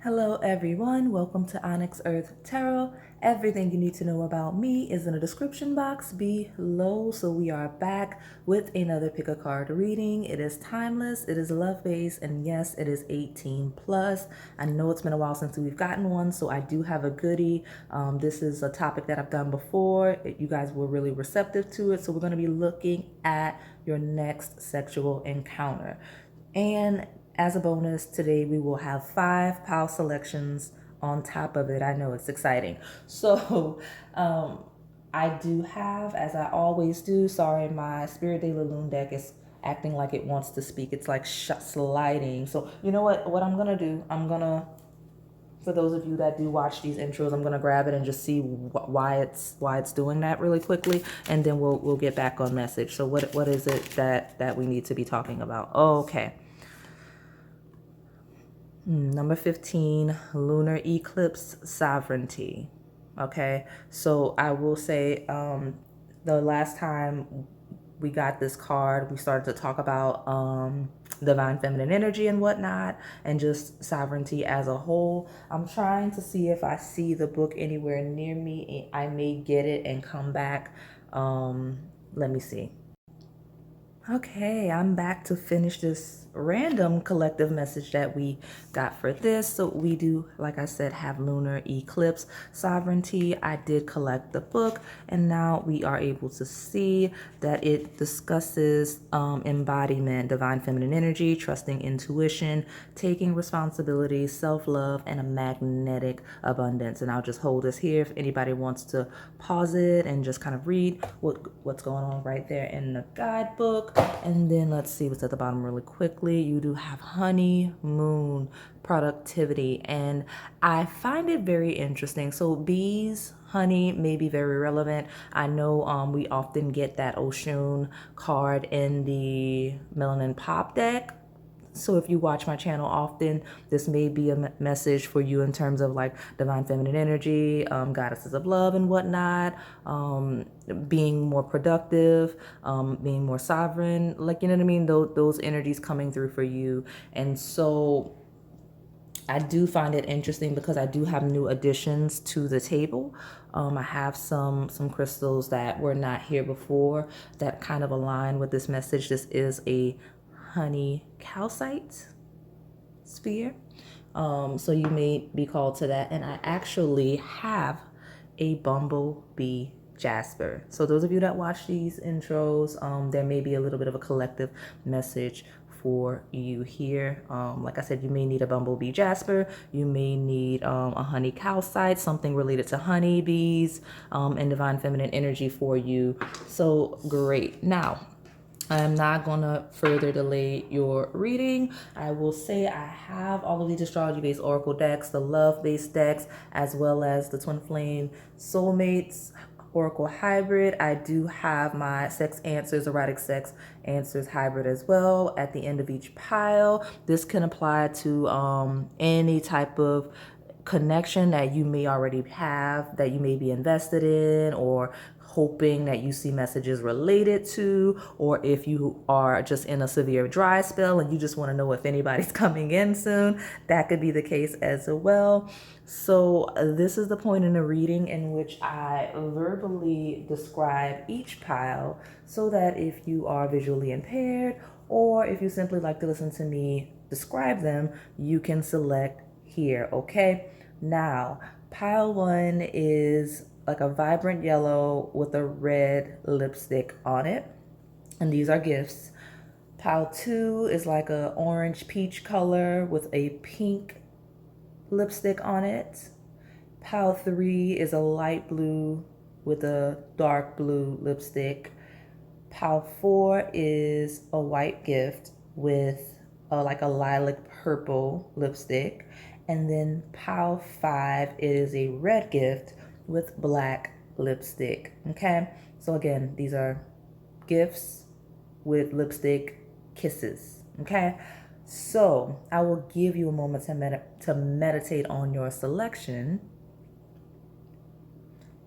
Hello everyone, welcome to Onyx Earth Tarot. Everything you need to know about me is in the description box below. So we are back with another pick a card reading. It is timeless, it is love-based, and yes, it is 18 plus. I know it's been a while since we've gotten one, so I do have a goodie. This is a topic that I've done before. You guys were really receptive to it, so we're going to be looking at your next sexual encounter. And as a bonus, today we will have 5 PAL selections on top of it. I know it's exciting. So I do have, as I always do, sorry, my Spirit de la Lune deck is acting like it wants to speak. It's like sliding. So you know what I'm going to do? For those of you that do watch these intros, I'm going to grab it and just see why it's doing that really quickly, and then we'll get back on message. So what is it that we need to be talking about? Okay. Number 15, lunar eclipse sovereignty. Okay, so I will say the last time we got this card, we started to talk about divine feminine energy and whatnot, and just sovereignty as a whole. I'm trying to see if I see the book anywhere near me. I may get it and come back. Let me see. Okay, I'm back to finish this random collective message that we got for this. So we do, like I said, have lunar eclipse sovereignty. I did collect the book, and now we are able to see that it discusses embodiment, divine feminine energy, trusting intuition, taking responsibility, self-love, and a magnetic abundance. And I'll just hold this here if anybody wants to pause it and just kind of read what's going on right there in the guidebook. And then let's see what's at the bottom really quickly. You do have honeymoon, productivity, and I find it very interesting. So bees, honey may be very relevant. I know we often get that Oshun card in the Melanin Pop deck. So if you watch my channel often, this may be a message for you in terms of like divine feminine energy, goddesses of love and whatnot, being more productive, being more sovereign, like, you know what I mean? Those energies coming through for you. And so I do find it interesting because I do have new additions to the table. I have some crystals that were not here before that kind of align with this message. This is a honey calcite sphere. So you may be called to that. And I actually have a bumblebee jasper. So those of you that watch these intros, there may be a little bit of a collective message for you here. Like I said, you may need a bumblebee jasper. You may need a honey calcite, something related to honeybees and divine feminine energy for you. So great. Now, I'm not going to further delay your reading. I will say I have all of these astrology-based oracle decks, the love-based decks, as well as the Twin Flame Soulmates Oracle Hybrid. I do have my Sex Answers, Erotic Sex Answers Hybrid as well at the end of each pile. This can apply to any type of connection that you may already have, that you may be invested in, or hoping that you see messages related to, or if you are just in a severe dry spell and you just want to know if anybody's coming in soon, that could be the case as well. So this is the point in the reading in which I verbally describe each pile so that if you are visually impaired, or if you simply like to listen to me describe them, you can select here. Okay, now pile 1 is like a vibrant yellow with a red lipstick on it, and these are gifts. Pile 2 is like a orange peach color with a pink lipstick on it. Pile 3 is a light blue with a dark blue lipstick. Pile 4 is a white gift with like a lilac purple lipstick. And then pile 5 is a red gift with black lipstick. Okay, so again, these are gifts with lipstick kisses. Okay, so I will give you a moment to meditate on your selection,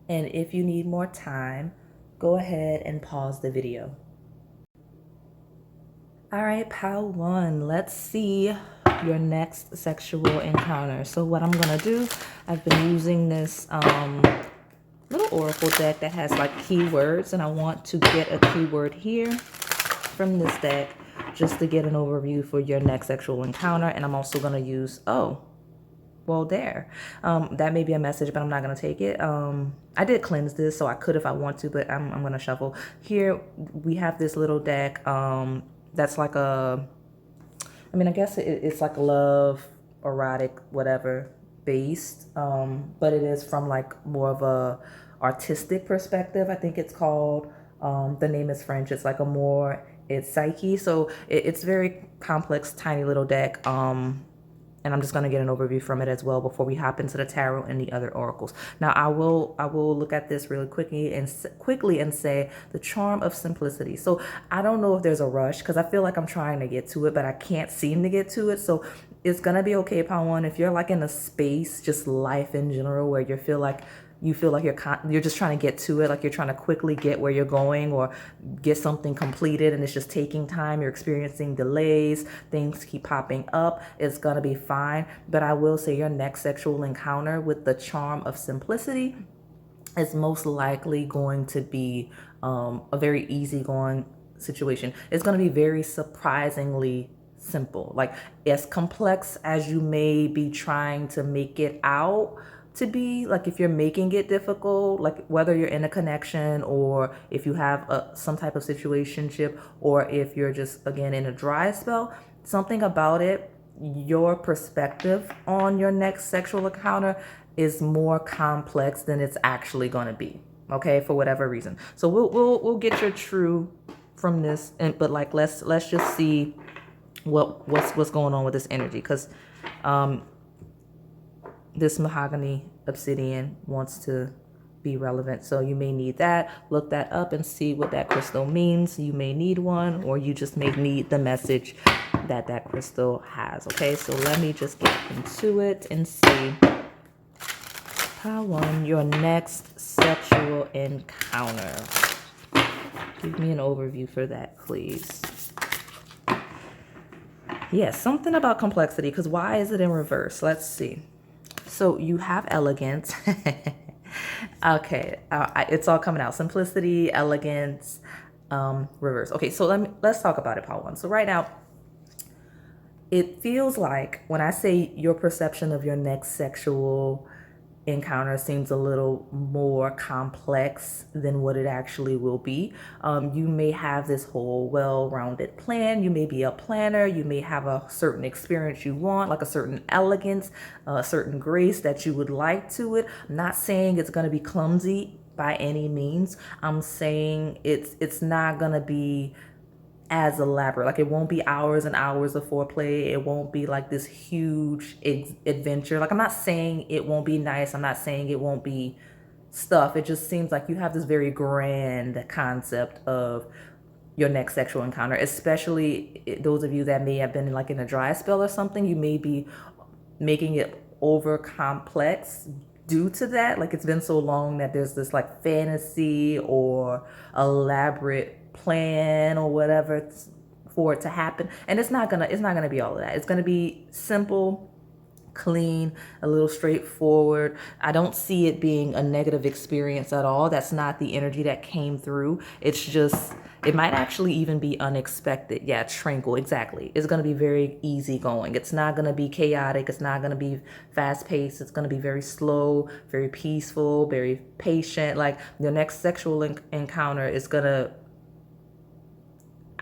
and if you need more time, go ahead and pause the video. All right, pile 1, let's see your next sexual encounter. So what I'm gonna do, I've been using this little oracle deck that has like keywords, and I want to get a keyword here from this deck just to get an overview for your next sexual encounter. And I'm also gonna use, oh, well, there. That may be a message, but I'm not gonna take it. I did cleanse this, so I could if I want to, but I'm gonna shuffle. Here we have this little deck that's like a, I mean, I guess it's like love, erotic, whatever based, but it is from like more of a artistic perspective. I think it's called, the name is French. It's like a more, it's psyche. So it's very complex, tiny little deck. And I'm just going to get an overview from it as well before we hop into the tarot and the other oracles. Now, I will look at this really quickly and say the charm of simplicity. So I don't know if there's a rush because I feel like I'm trying to get to it, but I can't seem to get to it. So it's going to be okay, Pile One, if you're like in a space, just life in general, where you feel like you're just trying to get to it, like you're trying to quickly get where you're going or get something completed and it's just taking time, you're experiencing delays, things keep popping up, it's gonna be fine. But I will say your next sexual encounter with the charm of simplicity is most likely going to be a very easygoing situation. It's going to be very surprisingly simple, like as complex as you may be trying to make it out to be. Like if you're making it difficult, like whether you're in a connection or if you have some type of situationship, or if you're just again in a dry spell, something about it, your perspective on your next sexual encounter is more complex than it's actually going to be, okay, for whatever reason. So we'll get your true from this, and but like let's just see what's going on with this energy, because this mahogany obsidian wants to be relevant. So you may need that. Look that up and see what that crystal means. You may need one, or you just may need the message that crystal has. Okay, so let me just get into it and see. Pile One, your next sexual encounter. Give me an overview for that, please. Yes, something about complexity, because why is it in reverse? Let's see. So you have elegance. Okay, it's all coming out. Simplicity, elegance, reverse. Okay, so let's talk about it, Pile One. So right now, it feels like when I say your perception of your next sexual encounter seems a little more complex than what it actually will be. You may have this whole well-rounded plan. You may be a planner. You may have a certain experience you want, like a certain elegance, a certain grace that you would like to it. I'm not saying it's going to be clumsy by any means. I'm saying it's not going to be as elaborate. Like it won't be hours and hours of foreplay. It won't be like this huge adventure. Like I'm not saying it won't be nice. I'm not saying it won't be stuff. It just seems like you have this very grand concept of your next sexual encounter, especially those of you that may have been like in a dry spell or something. You may be making it over complex due to that. Like it's been so long that there's this like fantasy or elaborate plan or whatever for it to happen, and it's not gonna be all of that. It's gonna be simple, clean, a little straightforward. I don't see it being a negative experience at all. That's not the energy that came through. It's just, it might actually even be unexpected. Yeah, tranquil, exactly. It's going to be very easygoing. It's not going to be chaotic. It's not going to be fast paced. It's going to be very slow, very peaceful, very patient. Like your next sexual encounter is going to,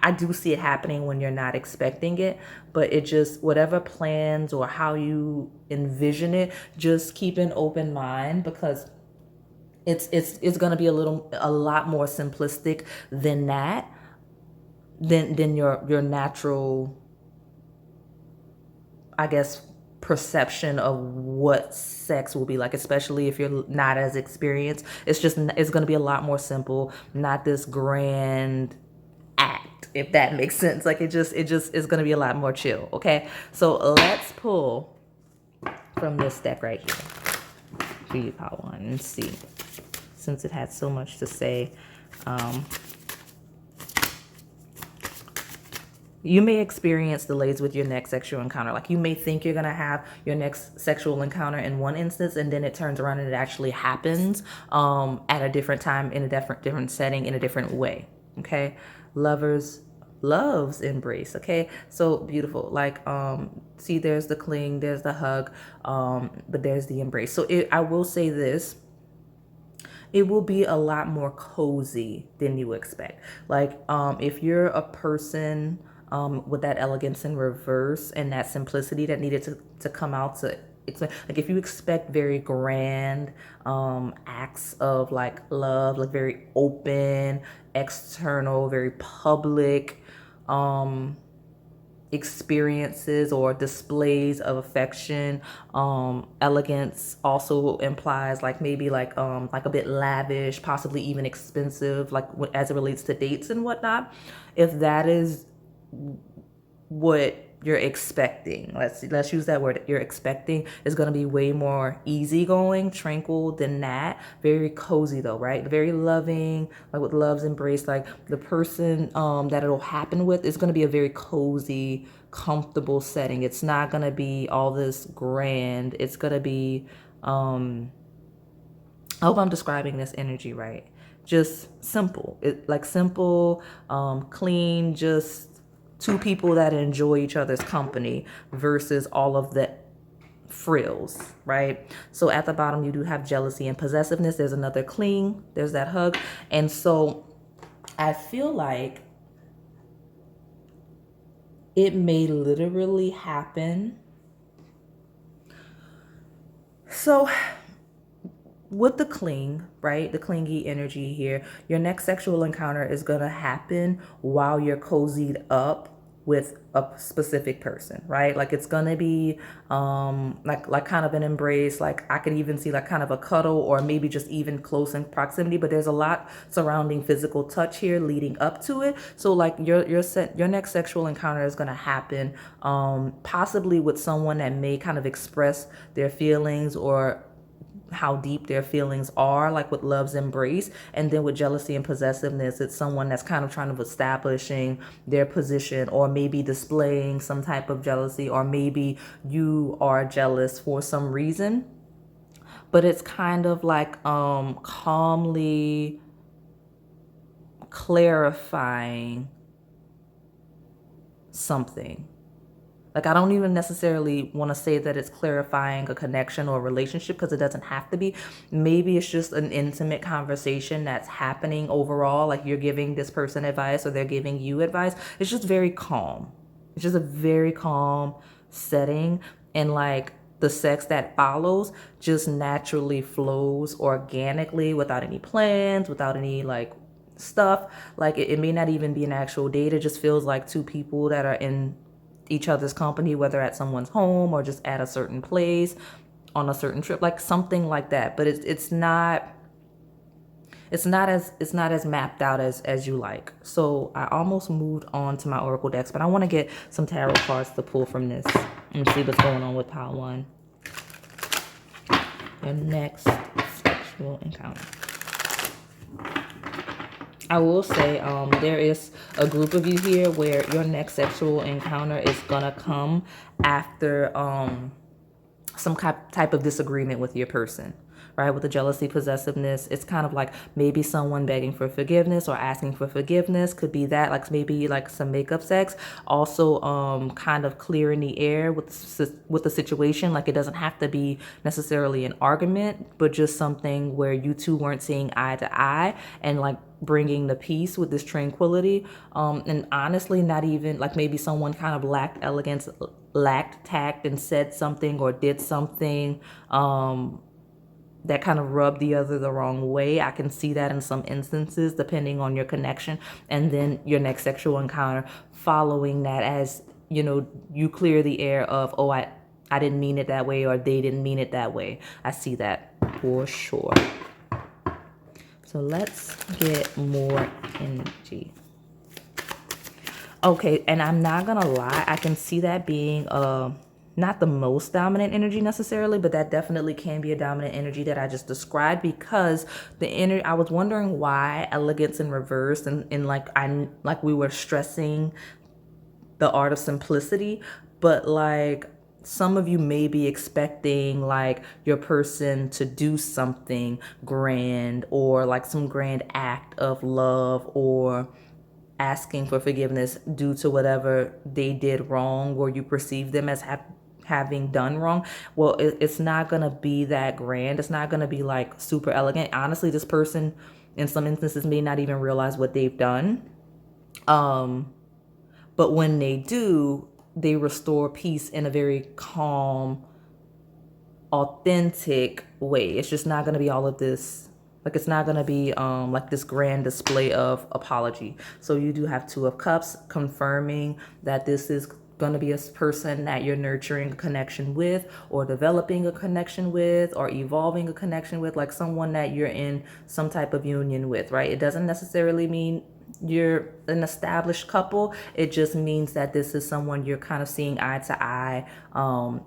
I do see it happening when you're not expecting it, but it just, whatever plans or how you envision it, just keep an open mind, because it's going to be a lot more simplistic than that, than your natural, I guess, perception of what sex will be like, especially if you're not as experienced. It's going to be a lot more simple, not this grand act, if that makes sense. Like it just is going to be a lot more chill. Okay, so let's pull from this deck right here for you, Pile One, and see, since it had so much to say. You may experience delays with your next sexual encounter. Like you may think you're gonna have your next sexual encounter in one instance, and then it turns around and it actually happens at a different time, in a different setting, in a different way. Okay, lovers loves embrace. Okay, so beautiful. Like see, there's the cling, there's the hug, but there's the embrace. So I will say this, it will be a lot more cozy than you expect. Like if you're a person with that elegance in reverse and that simplicity that needed to come out to explain, like if you expect very grand acts of like love, like very open, external, very public experiences or displays of affection. Elegance also implies like maybe like a bit lavish, possibly even expensive, like as it relates to dates and whatnot. If that is what you're expecting, let's use that word, you're expecting, is going to be way more easygoing, tranquil than that. Very cozy though, right? Very loving, like with love's embrace. Like the person that it'll happen with is going to be a very cozy, comfortable setting. It's not going to be all this grand. It's going to be I hope I'm describing this energy right. Just simple, like simple, clean, just two people that enjoy each other's company versus all of the frills, right? So at the bottom, you do have jealousy and possessiveness. There's another cling, there's that hug. And so I feel like it may literally happen. So with the cling, right? The clingy energy here, your next sexual encounter is going to happen while you're cozied up with a specific person, right? Like it's going to be like kind of an embrace. Like I could even see like kind of a cuddle or maybe just even close in proximity, but there's a lot surrounding physical touch here leading up to it. So like your next sexual encounter is going to happen possibly with someone that may kind of express their feelings or how deep their feelings are, like with love's embrace. And then with jealousy and possessiveness, it's someone that's kind of trying to establishing their position or maybe displaying some type of jealousy, or maybe you are jealous for some reason. But it's kind of like calmly clarifying something. Like, I don't even necessarily want to say that it's clarifying a connection or a relationship, because it doesn't have to be. Maybe it's just an intimate conversation that's happening overall. Like you're giving this person advice or they're giving you advice. It's just very calm. It's just a very calm setting. And like the sex that follows just naturally flows organically without any plans, without any like stuff. Like it may not even be an actual date. It just feels like two people that are in each other's company, whether at someone's home or just at a certain place on a certain trip, like something like that. But it's not as mapped out as you like. So I almost moved on to my oracle decks, but I want to get some tarot cards to pull from this and see what's going on with pile one. Your next sexual encounter. I will say there is a group of you here where your next sexual encounter is gonna come after some type of disagreement with your person, right? With the jealousy, possessiveness, it's kind of like maybe someone begging for forgiveness or asking for forgiveness. Could be that, like maybe like some makeup sex. Also kind of clearing the air with the situation. Like it doesn't have to be necessarily an argument, but just something where you two weren't seeing eye to eye, and like bringing the peace with this tranquility. And honestly, not even like maybe someone kind of lacked elegance, lacked tact, and said something or did something that kind of rubbed the other the wrong way. I can see that in some instances, depending on your connection. And then your next sexual encounter following that, as you know, you clear the air of, oh, I didn't mean it that way, or they didn't mean it that way. I see that for sure. So let's get more energy. Okay, and I'm not gonna lie, I can see that being not the most dominant energy necessarily, but that definitely can be a dominant energy that I just described, because the energy, I was wondering why elegance in reverse, and like we were stressing the art of simplicity, but like some of you may be expecting like your person to do something grand, or like some grand act of love, or asking for forgiveness due to whatever they did wrong or you perceive them as having done wrong. Well, it's not gonna be that grand. It's not gonna be like super elegant. Honestly, this person in some instances may not even realize what they've done. But when they do, they restore peace in a very calm, authentic way. It's just not going to be all of this, like it's not going to be like this grand display of apology. So you do have Two of Cups, confirming that this is going to be a person that you're nurturing a connection with, or developing a connection with, or evolving a connection with, like someone that you're in some type of union with, right? It doesn't necessarily mean you're an established couple. It just means that this is someone you're kind of seeing eye to eye,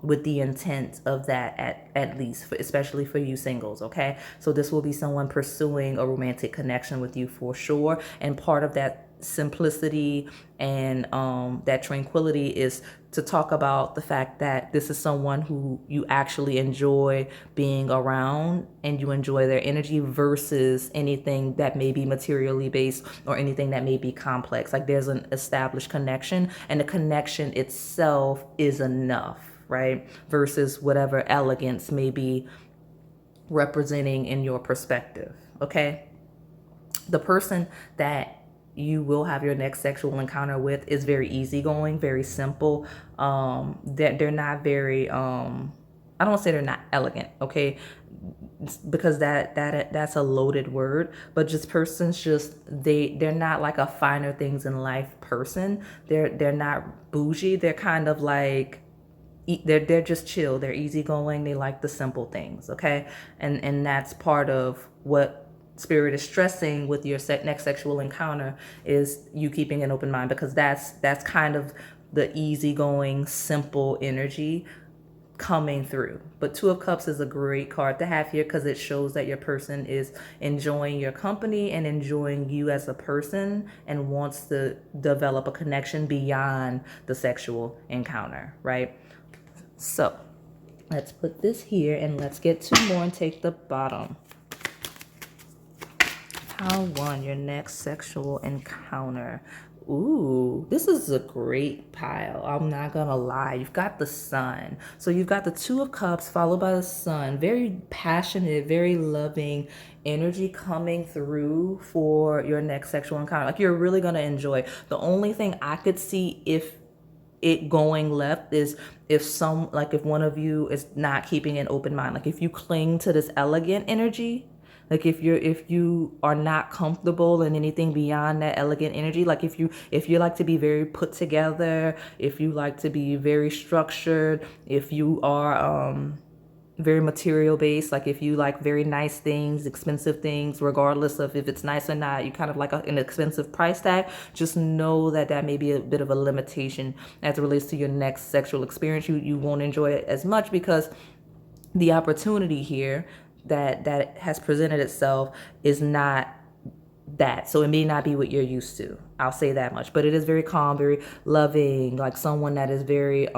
with the intent of that at least, especially for you singles, okay? So this will be someone pursuing a romantic connection with you for sure. And part of that simplicity and that tranquility is to talk about the fact that this is someone who you actually enjoy being around and you enjoy their energy, versus anything that may be materially based or anything that may be complex. Like there's an established connection, and the connection itself is enough, right? Versus whatever elegance may be representing in your perspective, okay? The person that you will have your next sexual encounter with is very easygoing, very simple. That they're not very I don't say they're not elegant, okay? Because that's a loaded word, but just persons, just they're not like a finer things in life person. They're not bougie. They're kind of like they're just chill. They're easygoing. They like the simple things, okay? And that's part of what Spirit is stressing with your next sexual encounter, is you keeping an open mind, because that's kind of the easygoing, simple energy coming through. But Two of Cups is a great card to have here, because it shows that your person is enjoying your company and enjoying you as a person, and wants to develop a connection beyond the sexual encounter, right? So let's put this here and let's get two more and take the bottom. Pile 1, your next sexual encounter. Ooh, this is a great pile. I'm not gonna lie. You've got the Sun. So you've got the Two of Cups followed by the Sun. Very passionate, very loving energy coming through for your next sexual encounter. Like you're really gonna enjoy. The only thing I could see if it going left is if one of you is not keeping an open mind. Like if you cling to this elegant energy, like if you are not comfortable in anything beyond that elegant energy, like if you like to be very put together, if you like to be very structured, if you are very material based, like if you like very nice things, expensive things, regardless of if it's nice or not, you kind of like an expensive price tag, just know that that may be a bit of a limitation as it relates to your next sexual experience. You won't enjoy it as much, because the opportunity here that has presented itself is not that. So it may not be what you're used to. I'll say that much. But it is very calm, very loving, like someone that is very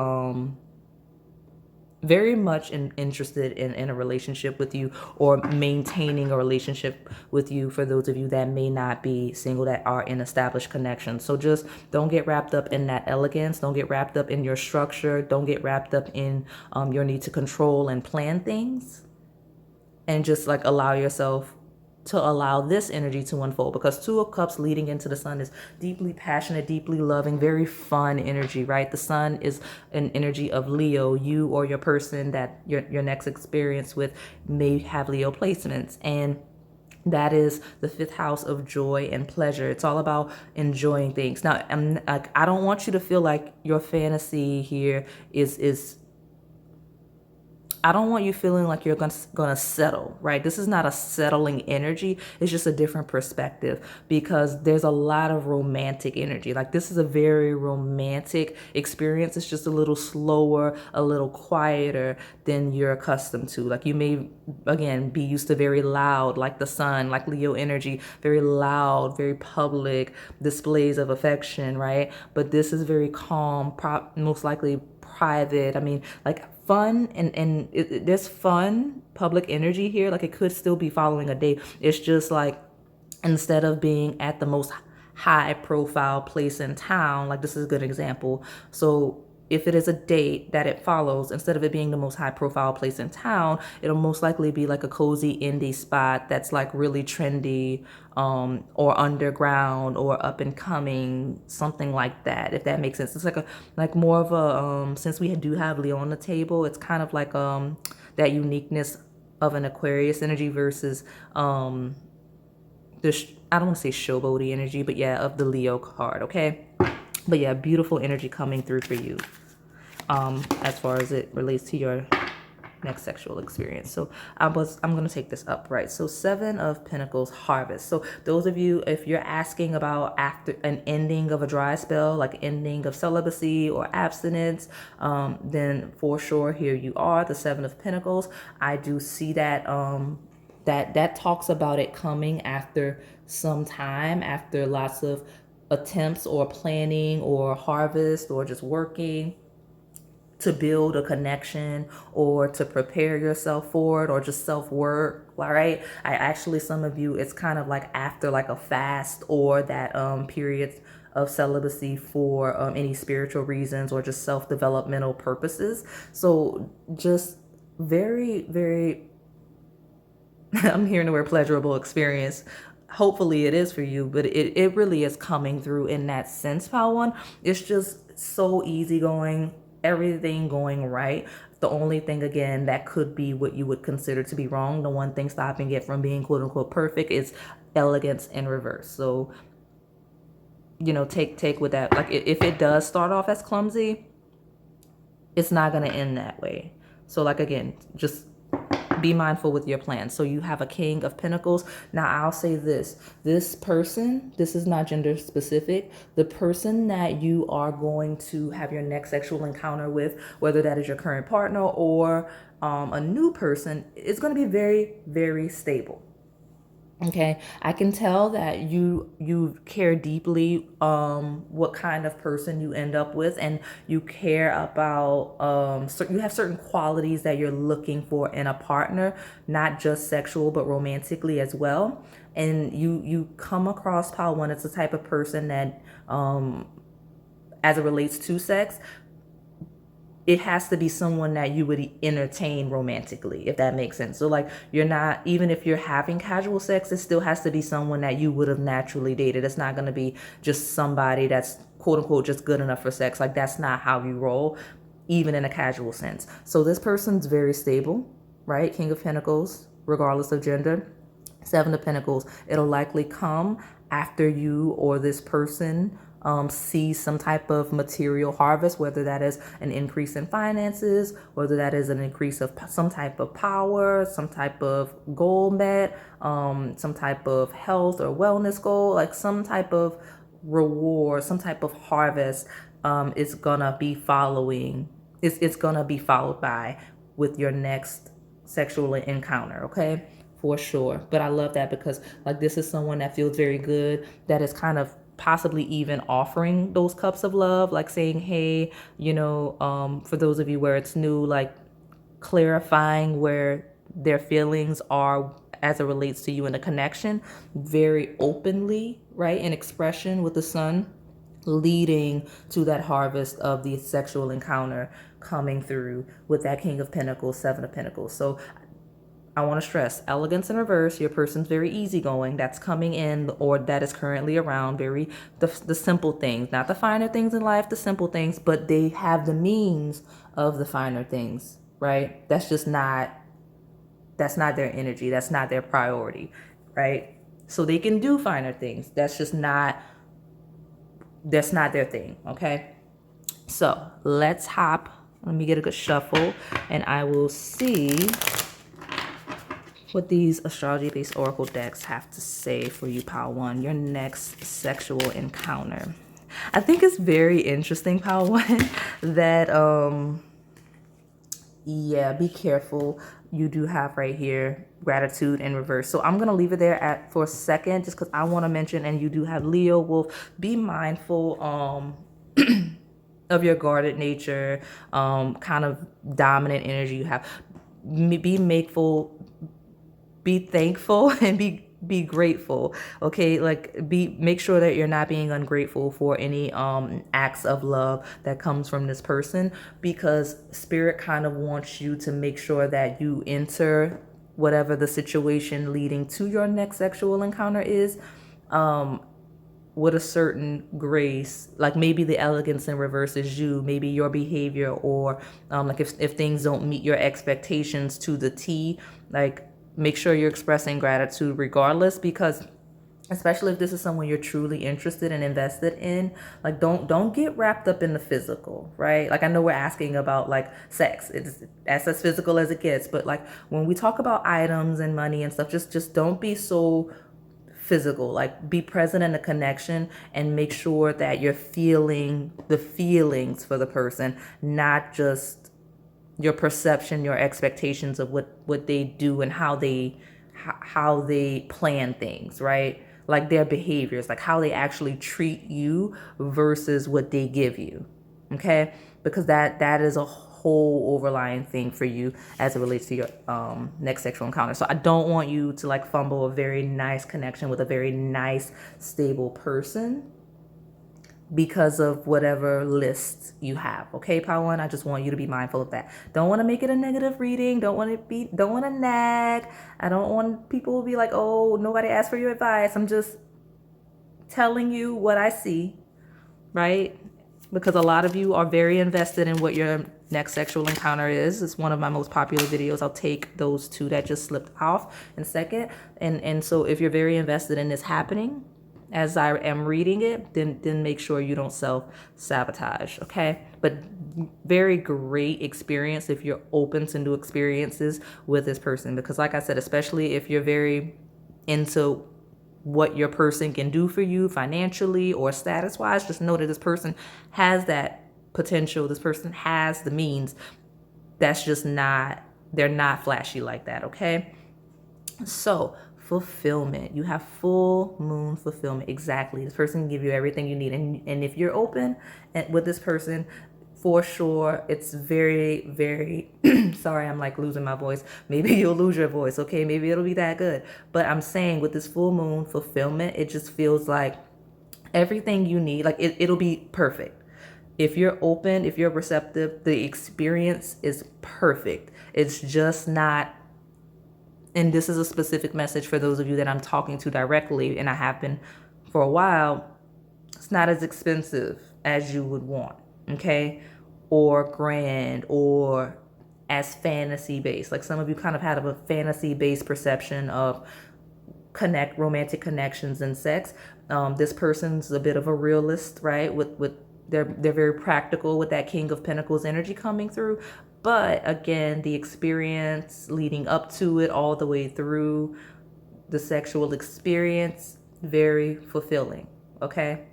much interested in a relationship with you, or maintaining a relationship with you, for those of you that may not be single, that are in established connections. So just don't get wrapped up in that elegance. Don't get wrapped up in your structure. Don't get wrapped up in your need to control and plan things. And just like allow yourself to allow this energy to unfold, because Two of Cups leading into the Sun is deeply passionate, deeply loving, very fun energy, right? The Sun is an energy of Leo. You or your person that your next experience with may have Leo placements, and that is the 5th house of joy and pleasure. It's all about enjoying things. Now, I don't want you to feel like your fantasy here is I don't want you feeling like you're gonna settle, right? This is not a settling energy. It's just a different perspective because there's a lot of romantic energy. Like this is a very romantic experience. It's just a little slower, a little quieter than you're accustomed to. Like you may, again, be used to very loud, like the sun, like Leo energy, very loud, very public displays of affection, right? But this is very calm, most likely private. I mean, like fun and there's fun public energy here. Like it could still be following a date. It's just like instead of being at the most high profile place in town, like this is a good example. So if it is a date that it follows, instead of it being the most high profile place in town, it'll most likely be like a cozy indie spot that's like really trendy, or underground or up and coming, something like that, if that makes sense. It's like more of a, since we do have Leo on the table, it's kind of like that uniqueness of an Aquarius energy versus I don't want to say showboaty energy, but yeah, of the Leo card, okay? But yeah, beautiful energy coming through for you, as far as it relates to your next sexual experience. So I'm gonna take this up, right? So 7 of Pentacles, harvest. So those of you, if you're asking about after an ending of a dry spell, like ending of celibacy or abstinence, then for sure here you are, the 7 of Pentacles. I do see that that talks about it coming after some time, after lots of attempts or planning or harvest or just working to build a connection or to prepare yourself for it or just self-work. All right, I actually, some of you, it's kind of like after like a fast or that period of celibacy for any spiritual reasons or just self-developmental purposes. So just very, very I'm hearing the word pleasurable experience. Hopefully it is for you, but it really is coming through in that sense, pile one. It's just so easygoing, everything going right. The only thing, again, that could be what you would consider to be wrong, the one thing stopping it from being quote unquote perfect, is elegance in reverse. So, you know, take with that. Like if it does start off as clumsy, it's not going to end that way. So like, again, just be mindful with your plans. So you have a King of Pentacles. Now I'll say this person, this is not gender specific. The person that you are going to have your next sexual encounter with, whether that is your current partner or a new person, is going to be very, very stable. Okay, I can tell that you care deeply what kind of person you end up with, and you care about so you have certain qualities that you're looking for in a partner, not just sexual but romantically as well. And you come across pile one, it's the type of person that as it relates to sex, it has to be someone that you would entertain romantically, if that makes sense. So like, you're not, even if you're having casual sex, it still has to be someone that you would have naturally dated. It's not going to be just somebody that's quote unquote just good enough for sex. Like that's not how you roll, even in a casual sense. So this person's very stable, right? King of Pentacles, regardless of gender. 7 of Pentacles, it'll likely come after you or this person see some type of material harvest, whether that is an increase in finances, whether that is an increase of some type of power, some type of goal met, some type of health or wellness goal, like some type of reward, some type of harvest is gonna be following. It's gonna be followed by with your next sexual encounter, okay? For sure. But I love that because like this is someone that feels very good, that is kind of possibly even offering those cups of love, like saying, hey, you know, for those of you where it's new, like clarifying where their feelings are as it relates to you in a connection, very openly, right, in expression with the sun, leading to that harvest of the sexual encounter coming through with that King of Pentacles, 7 of Pentacles. So I want to stress elegance in reverse. Your person's very easygoing. That's coming in or that is currently around. Very the simple things, not the finer things in life, the simple things, but they have the means of the finer things, right? That's not their energy. That's not their priority, right? So they can do finer things. That's not their thing, okay? So let's hop Let me get a good shuffle, and I will see what these astrology-based oracle decks have to say for you, Pile 1, your next sexual encounter. I think it's very interesting, Pile 1, that, yeah, be careful. You do have right here gratitude in reverse. So I'm going to leave it there for a second just because I want to mention, and you do have Leo, Wolf. Be mindful of your guarded nature, kind of dominant energy you have. Be makeful, be thankful, and be grateful. Okay, like make sure that you're not being ungrateful for any acts of love that comes from this person, because spirit kind of wants you to make sure that you enter whatever the situation leading to your next sexual encounter is, with a certain grace. Like maybe the elegance in reverse is you, maybe your behavior, or like if things don't meet your expectations to the T, like make sure you're expressing gratitude regardless, because especially if this is someone you're truly interested and invested in, like don't get wrapped up in the physical, right? Like I know we're asking about like sex, it's as physical as it gets, but like when we talk about items and money and stuff, just don't be so physical. Like be present in the connection and make sure that you're feeling the feelings for the person, not just your perception, your expectations of what they do and how they plan things, right? Like their behaviors, like how they actually treat you versus what they give you. Okay? Because that is a whole overlying thing for you as it relates to your next sexual encounter. So I don't want you to like fumble a very nice connection with a very nice, stable person because of whatever list you have. Okay, Power One, I just want you to be mindful of that. Don't want to make it a negative reading. Don't want to nag. I don't want people to be like, oh, nobody asked for your advice. I'm just telling you what I see, right? Because a lot of you are very invested in what your next sexual encounter is. It's one of my most popular videos. I'll take those two that just slipped off in a second. And so if you're very invested in this happening as I am reading it, then make sure you don't self-sabotage, okay? But very great experience if you're open to new experiences with this person. Because like I said, especially if you're very into what your person can do for you financially or status wise, just know that this person has that potential. This person has the means. That's just not, they're not flashy like that, okay? So fulfillment, you have full moon fulfillment. Exactly. This person can give you everything you need. And if you're open with this person, for sure, it's very, very, sorry, I'm like losing my voice. Maybe you'll lose your voice, okay? Maybe it'll be that good. But I'm saying with this full moon fulfillment, it just feels like everything you need, like it'll be perfect. If you're open, if you're receptive, the experience is perfect. It's just not, and this is a specific message for those of you that I'm talking to directly, and I have been for a while, it's not as expensive as you would want, okay? Or grand, or as fantasy based. Like some of you kind of have a fantasy based perception of romantic connections and sex. This person's a bit of a realist, right? With they're very practical with that King of Pentacles energy coming through. But again, the experience leading up to it, all the way through the sexual experience, very fulfilling. Okay.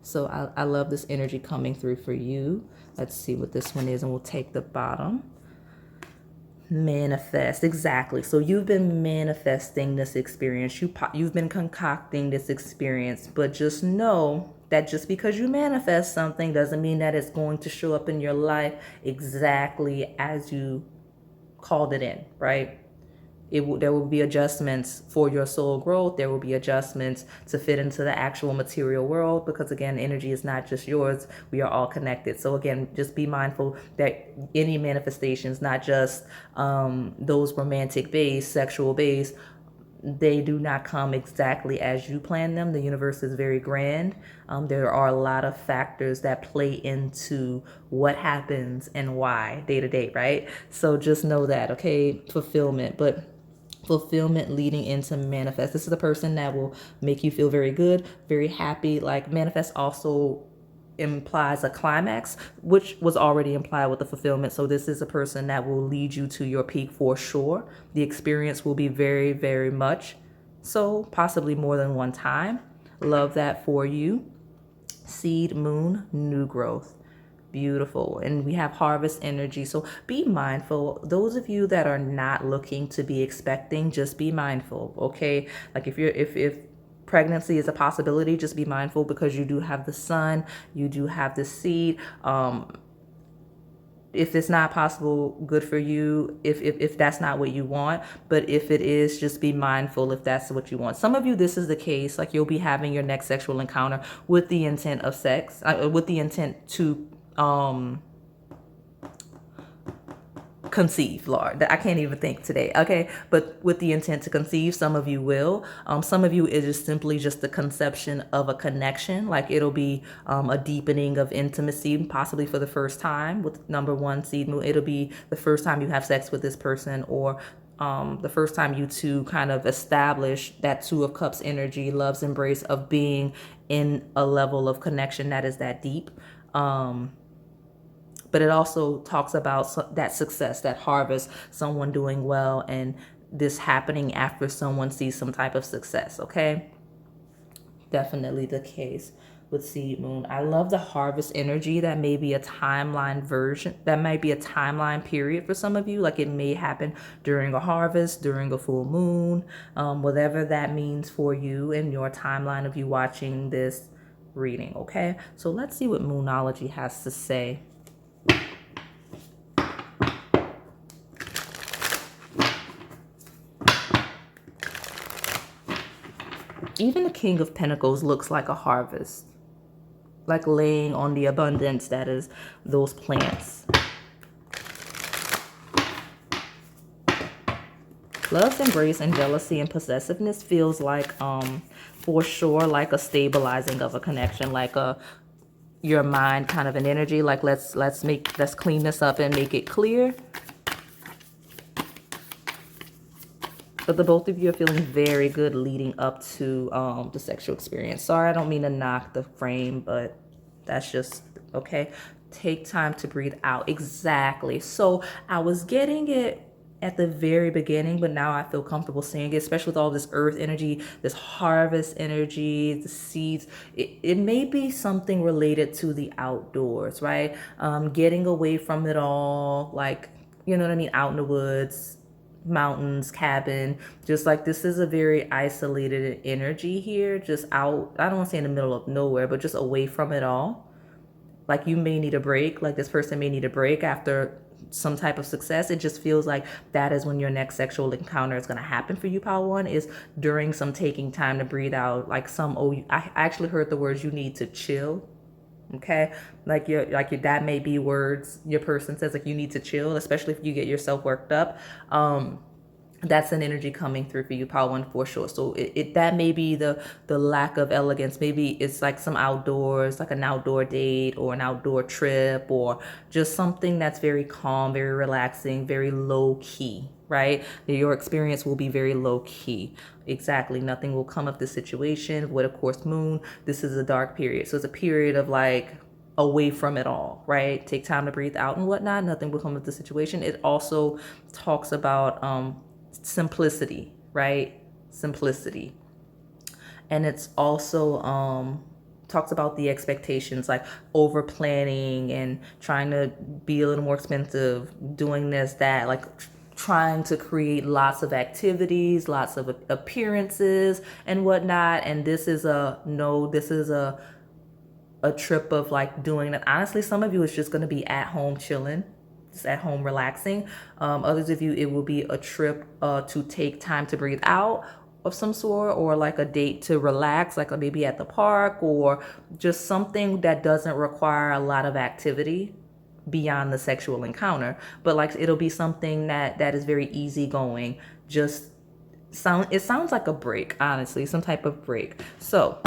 So I love this energy coming through for you. Let's see what this one is, and we'll take the bottom. Manifest. Exactly. So you've been manifesting this experience. You've been concocting this experience, but just know that just because you manifest something doesn't mean that it's going to show up in your life exactly as you called it in, right? There will be adjustments for your soul growth. There will be adjustments to fit into the actual material world, because again, energy is not just yours. We are all connected. So again, just be mindful that any manifestations, not just those romantic based, sexual based, they do not come exactly as you plan them. The universe is very grand. There are a lot of factors that play into what happens and why day to day, right? So just know that, okay? Fulfillment. But fulfillment leading into manifest. This is a person that will make you feel very good, very happy. Like manifest also implies a climax, which was already implied with the fulfillment. So this is a person that will lead you to your peak for sure. The experience will be very, very much so, possibly more than one time. Love that for you. Seed, moon, new growth. Beautiful. And we have harvest energy. So be mindful. Those of you that are not looking to be expecting, just be mindful. Okay. Like if pregnancy is a possibility, just be mindful, because you do have the sun, you do have the seed. If it's not possible, good for you, if that's not what you want. But if it is, just be mindful if that's what you want. Some of you, this is the case, like you'll be having your next sexual encounter with the intent of sex, with the intent to conceive. Lord, I can't even think today. Okay, but with the intent to conceive, some of you will. Some of you, it is simply just the conception of a connection. Like it'll be a deepening of intimacy, possibly for the first time with number one seed moon. It'll be the first time you have sex with this person, or the first time you two kind of establish that Two of Cups energy, love's embrace of being in a level of connection that is that deep. But it also talks about that success, that harvest, someone doing well, and this happening after someone sees some type of success. Okay, definitely the case with seed moon. I love the harvest energy. That may be a timeline version, that might be a timeline period for some of you. Like it may happen during a harvest, during a full moon, whatever that means for you in your timeline of you watching this reading. Okay, so let's see what Moonology has to say. Even the King of Pentacles looks like a harvest, like laying on the abundance that is those plants. Love's embrace and jealousy and possessiveness feels like, for sure, like a stabilizing of a connection, like your mind kind of an energy. Like let's clean this up and make it clear. But the both of you are feeling very good leading up to the sexual experience. Sorry, I don't mean to knock the frame, but that's just, okay. Take time to breathe out. Exactly. So I was getting it at the very beginning, but now I feel comfortable saying it, especially with all this earth energy, this harvest energy, the seeds. It may be something related to the outdoors, right? Getting away from it all, like, you know what I mean? Out in the woods, mountains, cabin, just like this is a very isolated energy here, just out, I don't want to say in the middle of nowhere, but just away from it all. Like you may need a break, like this person may need a break after some type of success. It just feels like that is when your next sexual encounter is going to happen for you, Power One, is during some taking time to breathe out. Like I actually heard the words, you need to chill. Okay, like that may be words your person says, like you need to chill, especially if you get yourself worked up. That's an energy coming through for you, Power One, for sure. So that may be the lack of elegance. Maybe it's like some outdoors, like an outdoor date or an outdoor trip, or just something that's very calm, very relaxing, very low key, right? Your experience will be very low key. Exactly. Nothing will come of the situation. With, of course, moon, this is a dark period. So it's a period of like away from it all, right? Take time to breathe out and whatnot. Nothing will come of the situation. It also talks about simplicity, right? Simplicity. And it's also talks about the expectations, like over planning and trying to be a little more expensive, doing this, that, like trying to create lots of activities, lots of appearances and whatnot. And this is a trip of like doing that. Honestly, some of you is just going to be at home chilling, just at home relaxing. Others of you, it will be a trip to take time to breathe out of some sort, or like a date to relax, like maybe at the park, or just something that doesn't require a lot of activity beyond the sexual encounter. But like it'll be something that is very easygoing. Just it sounds like a break, honestly, some type of break. So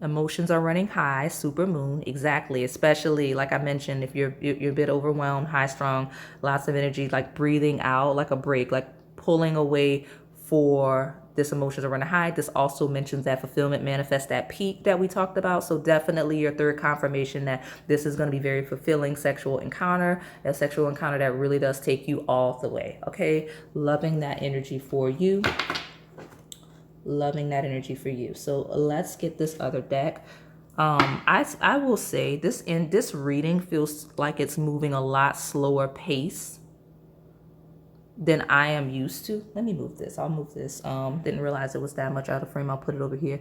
emotions are running high, super moon, exactly. Especially like I mentioned, if you're a bit overwhelmed, high strung, lots of energy, like breathing out, like a break, like pulling away for this emotions are running high. This also mentions that fulfillment manifests that peak that we talked about. So definitely your third confirmation that this is going to be very fulfilling sexual encounter, a sexual encounter that really does take you all the way. Okay, loving that energy for you. Loving that energy for you. So let's get this other deck. I will say this reading feels like it's moving a lot slower pace than I am used to. Let me move this. I'll move this. Didn't realize it was that much out of frame. I'll put it over here.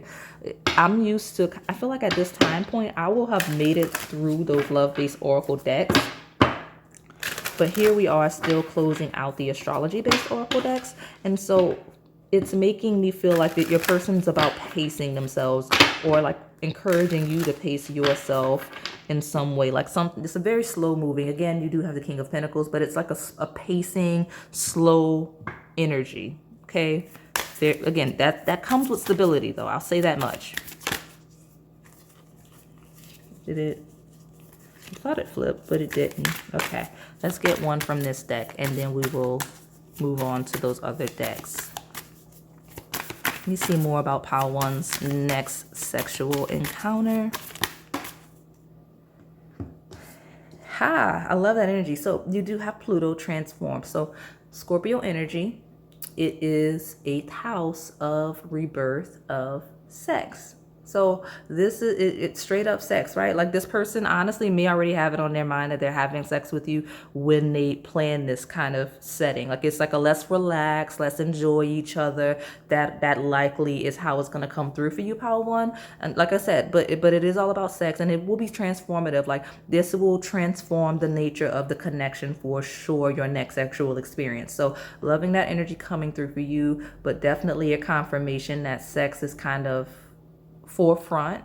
I'm used to, I feel like at this time point, I will have made it through those love-based oracle decks. But here we are still closing out the astrology-based oracle decks. And so it's making me feel like that your person's about pacing themselves, or like encouraging you to pace yourself in some way. Like it's a very slow moving. Again, you do have the King of Pentacles, but it's like a pacing, slow energy. Okay. There, again, that comes with stability though. I'll say that much. Did it? I thought it flipped, but it didn't. Okay. Let's get one from this deck and then we will move on to those other decks. Let me see more about Pile 1's next sexual encounter. I love that energy. So you do have Pluto transformed. So Scorpio energy, it is 8th house of rebirth of sex. So this is it's straight up sex, right? Like this person honestly may already have it on their mind that they're having sex with you when they plan this kind of setting. Like it's like a let's relax, let's enjoy each other. That likely is how it's gonna come through for you, Power One. And like I said, but it is all about sex, and it will be transformative. Like this will transform the nature of the connection for sure, your next sexual experience. So loving that energy coming through for you, but definitely a confirmation that sex is kind of forefront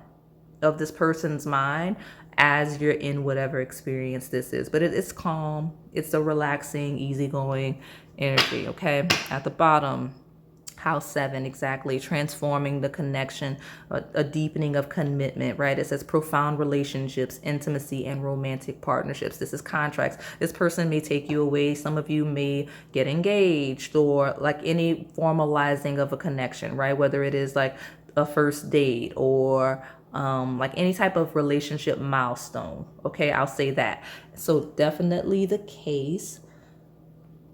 of this person's mind as you're in whatever experience this is. But it's calm, it's a relaxing, easygoing energy. Okay, at the bottom, house 7, exactly, transforming the connection, a deepening of commitment, right? It says profound relationships, intimacy, and romantic partnerships. This is contracts. This person may take you away. Some of you may get engaged, or like any formalizing of a connection, right? Whether it is like a first date or like any type of relationship milestone. Okay, I'll say that. So definitely the case.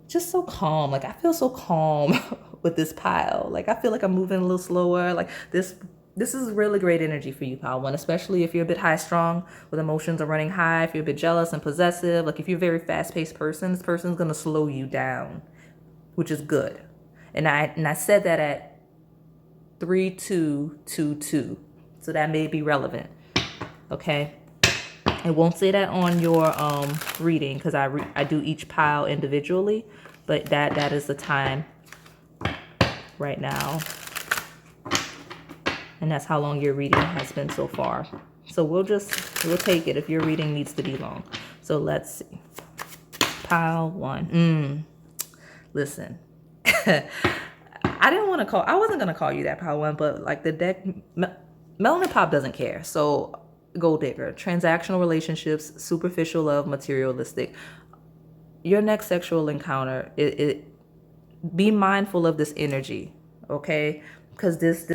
Just so calm. Like I feel so calm with this pile. Like I feel like I'm moving a little slower. Like this is really great energy for you, Pile 1, especially if you're a bit high strung with emotions are running high, if you're a bit jealous and possessive. Like if you're a very fast paced person, this person's gonna slow you down, which is good. And I said that at 3222. So that may be relevant. Okay. I won't say that on your reading because I do each pile individually, but that is the time right now. And that's how long your reading has been so far. So we'll take it if your reading needs to be long. So let's see. Pile 1. Listen. I wasn't gonna call you that, Pile 1, but like the deck, Melanin Pop doesn't care. So Gold Digger, transactional relationships, superficial love, materialistic. Your next sexual encounter, be mindful of this energy, okay? Because this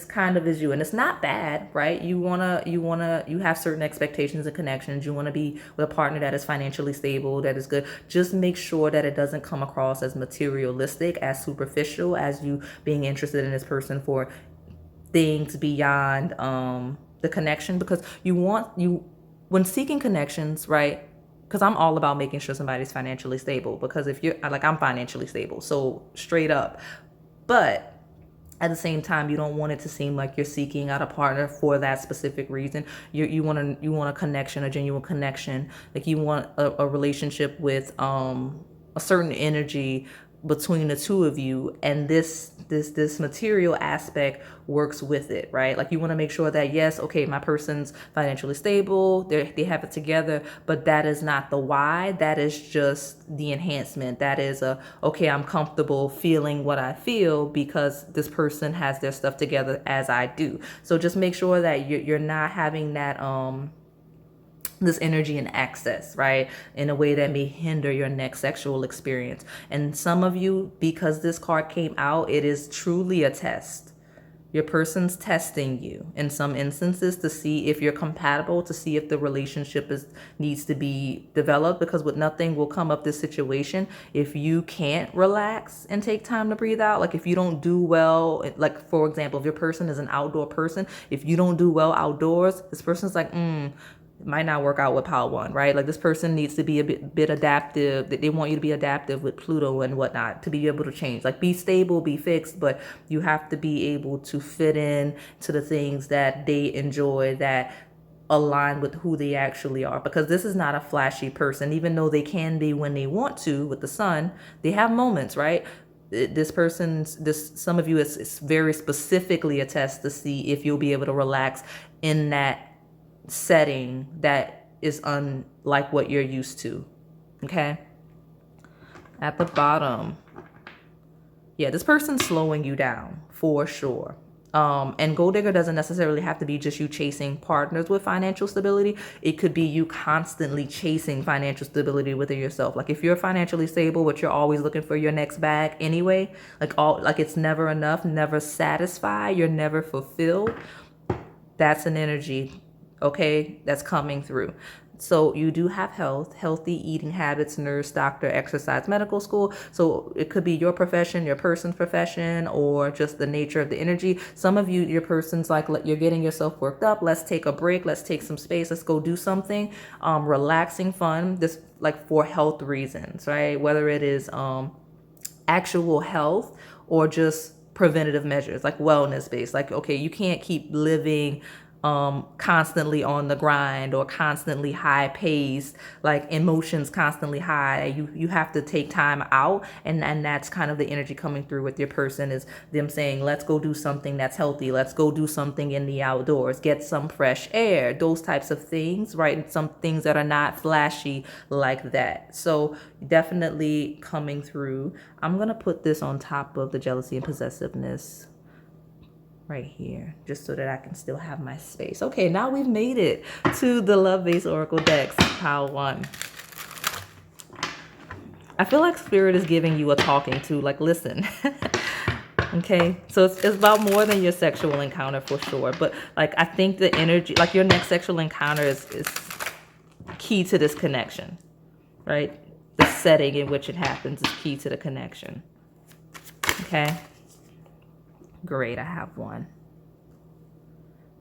kind of is you, and it's not bad, right? You have certain expectations and connections. You want to be with a partner that is financially stable, that is good. Just make sure that it doesn't come across as materialistic, as superficial, as you being interested in this person for things beyond the connection, because when seeking connections, right? Because I'm all about making sure somebody's financially stable, because if you're like, I'm financially stable, so straight up. But at the same time, you don't want it to seem like you're seeking out a partner for that specific reason. You want a connection, a genuine connection. Like you want a relationship with a certain energy between the two of you, and this material aspect works with it, right? Like you want to make sure that yes, okay, my person's financially stable, they have it together, but that is not the why. That is just the enhancement. That is okay, I'm comfortable feeling what I feel because this person has their stuff together as I do. So just make sure that you're not having that this energy and access, right? In a way that may hinder your next sexual experience. And some of you, because this card came out, it is truly a test. Your person's testing you in some instances to see if you're compatible, to see if the relationship needs to be developed, because with nothing will come up this situation if you can't relax and take time to breathe out. Like if you don't do well, like for example, if your person is an outdoor person, if you don't do well outdoors, this person's like, it might not work out with Pile One, right? Like this person needs to be a bit adaptive. They want you to be adaptive with Pluto and whatnot to be able to change. Like be stable, be fixed, but you have to be able to fit in to the things that they enjoy, that align with who they actually are. Because this is not a flashy person, even though they can be when they want to with the sun. They have moments, right? Some of you, it's very specifically a test to see if you'll be able to relax in that setting that is unlike what you're used to. Okay, at the bottom, yeah, this person's slowing you down for sure. And gold digger doesn't necessarily have to be just you chasing partners with financial stability. It could be you constantly chasing financial stability within yourself. Like if you're financially stable, but you're always looking for your next bag anyway, like it's never enough, never satisfied, you're never fulfilled. That's an energy, okay, that's coming through. So you do have healthy eating habits, nurse, doctor, exercise, medical school. So it could be your profession, your person's profession, or just the nature of the energy. Some of you, your person's like, you're getting yourself worked up. Let's take a break. Let's take some space. Let's go do something relaxing, fun. This like for health reasons, right? Whether it is actual health or just preventative measures, like wellness based. Like, okay, you can't keep living constantly on the grind or constantly high paced, like emotions constantly high. You have to take time out, and that's kind of the energy coming through with your person, is them saying, let's go do something that's healthy, let's go do something in the outdoors, get some fresh air, those types of things, right? And some things that are not flashy like that. So definitely coming through. I'm gonna put this on top of the jealousy and possessiveness right here, just so that I can still have my space. Okay, now we've made it to the love-based oracle decks, pile one. I feel like spirit is giving you a talking to, like, listen. Okay, so it's about more than your sexual encounter for sure, but like I think the energy, like your next sexual encounter is key to this connection, right? The setting in which it happens is key to the connection. Okay. Great, I have one.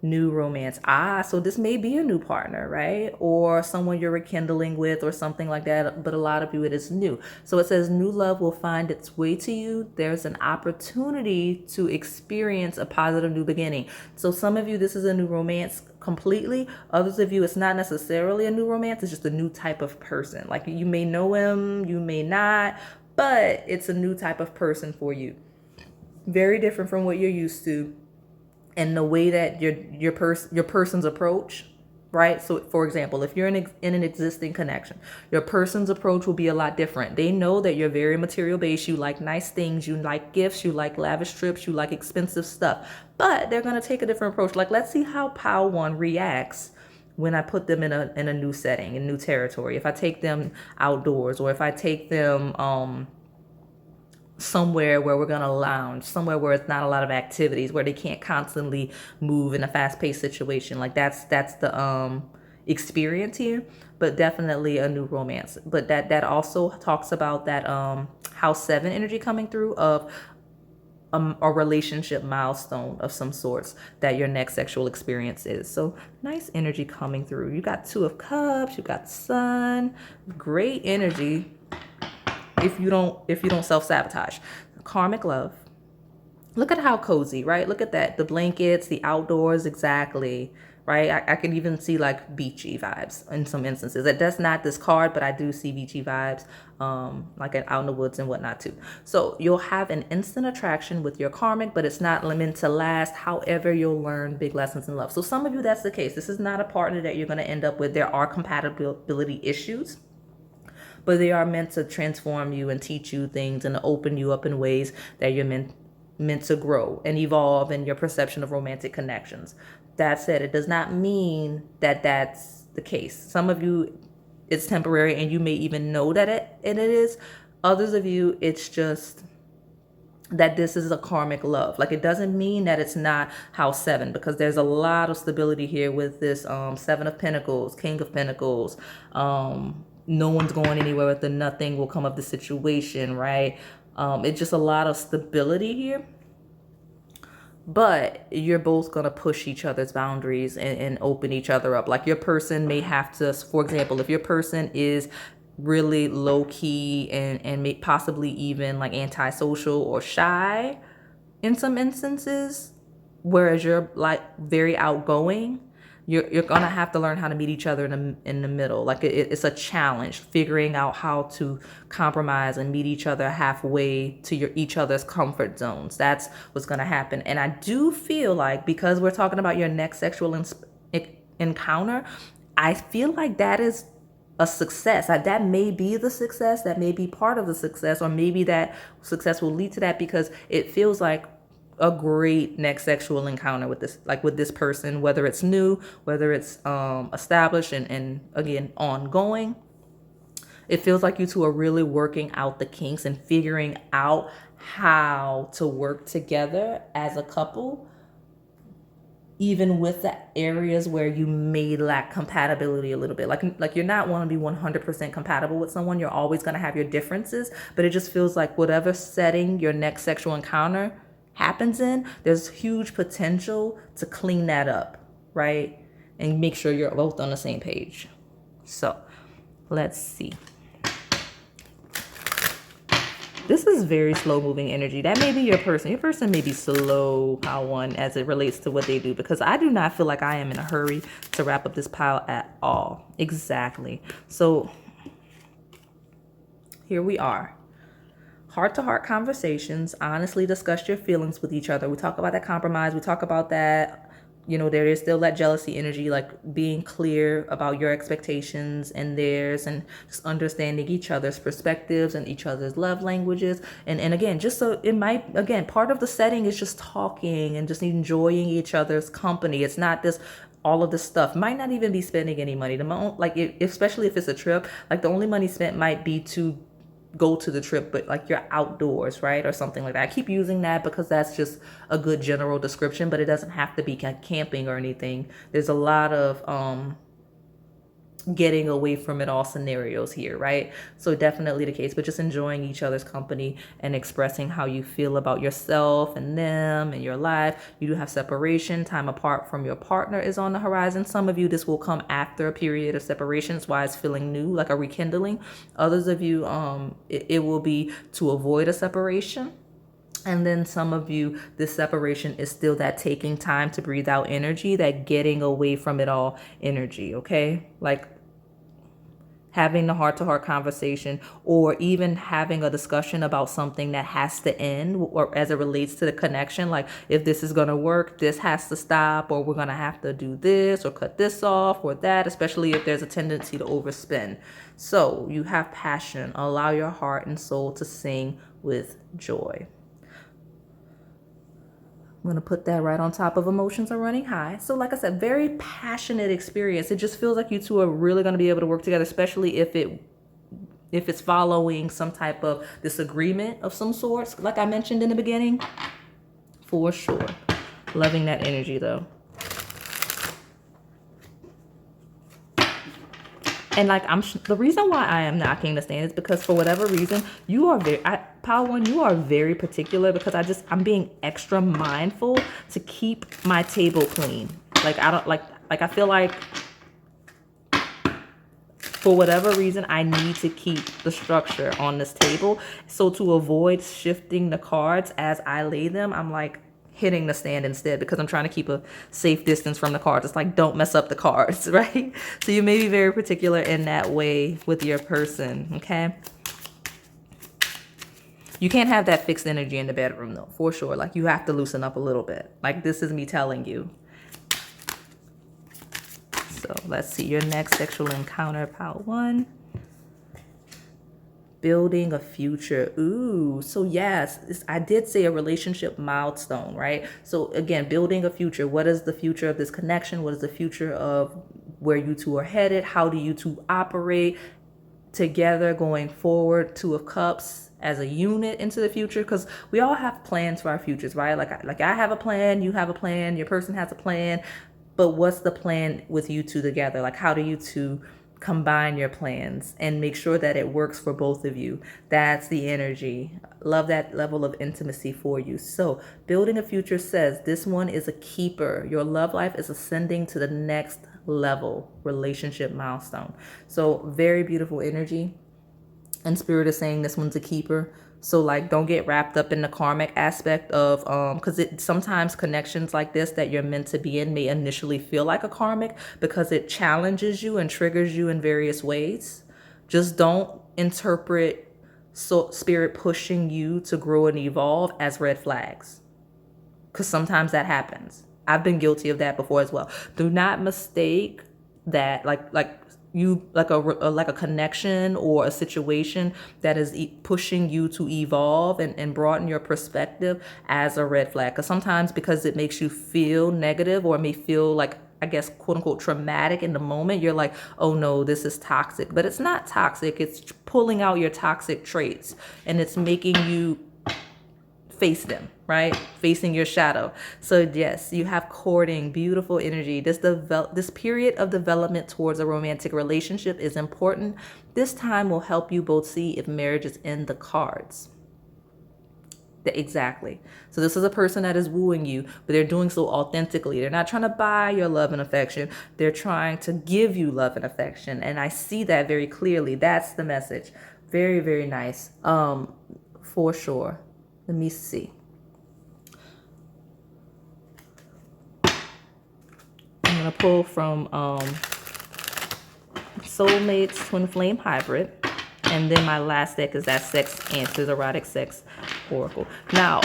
New romance. So this may be a new partner, right? Or someone you're rekindling with or something like that. But a lot of you, it is new. So it says new love will find its way to you. There's an opportunity to experience a positive new beginning. So some of you, this is a new romance completely. Others of you, it's not necessarily a new romance. It's just a new type of person. Like you may know him, you may not, but it's a new type of person for you. Very different from what you're used to, and the way that your person's approach, right? So for example, if you're in an existing connection, your person's approach will be a lot different. They know that you're very material based, you like nice things, you like gifts, you like lavish trips, you like expensive stuff, but they're going to take a different approach. Like, let's see how pile one reacts when I put them in a new setting, in new territory. If I take them outdoors, or if I take them somewhere where we're gonna lounge, somewhere where it's not a lot of activities, where they can't constantly move in a fast-paced situation. Like that's the experience here, but definitely a new romance. But that also talks about that house 7 energy coming through of a relationship milestone of some sorts that your next sexual experience is. So nice energy coming through. You got 2 of Cups, you got Sun, great energy. If you don't self-sabotage. Karmic love. Look at how cozy, right? Look at that. The blankets, the outdoors, exactly, right? I can even see like beachy vibes in some instances. That does not this card, but I do see beachy vibes, like out in the woods and whatnot too. So you'll have an instant attraction with your karmic, but it's not meant to last. However, you'll learn big lessons in love. So some of you, that's the case. This is not a partner that you're going to end up with. There are compatibility issues, but they are meant to transform you and teach you things and open you up in ways that you're meant to grow and evolve in your perception of romantic connections. That said, it does not mean that that's the case. Some of you, it's temporary and you may even know that it is. Others of you, it's just that this is a karmic love. Like, it doesn't mean that it's not house 7, because there's a lot of stability here with this 7 of Pentacles, King of Pentacles. No one's going anywhere with the nothing will come of the situation, right? It's just a lot of stability here. But you're both going to push each other's boundaries and open each other up. Like, your person may have to, for example, if your person is really low key and may possibly even like antisocial or shy in some instances, whereas you're like very outgoing, you're gonna have to learn how to meet each other in the middle. Like, it's a challenge figuring out how to compromise and meet each other halfway to each other's comfort zones. That's what's gonna happen. And I do feel like, because we're talking about your next sexual encounter, I feel like that is a success. That may be the success, that may be part of the success, or maybe that success will lead to that, because it feels like a great next sexual encounter with this person, whether it's new, whether it's established and again ongoing. It feels like you two are really working out the kinks and figuring out how to work together as a couple, even with the areas where you may lack compatibility a little bit. Like you're not want to be 100% compatible with someone. You're always going to have your differences, but it just feels like whatever setting your next sexual encounter happens in, there's huge potential to clean that up, right? And make sure you're both on the same page. So let's see. This is very slow moving energy. That may be your person. Your person may be slow, pile 1, as it relates to what they do, because I do not feel like I am in a hurry to wrap up this pile at all. Exactly. So here we are. Heart-to-heart conversations. Honestly discuss your feelings with each other. We talk about that compromise. We talk about that, there is still that jealousy energy, like being clear about your expectations and theirs, and just understanding each other's perspectives and each other's love languages. And again, just so it might, again, part of the setting is just talking and just enjoying each other's company. It's not this, all of this stuff. Might not even be spending any money. Especially if it's a trip, like the only money spent might be to go to the trip, but like you're outdoors, right? Or something like that. I keep using that because that's just a good general description, but it doesn't have to be camping or anything. There's a lot of getting away from it all scenarios here, right? So definitely the case, but just enjoying each other's company and expressing how you feel about yourself and them and your life. You do have separation. Time apart from your partner is on the horizon. Some of you, this will come after a period of separation. That's why it's feeling new, like a rekindling. Others of you, it will be to avoid a separation. And then some of you, this separation is still that taking time to breathe out energy, that getting away from it all energy, okay? Like having the heart-to-heart conversation, or even having a discussion about something that has to end, or as it relates to the connection, like if this is going to work, this has to stop, or we're going to have to do this or cut this off or that, especially if there's a tendency to overspend. So you have passion. Allow your heart and soul to sing with joy. I'm going to put that right on top of emotions are running high. So like I said, very passionate experience. It just feels like you two are really going to be able to work together, especially if it's following some type of disagreement of some sorts, like I mentioned in the beginning. For sure. Loving that energy though. And like the reason why I am knocking the stand is because for whatever reason, you are Pile 1, you are very particular, because I'm being extra mindful to keep my table clean. Like I feel like for whatever reason, I need to keep the structure on this table. So to avoid shifting the cards as I lay them, I'm like hitting the stand instead, because I'm trying to keep a safe distance from the cards. It's like, don't mess up the cards, right? So you may be very particular in that way with your person, okay? You can't have that fixed energy in the bedroom though, for sure. Like you have to loosen up a little bit. Like this is me telling you. So let's see your next sexual encounter, Pile 1. Building a future. Ooh, so yes, I did say a relationship milestone, right? So again, building a future. What is the future of this connection? What is the future of where you two are headed. How do you two operate together going forward? Two of Cups as a unit into the future, because we all have plans for our futures, right? Like I have a plan, you have a plan, your person has a plan, but what's the plan with you two together? Like, how do you two combine your plans and make sure that it works for both of you? That's the energy. Love that level of intimacy for you. So building a future says this one is a keeper. Your love life is ascending to the next level relationship milestone. So very beautiful energy. And Spirit is saying this one's a keeper. So like, don't get wrapped up in the karmic aspect of because it sometimes connections like this that you're meant to be in may initially feel like a karmic because it challenges you and triggers you in various ways. Just don't interpret Spirit pushing you to grow and evolve as red flags, because sometimes that happens. I've been guilty of that before as well. Do not mistake that like you like a connection or a situation that is pushing you to evolve and broaden your perspective as a red flag. Because sometimes, because it makes you feel negative or may feel like, I guess, quote unquote, traumatic in the moment, you're like, oh no, this is toxic. But it's not toxic. It's pulling out your toxic traits and it's making you face them, right? Facing your shadow. So yes, you have courting, beautiful energy. This period of development towards a romantic relationship is important. This time will help you both see if marriage is in the cards. Exactly. So this is a person that is wooing you, but they're doing so authentically. They're not trying to buy your love and affection. They're trying to give you love and affection. And I see that very clearly. That's the message. Very, very nice. For sure. Let me see. I'm going to pull from Soulmates Twin Flame Hybrid. And then my last deck is that Sex Answers, Erotic Sex Oracle. Now,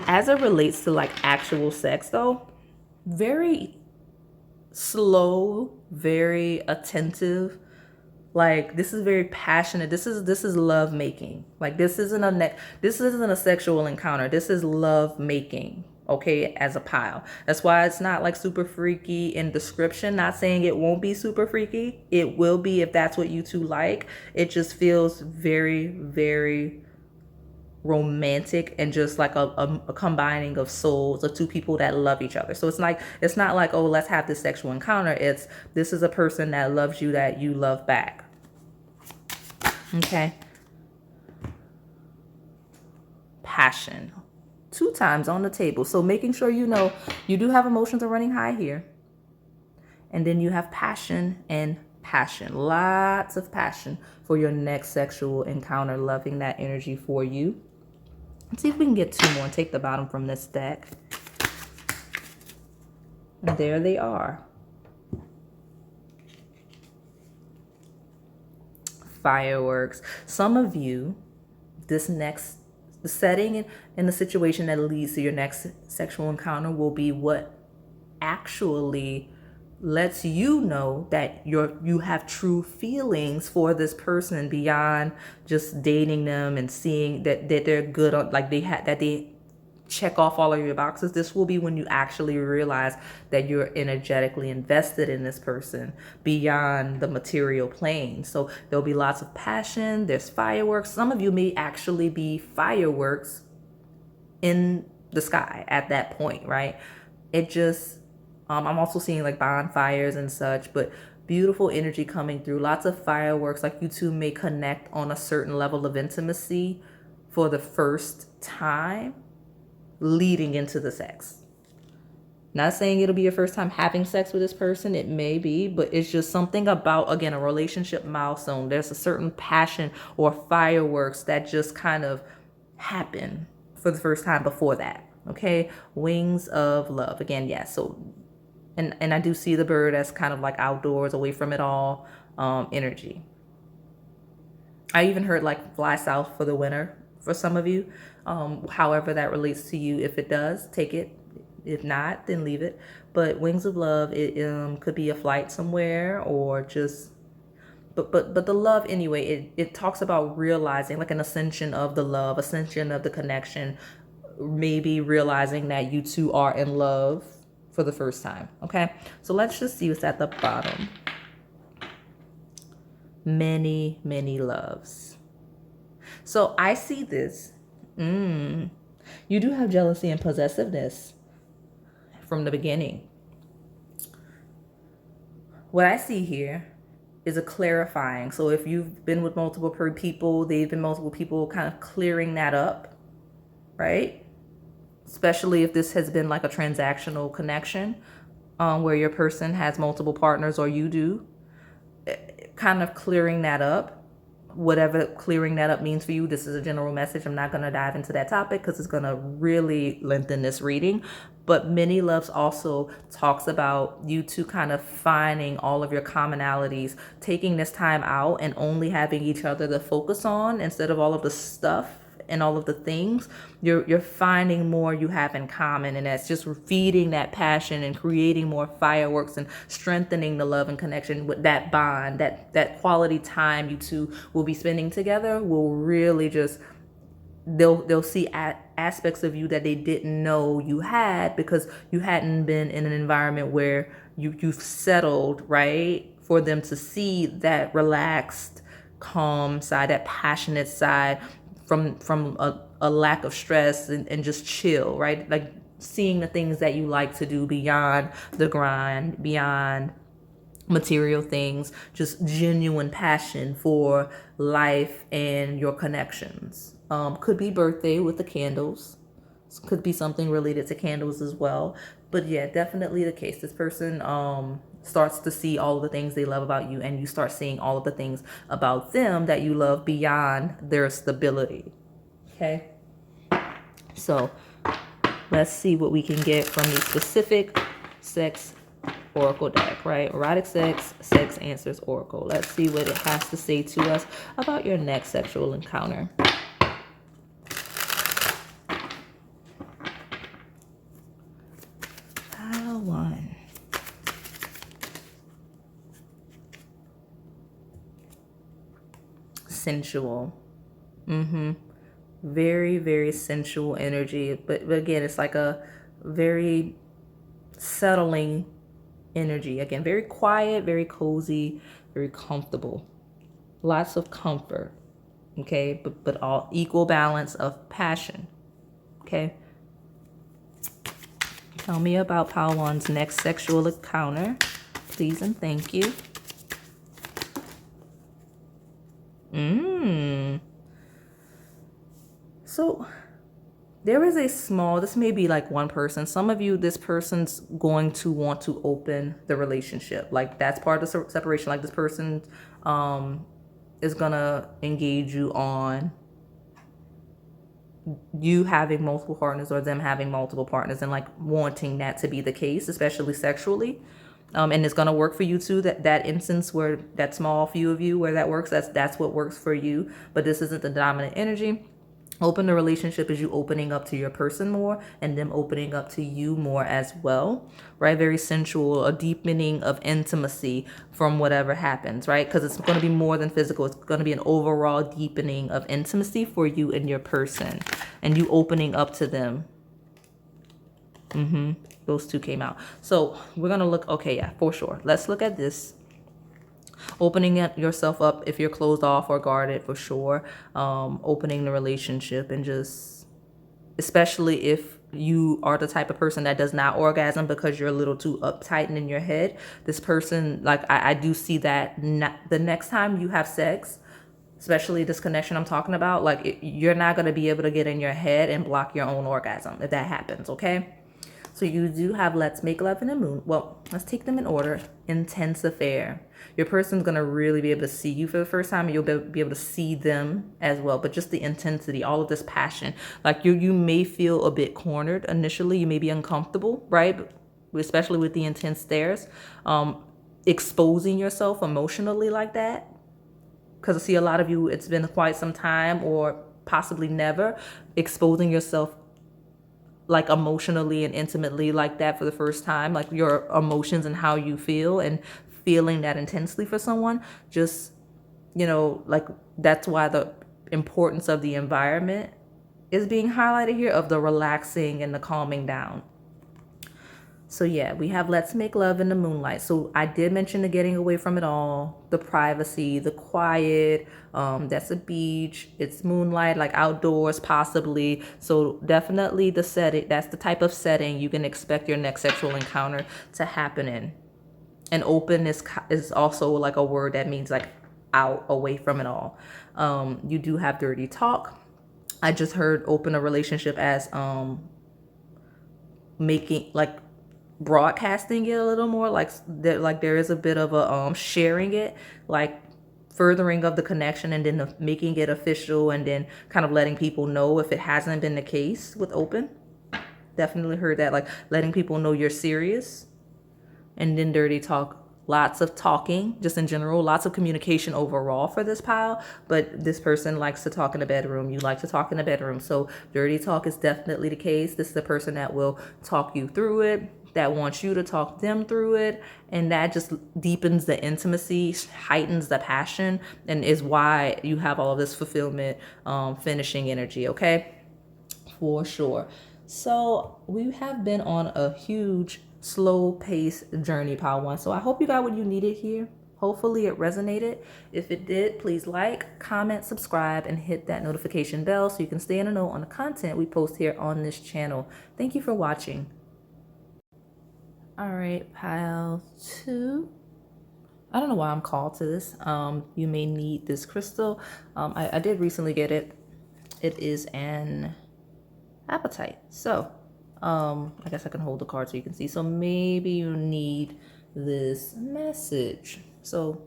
as it relates to like actual sex though, very slow, very attentive. Like, this is very passionate. This is love making. Like, this isn't a sexual encounter. This is love making. Okay, as a pile. That's why it's not like super freaky in description. Not saying it won't be super freaky. It will be if that's what you two like. It just feels very, very romantic and just like a combining of souls of two people that love each other. So it's not like, oh, let's have this sexual encounter. This is a person that loves you, that you love back. Okay. Passion. 2 times on the table. So making sure you know you do have emotions are running high here. And then you have passion and passion. Lots of passion for your next sexual encounter. Loving that energy for you. Let's see if we can get 2 more and take the bottom from this deck. And there they are. Fireworks. Some of you, the setting and the situation that leads to your next sexual encounter will be what actually lets you know that you have true feelings for this person beyond just dating them and seeing that they're good on, like they check off all of your boxes. This will be when you actually realize that you're energetically invested in this person beyond the material plane. So there'll be lots of passion. There's fireworks. Some of you may actually be fireworks in the sky at that point, right? It just, I'm also seeing like bonfires and such, but beautiful energy coming through. Lots of fireworks. Like, you two may connect on a certain level of intimacy for the first time leading into the sex. Not saying it'll be your first time having sex with this person. It may be, but it's just something about, again, a relationship milestone. There's a certain passion or fireworks that just kind of happen for the first time before that. Okay. Wings of love. Again, yes. So, and I do see the bird as kind of like outdoors, away from it all, energy. I even heard like fly south for the winter for some of you. However that relates to you. If it does, take it. If not, then leave it. But wings of love, it could be a flight somewhere, or just, but the love anyway. It talks about realizing like an ascension of the love, ascension of the connection, maybe realizing that you two are in love for the first time. Okay, so let's just see what's at the bottom. Many, many loves. So I see this. You do have jealousy and possessiveness from the beginning. What I see here is a clarifying. So if you've been with multiple people, they've been multiple people, kind of clearing that up, right? Especially if this has been like a transactional connection, where your person has multiple partners or you do, kind of clearing that up. Whatever clearing that up means for you, this is a general message. I'm not going to dive into that topic because it's going to really lengthen this reading. But Many Loves also talks about you two kind of finding all of your commonalities, taking this time out and only having each other to focus on instead of all of the stuff and all of the things. You're finding more you have in common, and that's just feeding that passion and creating more fireworks and strengthening the love and connection with that bond. That quality time you two will be spending together will really just, they'll see aspects of you that they didn't know you had because you hadn't been in an environment where you've settled, right? For them to see that relaxed, calm side, that passionate side, from a lack of stress and just chill, right? Like seeing the things that you like to do beyond the grind, beyond material things, just genuine passion for life and your connections. Could be birthday with the candles. Could be something related to candles as well. But yeah, definitely the case. This person starts to see all of the things they love about you, and you start seeing all of the things about them that you love beyond their stability. Okay? So let's see what we can get from the specific sex oracle deck, right? Erotic sex answers oracle. Let's see what it has to say to us about your next sexual encounter. One. Sensual. Very, very sensual energy. But again, it's like a very settling energy. Again, very quiet, very cozy, very comfortable. Lots of comfort. Okay, but all equal balance of passion. Okay. Tell me about Pawan's next sexual encounter, please and thank you. So there is a small, this may be like one person. Some of you, this person's going to want to open the relationship. Like that's part of the separation. Like this person is going to engage you on you having multiple partners or them having multiple partners, and like wanting that to be the case, especially sexually. And it's going to work for you too. That instance where that small few of you where that works, that's what works for you. But this isn't the dominant energy. Open the relationship is you opening up to your person more and them opening up to you more as well, right? Very sensual, a deepening of intimacy from whatever happens, right? Because it's going to be more than physical. It's going to be an overall deepening of intimacy for you and your person, and you opening up to them. Those two came out. So we're going to look, okay, yeah, for sure. Let's look at this. Opening yourself up if you're closed off or guarded, for sure. Opening the relationship, and just, especially if you are the type of person that does not orgasm because you're a little too uptight and in your head, this person, like I do see that the next time you have sex, especially this connection I'm talking about, like you're not going to be able to get in your head and block your own orgasm if that happens, okay? So you do have Let's Make Love in the Moon. Well, let's take them in order. Intense affair. Your person's going to really be able to see you for the first time, and you'll be able to see them as well. But just the intensity, all of this passion. Like you may feel a bit cornered initially. You may be uncomfortable, right? Especially with the intense stares. Exposing yourself emotionally like that. Because I see a lot of you, it's been quite some time or possibly never exposing yourself like emotionally and intimately like that for the first time, like your emotions and how you feel and feeling that intensely for someone. Just, like that's why the importance of the environment is being highlighted here, of the relaxing and the calming down. So yeah, we have let's make love in the moonlight. So I did mention the getting away from it all, the privacy, the quiet. That's a beach. It's moonlight, like outdoors possibly. So definitely the setting. That's the type of setting you can expect your next sexual encounter to happen in. And open is also like a word that means like out, away from it all. You do have dirty talk. I just heard open a relationship as making like broadcasting it a little more, like there is a bit of a sharing it, like furthering of the connection, and then making it official, and then kind of letting people know if it hasn't been the case with open. Definitely heard that, like letting people know you're serious. And then dirty talk, lots of talking just in general, lots of communication overall for this pile. But this person likes to talk in the bedroom, you like to talk in the bedroom, so dirty talk is definitely the case. This is the person that will talk you through it, that wants you to talk them through it, and that just deepens the intimacy, heightens the passion, and is why you have all of this fulfillment, finishing energy. Okay, for sure. So we have been on a huge slow paced journey, pile one. So I hope you got what you needed here. Hopefully it resonated. If it did, please like, comment, subscribe, and hit that notification bell so you can stay in the know on the content we post here on this channel. Thank you for watching. All right, pile two. I don't know why I'm called to this. You may need this crystal. I did recently get it. It is an appetite. So I guess I can hold the card so you can see. So maybe you need this message. So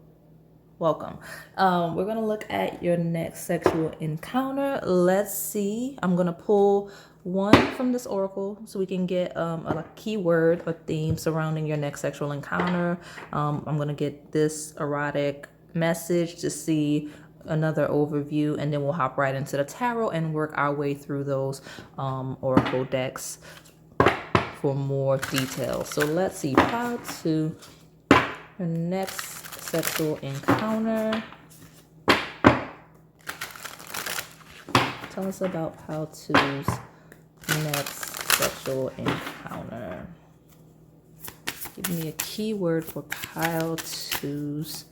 welcome. We're gonna look at your next sexual encounter. Let's see. I'm gonna pull one from this oracle so we can get a keyword or theme surrounding your next sexual encounter. I'm gonna get this erotic message to see another overview, and then we'll hop right into the tarot and work our way through those oracle decks for more details. So let's see, pile two, your next sexual encounter. Tell us about pile two's next sexual encounter. Give me a keyword for pile two's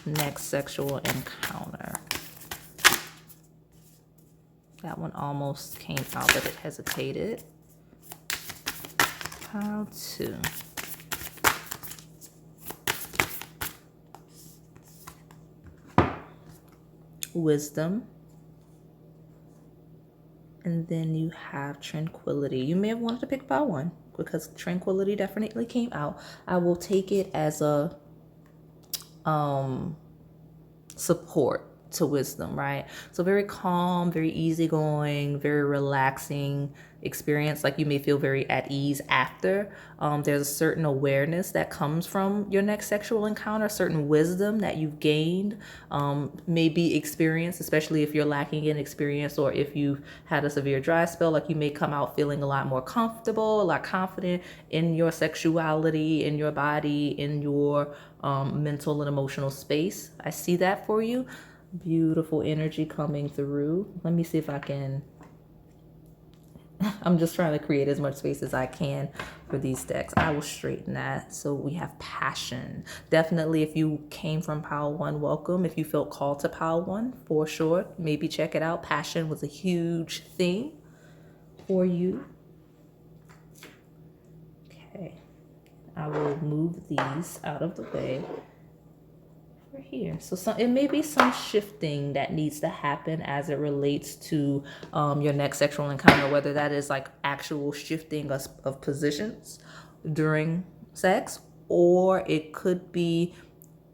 next sexual encounter. That one almost came out, but it hesitated. Pile two. Wisdom. And then you have tranquility. You may have wanted to pick pile one because tranquility definitely came out. I will take it as a support to wisdom, right? So very calm, very easygoing, very relaxing experience. Like you may feel very at ease after. There's a certain awareness that comes from your next sexual encounter, certain wisdom that you've gained, maybe experience, especially if you're lacking in experience or if you've had a severe dry spell. Like you may come out feeling a lot more comfortable, a lot confident in your sexuality, in your body, in your mental and emotional space. I see that for you. Beautiful energy coming through. Let me see if I can. I'm just trying to create as much space as I can for these decks. I will straighten that. So we have passion. Definitely, if you came from pile one, welcome. If you felt called to pile one, for sure, maybe check it out. Passion was a huge thing for you. Okay, I will move these out of the way. Here, so it may be some shifting that needs to happen as it relates to your next sexual encounter, whether that is like actual shifting of positions during sex, or it could be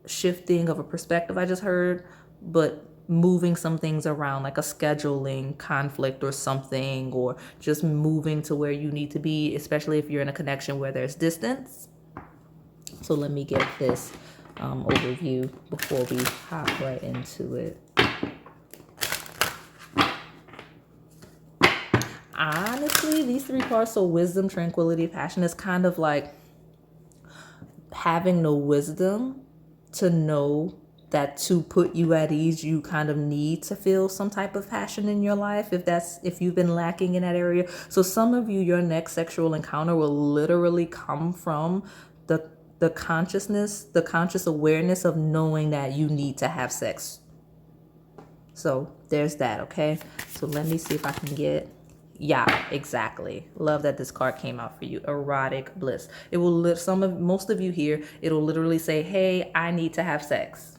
shifting of a perspective I just heard, but moving some things around, like a scheduling conflict or something, or just moving to where you need to be, especially if you're in a connection where there's distance. So let me get this overview before we hop right into it. Honestly, these three cards, so wisdom, tranquility, passion, is kind of like having the wisdom to know that to put you at ease, you kind of need to feel some type of passion in your life if you've been lacking in that area. So some of you, your next sexual encounter will literally come from the consciousness, the conscious awareness of knowing that you need to have sex. So there's that, okay? So let me see if I can get, yeah, exactly. Love that this card came out for you. Erotic bliss. It will most of you here, it'll literally say, hey, I need to have sex.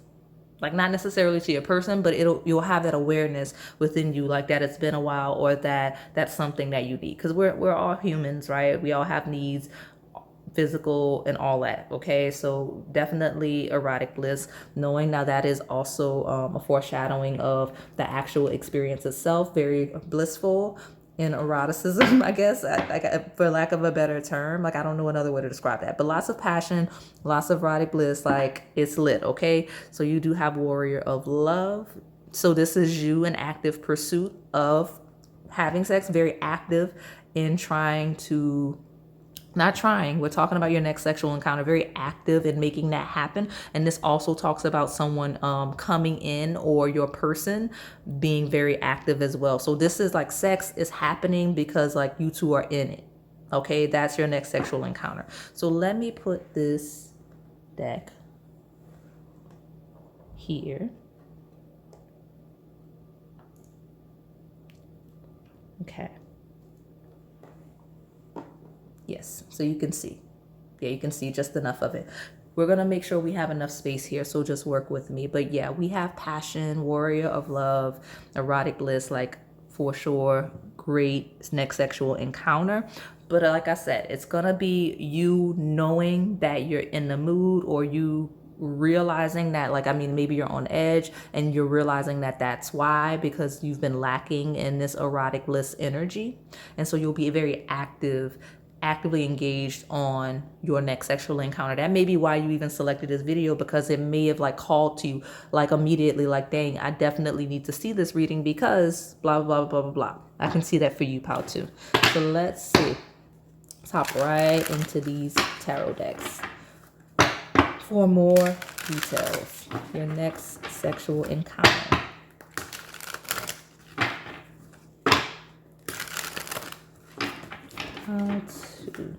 Like not necessarily to your person, but you'll have that awareness within you, like that it's been a while, or that that's something that you need. Because we're all humans, right? We all have needs, physical and all that. Okay, so definitely erotic bliss, knowing now that is also a foreshadowing of the actual experience itself, very blissful in eroticism, I guess, for lack of a better term. Like I don't know another way to describe that, but lots of passion, lots of erotic bliss, like it's lit. Okay, so you do have warrior of love. So this is you in active pursuit of having sex, very active in trying to, not trying, we're talking about your next sexual encounter, very active in making that happen. And this also talks about someone coming in, or your person being very active as well. So this is like sex is happening because like you two are in it. Okay, that's your next sexual encounter. So let me put this deck here. Okay. Yes, so you can see. Yeah, you can see just enough of it. We're going to make sure we have enough space here, so just work with me. But yeah, we have passion, warrior of love, erotic bliss, like for sure, great next sexual encounter. But like I said, it's going to be you knowing that you're in the mood, or you realizing that, like, I mean, maybe you're on edge and you're realizing that that's why, because you've been lacking in this erotic bliss energy. And so you'll be very actively engaged on your next sexual encounter. That may be why you even selected this video, because it may have like called to you like immediately, like, dang, I definitely need to see this reading because blah, blah, blah, blah, blah. I can see that for you, pal, too. So let's see. Let's hop right into these tarot decks for more details. Your next sexual encounter. Two.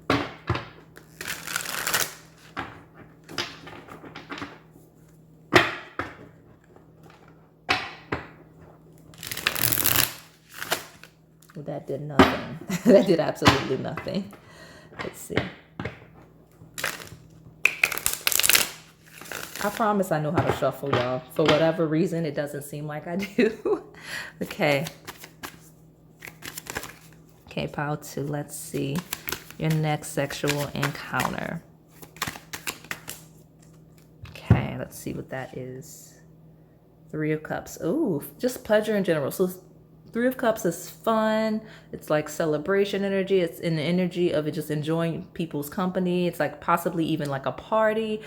That did nothing. That did absolutely nothing. Let's see. I promise I know how to shuffle, y'all. For whatever reason, it doesn't seem like I do. Okay. Okay, pile two. Let's see. Your next sexual encounter. Okay, let's see what that is. Three of Cups. Ooh, just pleasure in general. So Three of Cups is fun. It's like celebration energy. It's in the energy of it, just enjoying people's company. It's like possibly even like a party.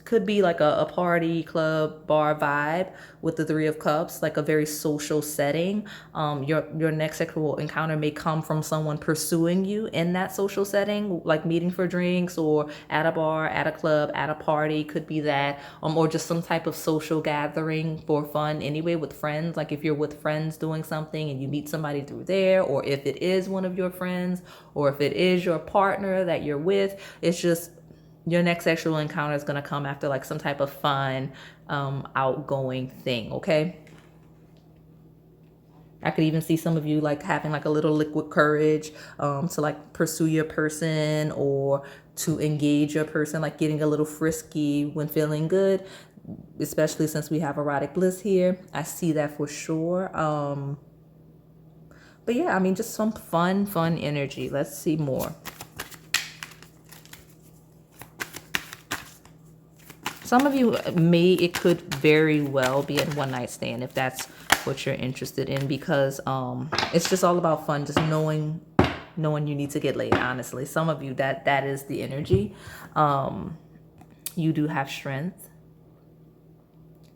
Could be like a party, club, bar vibe with the Three of Cups, like a very social setting. Your next sexual encounter may come from someone pursuing you in that social setting, like meeting for drinks or at a bar, at a club, at a party. Could be that, or just some type of social gathering for fun anyway with friends. Like if you're with friends doing something and you meet somebody through there, or if it is one of your friends, or if it is your partner that you're with, it's just your next sexual encounter is going to come after like some type of fun, outgoing thing. Okay. I could even see some of you like having like a little liquid courage, to like pursue your person or to engage your person, like getting a little frisky when feeling good, especially since we have erotic bliss here. I see that for sure. But yeah, I mean, just some fun energy. Let's see more. Some of you it could very well be a one night stand if that's what you're interested in, because it's just all about fun, just knowing you need to get laid. Honestly, some of you that is the energy. You do have strength,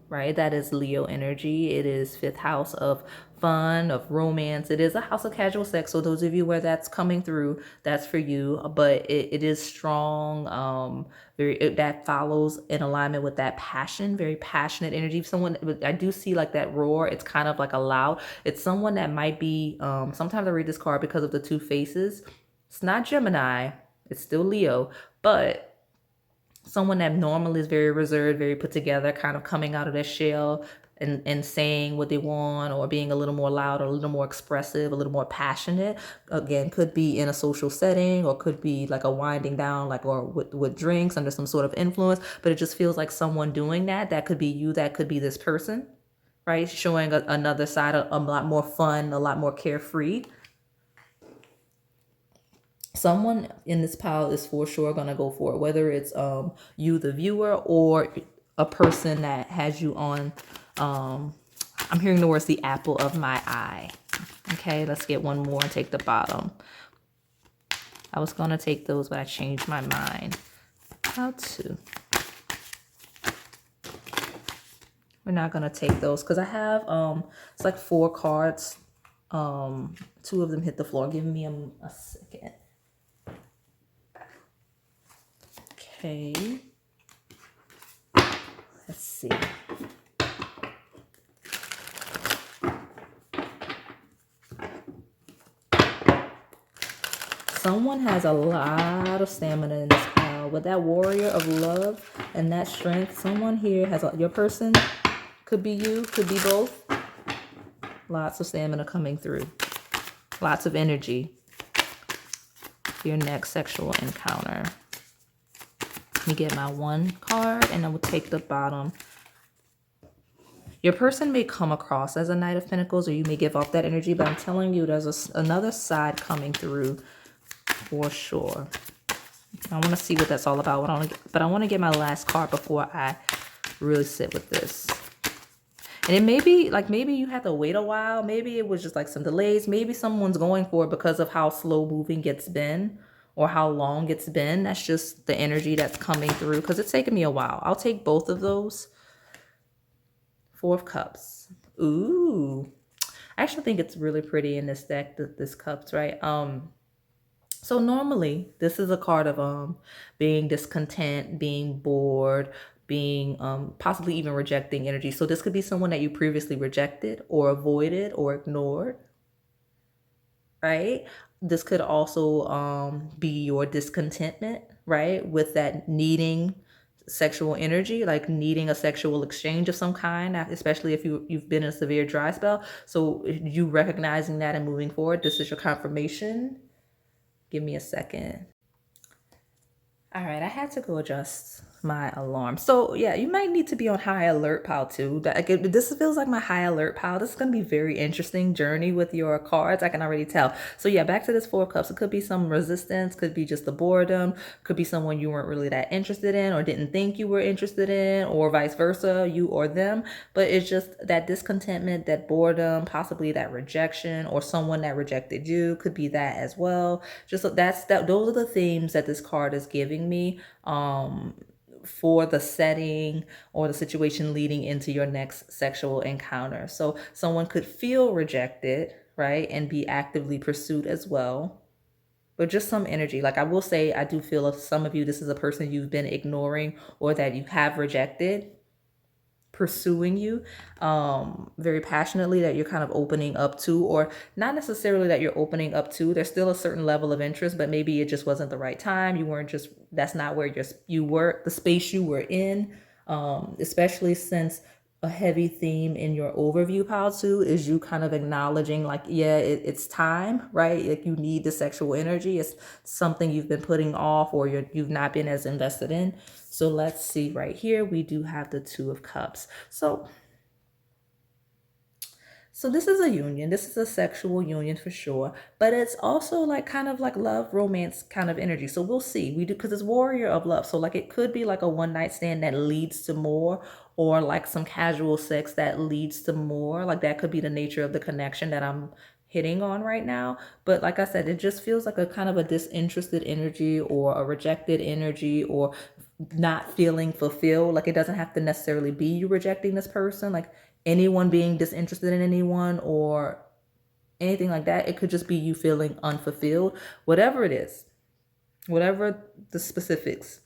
right? That is Leo energy. It is 5th house of fun, of romance. It is a house of casual sex. So those of you where that's coming through, that's for you. But it is strong. That follows in alignment with that passion, very passionate energy. Someone, I do see like that roar. It's kind of like a loud. It's someone that might be. Sometimes I read this card because of the two faces. It's not Gemini. It's still Leo, but someone that normally is very reserved, very put together, kind of coming out of their shell and saying what they want, or being a little more loud, or a little more expressive, a little more passionate. Again, could be in a social setting, or could be like a winding down, like, or with drinks under some sort of influence. But it just feels like someone doing that. That could be you. That could be this person, right? Showing another side, a lot more fun, a lot more carefree. Someone in this pile is for sure going to go for it, whether it's you, the viewer, or a person that has you on. I'm hearing the words, the apple of my eye. Okay, let's get one more and take the bottom. I was going to take those, but I changed my mind. How to? We're not going to take those because I have, it's like 4 cards. 2 of them hit the floor. Give me a second. Okay, let's see. Someone has a lot of stamina in this pile. With that warrior of love and that strength, someone here has, your person, could be you, could be both. Lots of stamina coming through. Lots of energy. Your next sexual encounter. Let me get my 1 card and then we'll take the bottom. Your person may come across as a Knight of Pentacles, or you may give off that energy, but I'm telling you there's another side coming through for sure. I want to see what that's all about, but I want to get my last card before I really sit with this. And it may be like, maybe you have to wait a while. Maybe it was just like some delays. Maybe someone's going for it because of how slow moving it's been, or how long it's been. That's just the energy that's coming through, because it's taken me a while. I'll take both of those. 4 of Cups. Ooh. I actually think it's really pretty in this deck, this Cups, right? So normally this is a card of being discontent, being bored, being possibly even rejecting energy. So this could be someone that you previously rejected or avoided or ignored, right? This could also be your discontentment, right? With that needing sexual energy, like needing a sexual exchange of some kind, especially if you've been in a severe dry spell. So you recognizing that and moving forward, this is your confirmation. Give me a second. All right, I had to go adjust my alarm. So yeah, you might need to be on high alert pile too. This feels like my high alert pile. This is going to be very interesting journey with your cards. I can already tell. So yeah, back to this 4 of Cups. It could be some resistance, could be just the boredom, could be someone you weren't really that interested in or didn't think you were interested in, or vice versa, you or them. But it's just that discontentment, that boredom, possibly that rejection, or someone that rejected you, could be that as well. Just those are the themes that this card is giving me for the setting or the situation leading into your next sexual encounter. So someone could feel rejected, right, and be actively pursued as well. But just some energy. Like I will say, I do feel if some of you, this is a person you've been ignoring or that you have rejected, pursuing you very passionately, that you're kind of opening up to, or not necessarily that you're opening up to. There's still a certain level of interest, but maybe it just wasn't the right time. You weren't just, that's not where you were, the space you were in, especially since a heavy theme in your overview pile too is you kind of acknowledging like, yeah, it's time, right? Like you need the sexual energy. It's something you've been putting off, or you've not been as invested in. So let's see right here. We do have the 2 of Cups. So this is a union. This is a sexual union for sure, but it's also like kind of like love, romance kind of energy. So we'll see. We do, because it's warrior of love. So like it could be like a one night stand that leads to more, or like some casual sex that leads to more. Like that could be the nature of the connection that I'm hitting on right now. But like I said, it just feels like a kind of a disinterested energy, or a rejected energy, or not feeling fulfilled. Like it doesn't have to necessarily be you rejecting this person. Like anyone being disinterested in anyone or anything like that. It could just be you feeling unfulfilled. Whatever it is, whatever the specifics,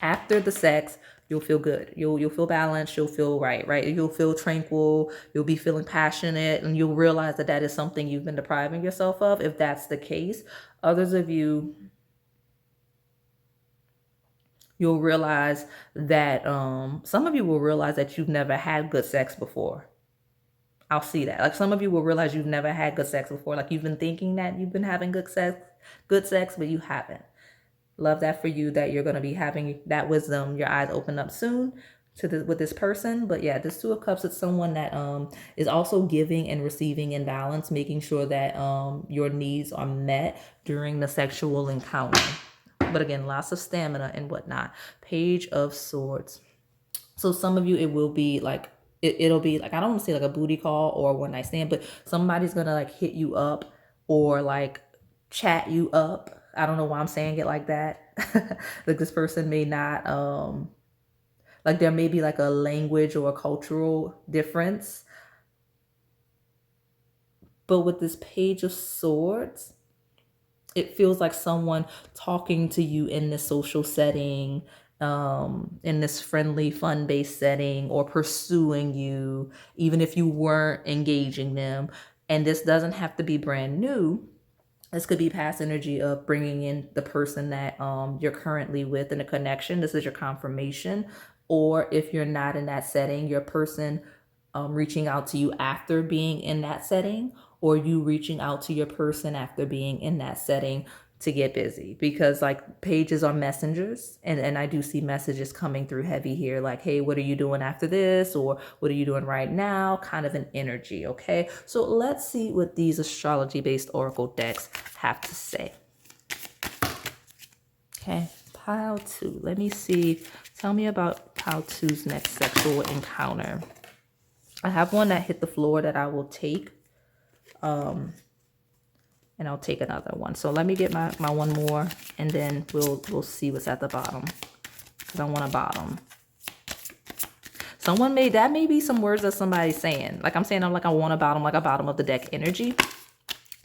after the sex, you'll feel good. You'll feel balanced. You'll feel right. You'll feel tranquil. You'll be feeling passionate, and you'll realize that that is something you've been depriving yourself of. If that's the case, others of you, you'll realize that some of you will realize that you've never had good sex before. I'll see that. Like some of you will realize you've never had good sex before. Like you've been thinking that you've been having good sex, but you haven't. Love that for you, that you're going to be having that wisdom, your eyes open up soon to with this person. But yeah, this Two of Cups is someone that is also giving and receiving in balance, making sure that your needs are met during the sexual encounter. But again, lots of stamina and whatnot. Page of Swords. So some of you, it will be like, it'll be like, I don't want to say like a booty call or one night stand, but somebody's going to like hit you up or like chat you up. I don't know why I'm saying it like that. Like this person may not, like there may be like a language or a cultural difference. But with this Page of Swords, it feels like someone talking to you in this social setting, in this friendly, fun-based setting, or pursuing you, even if you weren't engaging them. And this doesn't have to be brand new. This could be past energy of bringing in the person that you're currently with in a connection. This is your confirmation. Or if you're not in that setting, your person reaching out to you after being in that setting, or you reaching out to your person after being in that setting to get busy. Because like pages are messengers, and I do see messages coming through heavy here, like, hey, what are you doing after this? Or what are you doing right now? Kind of an energy, okay? So let's see what these astrology-based oracle decks have to say. Okay, pile 2. Let me see. Tell me about pile 2's next sexual encounter. I have one that hit the floor that I will take. And I'll take another one. So let me get my one more, and then we'll see what's at the bottom, because I want a bottom. That may be some words that somebody's saying. Like I'm saying, I want a bottom, like a bottom of the deck energy.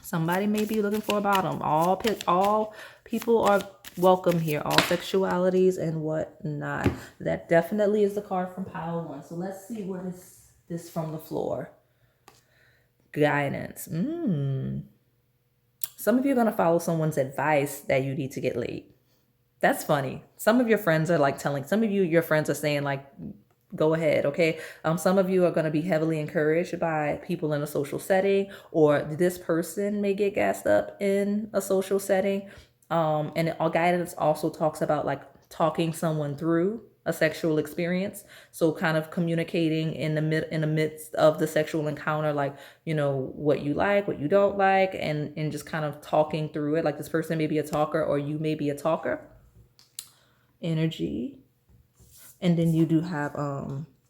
Somebody may be looking for a bottom. All people are welcome here, all sexualities and whatnot. That definitely is the card from pile 1. So let's see what is this from the floor. Guidance. Some of you are going to follow someone's advice that you need to get laid. That's funny. Some of your friends are like some of you, your friends are saying like, go ahead, okay? Some of you are going to be heavily encouraged by people in a social setting, or this person may get gassed up in a social setting. And all guidance also talks about like talking someone through a sexual experience. So kind of communicating in the midst of the sexual encounter, like, you know, what you like, what you don't like, and just kind of talking through it. Like this person may be a talker, or you may be a talker. Energy. And then you do have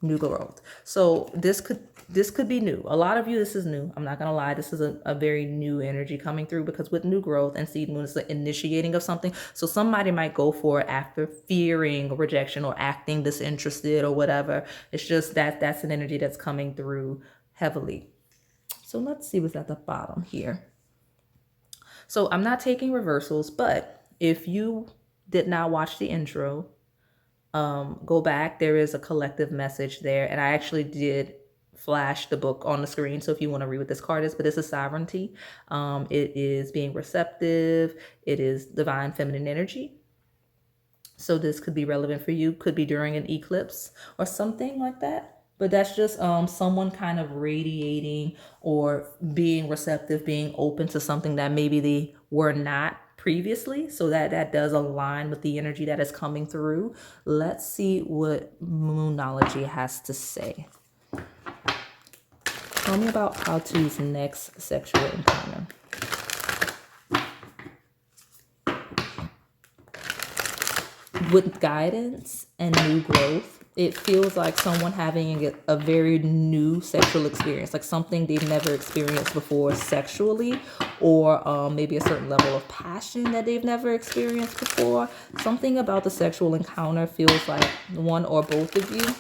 new growth. So this could be new. A lot of you, this is new. I'm not gonna lie, this is a very new energy coming through, because with new growth and seed moon, it's the initiating of something. So somebody might go for it after fearing rejection or acting disinterested or whatever. It's just that's an energy that's coming through heavily. So let's see what's at the bottom here. So I'm not taking reversals, but if you did not watch the intro, go back. There is a collective message there, and I actually did flash the book on the screen, so if you want to read what this card is. But it's a sovereignty. It is being receptive. It is divine feminine energy. So this could be relevant for you. Could be during an eclipse or something like that. But that's just someone kind of radiating or being receptive, being open to something that maybe they were not previously. So that does align with the energy that is coming through. Let's see what Moonology has to say. Tell me about pile 2's next sexual encounter. With guidance and new growth, it feels like someone having a very new sexual experience, like something they've never experienced before sexually, or maybe a certain level of passion that they've never experienced before. Something about the sexual encounter feels like one or both of you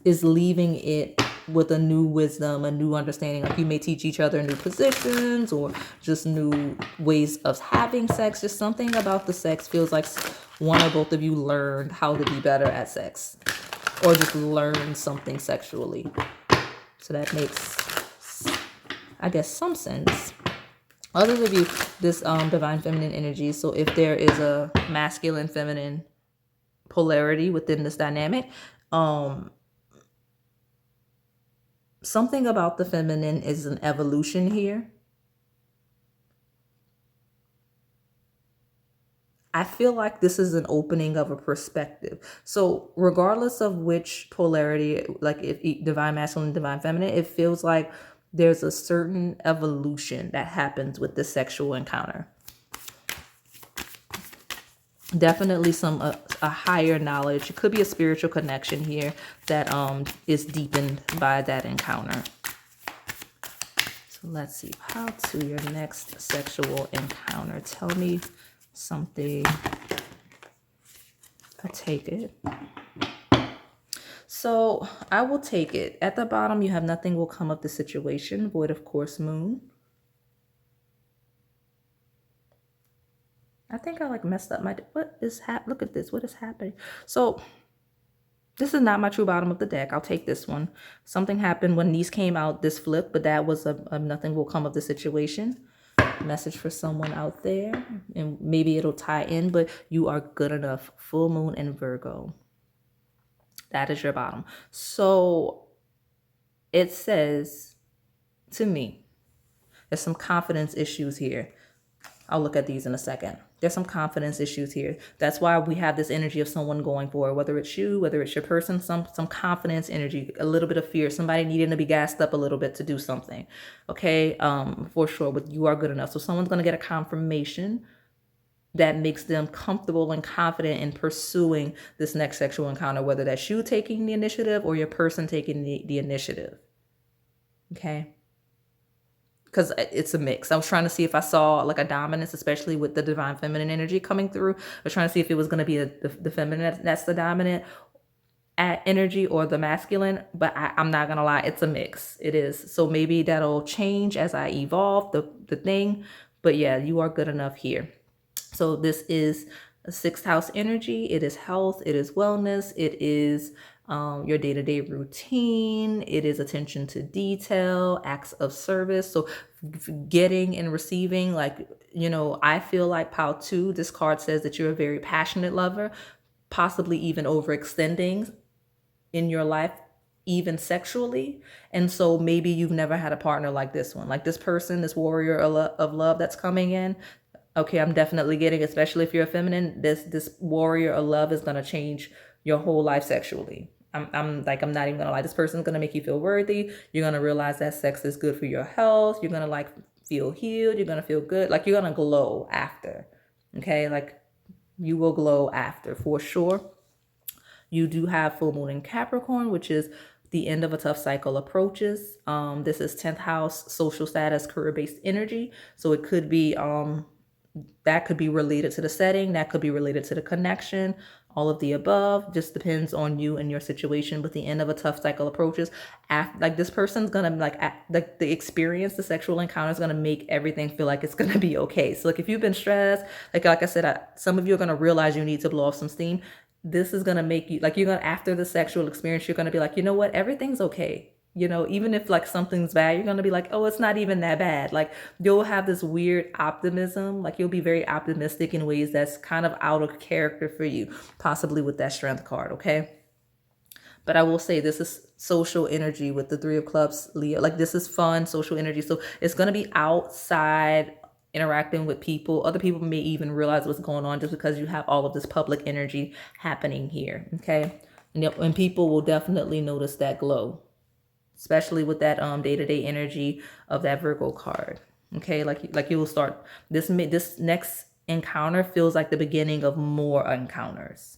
is leaving it with a new wisdom, a new understanding. Like you may teach each other new positions or just new ways of having sex. Just something about the sex feels like one or both of you learned how to be better at sex, or just learn something sexually. So that makes, I guess, some sense. Others of you, this divine feminine energy. So if there is a masculine feminine polarity within this dynamic, something about the feminine is an evolution here. I feel like this is an opening of a perspective. So regardless of which polarity, like if divine masculine, divine feminine, it feels like there's a certain evolution that happens with the sexual encounter. Definitely a higher knowledge. It could be a spiritual connection here that is deepened by that encounter. So let's see, how to your next sexual encounter. Tell me something. I take it. So I will take it. At the bottom, you have nothing will come of the situation. Void of course, moon. I think I like messed up my, what is look at this, what is happening? So this is not my true bottom of the deck. I'll take this one. Something happened when these came out, this flip, but that was a nothing will come of the situation. Message for someone out there, and maybe it'll tie in, but you are good enough. Full moon in Virgo. That is your bottom. So it says to me, there's some confidence issues here. I'll look at these in a second. There's some confidence issues here. That's why we have this energy of someone going for it, whether it's you, whether it's your person, some confidence energy, a little bit of fear, somebody needing to be gassed up a little bit to do something. Okay, for sure, but you are good enough. So someone's going to get a confirmation that makes them comfortable and confident in pursuing this next sexual encounter, whether that's you taking the initiative or your person taking the initiative. Okay. Because it's a mix. I was trying to see if I saw like a dominance, especially with the divine feminine energy coming through. I was trying to see if it was going to be the feminine that's the dominant energy or the masculine, but I'm not going to lie, it's a mix. It is. So maybe that'll change as I evolve the thing. But yeah, you are good enough here. So this is a sixth house energy. It is health. It is wellness. It is your day-to-day routine. It is attention to detail, acts of service. So getting and receiving, like, you know, I feel like Pile 2, this card says that you're a very passionate lover, possibly even overextending in your life, even sexually. And so maybe you've never had a partner like this one, like this person, this warrior of love that's coming in. Okay, I'm definitely getting, especially if you're a feminine, this warrior of love is going to change your whole life sexually. I'm not even gonna lie. This person's gonna make you feel worthy. You're gonna realize that sex is good for your health. You're gonna like feel healed. You're gonna feel good. Like you're gonna glow after. Okay, like you will glow after for sure. You do have full moon in Capricorn, which is the end of a tough cycle approaches. This is 10th house, social status, career-based energy. So it could be that could be related to the setting, that could be related to the connection, all of the above. Just depends on you and your situation. But the end of a tough cycle approaches. After, like this person's gonna like the experience, the sexual encounter is gonna make everything feel like it's gonna be okay. So like if you've been stressed, like I said, some of you are gonna realize you need to blow off some steam. This is gonna make you like you're gonna after the sexual experience, you're gonna be like, you know what, everything's okay. You know, even if like something's bad, you're going to be like, oh, it's not even that bad. Like you'll have this weird optimism. Like you'll be very optimistic in ways that's kind of out of character for you, possibly with that strength card. Okay. But I will say this is social energy with the 3 of clubs, Leo. Like this is fun social energy. So it's going to be outside interacting with people. Other people may even realize what's going on just because you have all of this public energy happening here. Okay. And people will definitely notice that glow, especially with that day-to-day energy of that Virgo card. Okay, like you will start this next encounter feels like the beginning of more encounters,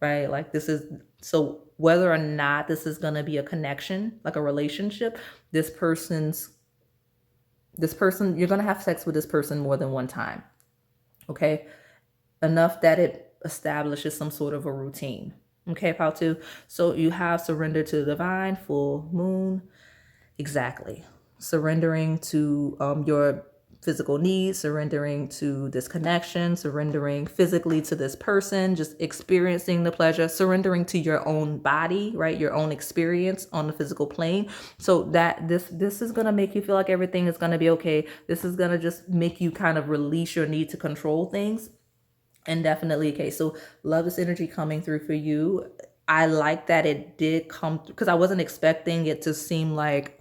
right? Like this is, so whether or not this is going to be a connection, like a relationship, this person, you're going to have sex with this person more than one time. Okay, enough that it establishes some sort of a routine. Okay, pile 2. So you have surrender to the divine, full moon. Exactly. Surrendering to your physical needs, surrendering to this connection, surrendering physically to this person, just experiencing the pleasure, surrendering to your own body, right? Your own experience on the physical plane. So that this is going to make you feel like everything is going to be okay. This is going to just make you kind of release your need to control things. And definitely okay. So love this energy coming through for you. I like that it did come through because I wasn't expecting it to seem like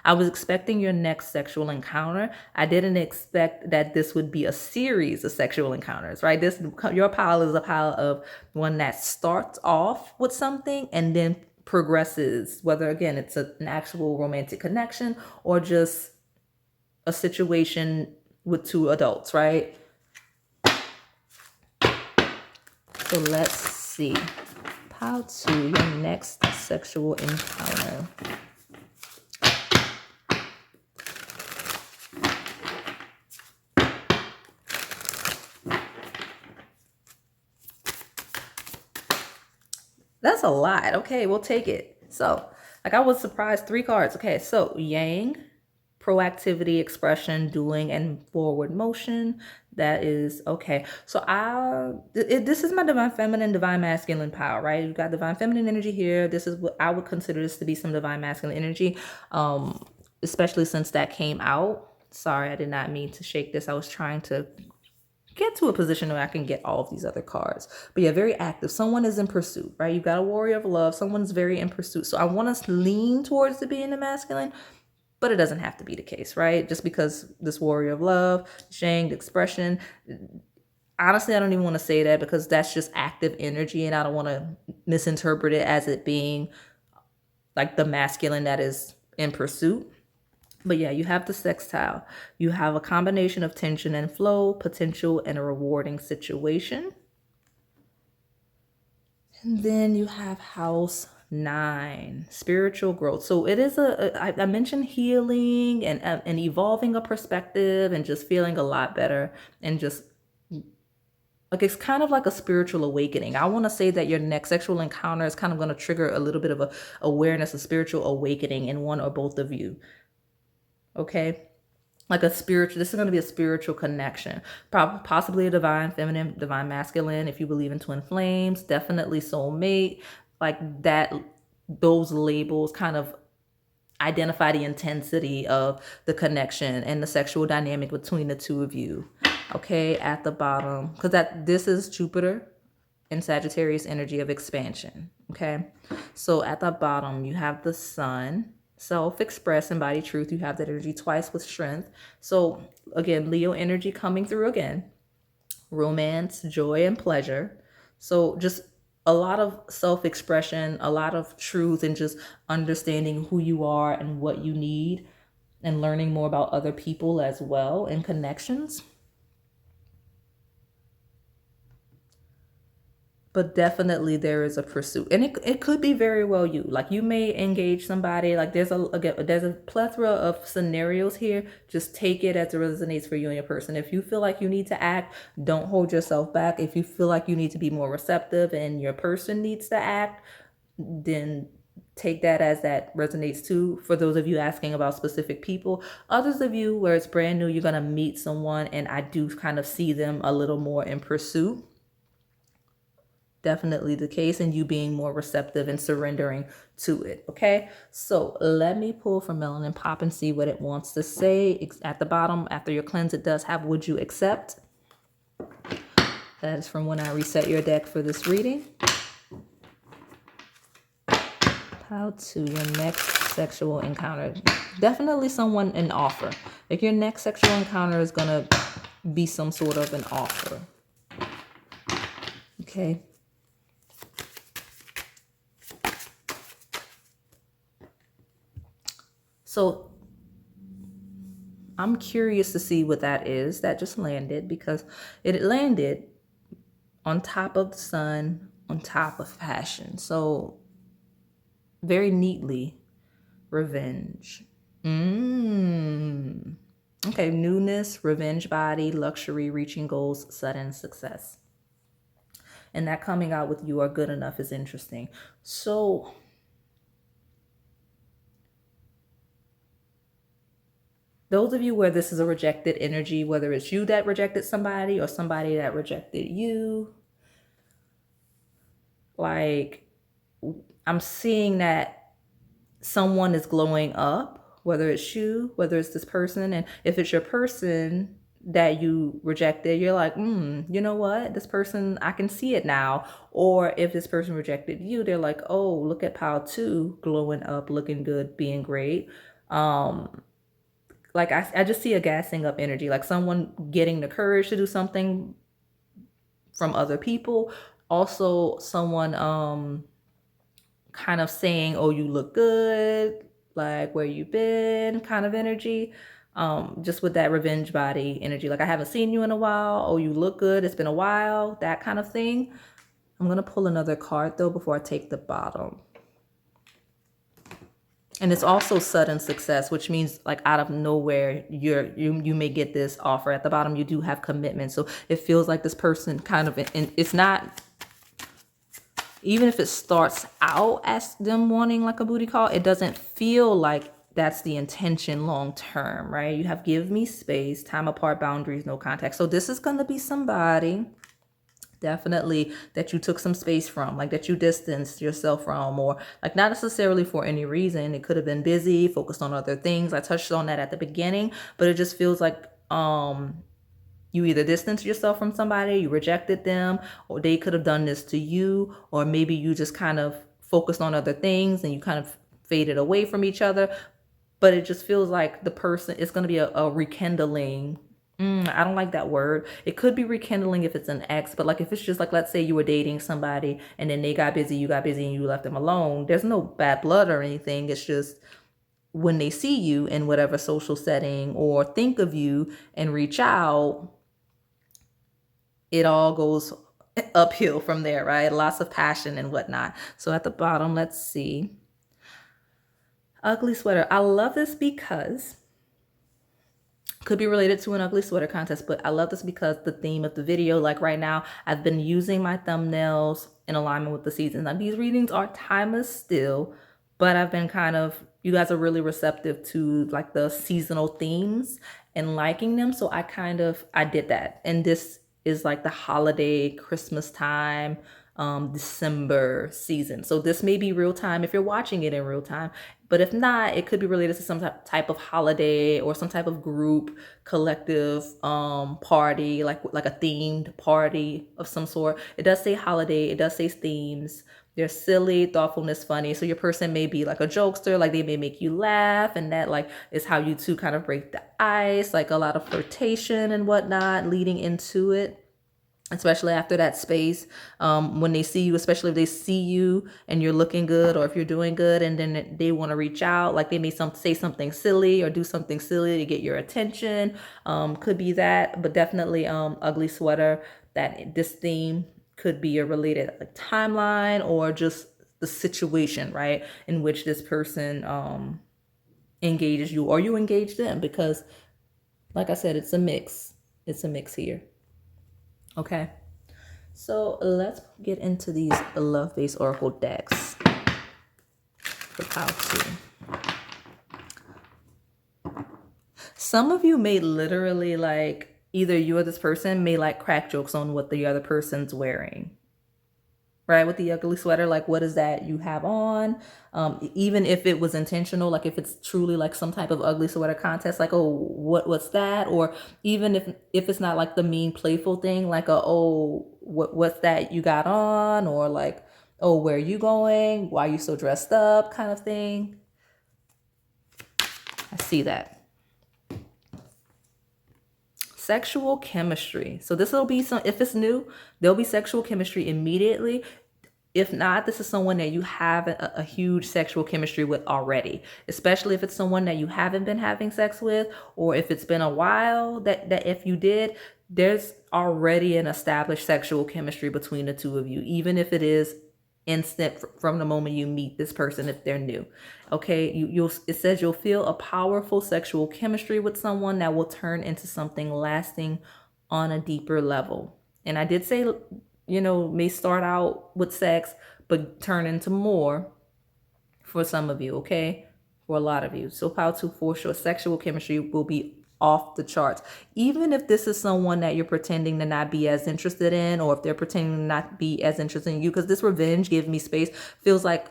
I was expecting your next sexual encounter. I didn't expect that this would be a series of sexual encounters, right? This your pile is a pile of one that starts off with something and then progresses, whether again it's an actual romantic connection or just a situation with two adults, right? So let's see. Pile 2, your next sexual encounter. That's a lot. Okay, we'll take it. So, like I was surprised, 3 cards. Okay, so Yang, proactivity, expression, doing, and forward motion. That is okay. So this is my divine feminine, divine masculine power, right? You got divine feminine energy here. This is what I would consider this to be some divine masculine energy, especially since that came out. Sorry, I did not mean to shake this. I was trying to get to a position where I can get all of these other cards. But yeah, very active. Someone is in pursuit, right? You've got a warrior of love. Someone's very in pursuit. So I want us to lean towards the being the masculine, but it doesn't have to be the case, right? Just because this warrior of love, Shang, the expression, honestly, I don't even want to say that because that's just active energy and I don't want to misinterpret it as it being like the masculine that is in pursuit. But yeah, you have the sextile. You have a combination of tension and flow, potential, and a rewarding situation. And then you have house 9, spiritual growth. So it is I mentioned healing and evolving a perspective and just feeling a lot better and just like it's kind of like a spiritual awakening. I want to say that your next sexual encounter is kind of going to trigger a little bit of a awareness, a spiritual awakening in one or both of you. Okay, like a spiritual, this is going to be a spiritual connection, possibly a divine feminine, divine masculine, if you believe in twin flames, definitely soulmate, like that. Those labels kind of identify the intensity of the connection and the sexual dynamic between the two of you. Okay, at the bottom, because this is Jupiter and Sagittarius energy of expansion. Okay, so at the bottom you have the sun, self-express, embody truth. You have that energy twice with strength. So again, Leo energy coming through again, romance, joy, and pleasure. So just a lot of self-expression, a lot of truth, and just understanding who you are and what you need and learning more about other people as well and connections. But definitely there is a pursuit, and it could be very well you, like you may engage somebody, like there's a plethora of scenarios here. Just take it as it resonates for you and your person. If you feel like you need to act, don't hold yourself back. If you feel like you need to be more receptive and your person needs to act, then take that as that resonates too. For those of you asking about specific people, others of you where it's brand new, you're gonna meet someone and I do kind of see them a little more in pursuit. Definitely the case, and you being more receptive and surrendering to it. Okay, so let me pull from Melanin Pop and see what it wants to say. At the bottom, after your cleanse, it does have would you accept. That is from when I reset your deck for this reading. How to your next sexual encounter. Definitely someone an offer. Like your next sexual encounter is gonna be some sort of an offer. Okay. So I'm curious to see what that is that just landed, because it landed on top of the sun, on top of passion. So very neatly, revenge. Okay, newness, revenge body, luxury, reaching goals, sudden success. and that coming out with you are good enough is interesting. So those of you where this is a rejected energy, whether it's you that rejected somebody or somebody that rejected you, like, I'm seeing that someone is glowing up, whether it's you, whether it's this person. And if it's your person that you rejected, you're like, you know what? This person, I can see it now. Or if this person rejected you, they're like, oh, look at Pal 2 glowing up, looking good, being great. Like I just see a gassing up energy, like someone getting the courage to do something from other people. Also, someone kind of saying, oh, you look good, like where you been kind of energy. Just with that revenge body energy, like I haven't seen you in a while, oh, you look good, it's been a while, that kind of thing. I'm gonna pull another card though before I take the bottom. And it's also sudden success, which means like out of nowhere, you may get this offer. At the bottom, you do have commitment. So it feels like this person kind of, and it's not, even if it starts out as them wanting like a booty call, it doesn't feel like that's the intention long term, right? You have give me space, time apart, boundaries, no contact. So this is going to be somebody definitely that you took some space from, like that you distanced yourself from, or like not necessarily for any reason. It could have been busy, focused on other things. I touched on that at the beginning, but it just feels like you either distanced yourself from somebody, you rejected them, or they could have done this to you, or maybe you just kind of focused on other things and you kind of faded away from each other. But it just feels like the person, it's going to be a rekindling. I don't like that word. It could be rekindling if it's an ex, but like if it's just like, let's say you were dating somebody and then they got busy, you got busy, and you left them alone. There's no bad blood or anything. It's just when they see you in whatever social setting or think of you and reach out, it all goes uphill from there, right? Lots of passion and whatnot. So at the bottom, let's see. Ugly sweater. I love this because could be related to an ugly sweater contest, but I love this because the theme of the video, like right now, I've been using my thumbnails in alignment with the seasons. Now these readings are timeless still, but I've been kind of, you guys are really receptive to like the seasonal themes and liking them. So I did that. And this is like the holiday, Christmas time, December season. So this may be real time if you're watching it in real time, but if not, it could be related to some type of holiday or some type of group collective party, like a themed party of some sort. It does say holiday, it does say themes. They're silly, thoughtfulness, funny. So your person may be like a jokester, like they may make you laugh, and that like is how you two kind of break the ice, like a lot of flirtation and whatnot leading into it. Especially after that space, when they see you, especially if they see you and you're looking good, or if you're doing good, and then they want to reach out, like they may say something silly or do something silly to get your attention. Could be that, but definitely ugly sweater. That this theme could be a related like, timeline or just the situation, right, in which this person engages you or you engage them, because like I said, it's a mix. It's a mix here. Okay, so let's get into these love-based oracle decks for how to. Some of you may literally like, either you or this person may like crack jokes on what the other person's wearing. Right, with the ugly sweater, like what is that you have on? Even if it was intentional, like if it's truly like some type of ugly sweater contest, like, oh, what's that? Or even if it's not like the mean playful thing, like what's that you got on? Or like, oh, where are you going? Why are you so dressed up? Kind of thing. I see that. Sexual chemistry. So this will be some, if it's new, there'll be sexual chemistry immediately. If not, this is someone that you have a huge sexual chemistry with already, especially if it's someone that you haven't been having sex with, or if it's been a while that if you did, there's already an established sexual chemistry between the two of you, even if it is instant from the moment you meet this person, if they're new. Okay, it says you'll feel a powerful sexual chemistry with someone that will turn into something lasting on a deeper level. And I did say may start out with sex, but turn into more for some of you, okay? For a lot of you. So pile 2, for sure, sexual chemistry will be off the charts. Even if this is someone that you're pretending to not be as interested in, or if they're pretending to not be as interested in you, because this revenge, give me space, feels like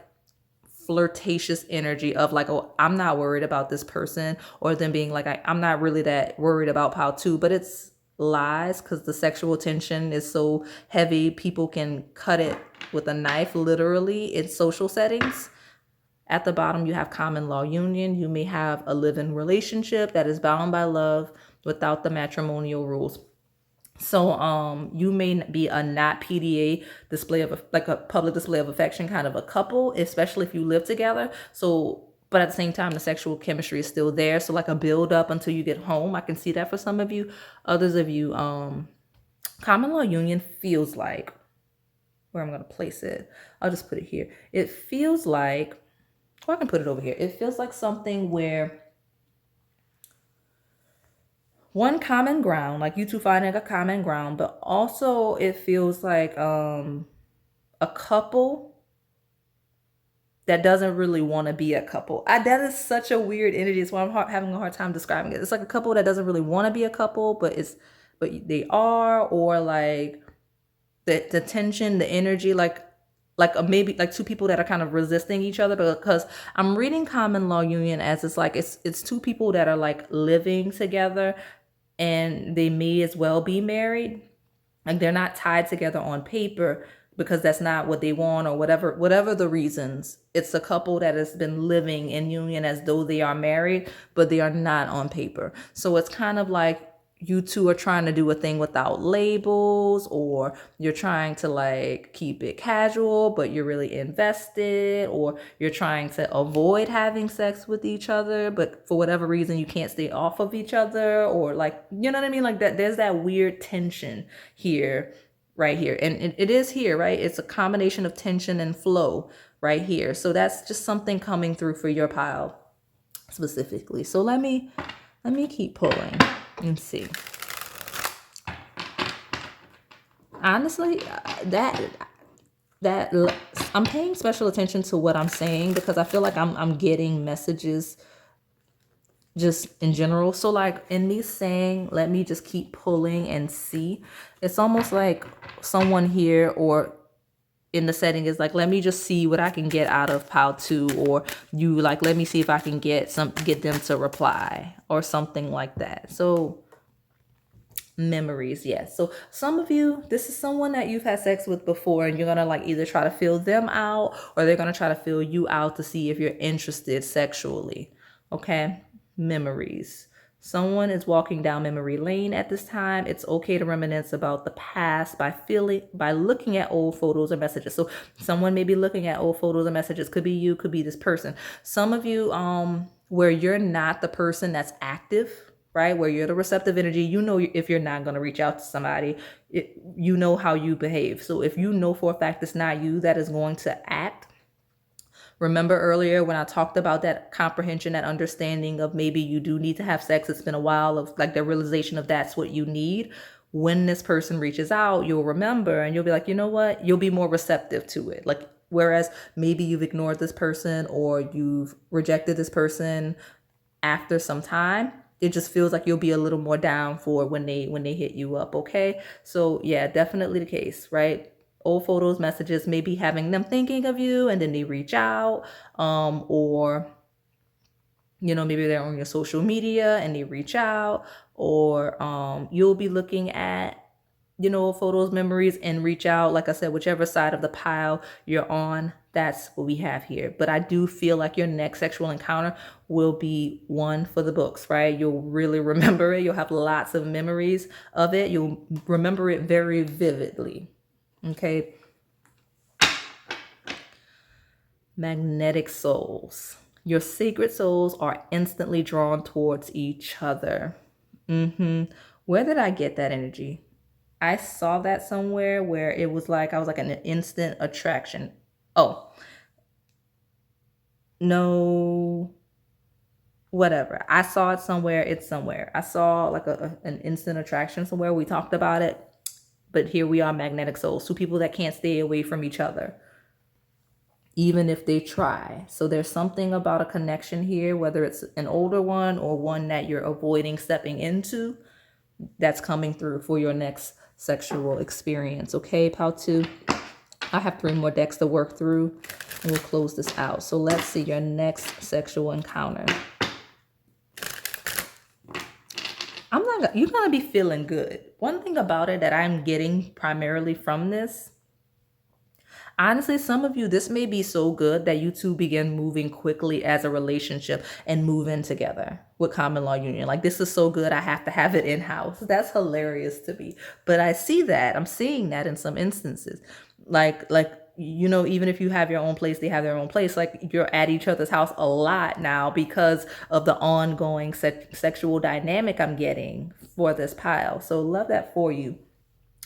flirtatious energy of like, oh, I'm not worried about this person, or them being like, I'm not really that worried about pile 2, but it's lies, because the sexual tension is so heavy. People can cut it with a knife, literally, in social settings. At the bottom, you have common law union. You may have a live-in relationship that is bound by love without the matrimonial rules. So you may be a not PDA display of like a public display of affection kind of a couple, especially if you live together. So, but at the same time, the sexual chemistry is still there. So like a build up until you get home. I can see that for some of you. Others of you, common law union feels like, where I'm going to place it, I'll just put it here. It feels like, or I can put it over here. It feels like something where one common ground, like you two finding a common ground, but also it feels like a couple that doesn't really want to be a couple. That is such a weird energy. It's why I'm having a hard time describing it. It's like a couple that doesn't really want to be a couple, but they are, or like the tension, the energy, like maybe like two people that are kind of resisting each other, because I'm reading common law union as it's like it's two people that are like living together, and they may as well be married. Like they're not tied together on paper because that's not what they want, or whatever the reasons. It's a couple that has been living in union as though they are married, but they are not on paper. So it's kind of like you two are trying to do a thing without labels, or you're trying to like keep it casual, but you're really invested, or you're trying to avoid having sex with each other, but for whatever reason you can't stay off of each other, or like, you know what I mean? Like that, there's that weird tension here, right here. And it is here, right? It's a combination of tension and flow right here. So that's just something coming through for your pile specifically. So let me keep pulling and see. Honestly, that I'm paying special attention to what I'm saying, because I feel like I'm getting messages just in general. So like in me saying, let me just keep pulling and see, it's almost like someone here, or in the setting, is like, let me just see what I can get out of pile 2, or you like, let me see if I can get them to reply, or something like that. So memories, yes. So some of you, this is someone that you've had sex with before, and you're gonna like either try to fill them out, or they're gonna try to fill you out to see if you're interested sexually. Okay, memories. Someone is walking down memory lane at this time. It's okay to reminisce about the past by looking at old photos or messages. So someone may be looking at old photos or messages. Could be you, could be this person. Some of you, where you're not the person that's active, right? Where you're the receptive energy, if you're not going to reach out to somebody, you know how you behave. So if you know for a fact it's not you that is going to act, remember earlier when I talked about that comprehension, that understanding of maybe you do need to have sex. It's been a while, of like the realization of that's what you need. When this person reaches out, you'll remember, and you'll be like, you know what? You'll be more receptive to it. Like, whereas maybe you've ignored this person, or you've rejected this person after some time, it just feels like you'll be a little more down for when they hit you up. Okay, so yeah, definitely the case, right? Old photos, messages, maybe having them thinking of you, and then they reach out, or maybe they're on your social media and they reach out, or you'll be looking at photos, memories, and reach out. Like I said, whichever side of the pile you're on, that's what we have here. But I do feel like your next sexual encounter will be one for the books, right? You'll really remember it. You'll have lots of memories of it. You'll remember it very vividly. Okay. Magnetic souls. Your sacred souls are instantly drawn towards each other. Where did I get that energy? I saw that somewhere where it was like, I was like an instant attraction. Oh, no, whatever. I saw it somewhere. It's somewhere. I saw like an instant attraction somewhere. We talked about it. But here we are, magnetic souls, two people that can't stay away from each other, even if they try. So there's something about a connection here, whether it's an older one or one that you're avoiding stepping into, that's coming through for your next sexual experience. Okay, pile 2. I have 3 more decks to work through and we'll close this out. So let's see your next sexual encounter. You're gonna be feeling good. One thing about it that I'm getting primarily from this, honestly, some of you, this may be so good that you two begin moving quickly as a relationship and move in together with common law union. Like, this is so good, I have to have it in-house. That's hilarious to me. But I see that. I'm seeing that in some instances. Like, you know, even if you have your own place, they have their own place. Like, you're at each other's house a lot now because of the ongoing sexual dynamic I'm getting for this pile. So love that for you.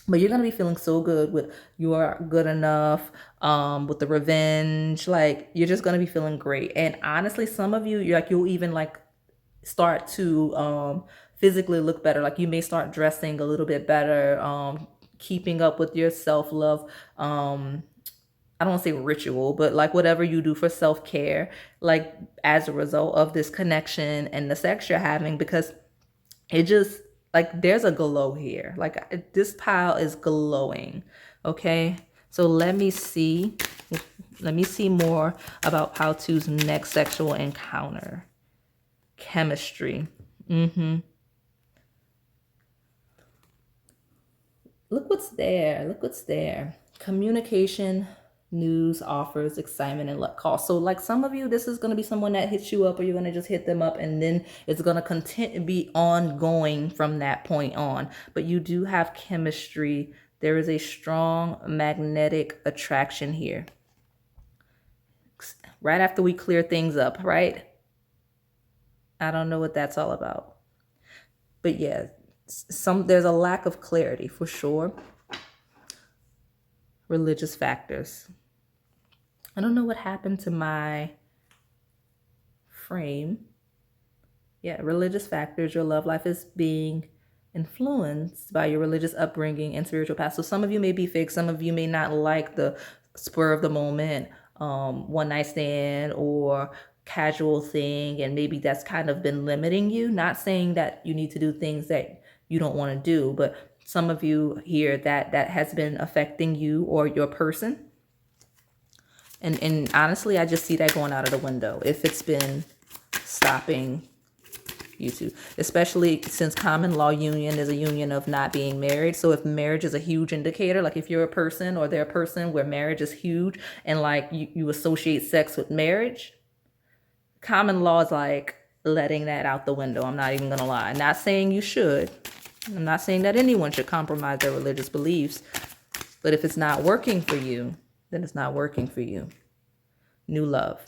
But you're going to be feeling so good with you're good enough, with the revenge. Like, you're just going to be feeling great. And honestly, some of you, you'll even like start to physically look better. Like, you may start dressing a little bit better, keeping up with your self-love. I don't want to say ritual, but like whatever you do for self-care, like as a result of this connection and the sex you're having, because it just, like, there's a glow here. Like, this pile is glowing. Okay, so let me see more about pile 2's next sexual encounter. Chemistry. Look what's there. Communication, news, offers, excitement, and luck call. So like, some of you, this is going to be someone that hits you up, or you're going to just hit them up, and then it's going to be ongoing from that point on. But you do have chemistry. There is a strong magnetic attraction here. Right after we clear things up, right? I don't know what that's all about. But yeah, there's a lack of clarity for sure. Religious factors. I don't know what happened to my frame. Yeah, religious factors. Your love life is being influenced by your religious upbringing and spiritual past. So some of you may be fake. Some of you may not like the spur of the moment, one night stand or casual thing. And maybe that's kind of been limiting you. Not saying that you need to do things that you don't want to do, but some of you here that has been affecting you or your person. And honestly, I just see that going out of the window if it's been stopping you two, especially since common law union is a union of not being married. So if marriage is a huge indicator, like if you're a person or they're a person where marriage is huge and like you associate sex with marriage, common law is like letting that out the window. I'm not even gonna lie. I'm not saying you should. I'm not saying that anyone should compromise their religious beliefs, but if it's not working for you, then it's not working for you. New love.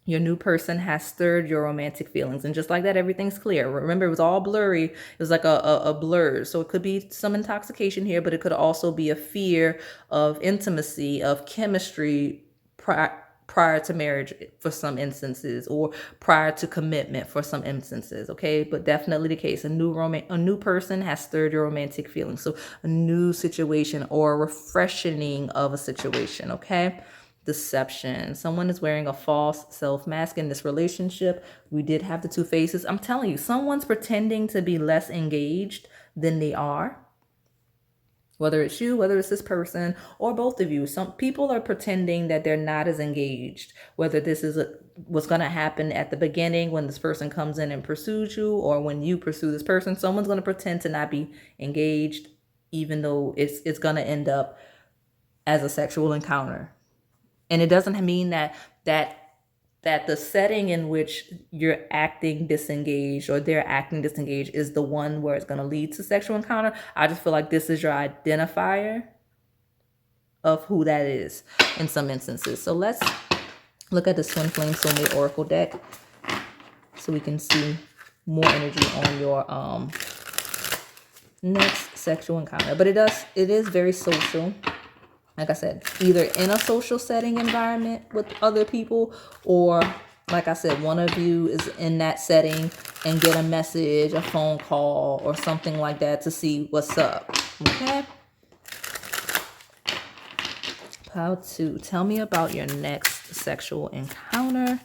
Your new person has stirred your romantic feelings. And just like that, everything's clear. Remember, it was all blurry. It was like a blur. So it could be some intoxication here, but it could also be a fear of intimacy, of chemistry prior to marriage for some instances, or prior to commitment for some instances. Okay, but definitely the case. A new person has stirred your romantic feelings. So a new situation or a refreshing of a situation. Okay. Deception. Someone is wearing a false self mask in this relationship. We did have the 2 faces. I'm telling you, someone's pretending to be less engaged than they are. Whether it's you, whether it's this person, or both of you. Some people are pretending that they're not as engaged. Whether this is what's going to happen at the beginning when this person comes in and pursues you, or when you pursue this person, someone's going to pretend to not be engaged, even though it's going to end up as a sexual encounter. And it doesn't mean that the setting in which you're acting disengaged or they're acting disengaged is the one where it's going to lead to sexual encounter. I just feel like this is your identifier of who that is in some instances. So let's look at the Twin Flame Soulmate Oracle deck so we can see more energy on your next sexual encounter. But it is very social. Like I said, either in a social setting environment with other people, or like I said, one of you is in that setting and get a message, a phone call, or something like that to see what's up. Okay. How to tell me about your next sexual encounter.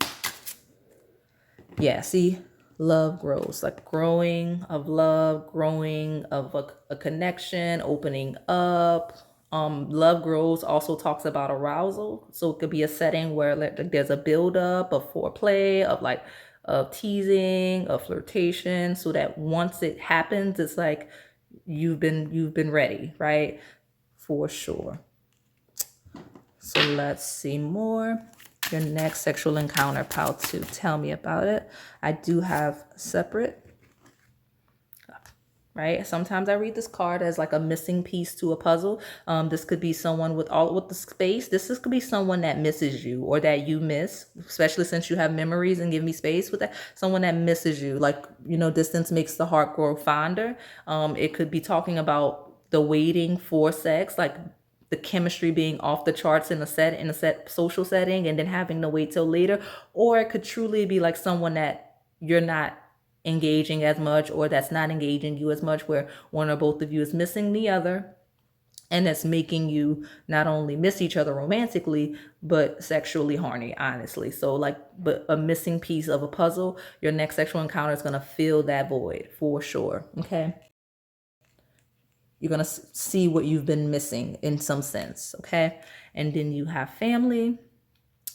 Yeah, see, love grows, like growing of love, growing of a connection, opening up. Love grows also talks about arousal. So it could be a setting where like there's a buildup of foreplay, of like of teasing, of flirtation, so that once it happens, it's like you've been ready, right? For sure. So let's see more. Your next sexual encounter, pal, to tell me about it. I do have separate, right? Sometimes I read this card as like a missing piece to a puzzle. This could be someone with the space. Could be someone that misses you or that you miss, especially since you have memories and give me space with that. Someone that misses you, like, distance makes the heart grow fonder. It could be talking about the waiting for sex, like the chemistry being off the charts in a set social setting, and then having to wait till later. Or it could truly be like someone that you're not engaging as much, or that's not engaging you as much, where one or both of you is missing the other, and that's making you not only miss each other romantically but sexually horny, honestly. So like, but a missing piece of a puzzle, your next sexual encounter is going to fill that void for sure. Okay, you're going to see what you've been missing in some sense. Okay, and then you have family.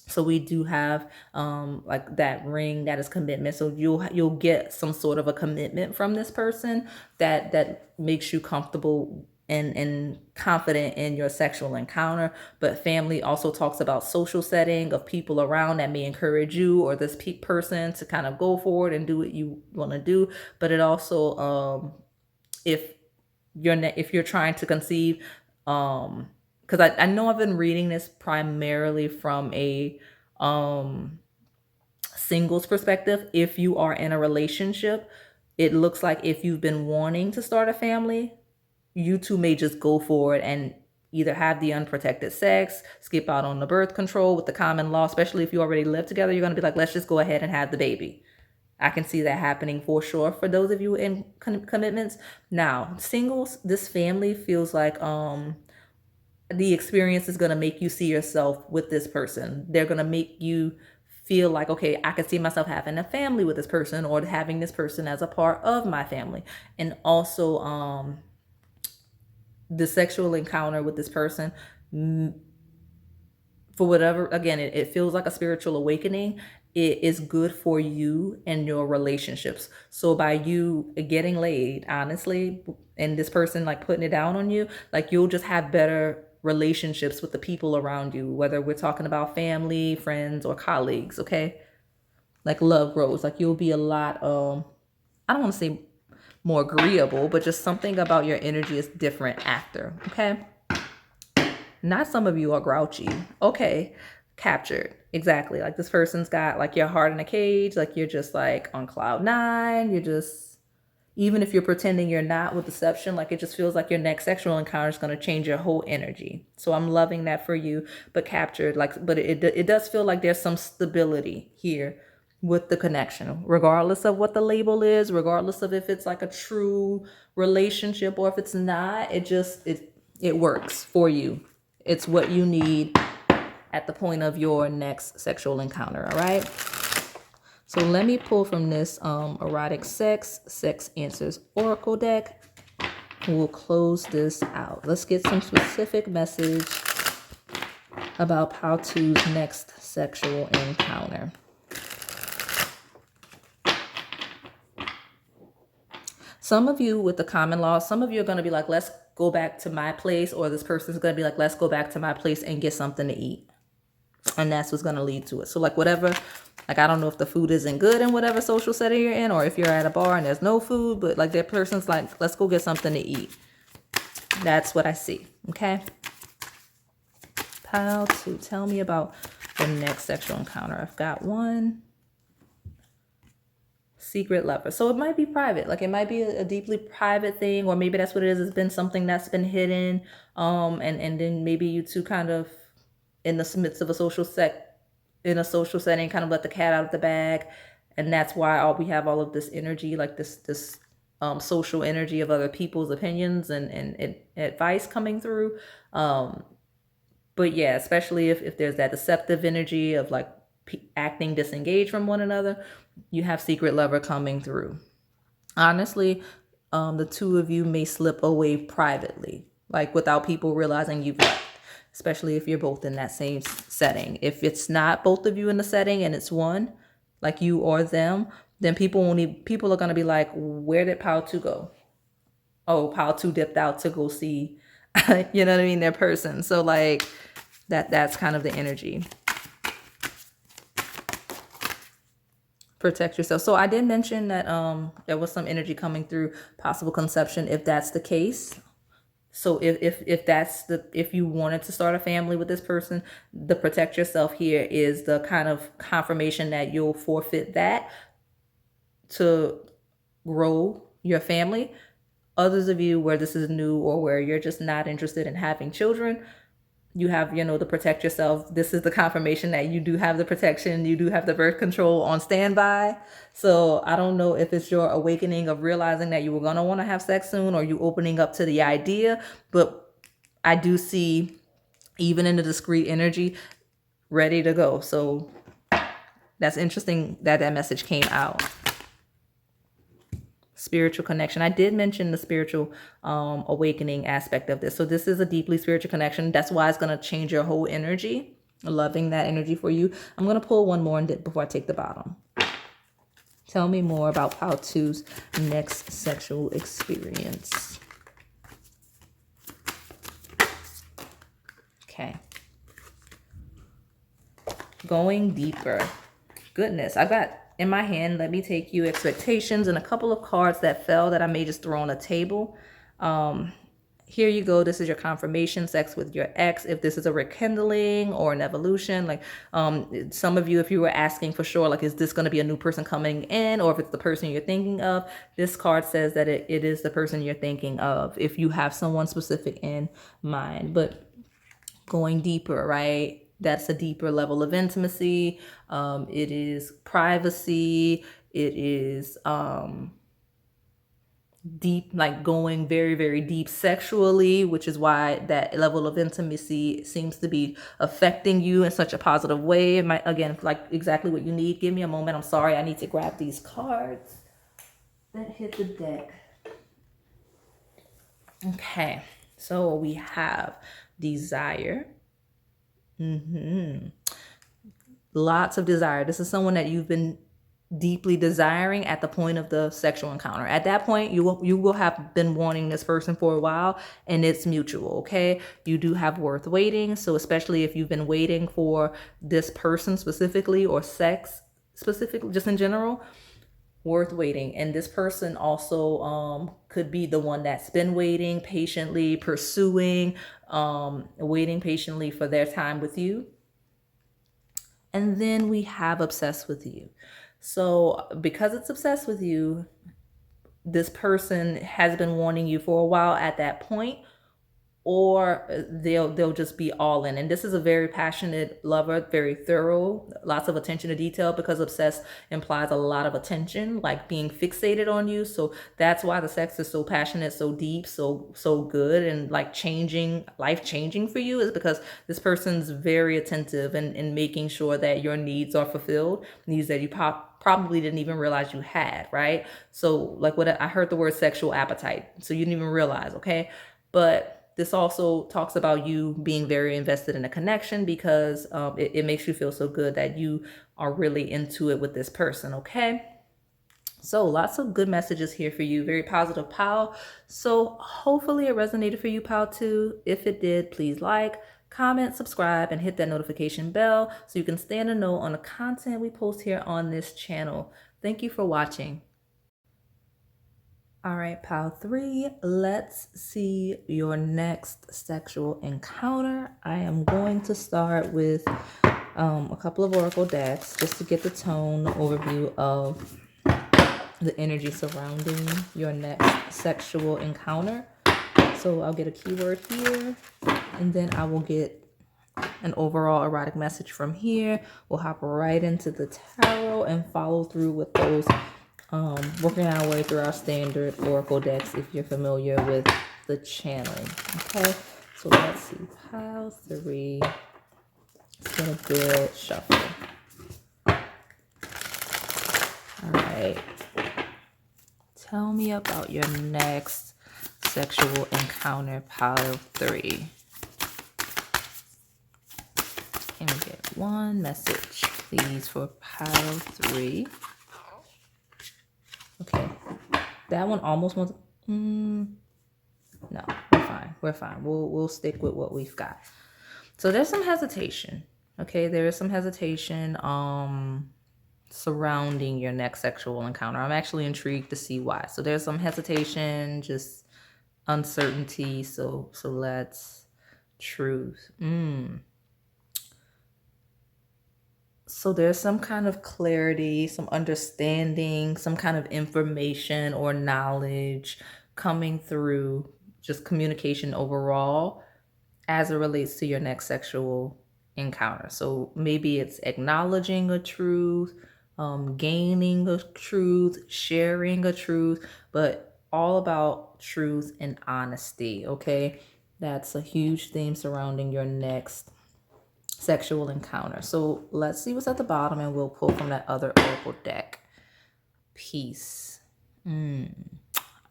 So we do have like that ring, that is commitment. So you'll get some sort of a commitment from this person that makes you comfortable and confident in your sexual encounter. But family also talks about social setting of people around that may encourage you or this person to kind of go forward and do what you want to do. But it also, if if you're trying to conceive, because I know I've been reading this primarily from a singles perspective. If you are in a relationship, it looks like if you've been wanting to start a family, you two may just go for it and either have the unprotected sex, skip out on the birth control with the common law. Especially if you already live together, you're going to be like, let's just go ahead and have the baby. I can see that happening for sure for those of you in commitments. Now, singles, this family feels like the experience is going to make you see yourself with this person. They're going to make you feel like, okay, I could see myself having a family with this person, or having this person as a part of my family. And also, the sexual encounter with this person, for whatever, again, it feels like a spiritual awakening. It is good for you and your relationships. So by you getting laid, honestly, and this person like putting it down on you, like you'll just have better relationships with the people around you, whether we're talking about family, friends, or colleagues. Okay, like love grows. Like you'll be a lot I don't want to say more agreeable, but just something about your energy is different after. Okay, not some of you are grouchy. Okay, captured. Exactly. Like this person's got like your heart in a cage. Like you're just like on cloud nine. You're just, even if you're pretending you're not with deception, like it just feels like your next sexual encounter is going to change your whole energy. So I'm loving that for you, but captured. Like, but it does feel like there's some stability here with the connection, regardless of what the label is, regardless of if it's like a true relationship or if it's not. It works for you. It's what you need at the point of your next sexual encounter. All right. So let me pull from this erotic sex answers oracle deck. We'll close this out. Let's get some specific message about Pautu's next sexual encounter. Some of you with the common law, some of you are going to be like, let's go back to my place, or this person's going to be like, let's go back to my place and get something to eat. And that's what's going to lead to it. So like whatever, like I don't know if the food isn't good in whatever social setting you're in, or if you're at a bar and there's no food, but like that person's like, let's go get something to eat. That's what I see. Okay. Pal, to tell me about the next sexual encounter. I've got one. Secret lover. So it might be private. Like it might be a deeply private thing, or maybe that's what it is. It's been something that's been hidden. And then maybe you two kind of in the midst of a social setting, kind of let the cat out of the bag. And that's why we have all of this energy, like this social energy of other people's opinions and advice coming through. But yeah, especially if there's that deceptive energy of like acting disengaged from one another, you have secret lover coming through. Honestly, the two of you may slip away privately, like without people realizing you've left, especially if you're both in that same setting. If it's not both of you in the setting and it's one, like you or them, then people are gonna be like, where did Pile 2 go? Oh, Pile 2 dipped out to go see, you know what I mean, their person. So like that's kind of the energy. Protect yourself. So I did mention that there was some energy coming through possible conception if that's the case. So if you wanted to start a family with this person, the protect yourself here is the kind of confirmation that you'll forfeit that to grow your family. Others of you where this is new or where you're just not interested in having children, you have, the protect yourself. This is the confirmation that you do have the protection. You do have the birth control on standby. So I don't know if it's your awakening of realizing that you were going to want to have sex soon, or you opening up to the idea. But I do see, even in the discrete energy, ready to go. So that's interesting that message came out. Spiritual connection. I did mention the spiritual awakening aspect of this. So this is a deeply spiritual connection. That's why it's going to change your whole energy. Loving that energy for you. I'm going to pull one more before I take the bottom. Tell me more about Pile 2's next sexual experience. Okay. Going deeper. Goodness, I got in my hand, let me take you, expectations, and a couple of cards that fell that I may just throw on a table. Here you go. This is your confirmation, sex with your ex. If this is a rekindling or an evolution, like some of you, if you were asking for sure, like, is this going to be a new person coming in, or if it's the person you're thinking of, this card says that it is the person you're thinking of, if you have someone specific in mind. But going deeper, right? That's a deeper level of intimacy. It is privacy. It is deep, like going very, very deep sexually, which is why that level of intimacy seems to be affecting you in such a positive way. It might, again, like exactly what you need. Give me a moment. I'm sorry. I need to grab these cards that hit the deck. Okay. So we have desire. Lots of desire. This is someone that you've been deeply desiring at the point of the sexual encounter. At that point, you will have been wanting this person for a while, and it's mutual. Okay, you do have worth waiting. So especially if you've been waiting for this person specifically, or sex specifically, just in general, worth waiting. And this person also could be the one that's been waiting patiently, pursuing, waiting patiently for their time with you. And then we have obsessed with you. So because it's obsessed with you, this person has been wanting you for a while at that point, or they'll just be all in. And this is a very passionate lover, very thorough, lots of attention to detail, because obsessed implies a lot of attention, like being fixated on you. So that's why the sex is so passionate, so deep, so good, and like life changing for you, is because this person's very attentive and making sure that your needs are fulfilled, needs that you probably didn't even realize you had, right? So like what I heard, the word sexual appetite, so you didn't even realize. Okay, but this also talks about you being very invested in a connection, because it makes you feel so good that you are really into it with this person. Okay, so lots of good messages here for you. Very positive, pile. So hopefully it resonated for you, pile 2. If it did, please like, comment, subscribe, and hit that notification bell so you can stay in the know on the content we post here on this channel. Thank you for watching. All right, pile 3, let's see your next sexual encounter. I am going to start with a couple of oracle decks just to get the tone overview of the energy surrounding your next sexual encounter. So I'll get a keyword here, and then I will get an overall erotic message from here. We'll hop right into the tarot and follow through with those, working our way through our standard oracle decks if you're familiar with the channeling. Okay, so let's see. Pile Pile 3. It's gonna build, shuffle. All right. Tell me about your next sexual encounter, pile 3. Can we get one message, please, for pile 3? Okay. That one almost wants. No, we're fine. We're fine. We'll stick with what we've got. So there's some hesitation. Okay, there is some hesitation surrounding your next sexual encounter. I'm actually intrigued to see why. So there's some hesitation, just uncertainty. So let's truth. So there's some kind of clarity, some understanding, some kind of information or knowledge coming through, just communication overall as it relates to your next sexual encounter. So maybe it's acknowledging a truth, gaining a truth, sharing a truth, but all about truth and honesty, okay? That's a huge theme surrounding your next sexual encounter. So let's see what's at the bottom, and we'll pull from that other oracle deck. Peace.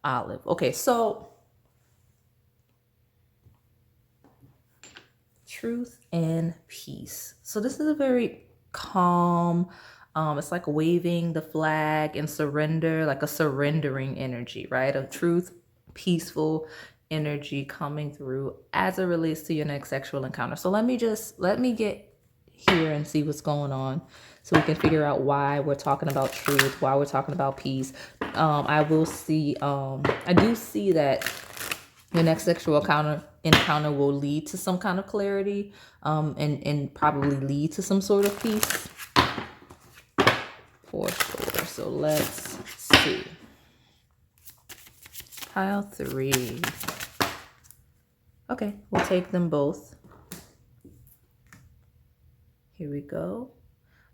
Olive. Okay, so truth and peace. So this is a very calm, it's like waving the flag and surrender, like a surrendering energy, right? Of truth, peaceful energy coming through as it relates to your next sexual encounter. So let me get here and see what's going on, so we can figure out why we're talking about truth, why we're talking about peace. I do see that your next sexual encounter will lead to some kind of clarity, and probably lead to some sort of peace for sure. So let's see. Pile 3. Okay, we'll take them both. Here we go.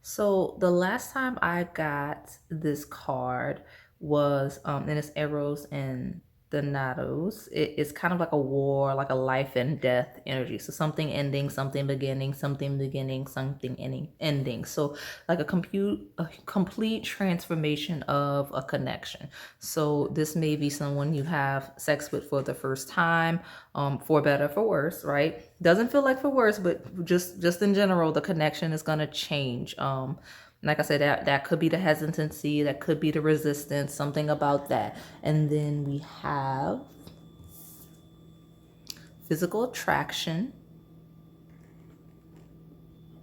So the last time I got this card was, and it's arrows and the Nados. It's kind of like a war, like a life and death energy. So something ending, something beginning, something beginning, something ending. So like a complete transformation of a connection. So this may be someone you have sex with for the first time, for better, for worse, right? Doesn't feel like for worse, but just in general, the connection is gonna change. Like I said, that could be the hesitancy, that could be the resistance, something about that. And then we have physical attraction.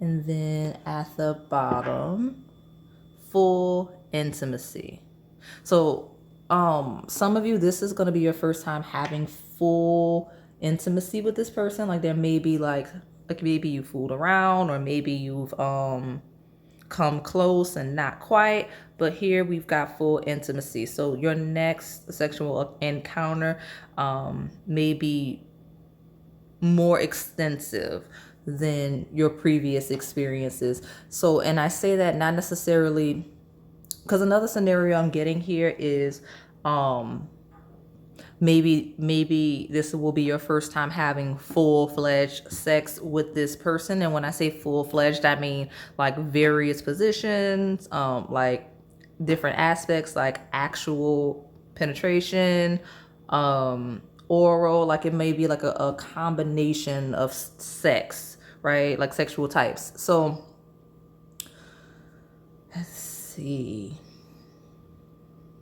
And then at the bottom, full intimacy. So some of you, this is going to be your first time having full intimacy with this person. Like there may be like maybe you fooled around, or maybe you've come close and not quite, but here we've got full intimacy. So your next sexual encounter may be more extensive than your previous experiences. So, and I say that not necessarily because another scenario I'm getting here is maybe this will be your first time having full-fledged sex with this person. And when I say full-fledged, I mean like various positions, like different aspects, like actual penetration, oral, like it may be like a combination of sex, right? Like sexual types. So let's see.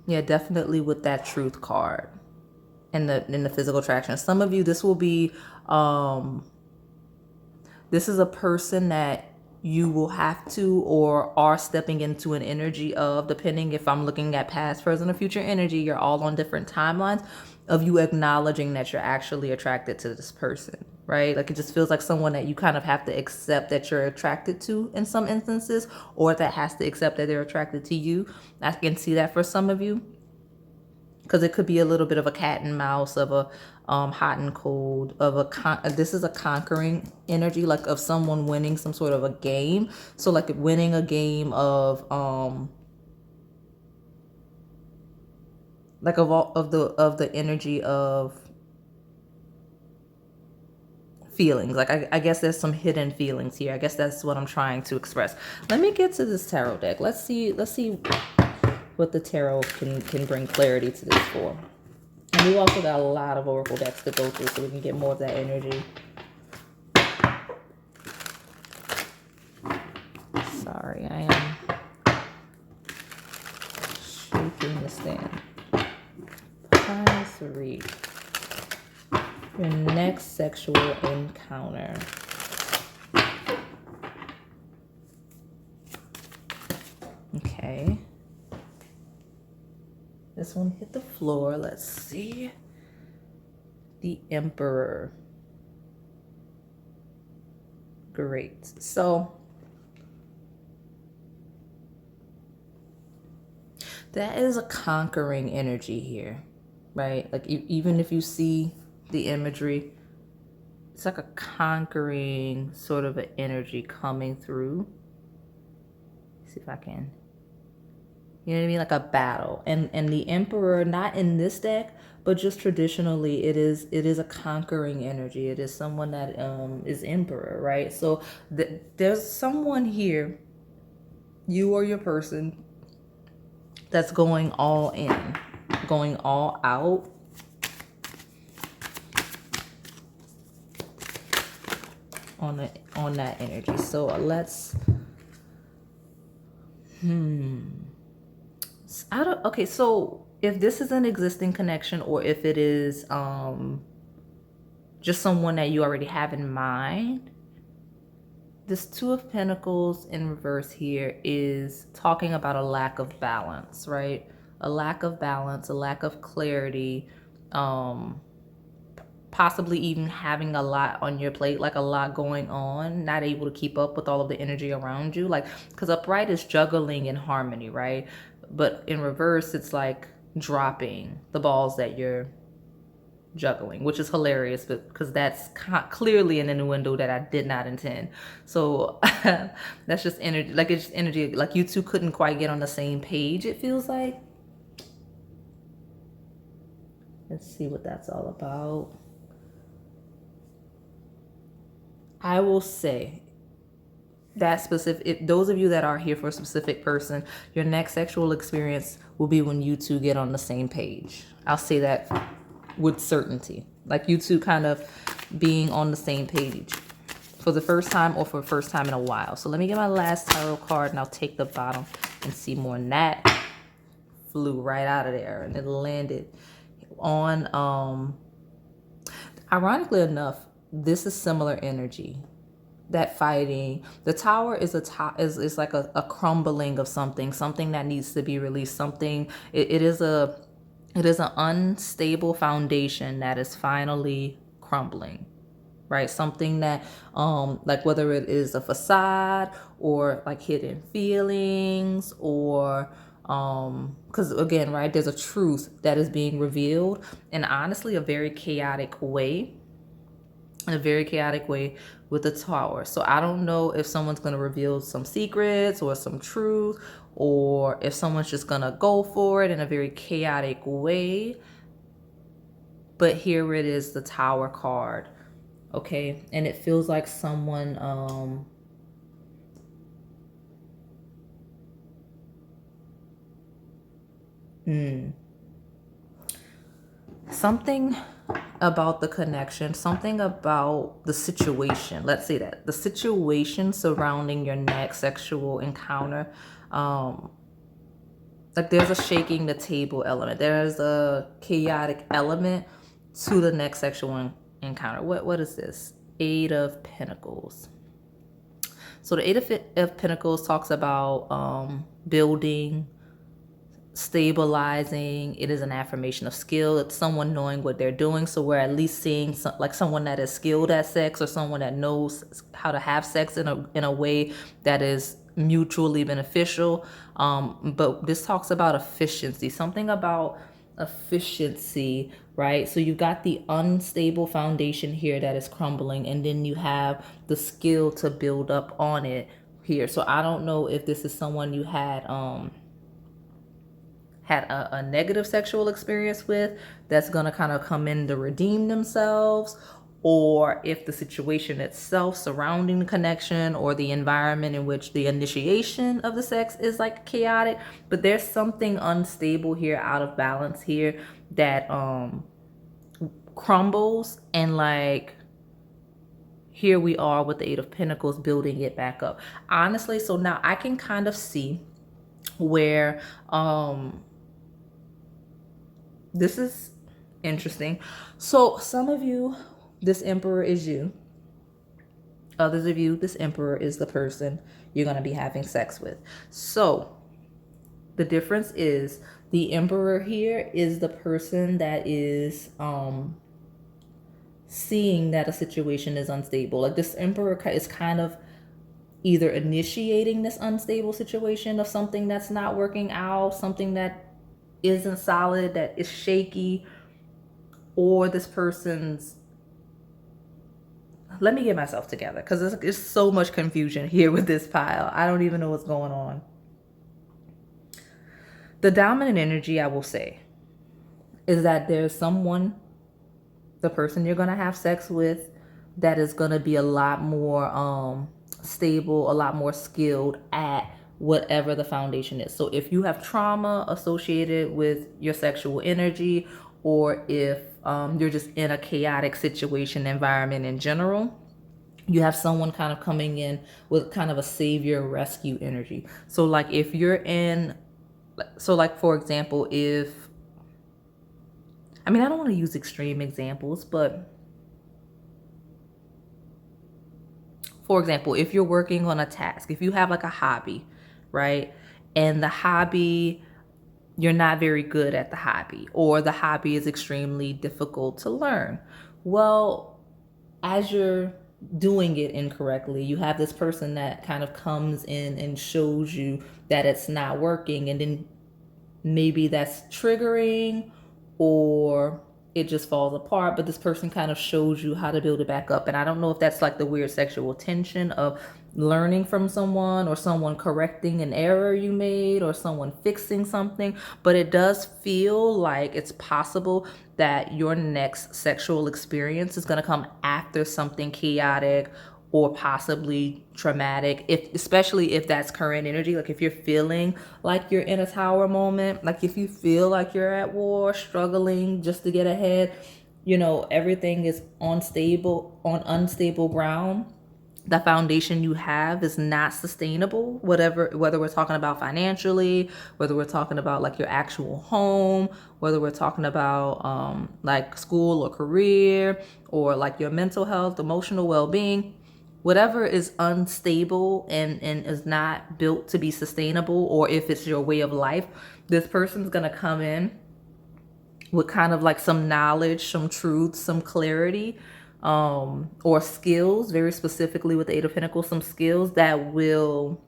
Yeah, definitely with that truth card. In the physical attraction. Some of you, this will be this is a person that you will have to or are stepping into an energy of, depending if I'm looking at past, present, or future energy, you're all on different timelines of you acknowledging that you're actually attracted to this person, right? Like it just feels like someone that you kind of have to accept that you're attracted to in some instances, or that has to accept that they're attracted to you. I can see that for some of you, because it could be a little bit of a cat and mouse, of a hot and cold, of this is a conquering energy, like of someone winning some sort of a game. So like winning a game of of the energy of feelings. Like I guess there's some hidden feelings here. I guess that's what I'm trying to express. Let me get to this tarot deck. Let's see what the tarot can bring clarity to this for. And we also got a lot of oracle decks to go through so we can get more of that energy. Sorry, I am shaking this thing. Prize read. Your next sexual encounter. Okay. This one hit the floor. Let's see. The Emperor. Great. So that is a conquering energy here, right? Like even if you see the imagery, it's like a conquering sort of an energy coming through. Let's see if I can. You know what I mean? Like a battle. And the Emperor, not in this deck, but just traditionally, it is a conquering energy. It is someone that is Emperor, right? So there's someone here, you or your person, that's going all in, going all out. On that energy. So let's okay, so if this is an existing connection or if it is just someone that you already have in mind, this Two of Pentacles in reverse here is talking about a lack of balance, right? A lack of balance, a lack of clarity, possibly even having a lot on your plate, like a lot going on, not able to keep up with all of the energy around you. Like, because upright is juggling in harmony, right? But in reverse, it's like dropping the balls that you're juggling, which is hilarious, but because that's clearly an innuendo that I did not intend. So that's just energy. Like it's just energy. Like you two couldn't quite get on the same page, it feels like. Let's see what that's all about. I will say that specific, those of you that are here for a specific person, your next sexual experience will be when you two get on the same page. I'll say that with certainty. Like you two kind of being on the same page for the first time or for the first time in a while. So let me get my last tarot card and I'll take the bottom and see more. And that flew right out of there and it landed on, ironically enough, this is similar energy. That fighting, the Tower is is like a crumbling of something that needs to be released. Something, it is an unstable foundation that is finally crumbling, right? Something that like whether it is a facade or like hidden feelings or because again, right, there's a truth that is being revealed in honestly a very chaotic way. In a very chaotic way with the Tower. So I don't know if someone's going to reveal some secrets or some truth, or if someone's just going to go for it in a very chaotic way. But here it is, the Tower card. Okay. And it feels like someone, something about the connection, something about the situation. Let's say that the situation surrounding your next sexual encounter, like there's a shaking the table element. There's a chaotic element to the next sexual encounter. What is this? Eight of Pentacles. So the Eight of Pentacles talks about building, stabilizing. It is an affirmation of skill. It's someone knowing what they're doing. So we're at least seeing like someone that is skilled at sex or someone that knows how to have sex in a way that is mutually beneficial. But this talks about efficiency, something about efficiency, right? So you've got the unstable foundation here that is crumbling, and then you have the skill to build up on it here. So I don't know if this is someone you had a negative sexual experience with that's going to kind of come in to redeem themselves, or if the situation itself surrounding the connection or the environment in which the initiation of the sex is like chaotic. But there's something unstable here, out of balance here, that crumbles, and like here we are with the Eight of Pentacles building it back up. Honestly, so now I can kind of see where this is interesting. So some of you, this Emperor is you. Others of you, this Emperor is the person you're going to be having sex with. So the difference is the Emperor here is the person that is seeing that a situation is unstable. Like this Emperor is kind of either initiating this unstable situation of something that's not working out, something that isn't solid, that is shaky, or this person's, let me get myself together because there's so much confusion here with this pile. I don't even know what's going on. The dominant energy, I will say, is that there's someone, the person you're going to have sex with, that is going to be a lot more stable, a lot more skilled at whatever the foundation is. So if you have trauma associated with your sexual energy, or if you're just in a chaotic situation, environment in general, you have someone kind of coming in with kind of a savior rescue energy. So like if you're in, so like for example, if, I mean, I don't want to use extreme examples, but for example, if you're working on a task, if you have like a hobby, right? And the hobby, you're not very good at the hobby, or the hobby is extremely difficult to learn. Well, as you're doing it incorrectly, you have this person that kind of comes in and shows you that it's not working, and then maybe that's triggering, or it just falls apart, but this person kind of shows you how to build it back up. And I don't know if that's like the weird sexual tension of learning from someone, or someone correcting an error you made, or someone fixing something, but it does feel like it's possible that your next sexual experience is going to come after something chaotic or possibly traumatic, especially if that's current energy. Like if you're feeling like you're in a tower moment, like if you feel like you're at war, struggling just to get ahead, you know, everything is on unstable ground. The foundation you have is not sustainable, whether we're talking about financially, whether we're talking about like your actual home, whether we're talking about like school or career, or like your mental health, emotional well-being. Whatever is unstable and is not built to be sustainable, or if it's your way of life, this person's going to come in with kind of like some knowledge, some truth, some clarity, or skills, very specifically with the Eight of Pentacles, some skills that will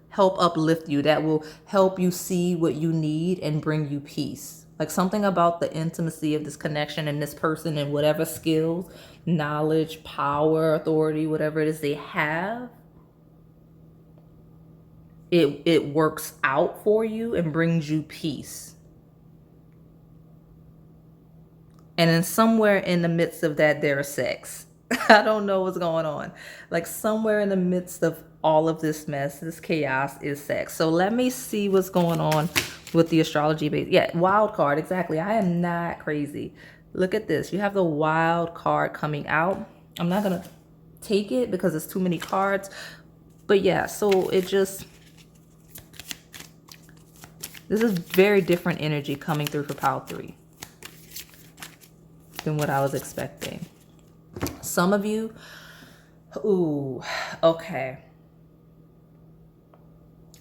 help uplift you, that will help you see what you need and bring you peace. Like something about the intimacy of this connection and this person, and whatever skills, knowledge, power, authority, whatever it is they have, it works out for you and brings you peace. And then somewhere in the midst of that, there is sex. I don't know what's going on. Like somewhere in the midst of all of this mess, this chaos, is sex. So let me see what's going on with the astrology base. Yeah, wild card, exactly. I am not crazy. Look at this. You have the wild card coming out. I'm not going to take it because it's too many cards. But yeah, so it just, this is very different energy coming through for pile 3 than what I was expecting. Some of you, ooh, okay.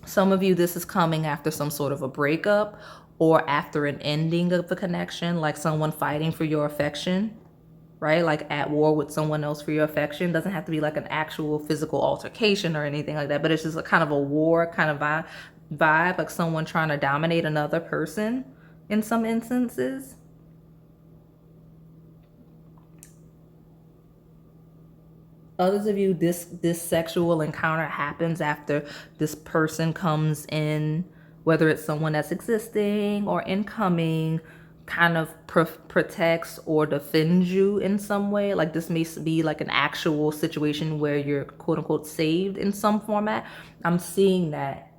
Some of you, this is coming after some sort of a breakup, or after an ending of the connection, like someone fighting for your affection, right? Like at war with someone else for your affection. Doesn't have to be like an actual physical altercation or anything like that, but it's just a kind of a war kind of vibe, like someone trying to dominate another person in some instances. Others of you, this sexual encounter happens after this person comes in, whether it's someone that's existing or incoming, kind of protects or defends you in some way. Like this may be like an actual situation where you're quote unquote saved in some format. I'm seeing that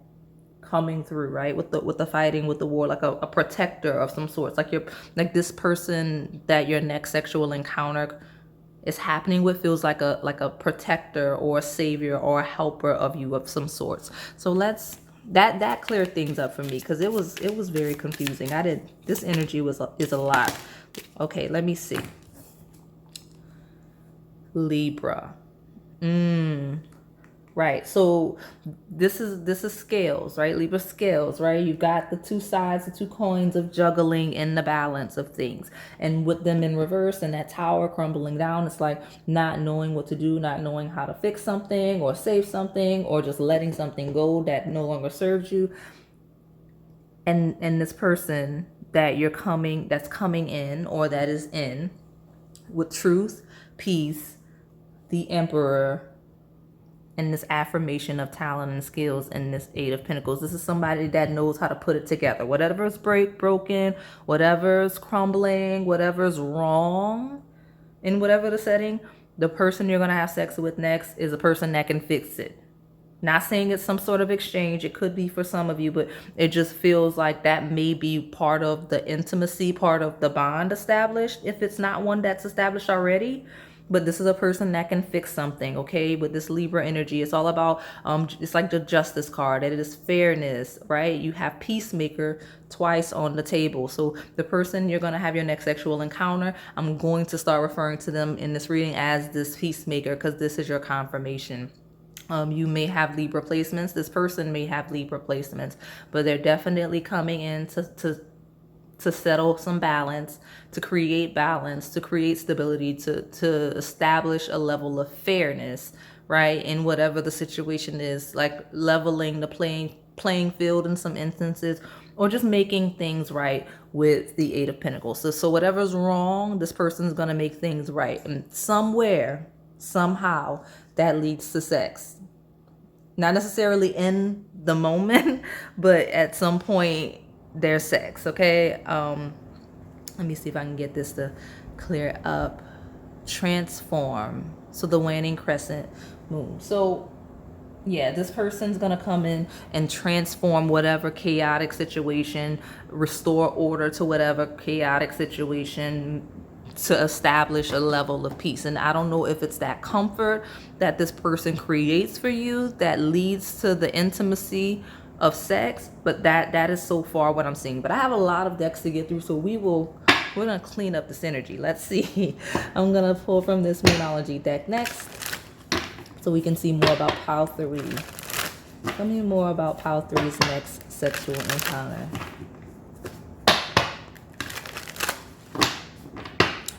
coming through, right? With the fighting, with the war, like a protector of some sorts. Like you're like this person that your next sexual encounter is happening with feels like a protector or a savior or a helper of you of some sorts. So let's that cleared things up for me, because it was very confusing. This energy is a lot. Okay, let me see. Libra. Right. So this is scales, right? Libra scales, right? You've got the two sides, the two coins of juggling in the balance of things. And with them in reverse and that tower crumbling down, it's like not knowing what to do, not knowing how to fix something or save something, or just letting something go that no longer serves you. And this person that's coming in, or that is in, with truth, peace, the Emperor, and this affirmation of talent and skills, and this Eight of Pentacles. This is somebody that knows how to put it together. Whatever's broken, whatever's crumbling, whatever's wrong in whatever the setting, the person you're going to have sex with next is a person that can fix it. Not saying it's some sort of exchange. It could be for some of you, but it just feels like that may be part of the intimacy, part of the bond established, if it's not one that's established already. But this is a person that can fix something, okay? With this Libra energy, it's all about, it's like the Justice card. It is fairness, right? You have Peacemaker twice on the table. So the person you're going to have your next sexual encounter, I'm going to start referring to them in this reading as this Peacemaker, because this is your confirmation. You may have Libra placements. This person may have Libra placements, but they're definitely coming in to settle some balance, to create stability, to establish a level of fairness, right? In whatever the situation is, like leveling the playing field in some instances, or just making things right with the Eight of Pentacles. So whatever's wrong, this person's going to make things right. And somewhere, somehow, that leads to sex. Not necessarily in the moment, but at some point there's sex, okay? Let me see if I can get this to clear up. Transform. So the waning crescent moon. So yeah, this person's going to come in and transform whatever chaotic situation, restore order to whatever chaotic situation, to establish a level of peace. And I don't know if it's that comfort that this person creates for you that leads to the intimacy of sex, but that is so far what I'm seeing. But I have a lot of decks to get through, so we're gonna clean up this energy. Let's see. I'm gonna pull from this Moonology deck next, so we can see more about Pile 3. Tell me more about Pile 3's next sexual encounter.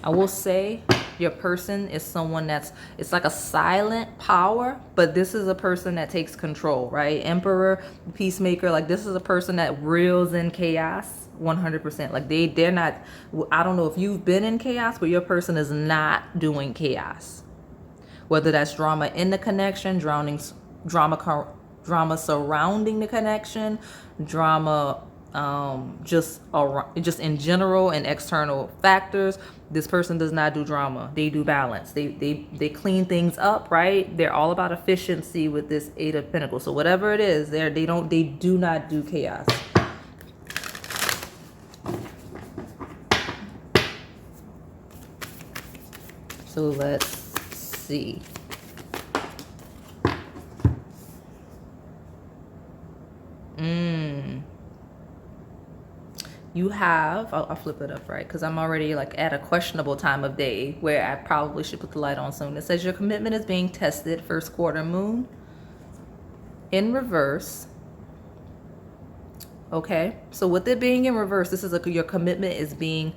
I will say your person is someone it's like a silent power, but this is a person that takes control, right? Emperor, Peacemaker, like this is a person that reels in chaos 100%. Like they're not, I don't know if you've been in chaos, but your person is not doing chaos. Whether that's drama in the connection, drama surrounding the connection, drama just in general and external factors. This person does not do drama. They do balance. They clean things up, right? They're all about efficiency with this Eight of Pentacles. So whatever it is, they do not do chaos. So let's see. You have, I'll flip it up, right? Because I'm already like at a questionable time of day where I probably should put the light on soon. It says your commitment is being tested, first quarter moon in reverse. Okay, so with it being in reverse, this is your commitment is being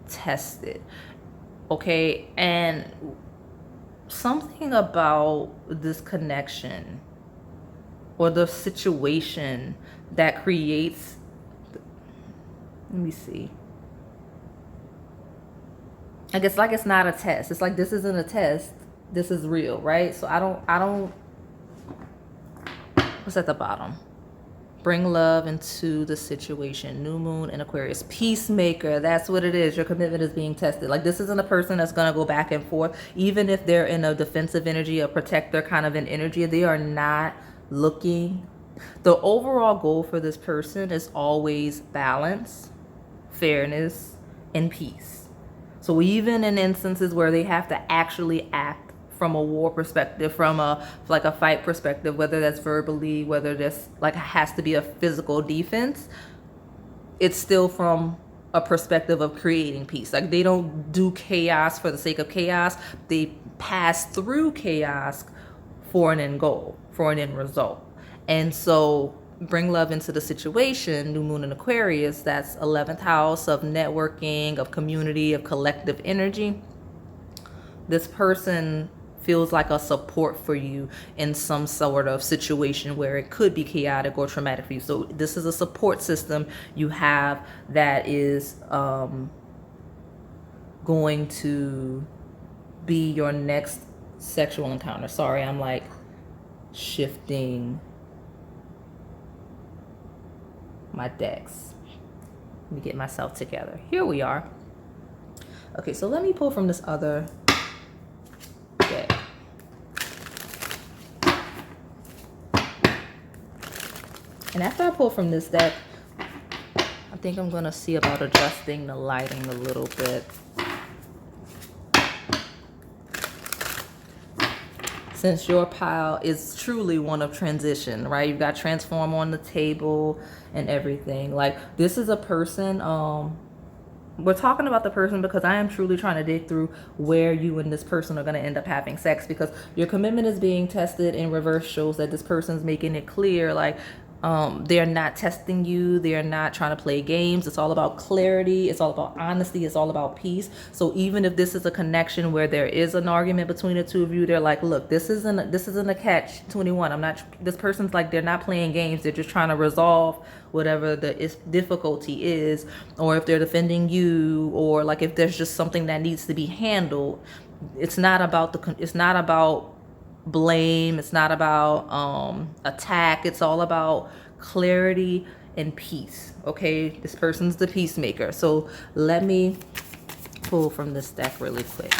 tested. Okay, and something about this connection or the situation that creates, let me see. I guess like it's not a test. It's like this isn't a test. This is real, right? So I don't what's at the bottom? Bring love into the situation. New moon in Aquarius. Peacemaker. That's what it is. Your commitment is being tested. Like, this isn't a person that's going to go back and forth. Even if they're in a defensive energy, a protector kind of an energy, they are not looking. The overall goal for this person is always balance, fairness, and peace. So even in instances where they have to actually act from a war perspective, from a like a fight perspective, whether that's verbally, whether this like has to be a physical defense, it's still from a perspective of creating peace. Like, they don't do chaos for the sake of chaos. They pass through chaos for an end goal, for an end result. And so bring love into the situation. New moon in Aquarius, that's 11th house of networking, of community, of collective energy. This person feels like a support for you in some sort of situation where it could be chaotic or traumatic for you. So this is a support system you have that is going to be your next sexual encounter. Sorry, I'm like shifting my decks. Let me get myself together. Here we are. Okay, so let me pull from this other deck. And after I pull from this deck, I think I'm gonna see about adjusting the lighting a little bit. Since your pile is truly one of transition, right? You've got transform on the table and everything. Like, this is a person, we're talking about the person because I am truly trying to dig through where you and this person are going to end up having sex, because your commitment is being tested in reverse shows that this person's making it clear, like, they're not testing you. They're not trying to play games. It's all about clarity. It's all about honesty. It's all about peace. So even if this is a connection where there is an argument between the two of you, they're like, look, this isn't a catch-22. I'm not, this person's like, they're not playing games. They're just trying to resolve whatever the difficulty is, or if they're defending you, or like if there's just something that needs to be handled. It's not about blame. It's not about attack. It's all about clarity and peace. Okay, this person's the peacemaker. So let me pull from this deck really quick.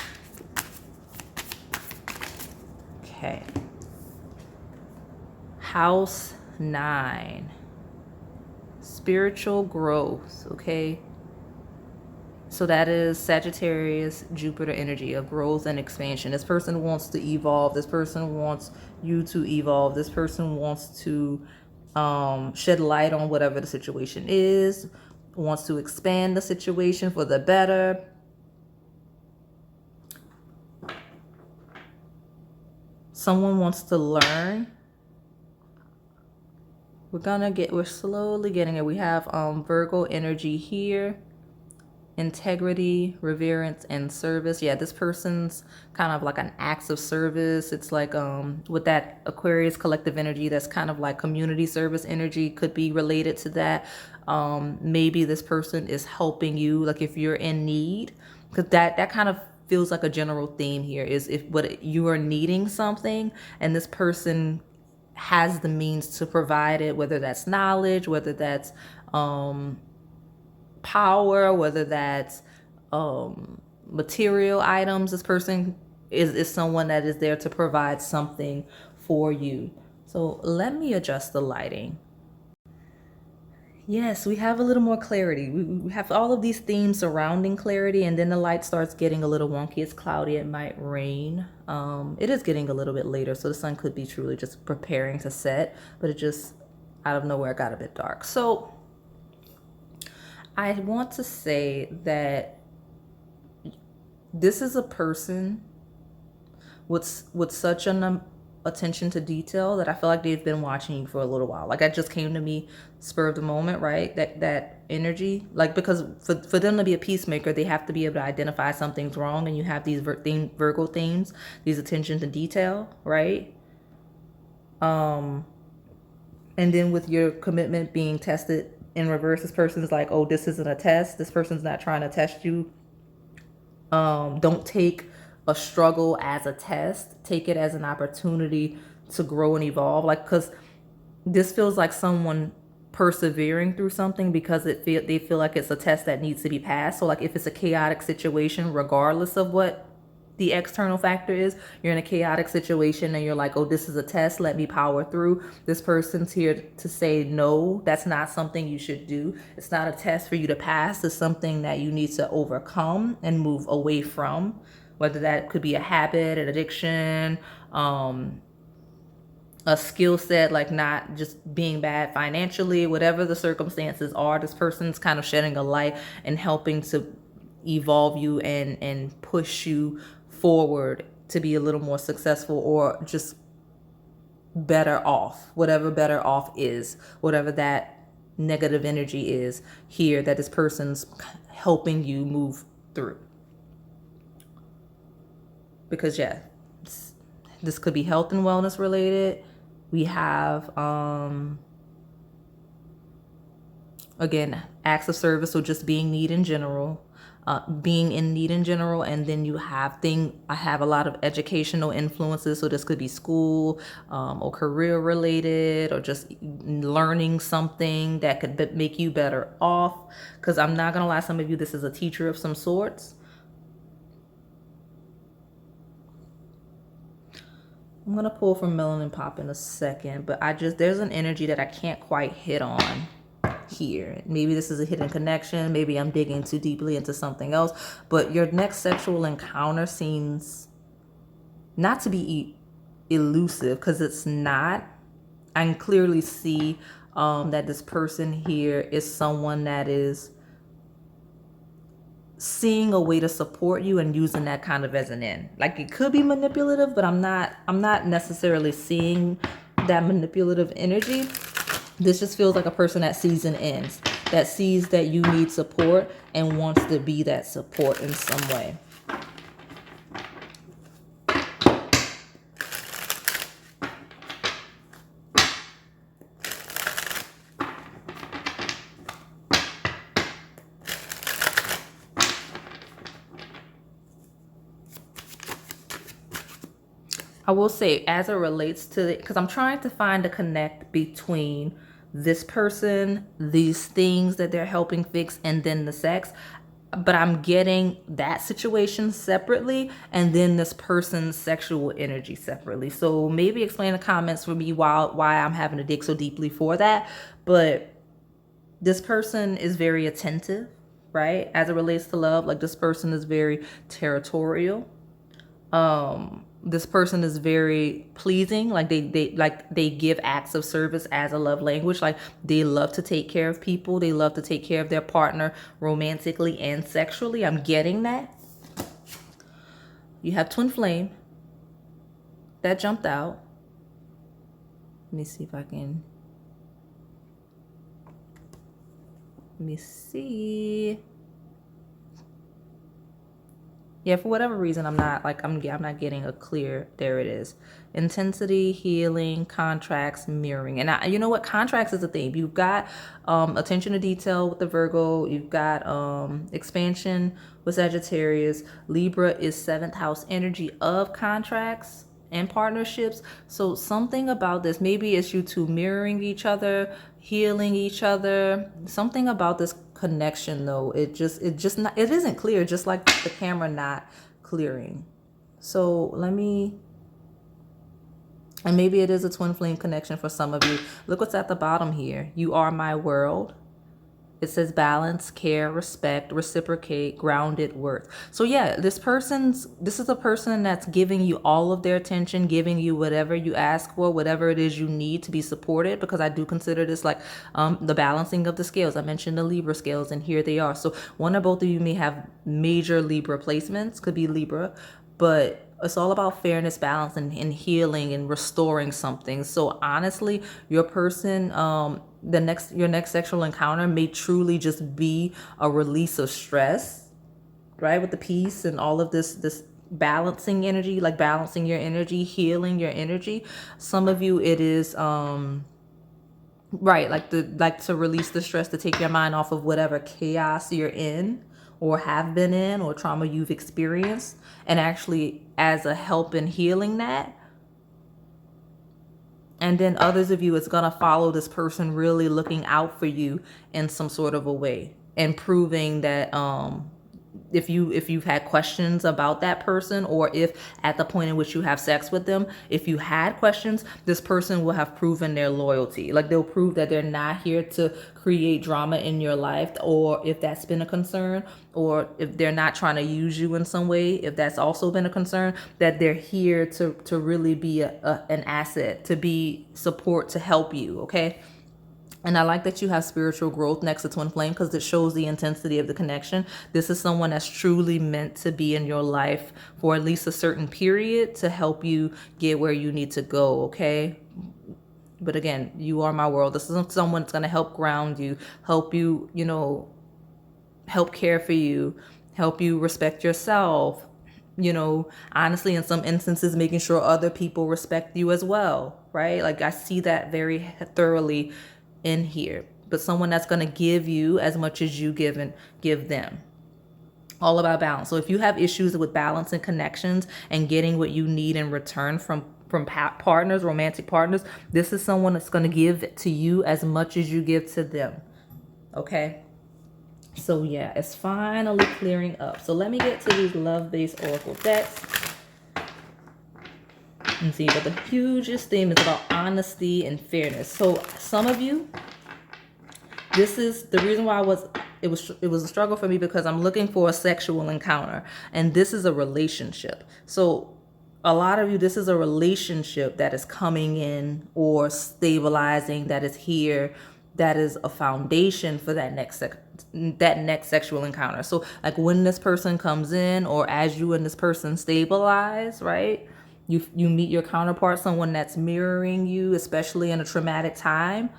Okay, house 9, spiritual growth. Okay, so that is Sagittarius, Jupiter energy of growth and expansion. This person wants to evolve. This person wants you to evolve. This person wants to shed light on whatever the situation is, wants to expand the situation for the better. Someone wants to learn. We're slowly getting it. We have Virgo energy here. Integrity, reverence, and service. Yeah, this person's kind of like an acts of service. It's like with that Aquarius collective energy, that's kind of like community service energy, could be related to that. Maybe this person is helping you, like if you're in need, because that kind of feels like a general theme here, is if what you are needing something and this person has the means to provide it, whether that's knowledge, whether that's power, whether that's material items. This person is someone that is there to provide something for you. So let me adjust the lighting. Yes, we have a little more clarity. We have all of these themes surrounding clarity, and then the light starts getting a little wonky. It's cloudy. It might rain. It is getting a little bit later, so the sun could be truly just preparing to set, but it just out of nowhere got a bit dark. So I want to say that this is a person with such an attention to detail that I feel like they've been watching you for a little while. Like, that just came to me spur of the moment, right? That energy, like, because for them to be a peacemaker, they have to be able to identify something's wrong, and you have these Virgo themes, these attention to detail, right? And then with your commitment being tested in reverse, this person's like, oh, this isn't a test. This person's not trying to test you. Don't take a struggle as a test. Take it as an opportunity to grow and evolve. Like, because this feels like someone persevering through something because they feel like it's a test that needs to be passed. So like if it's a chaotic situation, regardless of what the external factor is, you're in a chaotic situation and you're like, oh, this is a test, let me power through. This person's here to say, no, that's not something you should do. It's not a test for you to pass. It's something that you need to overcome and move away from, whether that could be a habit, an addiction, a skill set, like not just being bad financially, whatever the circumstances are. This person's kind of shedding a light and helping to evolve you and push you forward to be a little more successful, or just better off, whatever better off is, whatever that negative energy is here that this person's helping you move through. Because yeah, this could be health and wellness related. We have again, acts of service, so just being need in general, being in need in general. And then you have I have a lot of educational influences, so this could be school, or career related, or just learning something that could make you better off. Because I'm not gonna lie, some of you, this is a teacher of some sorts. I'm gonna pull from Melanin Pop in a second, but there's an energy that I can't quite hit on here. Maybe this is a hidden connection. Maybe I'm digging too deeply into something else. But your next sexual encounter seems not to be elusive, because it's not. I can clearly see that this person here is someone that is seeing a way to support you and using that kind of as an end. Like it could be manipulative, but I'm not necessarily seeing that manipulative energy. This just feels like a person that sees an end, that sees that you need support and wants to be that support in some way. I will say, as it relates to because I'm trying to find a connect between this person, these things that they're helping fix, and then the sex. But I'm getting that situation separately, and then this person's sexual energy separately. So maybe explain in the comments for me why I'm having to dig so deeply for that. But this person is very attentive, right? As it relates to love, like this person is very territorial. This person is very pleasing, like they give acts of service as a love language. Like they love to take care of people, they love to take care of their partner romantically and sexually. I'm getting that. You have twin flame that jumped out. Let me see if I can yeah, for whatever reason, I'm not getting a clear. There it is. Intensity, healing, contracts, mirroring. And you know what? Contracts is a thing. You've got attention to detail with the Virgo. You've got expansion with Sagittarius. Libra is 7th house energy of contracts and partnerships. So something about this, maybe it's you two mirroring each other, healing each other. Something about this connection though, it isn't clear, just like the camera not clearing. So and maybe it is a twin flame connection for some of you. Look what's at the bottom here. You are my world. It says balance, care, respect, reciprocate, grounded, worth. So yeah, this is a person that's giving you all of their attention, giving you whatever you ask for, whatever it is you need to be supported, because I do consider this like the balancing of the scales. I mentioned the Libra scales, and here they are. So one or both of you may have major Libra placements, could be Libra, but it's all about fairness, balance, and healing and restoring something. So honestly, your person, your next sexual encounter may truly just be a release of stress, right? With the peace and all of this balancing energy, like balancing your energy, healing your energy. Some of you, it is right, like to release the stress, to take your mind off of whatever chaos you're in or have been in, or trauma you've experienced, and actually as a help in healing that And then others of you, it's going to follow this person really looking out for you in some sort of a way, and proving that if you've had questions about that person, or if at the point in which you have sex with them, if you had questions, this person will have proven their loyalty. Like, they'll prove that they're not here to create drama in your life, or if that's been a concern, or if they're not trying to use you in some way, if that's also been a concern, that they're here to really be an asset, to be support, to help you. Okay. And I like that you have spiritual growth next to twin flame, because it shows the intensity of the connection. This is someone that's truly meant to be in your life for at least a certain period to help you get where you need to go, okay? But again, you are my world. This is someone that's going to help ground you, help you, help care for you, help you respect yourself. Honestly, in some instances, making sure other people respect you as well, right? Like, I see that very thoroughly in here. But someone that's going to give you as much as you give them. All about balance. So if you have issues with balance and connections and getting what you need in return from partners, romantic partners, this is someone that's going to give to you as much as you give to them. Okay. So yeah, it's finally clearing up. So let me get to these love-based oracle decks and see. But the hugest theme is about honesty and fairness. So some of you, this is the reason why it was a struggle for me, because I'm looking for a sexual encounter, and this is a relationship. So a lot of you, this is a relationship that is coming in or stabilizing, that is here, that is a foundation for that next sexual encounter. So like, when this person comes in, or as you and this person stabilize, right? You meet your counterpart, someone that's mirroring you, especially in a traumatic time.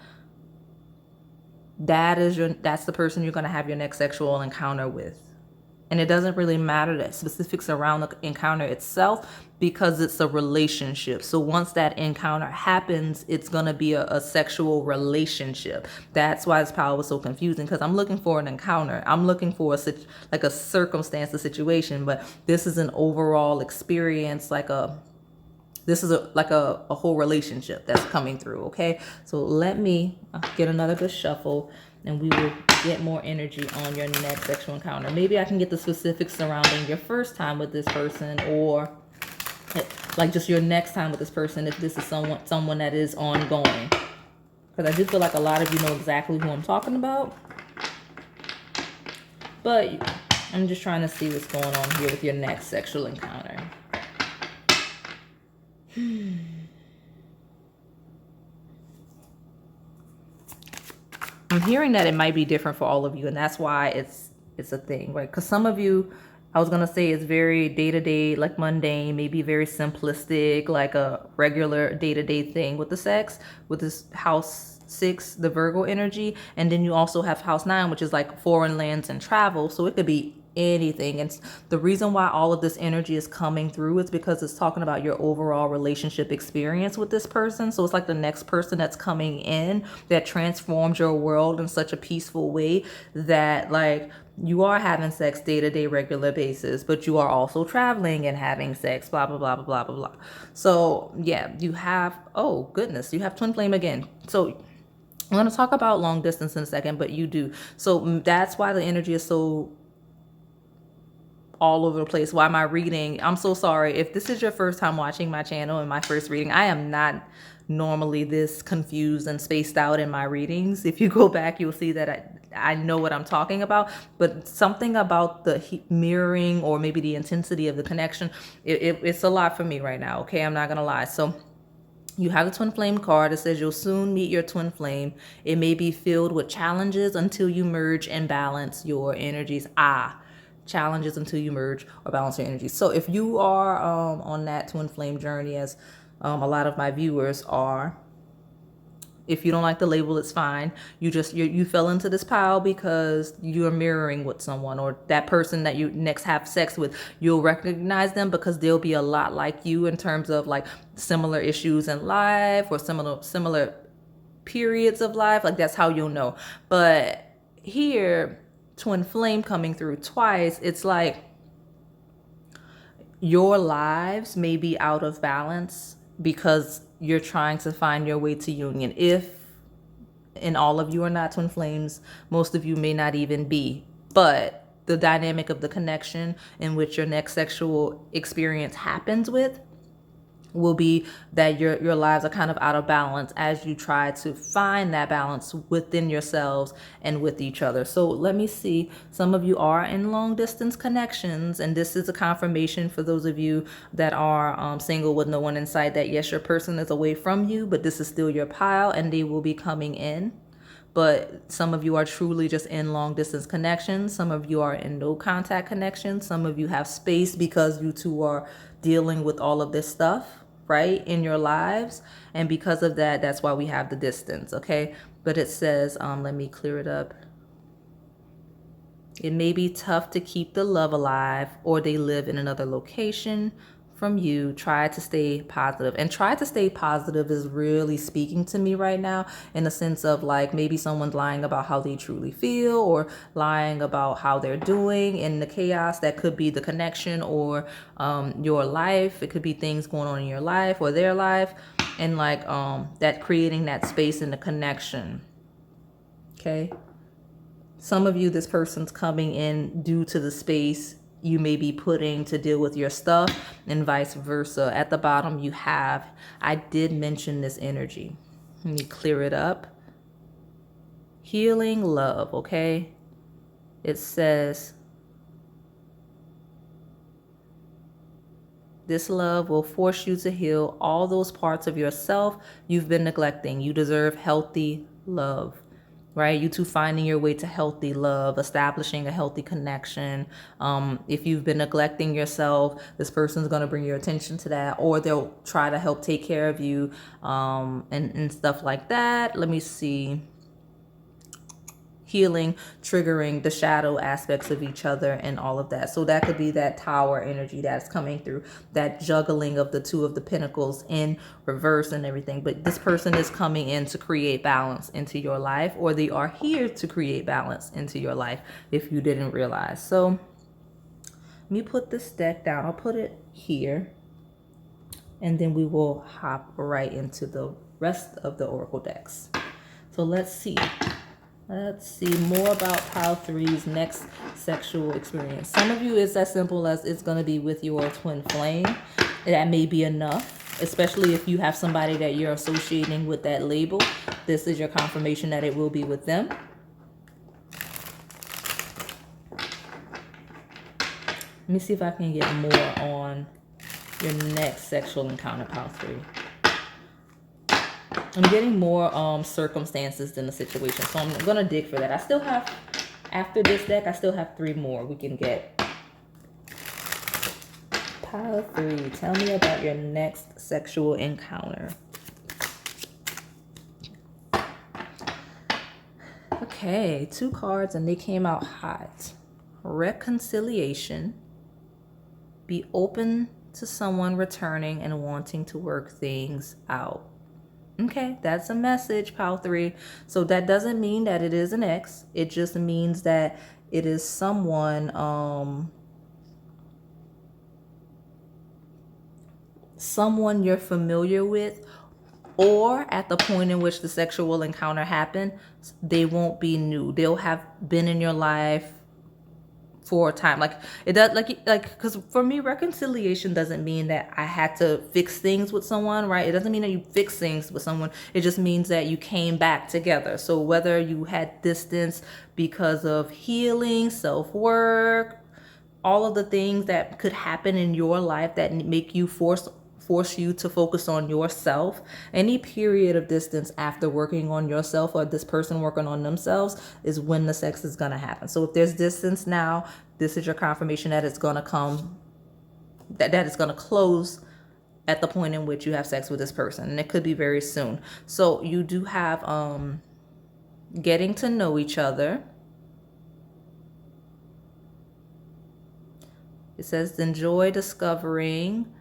That's the person you're going to have your next sexual encounter with. And it doesn't really matter the specifics around the encounter itself, because it's a relationship. So once that encounter happens, it's going to be a sexual relationship. That's why this power was so confusing, because I'm looking for an encounter. I'm looking for a circumstance, a situation, but this is an overall experience, this is a whole relationship that's coming through. Okay. So let me get another good shuffle, and we will get more energy on your next sexual encounter. Maybe I can get the specifics surrounding your first time with this person, or like just your next time with this person, if this is someone that is ongoing. Because I do feel like a lot of you know exactly who I'm talking about. But I'm just trying to see what's going on here with your next sexual encounter. I'm hearing that it might be different for all of you, and that's why it's a thing, right? Because some of you, I was gonna say, it's very day-to-day, like mundane, maybe very simplistic, like a regular day-to-day thing with the sex, with this house 6, the Virgo energy, and then you also have house 9, which is like foreign lands and travel. So it could be anything. And the reason why all of this energy is coming through is because it's talking about your overall relationship experience with this person. So it's like the next person that's coming in that transforms your world in such a peaceful way that, like, you are having sex day-to-day regular basis, but you are also traveling and having sex, blah blah blah blah blah blah. So yeah, you have, oh goodness, you have twin flame again. So I'm going to talk about long distance in a second, but you do. So that's why the energy is so all over the place. Why my reading, I'm so sorry if this is your first time watching my channel and my first reading. I am not normally this confused and spaced out in my readings. If you go back, you'll see that I know what I'm talking about, but something about the mirroring, or maybe the intensity of the connection, it's a lot for me right now. Okay, I'm not gonna lie. So you have the twin flame card. It says you'll soon meet your twin flame. It may be filled with challenges until you merge and balance your energies. Challenges until you merge or balance your energies. So if you are on that twin flame journey, as a lot of my viewers are, if you don't like the label, it's fine. You fell into this pile because you're mirroring with someone, or that person that you next have sex with, you'll recognize them because they'll be a lot like you in terms of like similar issues in life, or similar periods of life. Like, that's how you'll know. But here, twin flame coming through twice, it's like your lives may be out of balance because you're trying to find your way to union. If and all of you are not twin flames, most of you may not even be, but the dynamic of the connection in which your next sexual experience happens with will be that your lives are kind of out of balance as you try to find that balance within yourselves and with each other. So let me see. Some of you are in long distance connections, and this is a confirmation for those of you that are single with no one in sight, that yes, your person is away from you, but this is still your pile and they will be coming in. But some of you are truly just in long distance connections. Some of you are in no contact connections. Some of you have space because you two are dealing with all of this stuff, right, in your lives. And because of that, that's why we have the distance, okay? But it says, let me clear it up. It may be tough to keep the love alive, or they live in another location from you. Try to stay positive. And try to stay positive is really speaking to me right now, in the sense of like maybe someone's lying about how they truly feel, or lying about how they're doing in the chaos that could be the connection, or your life. It could be things going on in your life or their life, and like that creating that space in the connection. Okay. Some of you, this person's coming in due to the space you may be putting to deal with your stuff, and vice versa. At the bottom you have, I did mention this energy. Let me clear it up. Healing love, okay? It says, this love will force you to heal all those parts of yourself you've been neglecting. You deserve healthy love. Right? You two finding your way to healthy love, establishing a healthy connection. If you've been neglecting yourself, this person's going to bring your attention to that, or they'll try to help take care of you, and stuff like that. Let me see. Healing, triggering the shadow aspects of each other and all of that. So that could be that tower energy that's coming through, that juggling of the two of the pentacles in reverse and everything. But this person is coming in to create balance into your life, or they are here to create balance into your life if you didn't realize. So let me put this deck down. I'll put it here, and then we will hop right into the rest of the oracle decks. So let's see. Let's see more about pile three's next sexual experience. Some of you, it's as simple as it's going to be with your twin flame. That may be enough, especially if you have somebody that you're associating with that label. This is your confirmation that it will be with them. Let me see if I can get more on your next sexual encounter, pile three. I'm getting more circumstances than the situation, so I'm gonna dig for that. I still have, after this deck, I still have 3 more we can get. Pile 3, tell me about your next sexual encounter. Okay, 2 cards and they came out hot. Reconciliation. Be open to someone returning and wanting to work things out. Okay, that's a message, pile 3. So that doesn't mean that it is an ex. It just means that it is someone, someone you're familiar with, or at the point in which the sexual encounter happened, they won't be new. They'll have been in your life for a time. Like it does, like because for me, reconciliation doesn't mean that I had to fix things with someone, right? It doesn't mean that you fix things with someone. It just means that you came back together. So whether you had distance because of healing, self-work, all of the things that could happen in your life that make you force you to focus on yourself, any period of distance after working on yourself, or this person working on themselves, is when the sex is going to happen. So if there's distance now, this is your confirmation that it's going to come, that it's going to close at the point in which you have sex with this person, and it could be very soon. So you do have getting to know each other. It says enjoy discovering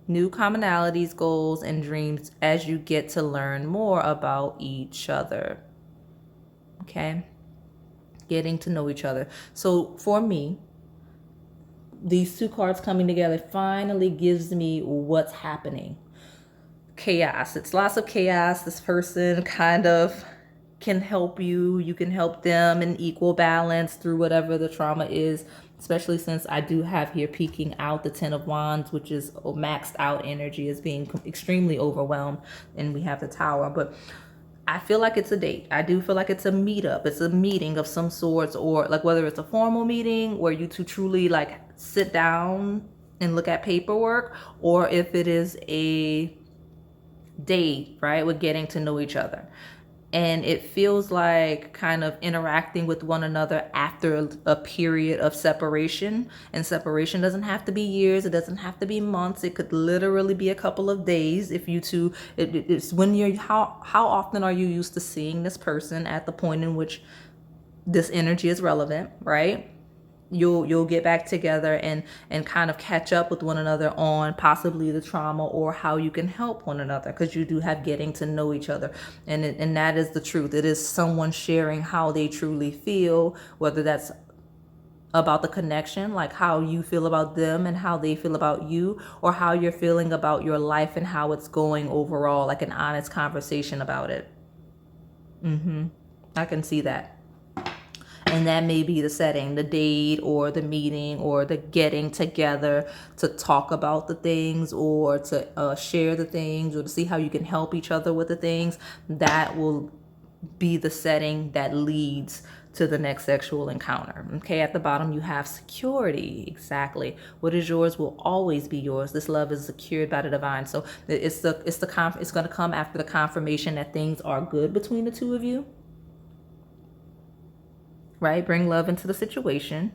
new commonalities, goals, and dreams as you get to learn more about each other. Okay? Getting to know each other. So for me, these two cards coming together finally gives me what's happening. Chaos. It's lots of chaos. This person kind of can help you. You can help them in equal balance through whatever the trauma is, especially since I do have here peeking out the Ten of Wands, which is maxed out energy, as being extremely overwhelmed. And we have the Tower. But I feel like it's a date. I do feel like it's a meetup. It's a meeting of some sorts, or like whether it's a formal meeting where you two truly like sit down and look at paperwork, or if it is a date, right? We're getting to know each other. And it feels like kind of interacting with one another after a period of separation. And separation doesn't have to be years. It doesn't have to be months. It could literally be a couple of days. If you two, it's when you're, how often are you used to seeing this person at the point in which this energy is relevant, right? You'll get back together and kind of catch up with one another on possibly the trauma or how you can help one another, because you do have getting to know each other, and that is the truth. It is someone sharing how they truly feel, whether that's about the connection, like how you feel about them and how they feel about you, or how you're feeling about your life and how it's going overall, like an honest conversation about it. I can see that. And that may be the setting, the date or the meeting or the getting together to talk about the things, or to share the things, or to see how you can help each other with the things. That will be the setting that leads to the next sexual encounter. Okay, at the bottom you have security. Exactly. What is yours will always be yours. This love is secured by the divine. So it's going to come after the confirmation that things are good between the two of you. Right? Bring love into the situation.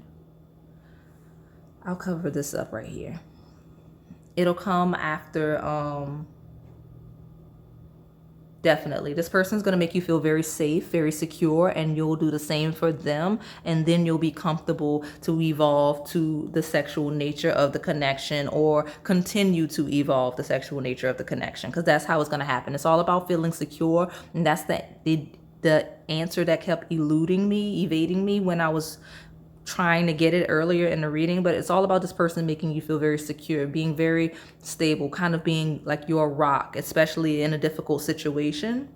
I'll cover this up right here. It'll come after, definitely. This person's going to make you feel very safe, very secure, and you'll do the same for them. And then you'll be comfortable to evolve to the sexual nature of the connection, or continue to evolve the sexual nature of the connection, because that's how it's going to happen. It's all about feeling secure. And that's the answer that kept evading me when I was trying to get it earlier in the reading. But it's all about this person making you feel very secure, being very stable, kind of being like your rock, especially in a difficult situation.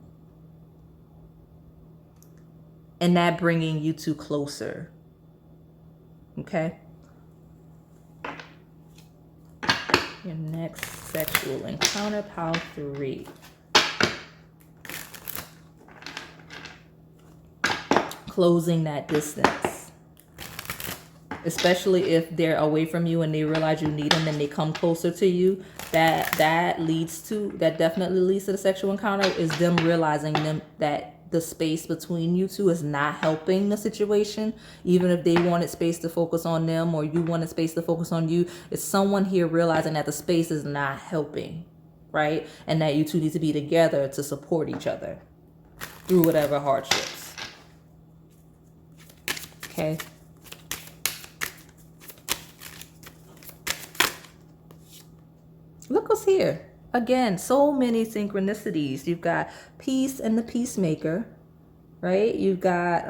And that bringing you two closer. Okay? Your next sexual encounter, pile 3. Closing that distance, especially if they're away from you and they realize you need them and they come closer to you. That definitely leads to the sexual encounter, is them realizing that the space between you two is not helping the situation. Even if they wanted space to focus on them, or you wanted space to focus on you, it's someone here realizing that the space is not helping, right? And that you two need to be together to support each other through whatever hardships. Okay. Look what's here. Again, so many synchronicities. You've got peace and the peacemaker, right? You've got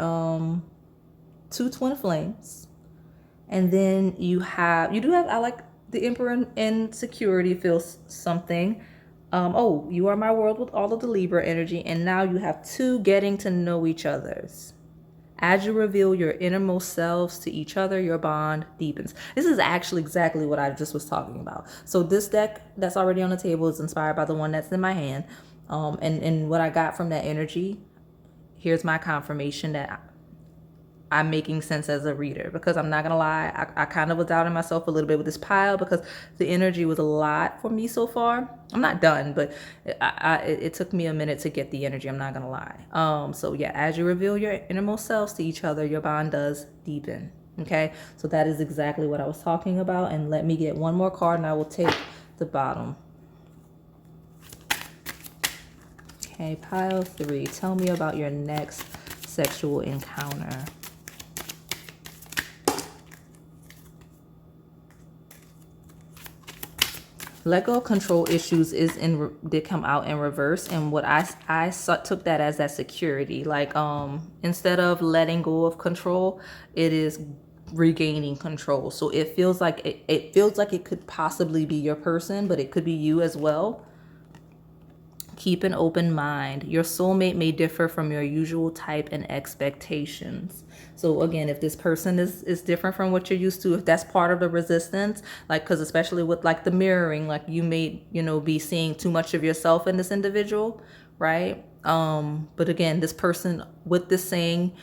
2 twin flames. And then you do have, I like the Emperor and security feels something. Oh, you are my world with all of the Libra energy. And now you have 2 getting to know each other's. As you reveal your innermost selves to each other, your bond deepens. This is actually exactly what I just was talking about. So this deck that's already on the table is inspired by the one that's in my hand. And what I got from that energy, here's my confirmation that I'm making sense as a reader, because I'm not going to lie. I kind of was doubting myself a little bit with this pile, because the energy was a lot for me so far. I'm not done, but it took me a minute to get the energy. I'm not going to lie. So yeah, as you reveal your innermost selves to each other, your bond does deepen. Okay. So that is exactly what I was talking about. And let me get one more card and I will take the bottom. Okay. Pile 3. Tell me about your next sexual encounter. Let go of control issues did come out in reverse, and what I took that as that security. Like instead of letting go of control, it is regaining control. So it feels like it feels like it could possibly be your person, but it could be you as well. Keep an open mind. Your soulmate may differ from your usual type and expectations. So again, if this person is different from what you're used to, if that's part of the resistance, like, because especially with like the mirroring, like you may, be seeing too much of yourself in this individual, right? But again, this person with this saying,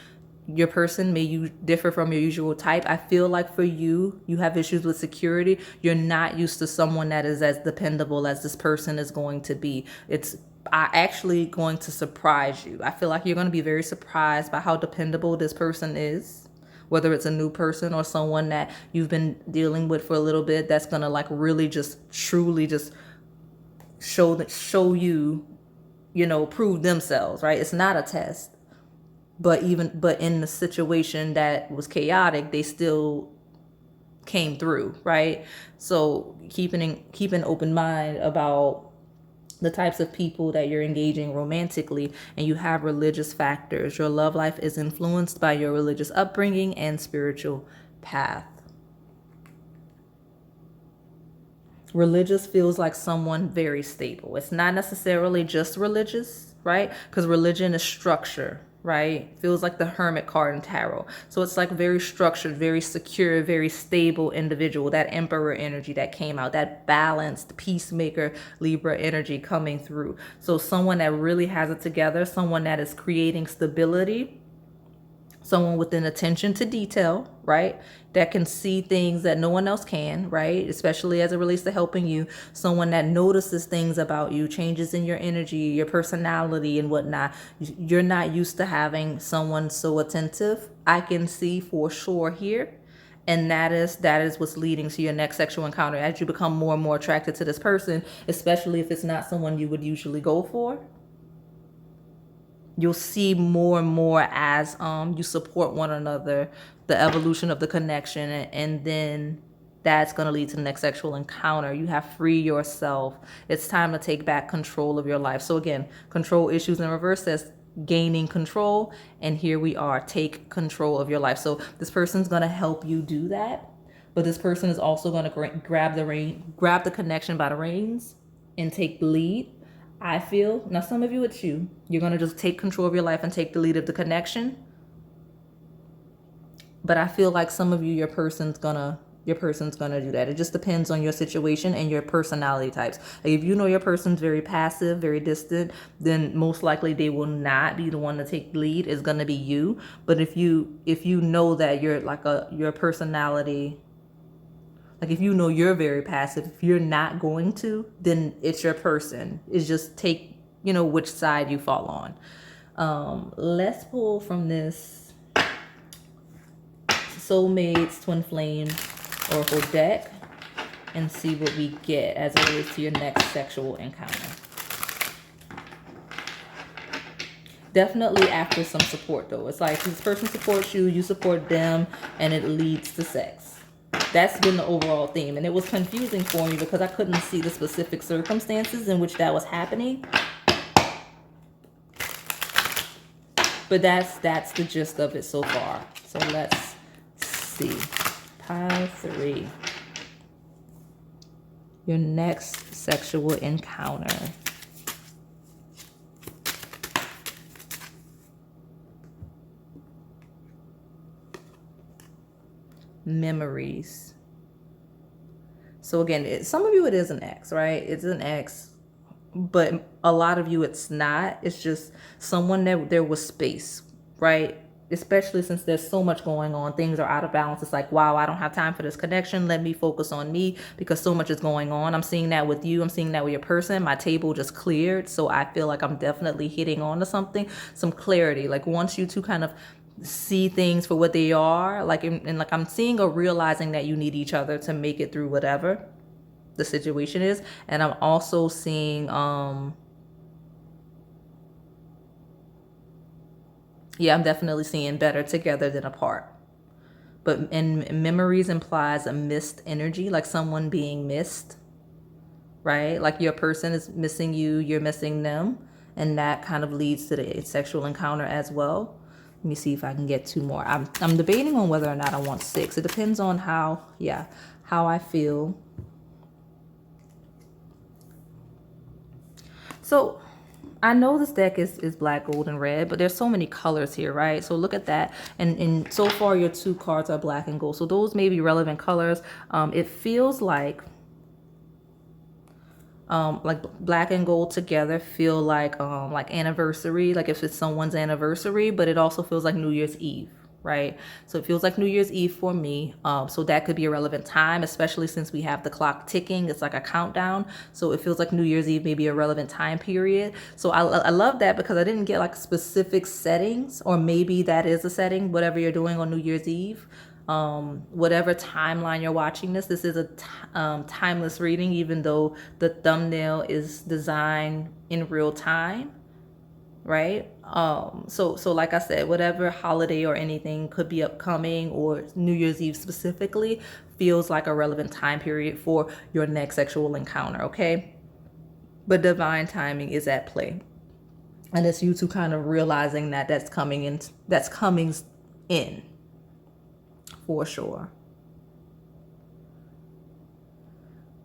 your person may you differ from your usual type. I feel like for you, you have issues with security. You're not used to someone that is as dependable as this person is going to be. It's actually going to surprise you. I feel like you're going to be very surprised by how dependable this person is, whether it's a new person or someone that you've been dealing with for a little bit, that's going to like really just truly just show you, prove themselves, right? It's not a test. But in the situation that was chaotic, they still came through, right? So keep an open mind about the types of people that you're engaging romantically, and you have religious factors. Your love life is influenced by your religious upbringing and spiritual path. Religious feels like someone very stable. It's not necessarily just religious, right? Because religion is structure, right? Feels like the Hermit card in tarot. So it's like very structured, very secure, very stable individual. That Emperor energy that came out, that balanced peacemaker Libra energy coming through. So someone that really has it together, someone that is creating stability, someone with an attention to detail, right? That can see things that no one else can, right? Especially as it relates to helping you. Someone that notices things about you, changes in your energy, your personality and whatnot. You're not used to having someone so attentive. I can see for sure here. And that is what's leading to your next sexual encounter. As you become more and more attracted to this person, especially if it's not someone you would usually go for, you'll see more and more as you support one another, the evolution of the connection, and then that's going to lead to the next sexual encounter. You have free yourself. It's time to take back control of your life. So again, control issues in reverse says gaining control, and here we are, take control of your life. So this person's going to help you do that, but this person is also going to grab the connection by the reins and take the lead. I feel, now some of you, it's you're going to just take control of your life and take the lead of the connection. But I feel like some of you, your person's gonna do that. It just depends on your situation and your personality types. Like if you know your person's very passive, very distant, then most likely they will not be the one to take the lead. It's gonna be you. But if you know that you're like your personality, like if you know you're very passive, if you're not going to, then it's your person. It's just take, which side you fall on. Let's pull from this Soulmates Twin Flame Oracle deck and see what we get as it relates to your next sexual encounter. Definitely after some support though. It's like this person supports you, you support them, and it leads to sex. That's been the overall theme. And it was confusing for me because I couldn't see the specific circumstances in which that was happening. But that's the gist of it so far. So let's see. Pile 3. Your next sexual encounter. Memories. So again, some of you it is an ex, right? It's an ex, but a lot of you it's not. It's just someone that there was space, right? Especially since there's so much going on, things are out of balance. It's like, wow, I don't have time for this connection. Let me focus on me because so much is going on. I'm seeing that with you. I'm seeing that with your person. My table just cleared. So I feel like I'm definitely hitting on to something, some clarity. Like once you two kind of see things for what they are, like, and like I'm seeing or realizing that you need each other to make it through whatever the situation is. And I'm also seeing, yeah, I'm definitely seeing better together than apart. But in memories implies a missed energy, like someone being missed, right? Like your person is missing you, you're missing them. And that kind of leads to the sexual encounter as well. Let me see if I can get 2 more. I'm debating on whether or not I want 6. It depends on how I feel. So I know this deck is black, gold, and red, but there's so many colors here, right? So look at that. And so far your 2 cards are black and gold. So those may be relevant colors. It feels like black and gold together feel like anniversary, like if it's someone's anniversary, but it also feels like New Year's Eve, right? So it feels like New Year's Eve for me. So that could be a relevant time, especially since we have the clock ticking. It's like a countdown. So it feels like New Year's Eve may be a relevant time period. So I love that because I didn't get like specific settings, or maybe that is a setting, whatever you're doing on New Year's Eve. Whatever timeline you're watching this is a timeless reading, even though the thumbnail is designed in real time, right? So like I said, whatever holiday or anything could be upcoming, or New Year's Eve specifically, feels like a relevant time period for your next sexual encounter, okay? But divine timing is at play. And it's you two kind of realizing that that's coming in. For sure.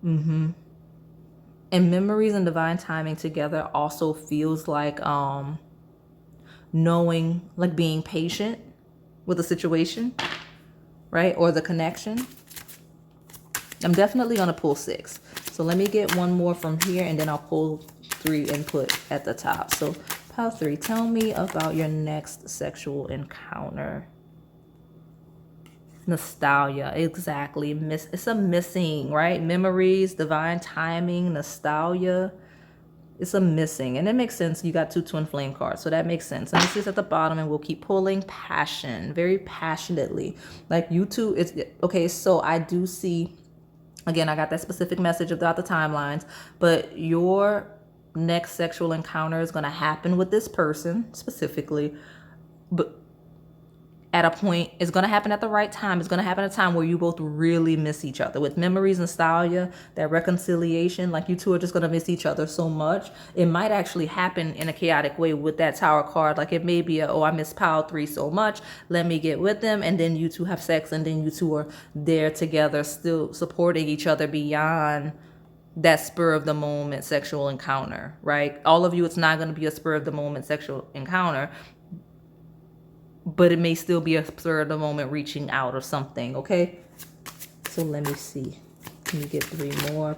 And memories and divine timing together also feels like knowing, like being patient with a situation, right? Or the connection. I'm definitely going to pull 6. So let me get one more from here, and then I'll pull 3 and put at the top. So pile 3, tell me about your next sexual encounter. Nostalgia, exactly. It's a missing, right? Memories, divine timing, nostalgia. It's a missing, and it makes sense. You got 2 twin flame cards, so that makes sense. And this is at the bottom, and we'll keep pulling. Passion, very passionately, like you two. It's okay. So I do see, again, I got that specific message about the timelines, but your next sexual encounter is going to happen with this person specifically, but at a point, it's going to happen at the right time. It's going to happen at a time where you both really miss each other. With memories, nostalgia, that reconciliation, like you two are just going to miss each other so much. It might actually happen in a chaotic way with that Tower card. Like it may be I miss pile 3 so much, let me get with them, and then you two have sex, and then you two are there together, still supporting each other beyond that spur of the moment sexual encounter, right? All of you, it's not going to be a spur of the moment sexual encounter, but it may still be a spur of the moment reaching out or something, okay? So let me see. Let me get 3 more.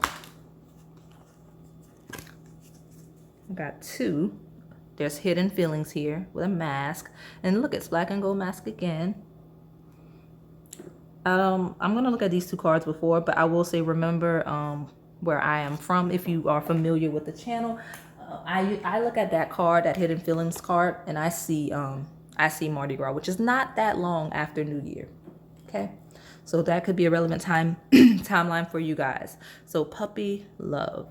I got 2. There's hidden feelings here with a mask. And look, it's black and gold mask again. I'm going to look at these 2 cards before, but I will say remember where I am from if you are familiar with the channel. I look at that card, that hidden feelings card, and I see Mardi Gras, which is not that long after New Year. Okay, so that could be a relevant timeline for you guys. So puppy love.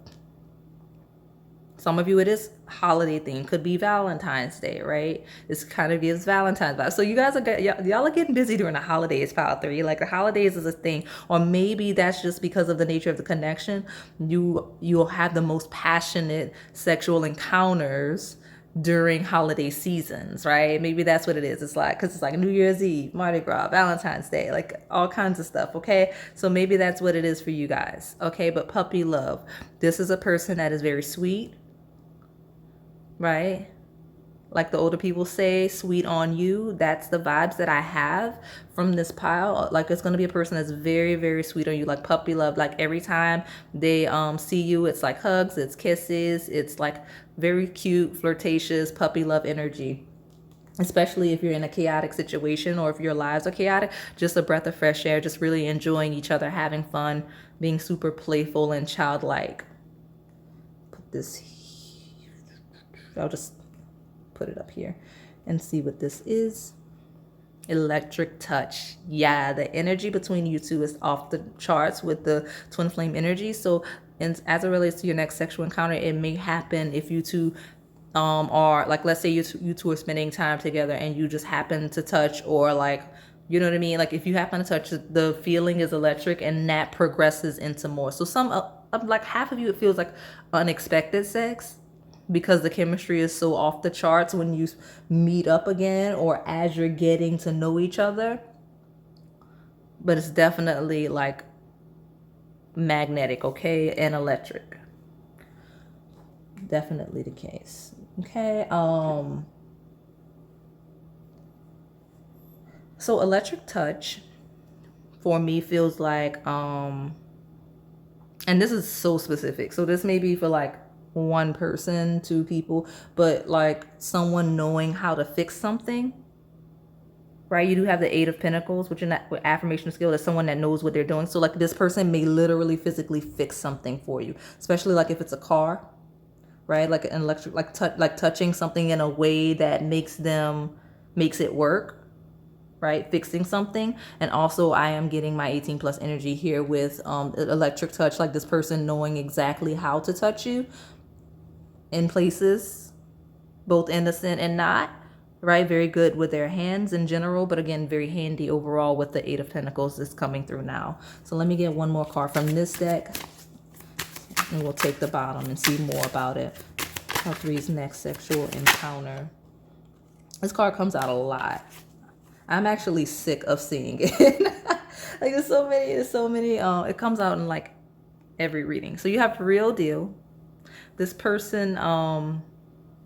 Some of you, it is holiday theme. Could be Valentine's Day, right? This kind of gives Valentine's vibes. So you guys y'all are getting busy during the holidays, pile 3. Like the holidays is a thing, or maybe that's just because of the nature of the connection. You'll have the most passionate sexual encounters during holiday seasons, right? Maybe that's what it is. It's like, because it's like New Year's Eve, Mardi Gras, Valentine's Day, like all kinds of stuff, okay? So maybe that's what it is for you guys, okay? But puppy love, this is a person that is very sweet, right? Like the older people say, sweet on you. That's the vibes that I have from this pile. Like it's going to be a person that's very, very sweet on you, like puppy love. Like every time they see you, it's like hugs, it's kisses, it's like very cute, flirtatious, puppy love energy. Especially if you're in a chaotic situation, or if your lives are chaotic, just a breath of fresh air, just really enjoying each other, having fun, being super playful and childlike. Put this here. I'll just put it up here and see what this is. Electric touch. Yeah, the energy between you two is off the charts with the twin flame energy. So, and as it relates to your next sexual encounter, it may happen if you two are like, let's say you two are spending time together and you just happen to touch, or like, you know what I mean? Like if you happen to touch, the feeling is electric, and that progresses into more. So some like half of you, it feels like unexpected sex. because the chemistry is so off the charts when you meet up again or as you're getting to know each other. But it's definitely like magnetic, okay, and electric. Definitely the case. Okay. So electric touch for me feels like and this is so specific. So this may be for like one person, two people, but like someone knowing how to fix something. Right, you do have the Eight of Pentacles, which in that with affirmation skill is someone that knows what they're doing. So like this person may literally physically fix something for you, especially like if it's a car, right? Like an electric, like touching something in a way that makes it work, right? Fixing something. And also I am getting my 18 plus energy here with electric touch, like this person knowing exactly how to touch you in places, both innocent and not, right? Very good with their hands in general, but again, very handy overall with the Eight of Pentacles that's coming through now. So let me get one more card from this deck and we'll take the bottom and see more about it. Part three's next sexual encounter. This card comes out a lot. I'm actually sick of seeing it. Like there's so many, it comes out in like every reading. So you have real deal. This person,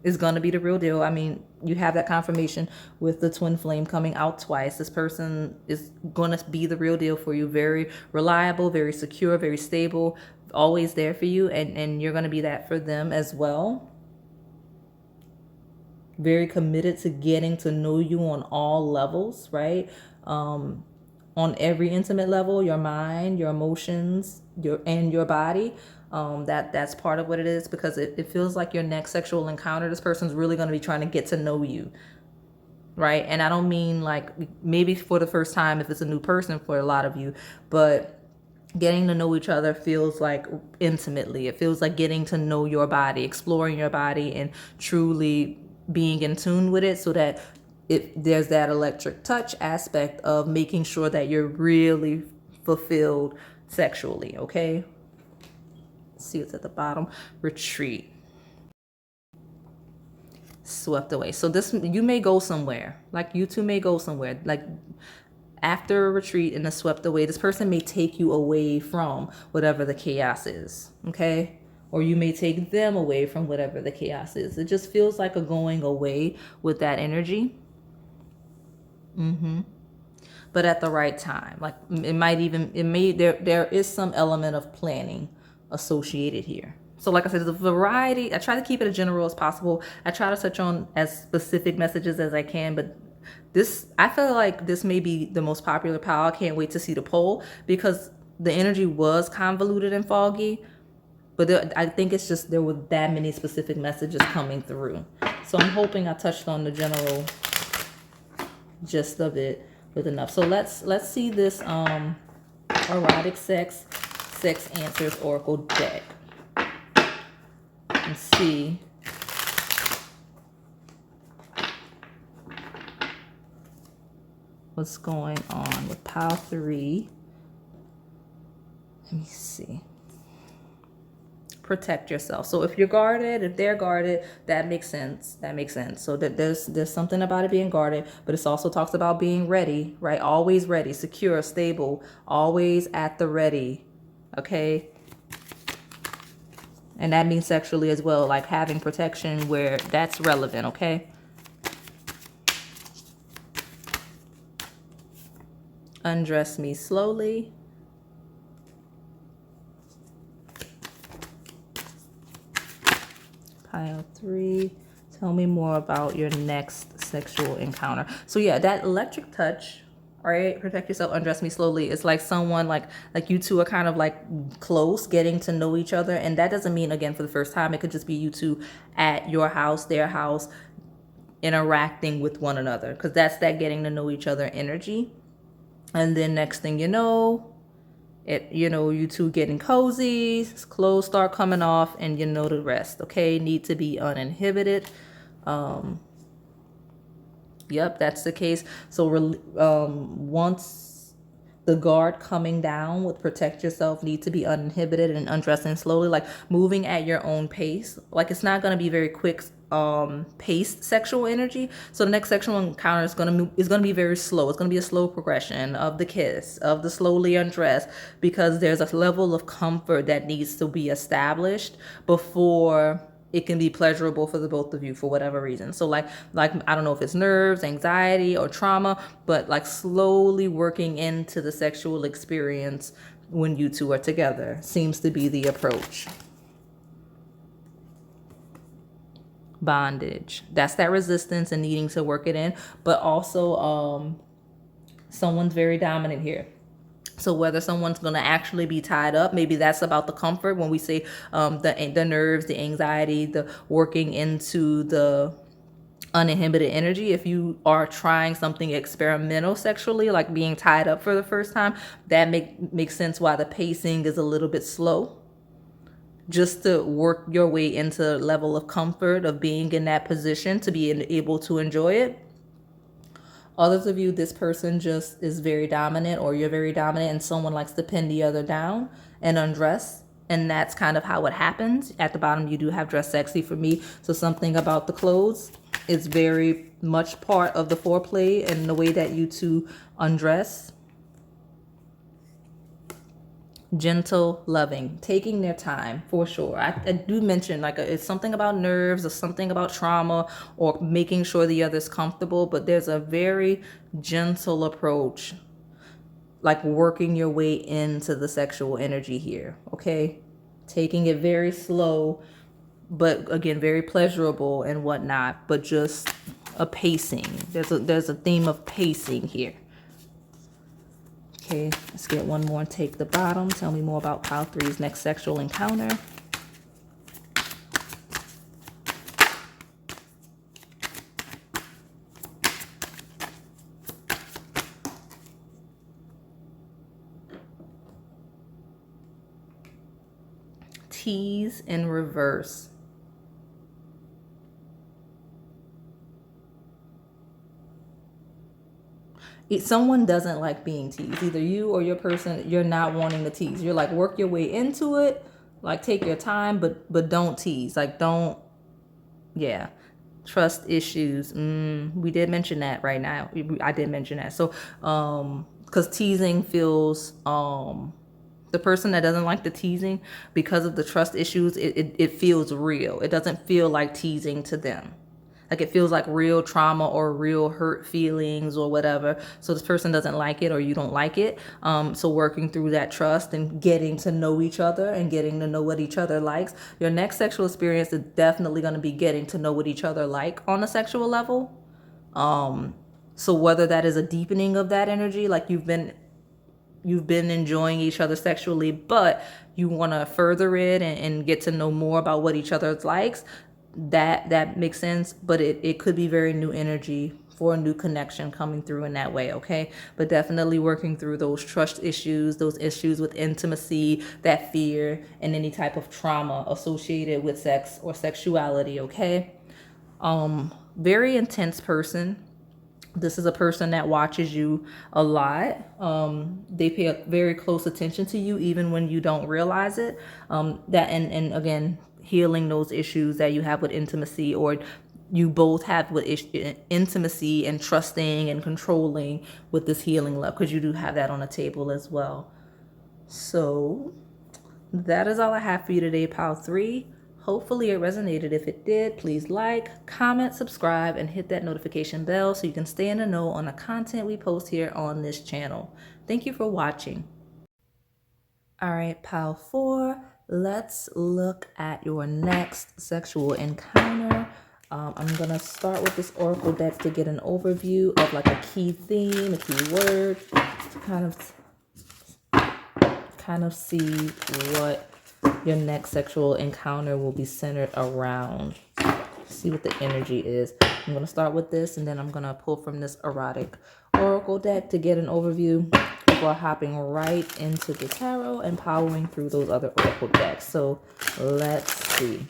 is going to be the real deal. I mean, you have that confirmation with the twin flame coming out twice. This person is going to be the real deal for you. Very reliable, very secure, very stable, always there for you. And you're going to be that for them as well. Very committed to getting to know you on all levels, right? On every intimate level, your mind, your emotions, your body. That's part of what it is, because it feels like your next sexual encounter, this person's really going to be trying to get to know you, right? And I don't mean like maybe for the first time if it's a new person for a lot of you, but getting to know each other feels like intimately. It feels like getting to know your body, exploring your body, and truly being in tune with it, so that there's that electric touch aspect of making sure that you're really fulfilled sexually, okay? See what's at the bottom. Retreat. Swept away. So this, you may go somewhere. Like you two may go somewhere. Like after a retreat and a swept away, this person may take you away from whatever the chaos is. Okay? Or you may take them away from whatever the chaos is. It just feels like a going away with that energy. But at the right time. Like there is some element of planning associated here. So like I said, the variety, I try to keep it as general as possible. I try to touch on as specific messages as I can, but I feel like this may be the most popular pile. I can't wait to see the poll, because the energy was convoluted and foggy, but I think it's just there were that many specific messages coming through. So I'm hoping I touched on the general gist of it with enough. So let's see this erotic sex answers oracle deck and see what's going on with pile 3. Let me see. Protect yourself. So if you're guarded, if they're guarded, that makes sense. So that there's something about it being guarded, but it also talks about being ready, right? Always ready, secure, stable, always at the ready. Okay? And that means sexually as well, like having protection where that's relevant, okay? Undress me slowly. Pile 3. Tell me more about your next sexual encounter. So yeah, that electric touch, all right? Protect yourself, undress me slowly. It's like someone like you two are kind of like close, getting to know each other. And that doesn't mean, again, for the first time. It could just be you two at your house, their house, interacting with one another, because that's that getting to know each other energy. And then next thing you know, you two getting cozy, clothes start coming off, and you know the rest, okay? Need to be uninhibited. Yep, that's the case. So once The guard coming down with protect yourself, need to be uninhibited and undressing slowly, like moving at your own pace. Like it's not going to be very quick paced sexual energy. So the next sexual encounter is going to be very slow. It's going to be a slow progression of the kiss, of the slowly undress, because there's a level of comfort that needs to be established before it can be pleasurable for the both of you for whatever reason. So like I don't know if it's nerves, anxiety, or trauma, but like slowly working into the sexual experience when you two are together seems to be the approach. Bondage. That's that resistance and needing to work it in, but also someone's very dominant here. So whether someone's going to actually be tied up, maybe that's about the comfort when we say the nerves, the anxiety, the working into the uninhibited energy. If you are trying something experimental sexually, like being tied up for the first time, that makes sense why the pacing is a little bit slow, just to work your way into a level of comfort of being in that position to be able to enjoy it. Others of you, this person just is very dominant, or you're very dominant and someone likes to pin the other down and undress. And that's kind of how it happens. At the bottom, you do have dress sexy for me. So something about the clothes is very much part of the foreplay and the way that you two undress. Gentle, loving, taking their time for sure. I do mention like it's something about nerves or something about trauma or making sure the other's comfortable, but there's a very gentle approach, like working your way into the sexual energy here. Okay, taking it very slow, but again very pleasurable and whatnot, but just a pacing. There's a theme of pacing here. Okay, let's get one more and take the bottom. Tell me more about pile 3's next sexual encounter. Tease in reverse. Someone doesn't like being teased. Either you or your person, you're not wanting to tease. You're like, work your way into it, like take your time, but don't tease. Like don't, yeah. Trust issues. We did mention that right now. I did mention that. So because teasing feels the person that doesn't like the teasing, because of the trust issues, it feels real. It doesn't feel like teasing to them. Like it feels like real trauma or real hurt feelings or whatever. So this person doesn't like it or you don't like it. So working through that trust and getting to know each other and getting to know what each other likes. Your next sexual experience is definitely going to be getting to know what each other like on a sexual level. So whether that is a deepening of that energy, like you've been enjoying each other sexually, but you want to further it and get to know more about what each other likes, that makes sense. But it could be very new energy for a new connection coming through in that way. Okay, but definitely working through those trust issues, those issues with intimacy, that fear, and any type of trauma associated with sex or sexuality. Okay, very intense person. This is a person that watches you a lot. They pay a very close attention to you even when you don't realize it. That and again, healing those issues that you have with intimacy, or you both have with intimacy and trusting and controlling with this healing love, because you do have that on the table as well. So that is all I have for you today, pile 3. Hopefully it resonated. If it did, please like, comment, subscribe, and hit that notification bell so you can stay in the know on the content we post here on this channel. Thank you for watching. All right, pile 4, let's look at your next sexual encounter. I'm going to start with this oracle deck to get an overview of like a key theme, a key word, to kind of see what your next sexual encounter will be centered around. See what the energy is. I'm going to start with this, and then I'm going to pull from this erotic oracle deck to get an overview before hopping right into the tarot and powering through those other oracle decks. So let's see.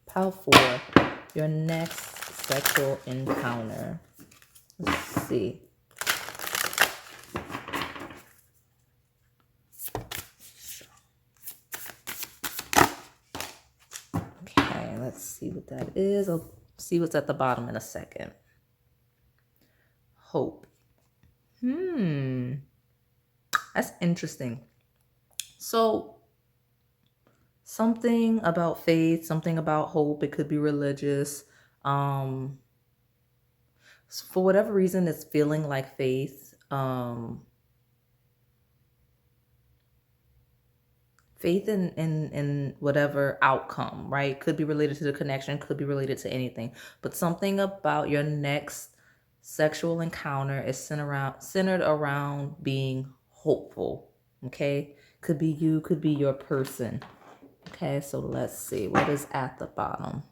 Pile 4, your next sexual encounter. Let's see. see what that is. I'll see what's at the bottom in a second. Hope. That's interesting. So something about faith, something about hope. It could be religious. For whatever reason, it's feeling like faith. Faith in whatever outcome, right? Could be related to the connection, could be related to anything. But something about your next sexual encounter is centered around being hopeful. Okay? Could be you, could be your person. Okay, so let's see. What is at the bottom?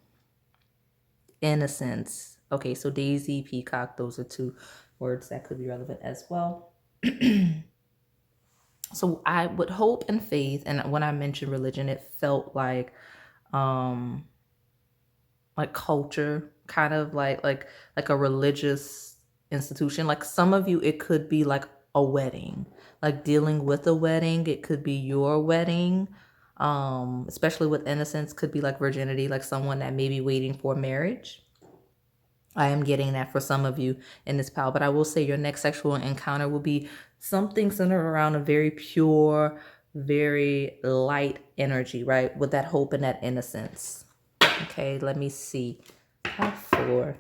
Innocence. Okay, so daisy, peacock, those are two words that could be relevant as well. So I would hope and faith, and when I mentioned religion, it felt like culture, kind of like a religious institution. Like some of you, it could be like a wedding, like dealing with a wedding. It could be your wedding, especially with innocence, could be like virginity, like someone that may be waiting for marriage. I am getting that for some of you in this pile, but I will say your next sexual encounter will be something centered around a very pure, very light energy, right? With that hope and that innocence. Okay, let me see. Four.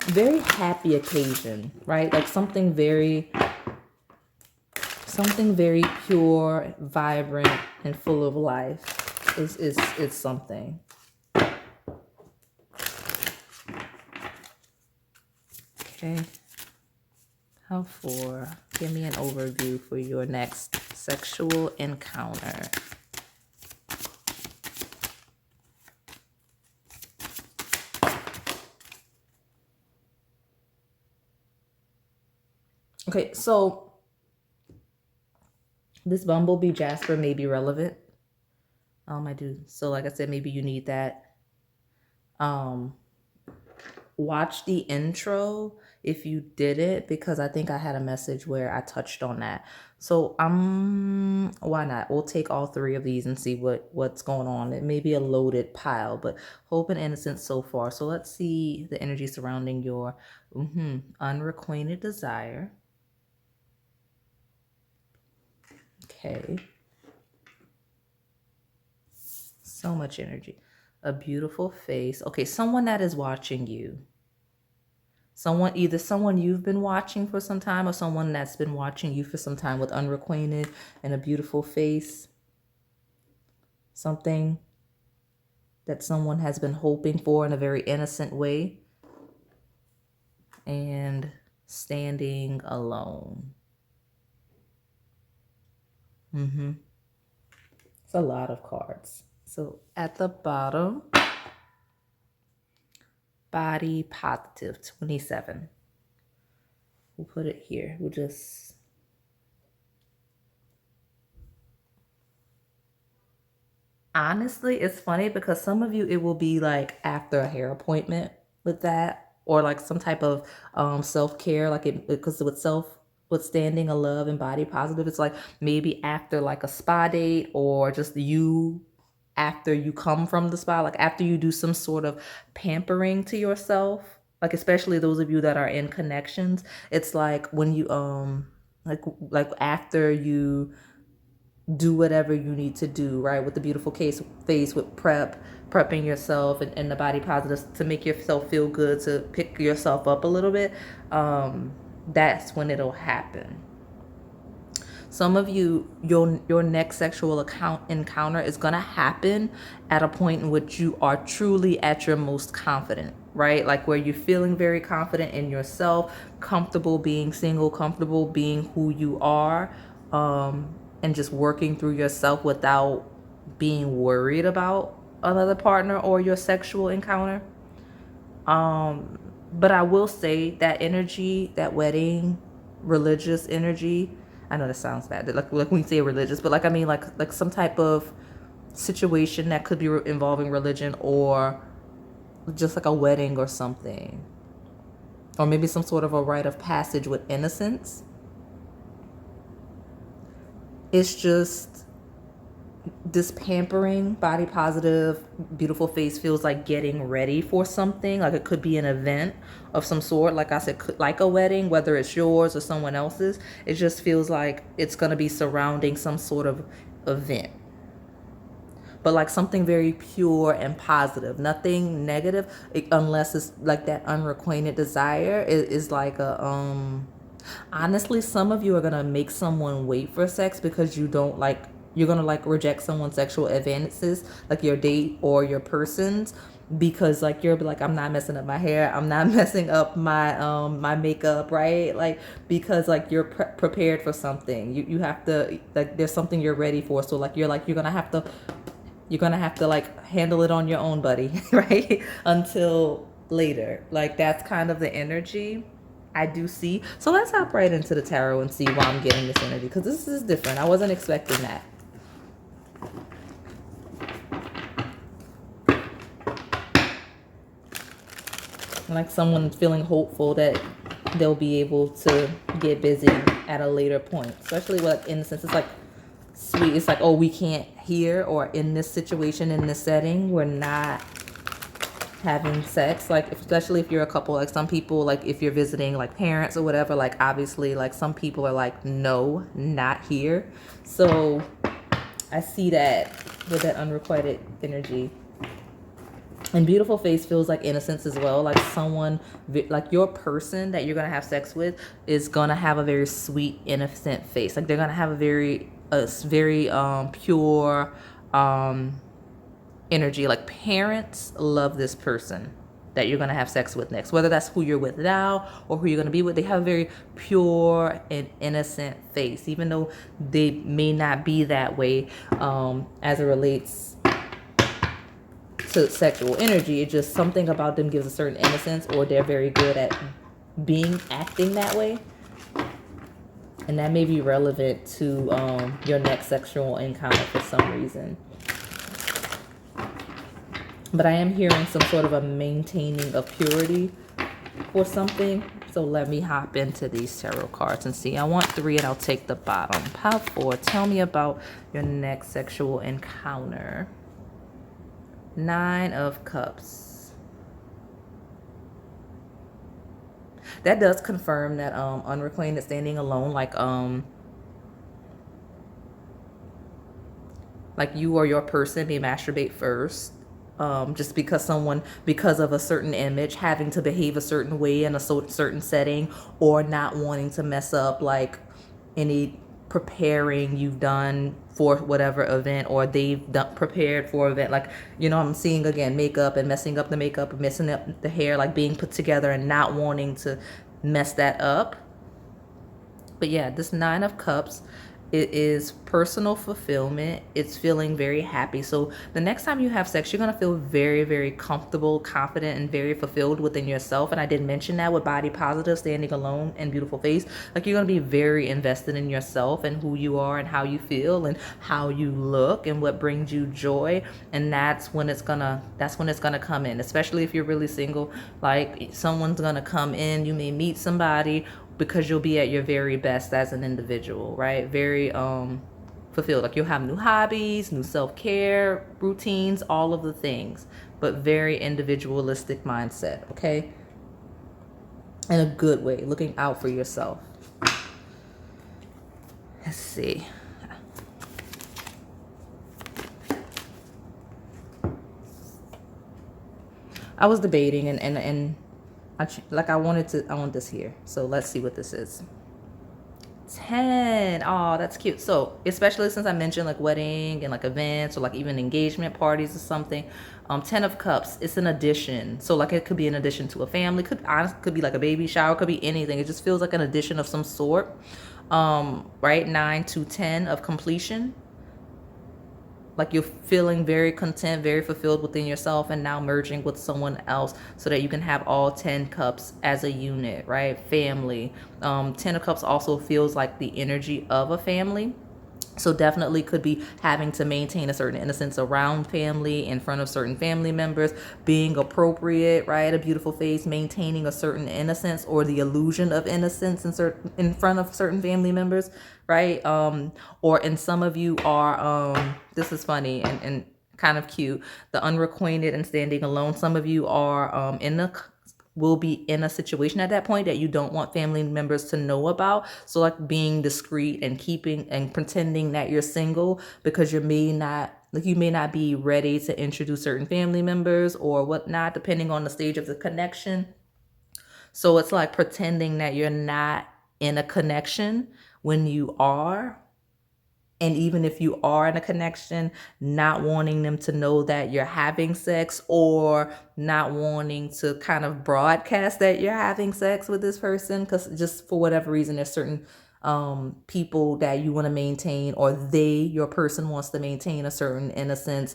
Very happy occasion, right? Like something very pure, vibrant, and full of life is something. Okay. How for? Give me an overview for your next sexual encounter. Okay, so this Bumblebee Jasper may be relevant. I do. So like I said, maybe you need that. Watch the intro if you did it, because I think I had a message where I touched on that. So why not? We'll take all three of these and see what's going on. It may be a loaded pile, but hope and innocence so far. So let's see the energy surrounding your unrequited desire. Okay. So much energy. A beautiful face. Okay, someone that is watching you. Either someone you've been watching for some time or someone that's been watching you for some time with unrequited and a beautiful face. Something that someone has been hoping for in a very innocent way. And standing alone. It's a lot of cards. So at the bottom, body positive, 27. We'll put it here. We'll just... Honestly, it's funny because some of you, it will be like after a hair appointment with that, or like some type of self-care, like because with standing a love and body positive, it's like maybe after like a spa date, or just you after you come from the spa, like after you do some sort of pampering to yourself, like especially those of you that are in connections. It's like when you like after you do whatever you need to do, right? With the beautiful face, with prepping yourself and the body positive to make yourself feel good, to pick yourself up a little bit. That's when it'll happen. Some of you, your next sexual encounter is going to happen at a point in which you are truly at your most confident, right? Like where you're feeling very confident in yourself, comfortable being single, comfortable being who you are, and just working through yourself without being worried about another partner or your sexual encounter. But I will say that energy, that wedding, religious energy, I know that sounds bad, like when you say religious, but like I mean like some type of situation that could be involving religion, or just like a wedding or something, or maybe some sort of a rite of passage with innocence. It's just this pampering, body positive, beautiful face feels like getting ready for something. Like it could be an event of some sort. Like I said, like a wedding, whether it's yours or someone else's. It just feels like it's going to be surrounding some sort of event. But like something very pure and positive, nothing negative, unless it's like that unrequited desire is like a honestly, some of you are gonna make someone wait for sex because you don't like, you're gonna like reject someone's sexual advances, like your date or your person's, because like you're like, I'm not messing up my hair, I'm not messing up my makeup, right? Like because like you're prepared for something. You have to, like there's something you're ready for. So like you're gonna have to like handle it on your own, buddy, right? Until later. Like that's kind of the energy I do see. So let's hop right into the tarot and see why I'm getting this energy, because this is different. I wasn't expecting that. Like someone feeling hopeful that they'll be able to get busy at a later point, especially like in the sense it's like sweet. It's like, oh, we can't here, or in this situation, in this setting, we're not having sex. Like especially if you're a couple, like some people, like if you're visiting like parents or whatever, like obviously like some people are like, no, not here. So I see that with that unrequited energy. And beautiful face feels like innocence as well. Like someone, like your person that you're gonna have sex with is gonna have a very sweet, innocent face. Like they're gonna have a very pure energy. Like parents love this person that you're gonna have sex with next, whether that's who you're with now or who you're gonna be with. They have a very pure and innocent face, even though they may not be that way as it relates to sexual energy. It's just something about them gives a certain innocence, or they're very good at acting that way. And that may be relevant to your next sexual encounter for some reason. But I am hearing some sort of a maintaining of purity for something. So let me hop into these tarot cards and see. I want 3 and I'll take the bottom. Pile 4. Tell me about your next sexual encounter. 9 of Cups. That does confirm that unreclaimed, standing alone, like you or your person may masturbate first. Just because because of a certain image, having to behave a certain way in a certain setting, or not wanting to mess up like any preparing you've done for whatever event, or they've prepared for event. Like, you know, I'm seeing again makeup and messing up the makeup, messing up the hair, like being put together and not wanting to mess that up. But yeah, this 9 of Cups, it is personal fulfillment. It's feeling very happy. So the next time you have sex, you're going to feel very, very comfortable, confident, and very fulfilled within yourself. And I did mention that with body positive, standing alone, and beautiful face. Like you're going to be very invested in yourself and who you are and how you feel and how you look and what brings you joy. And that's when it's going to come in, especially if you're really single. Like someone's going to come in. You may meet somebody because you'll be at your very best as an individual, right? Very fulfilled. Like you'll have new hobbies, new self-care routines, all of the things, but very individualistic mindset, okay? In a good way, looking out for yourself. Let's see. I was debating and I want this here. So let's see what this is. 10. Oh, that's cute. So especially since I mentioned like wedding and like events or like even engagement parties or something. 10 of Cups, it's an addition. So like it could be an addition to a family, could be like a baby shower, could be anything. It just feels like an addition of some sort. Right? 9 to 10 of completion. Like you're feeling very content, very fulfilled within yourself, and now merging with someone else so that you can have all 10 cups as a unit, right? Family. 10 of Cups also feels like the energy of a family. So definitely could be having to maintain a certain innocence around family, in front of certain family members, being appropriate, right? A beautiful face, maintaining a certain innocence or the illusion of innocence in front of certain family members, right? Or in some of you are this is funny and kind of cute. The unrequited and standing alone. Some of you are will be in a situation at that point that you don't want family members to know about. So like being discreet and keeping and pretending that you're single because you may not be ready to introduce certain family members or whatnot, depending on the stage of the connection. So it's like pretending that you're not in a connection when you are. And even if you are in a connection, not wanting them to know that you're having sex, or not wanting to kind of broadcast that you're having sex with this person, because just for whatever reason, there's certain people that you want to maintain, or your person wants to maintain a certain innocence,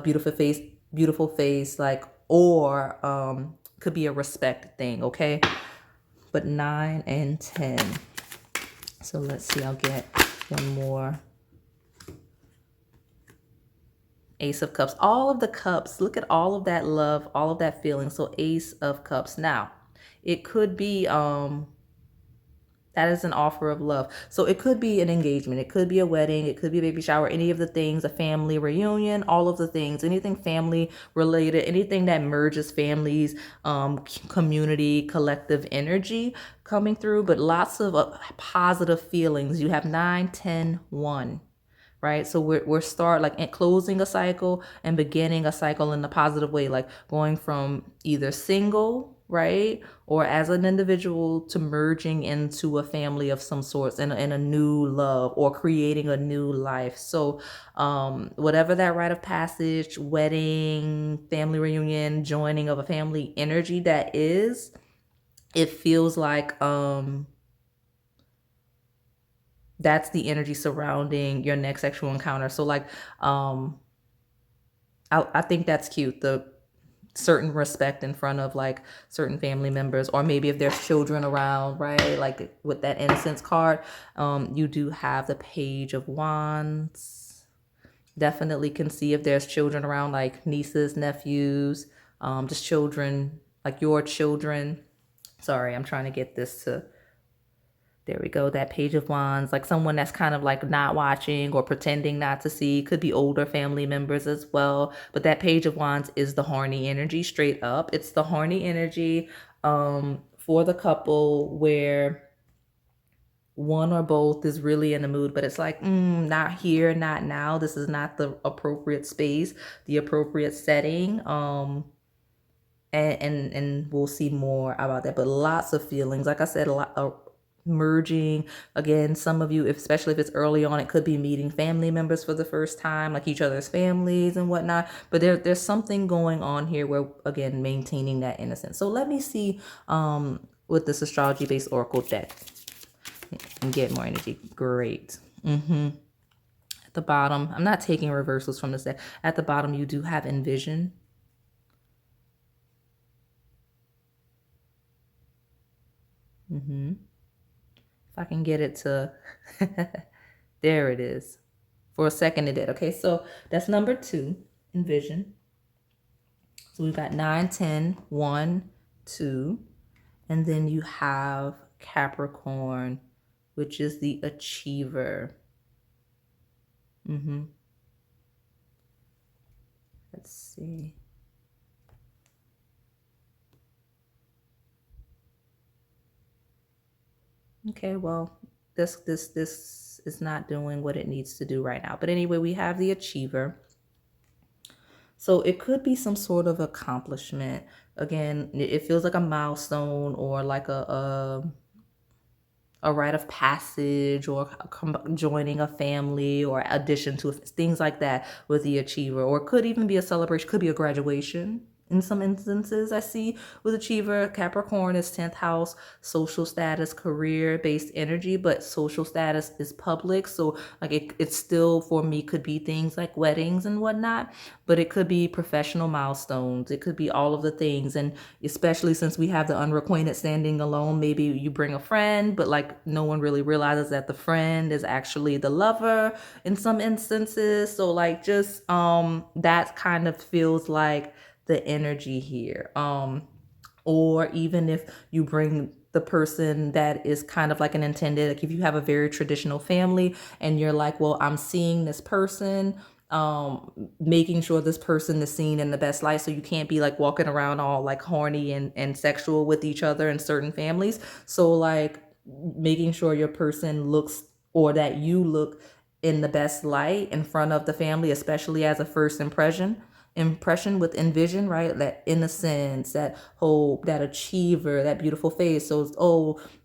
beautiful face, like, or could be a respect thing, okay? But 9 and 10. So let's see, I'll get one more. Ace of Cups, all of the cups. Look at all of that love, all of that feeling. So Ace of Cups. Now, it could be that is an offer of love. So it could be an engagement, it could be a wedding, it could be a baby shower, any of the things, a family reunion, all of the things, anything family related, anything that merges families, community, collective energy coming through, but lots of positive feelings. You have 9, 10, 1. Right, so we're start like closing a cycle and beginning a cycle in a positive way, like going from either single, right, or as an individual, to merging into a family of some sorts, and a new love, or creating a new life. So whatever that rite of passage, wedding, family reunion, joining of a family energy that is, it feels like that's the energy surrounding your next sexual encounter. So like I think that's cute, the certain respect in front of like certain family members, or maybe if there's children around, right, like with that innocence card. You do have the Page of Wands. Definitely can see if there's children around, like nieces, nephews, just children, like your children. Sorry, I'm trying to get this to, there we go. That Page of Wands, like someone that's kind of like not watching or pretending not to see. Could be older family members as well. But that Page of Wands is the horny energy, straight up. It's the horny energy for the couple where one or both is really in the mood, but it's like, not here, not now. This is not the appropriate space, the appropriate setting. And we'll see more about that. But lots of feelings, like I said, a lot of merging. Again, some of you, especially if it's early on, it could be meeting family members for the first time, like each other's families and whatnot. But there's something going on here where, again, maintaining that innocence. So let me see with this astrology based oracle deck and get more energy. Great. At the bottom, I'm not taking reversals from this deck. At the bottom, you do have Envision. If I can get it to, there it is. For a second it did. Okay, so that's number 2, Envision. So we've got 9, 10, 1, 2. And then you have Capricorn, which is the Achiever. Let's see. Okay, well, this is not doing what it needs to do right now. But anyway, we have the Achiever. So it could be some sort of accomplishment. Again, it feels like a milestone, or like a rite of passage, or joining a family, or addition to things like that with the Achiever. Or it could even be a celebration, could be a graduation in some instances. I see with Achiever, Capricorn is 10th house, social status, career-based energy, but social status is public. So like it still for me could be things like weddings and whatnot, but it could be professional milestones. It could be all of the things. And especially since we have the unrequited standing alone, maybe you bring a friend, but like no one really realizes that the friend is actually the lover in some instances. So like just that kind of feels like the energy here. Or even if you bring the person that is kind of like an intended, like if you have a very traditional family and you're like, well, I'm seeing this person, making sure this person is seen in the best light. So you can't be like walking around all like horny and sexual with each other in certain families. So like making sure your person looks, or that you look in the best light in front of the family, especially as a first impression with envision, right? That innocence, that hope, that achiever, that beautiful face. So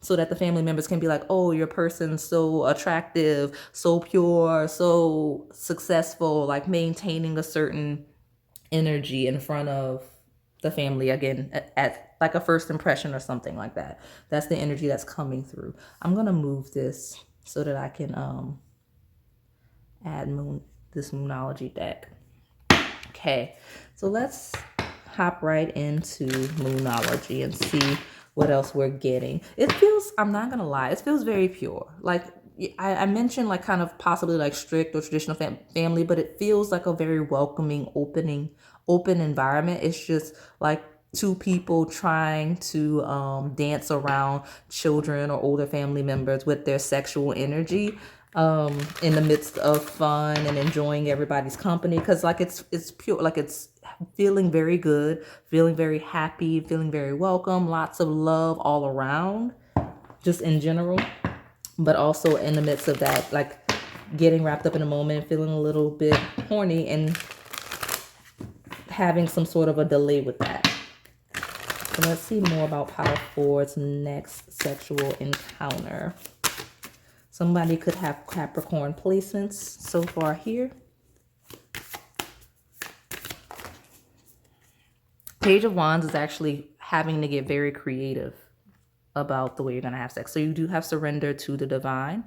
that the family members can be like, oh, your person's so attractive, so pure, so successful, like maintaining a certain energy in front of the family again at like a first impression or something like that. That's the energy that's coming through. I'm gonna move this so that I can add this moonology deck. Okay, so let's hop right into moonology and see what else we're getting. It feels, I'm not gonna lie, it feels very pure. Like I mentioned like kind of possibly like strict or traditional family, but it feels like a very welcoming, open environment. It's just like two people trying to dance around children or older family members with their sexual energy, in the midst of fun and enjoying everybody's company, because like it's pure, like it's feeling very good, feeling very happy, feeling very welcome, lots of love all around, just in general. But also in the midst of that, like getting wrapped up in a moment, feeling a little bit horny and having some sort of a delay with that. So let's see more about Power Forward's next sexual encounter. Somebody could have Capricorn placements so far here. Page of Wands is actually having to get very creative about the way you're going to have sex. So you do have surrender to the divine.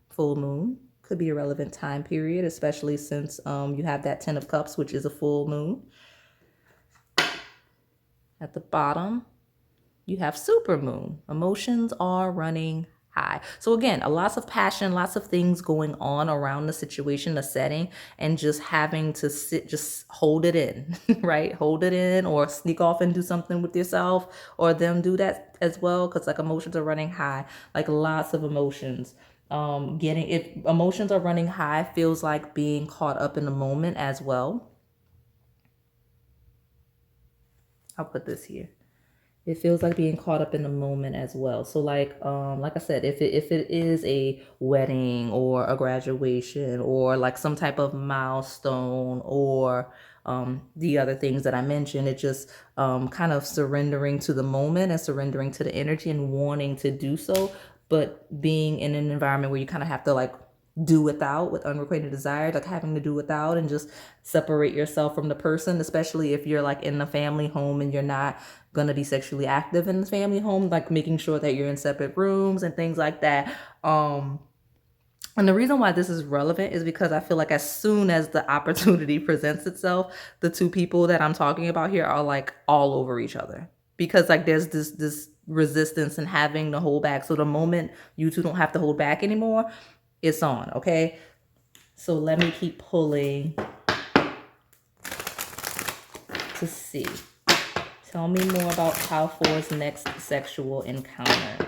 Full moon could be a relevant time period, especially since you have that 10 of Cups, which is a full moon. At the bottom, you have super moon. Emotions are running high. So again, lots of passion, lots of things going on around the situation, the setting, and just having to just hold it in, right? Hold it in, or sneak off and do something with yourself, or them do that as well. Cause like emotions are running high, like lots of emotions. If emotions are running high, feels like being caught up in the moment as well. I'll put this here. It feels like being caught up in the moment as well. So like I said, if it is a wedding or a graduation or like some type of milestone, or the other things that I mentioned, it just kind of surrendering to the moment and surrendering to the energy and wanting to do so, but being in an environment where you kind of have to like do without, with unrequited desire, like having to do without and just separate yourself from the person, especially if you're like in the family home and you're not going to be sexually active in the family home, like making sure that you're in separate rooms and things like that. And the reason why this is relevant is because I feel like as soon as the opportunity presents itself, the two people that I'm talking about here are like all over each other, because like there's this resistance and having to hold back. So the moment you two don't have to hold back anymore, it's on. Okay, so let me keep pulling to see. Tell me more about Power Forward's next sexual encounter.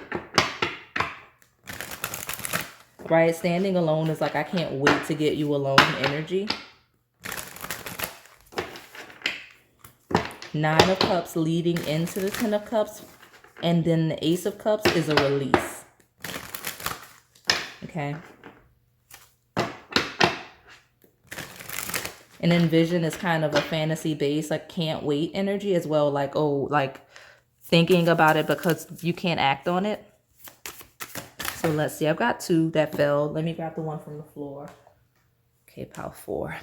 Right, standing alone is like, I can't wait to get you alone energy. 9 of Cups leading into the 10 of Cups, and then the Ace of Cups is a release. Okay. And then Vision is kind of a fantasy based, like can't wait energy as well. Like, oh, like thinking about it because you can't act on it. So let's see. I've got 2 that fell. Let me grab the one from the floor. Okay, Power 4.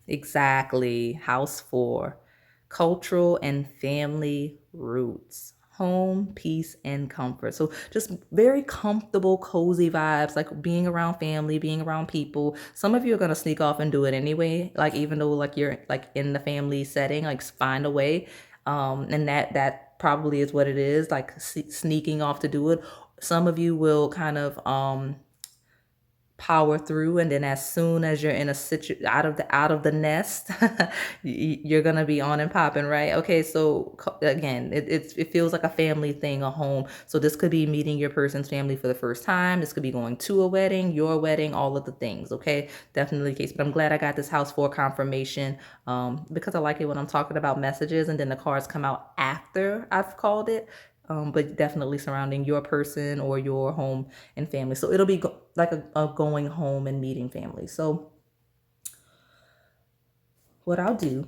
Exactly. House 4. Cultural and family roots. Home, peace, and comfort. So just very comfortable, cozy vibes, like being around family, being around people. Some of you are gonna sneak off and do it anyway, like even though like you're like in the family setting, like find a way. And that probably is what it is, like sneaking off to do it. Some of you will kind of power through, and then as soon as you're in a out of the nest, you're gonna be on and popping, right? Okay, so again, it feels like a family thing, a home. So this could be meeting your person's family for the first time. This could be going to a wedding, your wedding, all of the things. Okay, definitely the case. But I'm glad I got this house 4 confirmation, because I like it when I'm talking about messages and then the cards come out after I've called it. But definitely surrounding your person or your home and family. So it'll be like a going home and meeting family. So what I'll do,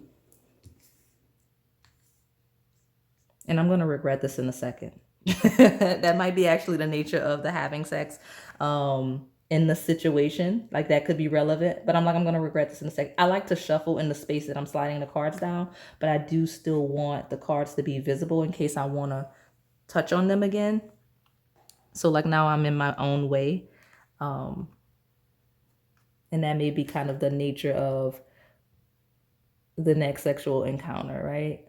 and I'm going to regret this in a second. That might be actually the nature of the having sex in the situation. Like that could be relevant, but I'm going to regret this in a second. I like to shuffle in the space that I'm sliding the cards down, but I do still want the cards to be visible in case I want to touch on them again. So like now I'm in my own way. And that may be kind of the nature of the next sexual encounter, right?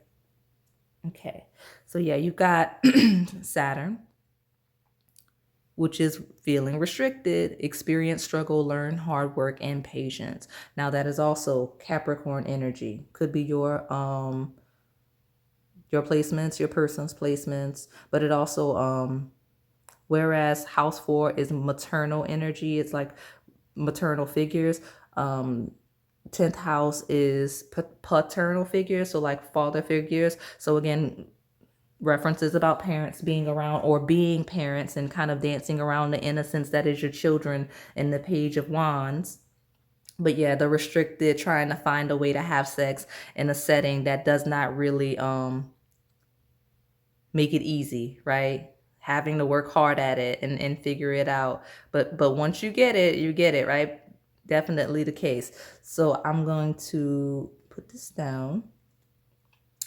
Okay. So yeah, you've got Saturn, which is feeling restricted, experience struggle, learn hard work and patience. Now that is also Capricorn energy. Could be your placements, your person's placements, but it also whereas house 4 is maternal energy, it's like maternal figures. 10th house is paternal figures, so like father figures. So again, references about parents being around or being parents and kind of dancing around the innocence that is your children in the Page of Wands. But yeah, the restricted, trying to find a way to have sex in a setting that does not really make it easy, right? Having to work hard at it and figure it out. But once you get it, right? Definitely the case. So I'm going to put this down.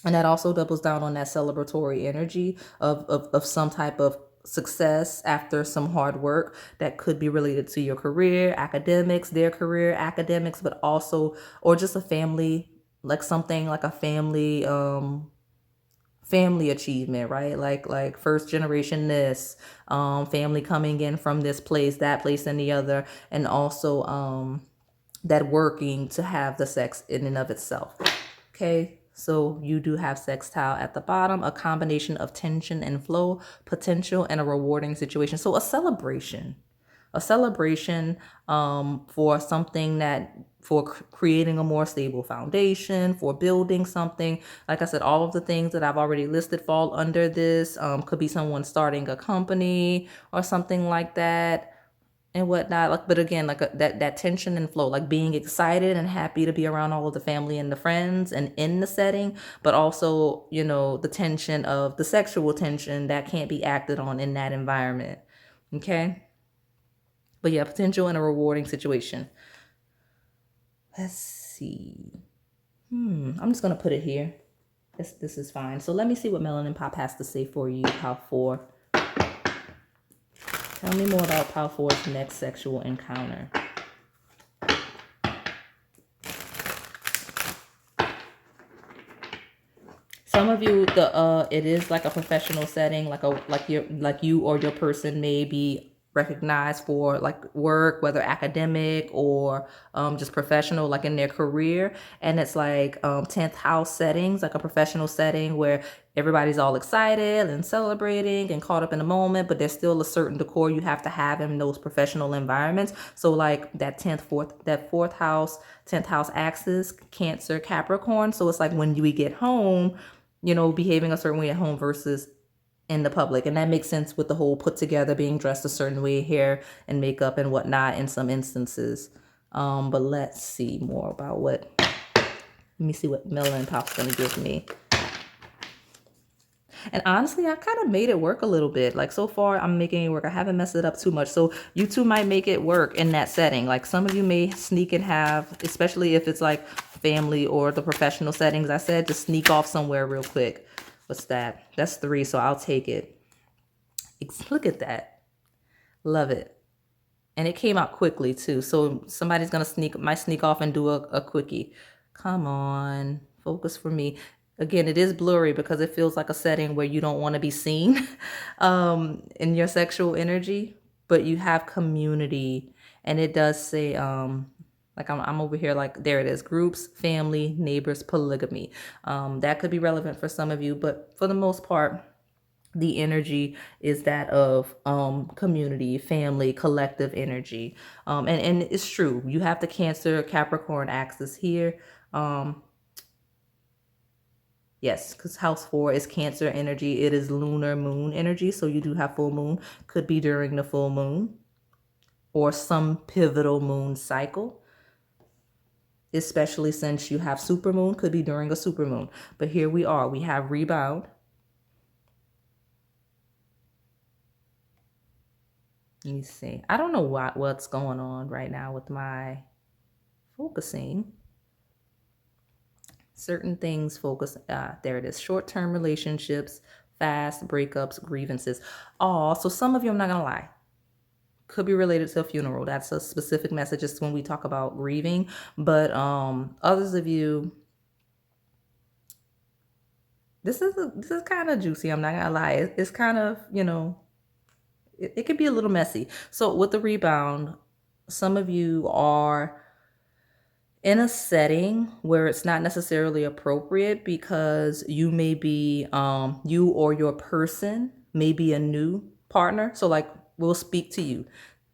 And that also doubles down on that celebratory energy of some type of success after some hard work that could be related to your career, academics, their career, academics, but also, or just a family, like something like a family achievement, right? Like first generation this, family coming in from this place, that place, and the other, and also that working to have the sex in and of itself. Okay, so you do have sextile at the bottom, a combination of tension and flow, potential, and a rewarding situation. So a celebration for something that, for creating a more stable foundation, for building something. Like I said, all of the things that I've already listed fall under this. Could be someone starting a company or something like that and whatnot. Like, but again, like that tension and flow, like being excited and happy to be around all of the family and the friends and in the setting, but also, the tension of the sexual tension that can't be acted on in that environment. Okay. But yeah, potential and a rewarding situation. Let's see. I'm just gonna put it here. This is fine. So let me see what Melanin Pop has to say for you, Pal 4. Tell me more about Pal 4's next sexual encounter. Some of you, it is like a professional setting, like you or your person may be recognized for like work, whether academic or just professional, like in their career. And it's like 10th house settings, like a professional setting where everybody's all excited and celebrating and caught up in the moment, but there's still a certain decor you have to have in those professional environments. So like that 4th house, 10th house axis, Cancer, Capricorn. So it's like when we get home, behaving a certain way at home versus in the public. And that makes sense with the whole put together, being dressed a certain way, hair and makeup and whatnot in some instances. But let's see more about let me see what Melanin Pop's gonna give me. And honestly, I kind of made it work a little bit. Like so far, I'm making it work. I haven't messed it up too much. So you two might make it work in that setting. Like some of you may sneak and have, especially if it's like family or the professional settings. I said to sneak off somewhere real quick. What's that? That's 3, so I'll take it. Look at that. Love it. And it came out quickly too. So somebody's gonna might sneak off and do a quickie. Come on, focus for me. Again, it is blurry because it feels like a setting where you don't want to be seen in your sexual energy, but you have community. And it does say, like I'm over here, like there it is, groups, family, neighbors, polygamy. That could be relevant for some of you, but for the most part, the energy is that of community, family, collective energy. And it's true. You have the Cancer Capricorn axis here. Yes, because house 4 is Cancer energy. It is lunar moon energy. So you do have full moon. Could be during the full moon or some pivotal moon cycle. Especially since you have supermoon, could be during a supermoon. But here we are. We have rebound. Let me see. I don't know what's going on right now with my focusing. Certain things focus. There it is. Short-term relationships, fast breakups, grievances. Oh, so some of you, I'm not gonna lie, could be related to a funeral. That's a specific message just when we talk about grieving. But others of you, this is kind of juicy. I'm not gonna lie. It's kind of, it could be a little messy. So with the rebound, some of you are in a setting where it's not necessarily appropriate because you may be, you or your person may be a new partner. So like, we'll speak to you.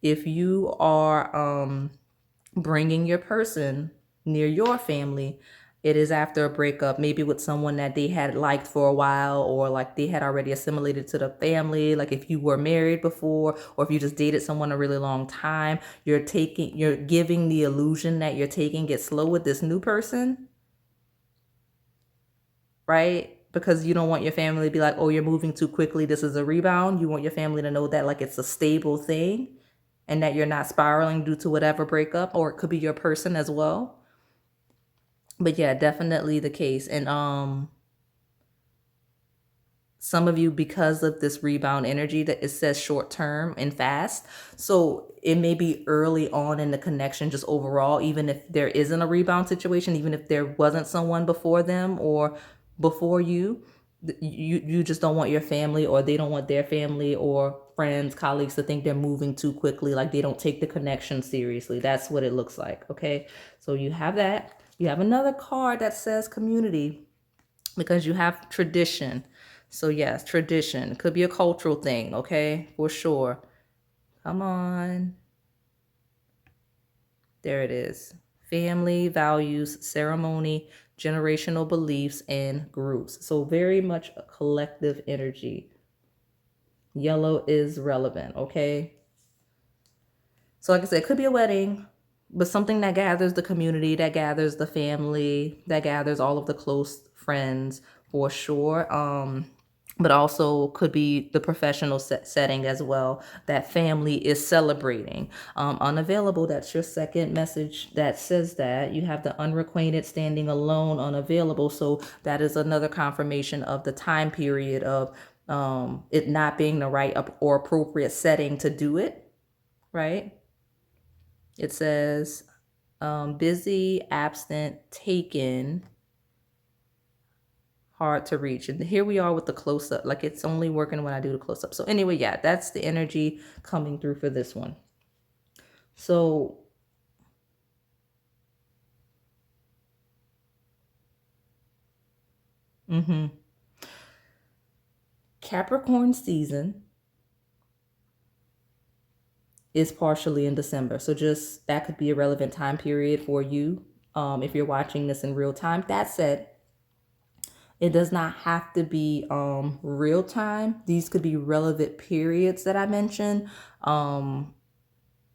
If you are bringing your person near your family, it is after a breakup, maybe with someone that they had liked for a while, or like they had already assimilated to the family. Like if you were married before, or if you just dated someone a really long time, you're giving the illusion that you're taking it slow with this new person, right? Because you don't want your family to be like, oh, you're moving too quickly, this is a rebound. You want your family to know that like it's a stable thing and that you're not spiraling due to whatever breakup, or it could be your person as well. But yeah, definitely the case. And some of you, because of this rebound energy, that it says short term and fast, so it may be early on in the connection, just overall, even if there isn't a rebound situation, even if there wasn't someone before them or before you, you just don't want your family, or they don't want their family or friends, colleagues, to think they're moving too quickly, like they don't take the connection seriously. That's what it looks like. Okay, so you have that. You have another card that says community, because you have tradition. So yes, tradition could be a cultural thing. Okay, for sure. Come on. There it is. Family, values, ceremony, generational beliefs, and groups. So very much a collective energy. Yellow is relevant. Okay. So like I said, it could be a wedding, but something that gathers the community, that gathers the family, that gathers all of the close friends for sure. But also could be the professional setting as well, that family is celebrating. Unavailable, that's your second message that says that. You have the unrequited, standing alone, unavailable. So that is another confirmation of the time period of it not being the right or appropriate setting to do it, right? It says busy, absent, taken, hard to reach. And here we are with the close-up. Like it's only working when I do the close-up. So anyway, yeah, that's the energy coming through for this one. So Capricorn season is partially in December. So just that could be a relevant time period for you if you're watching this in real time. That said, it does not have to be real time. These could be relevant periods that I mentioned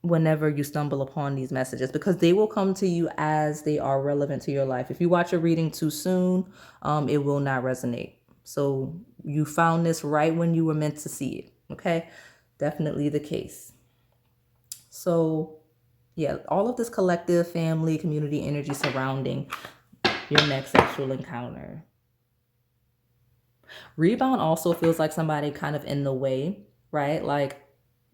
whenever you stumble upon these messages, because they will come to you as they are relevant to your life. If you watch a reading too soon, it will not resonate. So you found this right when you were meant to see it. Okay, definitely the case. So yeah, all of this collective family community energy surrounding your next sexual encounter. Rebound also feels like somebody kind of in the way, right? Like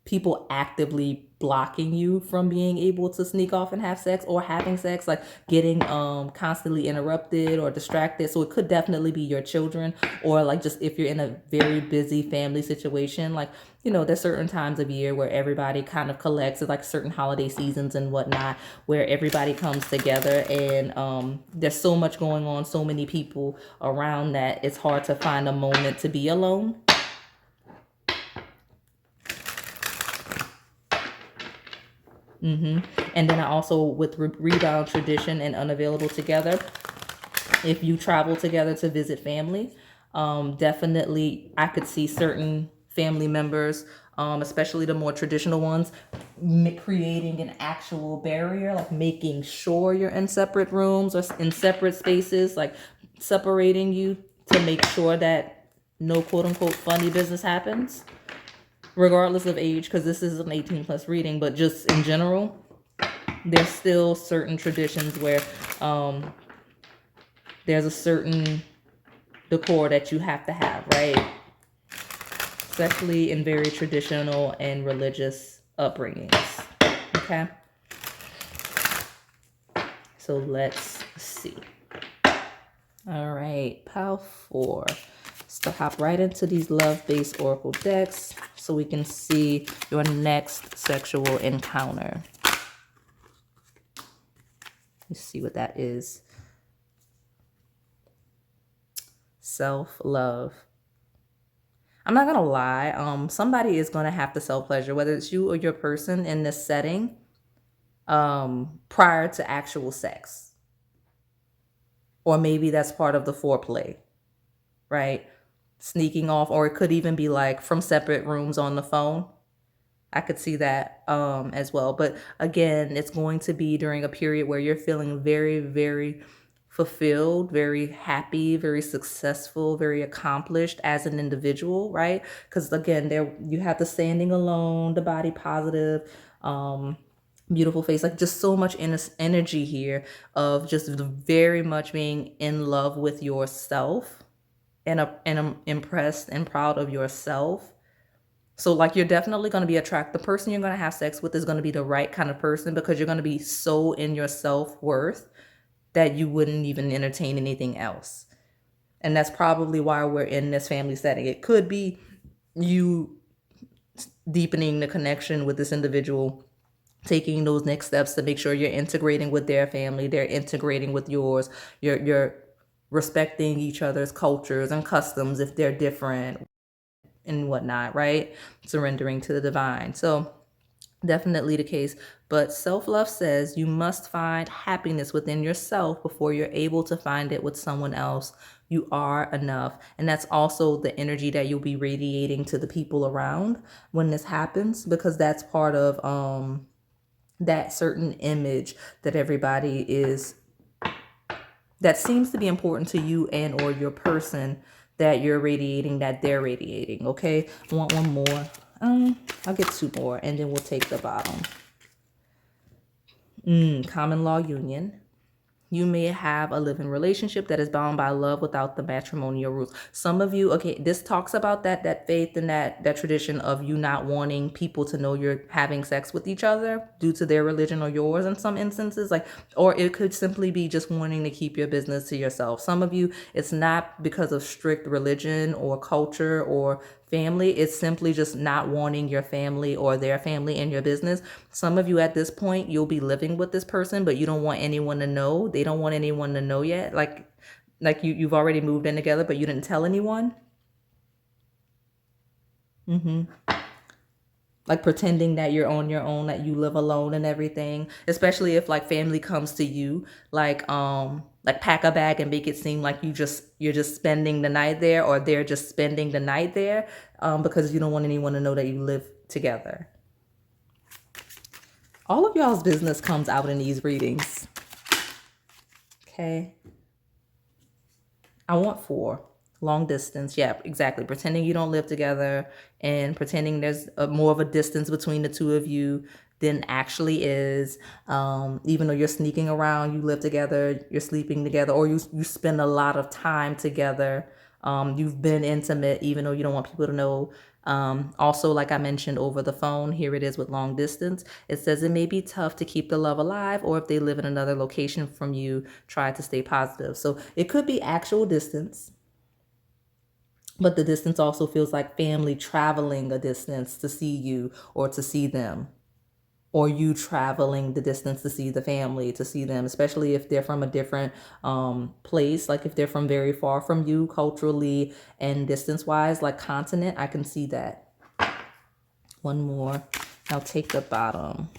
people actively blocking you from being able to sneak off and have sex or having sex, like getting constantly interrupted or distracted. So it could definitely be your children, or like just if you're in a very busy family situation, like, you know, there's certain times of year where everybody kind of collects, like certain holiday seasons and whatnot, where everybody comes together, and there's so much going on, so many people around, that it's hard to find a moment to be alone. And then I also, with rebound, tradition, and unavailable together, if you travel together to visit family, definitely I could see certain family members, especially the more traditional ones, creating an actual barrier, like making sure you're in separate rooms or in separate spaces, like separating you to make sure that no quote unquote funny business happens, regardless of age, because this is an 18 plus reading, but just in general, there's still certain traditions where there's a certain decor that you have to have, right? Especially in very traditional and religious upbringings. Okay. So let's see. All right, pile 4. So hop right into these love-based oracle decks so we can see your next sexual encounter. Let's see what that is. Self-love. I'm not gonna lie, somebody is gonna have to self-pleasure, whether it's you or your person in this setting, prior to actual sex. Or maybe that's part of the foreplay, right? Sneaking off, or it could even be like from separate rooms on the phone. I could see that as well. But again, it's going to be during a period where you're feeling very, very fulfilled, very happy, very successful, very accomplished as an individual, right? Because again, there you have the standing alone, the body positive, beautiful face, like just so much energy here of just very much being in love with yourself, and I'm impressed and proud of yourself. So like you're definitely going to be attracted. The person you're going to have sex with is going to be the right kind of person, because you're going to be so in your self-worth that you wouldn't even entertain anything else. And that's probably why we're in this family setting. It could be you deepening the connection with this individual, taking those next steps to make sure you're integrating with their family, they're integrating with yours, you're respecting each other's cultures and customs if they're different and whatnot, right? Surrendering to the divine. So definitely the case. But self-love says you must find happiness within yourself before you're able to find it with someone else. You are enough. And that's also the energy that you'll be radiating to the people around when this happens, because that's part of that certain image that everybody is, that seems to be important to you and or your person, that you're radiating, that they're radiating. Okay, I want one more. I'll get 2 more and then we'll take the bottom. Common law union. You may have a living relationship that is bound by love without the matrimonial rules. Some of you, okay, this talks about that faith and that tradition of you not wanting people to know you're having sex with each other due to their religion or yours in some instances. Like, or it could simply be just wanting to keep your business to yourself. Some of you, it's not because of strict religion or culture or family. It's simply just not wanting your family or their family in your business. Some of you at this point, you'll be living with this person, but you don't want anyone to know. They don't want anyone to know yet. Like you've already moved in together, but you didn't tell anyone. Like pretending that you're on your own, that you live alone and everything, especially if like family comes to you, like pack a bag and make it seem like you're just spending the night there, or they're just spending the night there, because you don't want anyone to know that you live together. All of y'all's business comes out in these readings. Okay. I want 4. Long distance. Yeah, exactly. Pretending you don't live together and pretending there's more of a distance between the two of you than actually is. Even though you're sneaking around, you live together, you're sleeping together, or you spend a lot of time together. You've been intimate, even though you don't want people to know. Also, like I mentioned over the phone, here it is with long distance. It says it may be tough to keep the love alive, or if they live in another location from you, try to stay positive. So it could be actual distance, but the distance also feels like family traveling a distance to see you or to see them, or you traveling the distance to see the family, to see them, especially if they're from a different place, like if they're from very far from you culturally and distance wise, like continent. I can see that. One more. I'll take the bottom.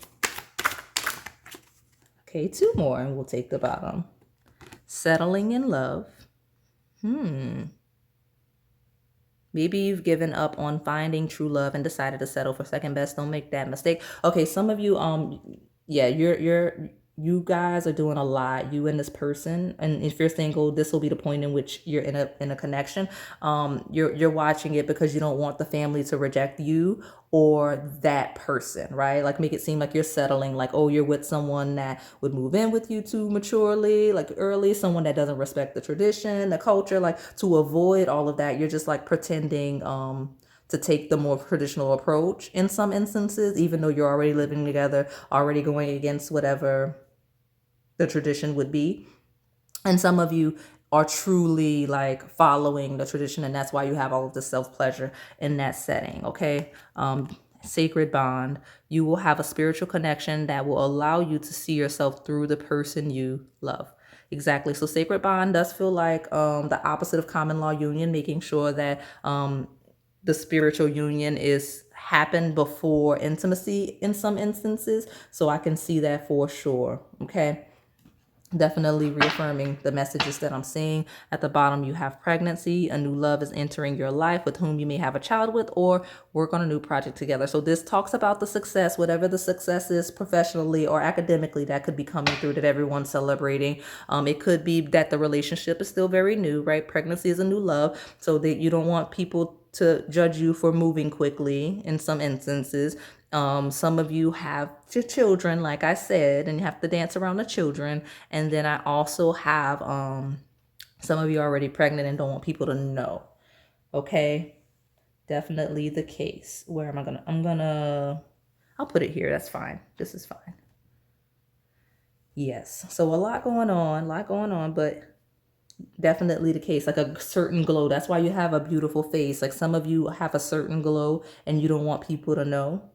Okay, two more and we'll take the bottom. Settling in love. Maybe you've given up on finding true love and decided to settle for second best. Don't make that mistake. Okay, some of you, yeah, you guys are doing a lot. You and this person, and if you're single, this will be the point in which you're in a connection. You're watching it because you don't want the family to reject you or that person, right? Like make it seem like you're settling, like, oh, you're with someone that would move in with you too maturely, like early, someone that doesn't respect the tradition, the culture, like to avoid all of that, you're just like pretending to take the more traditional approach in some instances, even though you're already living together, already going against whatever the tradition would be. And some of you are truly like following the tradition, and that's why you have all of the self-pleasure in that setting. Okay. Sacred bond. You will have a spiritual connection that will allow you to see yourself through the person you love. Exactly. So sacred bond does feel like the opposite of common law union, making sure that the spiritual union is happened before intimacy in some instances. So I can see that for sure. Okay. Definitely reaffirming the messages that I'm seeing. At the bottom, you have pregnancy. A new love is entering your life with whom you may have a child with or work on a new project together. So this talks about the success, whatever the success is professionally or academically that could be coming through that everyone's celebrating. It could be that the relationship is still very new, right? Pregnancy is a new love. So that you don't want people to judge you for moving quickly in some instances. Some of you have your children, like I said, and you have to dance around the children. And then I also have some of you are already pregnant and don't want people to know. Okay, definitely the case. Where am I gonna? I'll put it here. That's fine. This is fine. Yes. So a lot going on, but definitely the case, like a certain glow. That's why you have a beautiful face. Like some of you have a certain glow and you don't want people to know.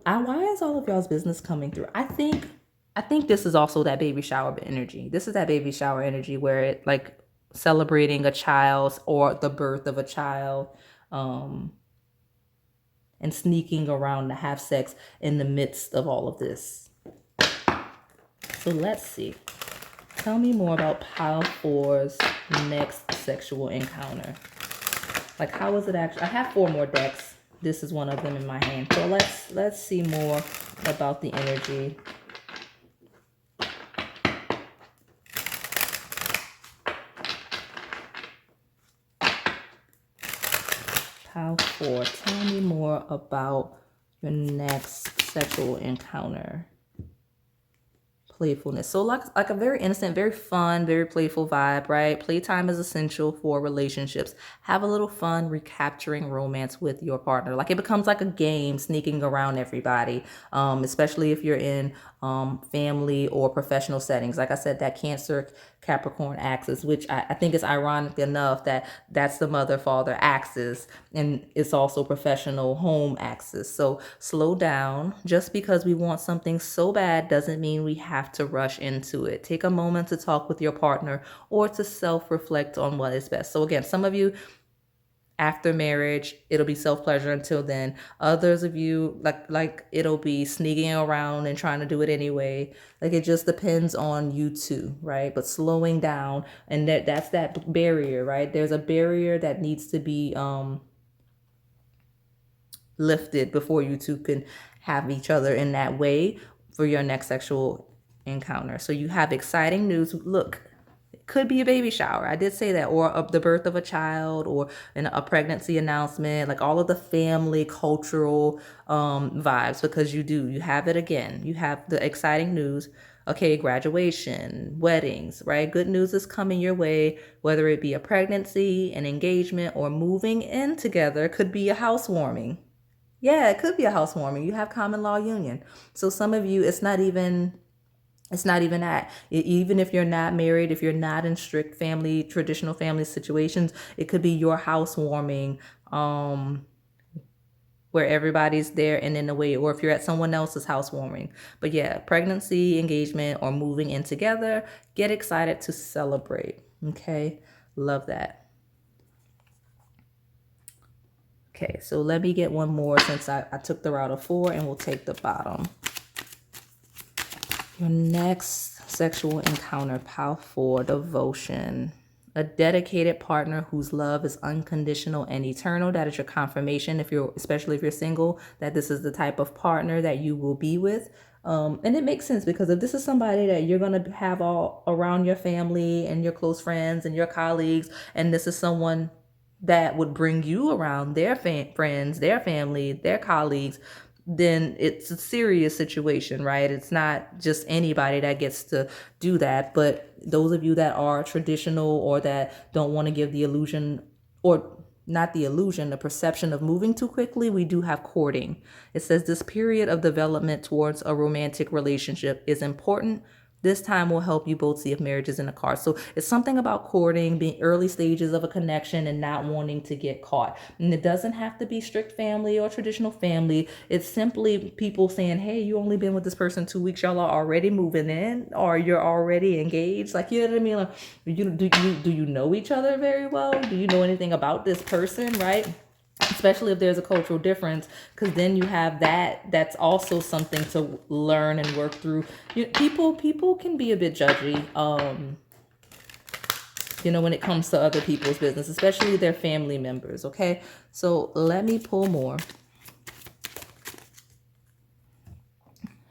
Why is all of y'all's business coming through? I think this is also that baby shower energy. This is that baby shower energy where it like celebrating a child or the birth of a child, and sneaking around to have sex in the midst of all of this. So let's see. Tell me more about Pile 4's next sexual encounter. Like, how is it actually? I have 4 more decks. This is one of them in my hand. So let's see more about the energy. Pile 4. Tell me more about your next sexual encounter. Playfulness. So like a very innocent, very fun, very playful vibe, right? Playtime is essential for relationships. Have a little fun recapturing romance with your partner. Like it becomes like a game sneaking around everybody, especially if you're in family or professional settings. Like I said, that Cancer Capricorn axis, which I think is ironic enough that that's the mother father axis and it's also professional home axis. So slow down. Just because we want something so bad doesn't mean we have to rush into it. Take a moment to talk with your partner or to self-reflect on what is best. So again, some of you after marriage, it'll be self-pleasure until then. Others of you, like it'll be sneaking around and trying to do it anyway. Like it just depends on you too, right? But slowing down, and that's that barrier, right? There's a barrier that needs to be lifted before you two can have each other in that way for your next sexual encounter. So you have exciting news. Look, could be a baby shower. I did say that, or the birth of a child, or a pregnancy announcement, like all of the family cultural vibes, because you have it again. You have the exciting news. Okay, graduation, weddings, right? Good news is coming your way, whether it be a pregnancy, an engagement, or moving in together. Could be a housewarming. Yeah, it could be a housewarming. You have common law union. So some of you, it's not even that. Even if you're not married, if you're not in strict family, traditional family situations, it could be your housewarming, where everybody's there and in a way, or if you're at someone else's housewarming. But yeah, pregnancy, engagement, or moving in together, get excited to celebrate. Okay, love that. Okay, so let me get one more since I took the route of 4, and we'll take the bottom. Your next sexual encounter, pile 4, devotion. A dedicated partner whose love is unconditional and eternal. That is your confirmation, especially if you're single, that this is the type of partner that you will be with. And it makes sense, because if this is somebody that you're going to have all around your family and your close friends and your colleagues, and this is someone that would bring you around their friends, their family, their colleagues, then it's a serious situation, right? It's not just anybody that gets to do that. But those of you that are traditional, or that don't want to give the illusion, or not the illusion, the perception of moving too quickly, we do have courting. It says this period of development towards a romantic relationship is important. This time will help you both see if marriage is in the cards. So it's something about courting, being early stages of a connection, and not wanting to get caught. And it doesn't have to be strict family or traditional family. It's simply people saying, hey, you only been with this person 2 weeks. Y'all are already moving in, or you're already engaged. Like, you know what I mean? Like, do you know each other very well? Do you know anything about this person, right? Especially if there's a cultural difference, because then you have that's also something to learn and work through. People can be a bit judgy, when it comes to other people's business, especially their family members. Okay, so let me pull more.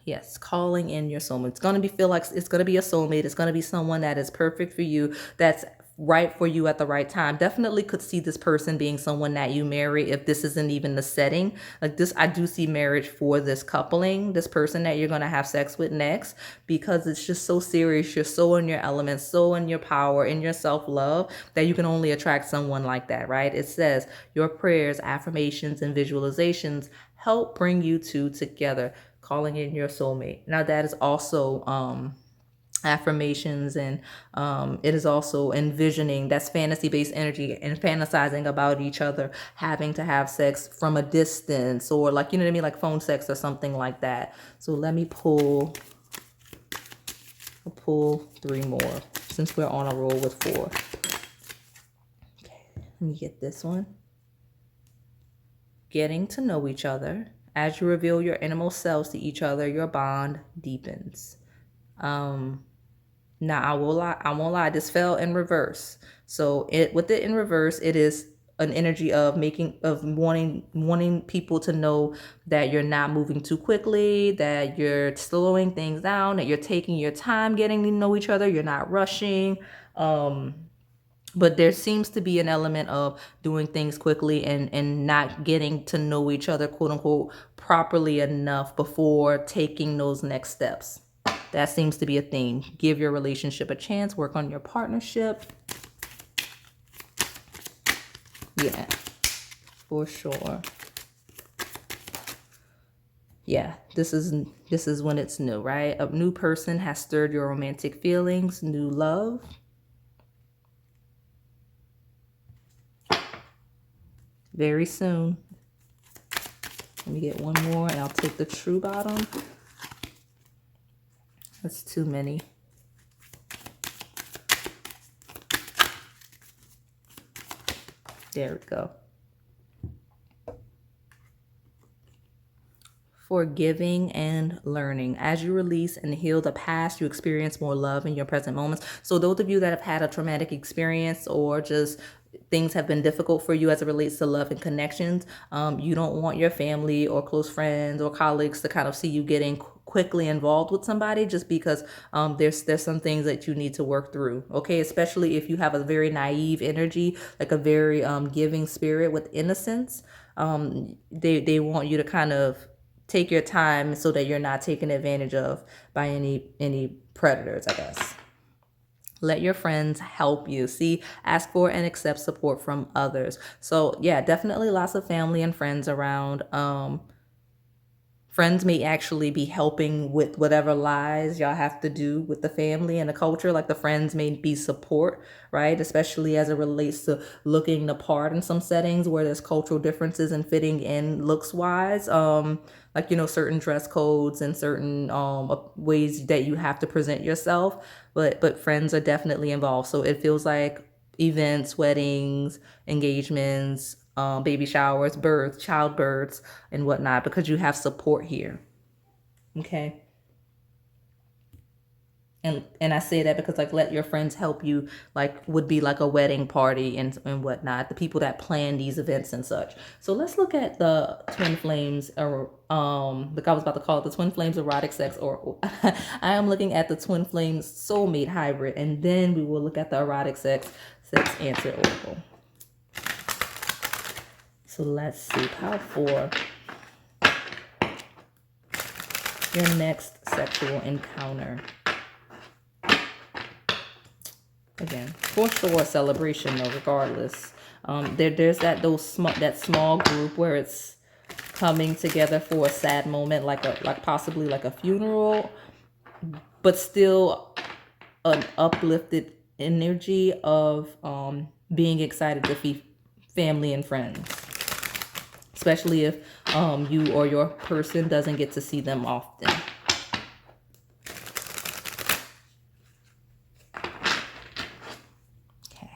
Yes, calling in your soulmate. It's going to feel like it's going to be a soulmate. It's going to be someone that is perfect for you, that's right for you at the right time. Definitely could see this person being someone that you marry if this isn't even the setting. Like this, I do see marriage for this coupling, this person that you're going to have sex with next, because it's just so serious. You're so in your element, so in your power, in your self-love, that you can only attract someone like that, right? It says your prayers, affirmations, and visualizations help bring you two together. Calling in your soulmate. Now that is also affirmations, and it is also envisioning. That's fantasy-based energy, and fantasizing about each other having to have sex from a distance, or like, you know what I mean, like phone sex or something like that. So let me pull 3 more, since we're on a roll with 4. Okay, let me get this one. Getting to know each other. As you reveal your innermost selves to each other, your bond deepens. Now I won't lie, this fell in reverse. So with it in reverse, it is an energy of wanting people to know that you're not moving too quickly, that you're slowing things down, that you're taking your time getting to know each other, you're not rushing. But there seems to be an element of doing things quickly, and not getting to know each other, quote unquote, properly enough before taking those next steps. That seems to be a theme. Give your relationship a chance. Work on your partnership. Yeah, for sure. Yeah, this is when it's new, right? A new person has stirred your romantic feelings, new love. Very soon. Let me get one more, and I'll take the true bottom. That's too many. There we go. Forgiving and learning. As you release and heal the past, you experience more love in your present moments. So those of you that have had a traumatic experience, or just things have been difficult for you as it relates to love and connections. You don't want your family or close friends or colleagues to kind of see you getting quickly involved with somebody, just because there's some things that you need to work through. Okay, especially if you have a very naive energy, like a very giving spirit with innocence. They want you to kind of take your time so that you're not taken advantage of by any predators, I guess. Let your friends help you. See, ask for and accept support from others. So yeah, definitely lots of family and friends around. Friends may actually be helping with whatever lies y'all have to do with the family and the culture. Like the friends may be support, right? Especially as it relates to looking the part in some settings where there's cultural differences and fitting in looks wise. Like, you know, certain dress codes and certain ways that you have to present yourself. But friends are definitely involved. So it feels like events, weddings, engagements, baby showers, births, childbirths, and whatnot, because you have support here. Okay. And I say that because like let your friends help you, like would be like a wedding party and whatnot, the people that plan these events and such. So let's look at the twin flames, or like I was about to call it the twin flames erotic sex oracle. I am looking at the twin flames soulmate hybrid, and then we will look at the erotic sex answer oracle. So let's see, pile 4. Your next sexual encounter. Again, for sure, celebration though, regardless. There's that small group where it's coming together for a sad moment, like possibly like a funeral, but still an uplifted energy of being excited to see family and friends. Especially if you or your person doesn't get to see them often. Okay.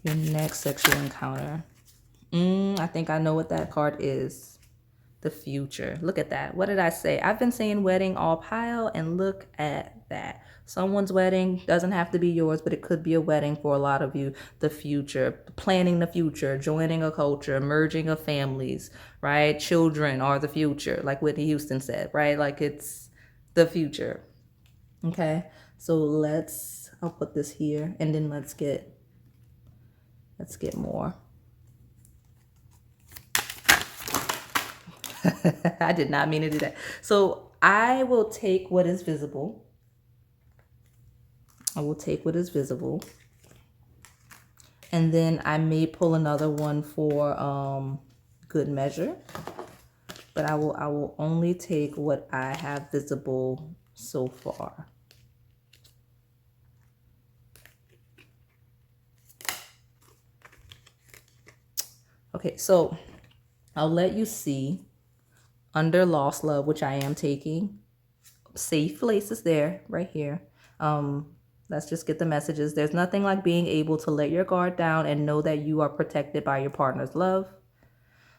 Your next sexual encounter. I think I know what that card is. The future. Look at that. What did I say? I've been saying wedding all pile, and look at that. Someone's wedding doesn't have to be yours, but it could be a wedding for a lot of you. The future, planning the future, joining a culture, merging of families, right? Children are the future, like Whitney Houston said, right? Like it's the future. Okay. So I'll put this here, and then let's get more. I did not mean to do that. So I will take what is visible. And then I may pull another one for good measure. But I will only take what I have visible so far. Okay, so I'll let you see under lost love, which I am taking. Safe places there, right here. Let's just get the messages. There's nothing like being able to let your guard down and know that you are protected by your partner's love.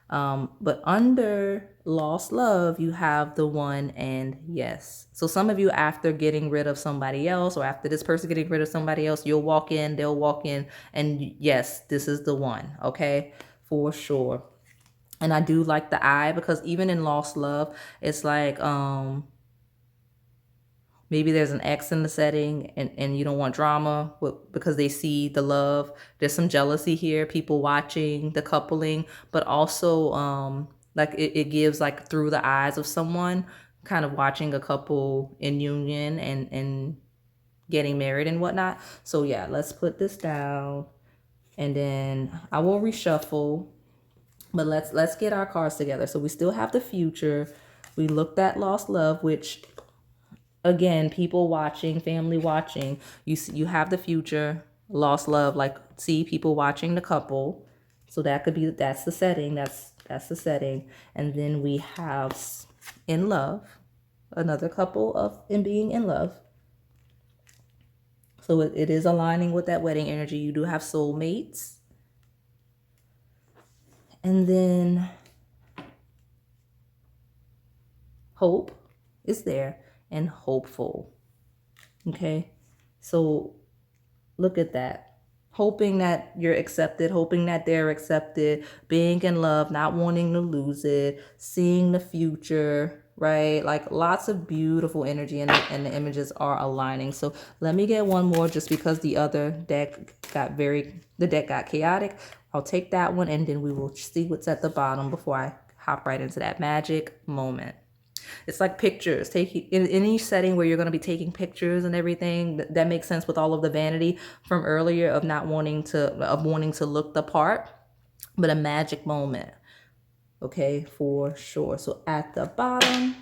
But under lost love, you have the one and yes. So some of you, after getting rid of somebody else, or after this person getting rid of somebody else, they'll walk in, and yes, this is the one. Okay, for sure. And I do like the eye, because even in lost love, it's like maybe there's an ex in the setting, and you don't want drama because they see the love. There's some jealousy here, people watching the coupling, but also like it gives like through the eyes of someone kind of watching a couple in union and getting married and whatnot. So yeah, let's put this down, and then I will reshuffle. But let's get our cards together. So we still have the future. We looked at lost love, which again, people watching, family watching. You have the future, lost love, like see people watching the couple. So that's the setting. That's the setting. And then we have in love, another couple of in being in love. So it is aligning with that wedding energy. You do have soulmates. And then hope is there, and hopeful. Okay, so look at that. hoping that you're accepted, hoping that they're accepted, being in love, not wanting to lose it, seeing the future, right? Like lots of beautiful energy, and the images are aligning. So let me get one more, just because the other deck got the deck got chaotic. I'll take that one, and then we will see what's at the bottom before I hop right into that magic moment. It's like pictures. Taking in any setting where you're going to be taking pictures and everything. That makes sense with all of the vanity from earlier of not wanting to look the part, but a magic moment. Okay, for sure. So at the bottom,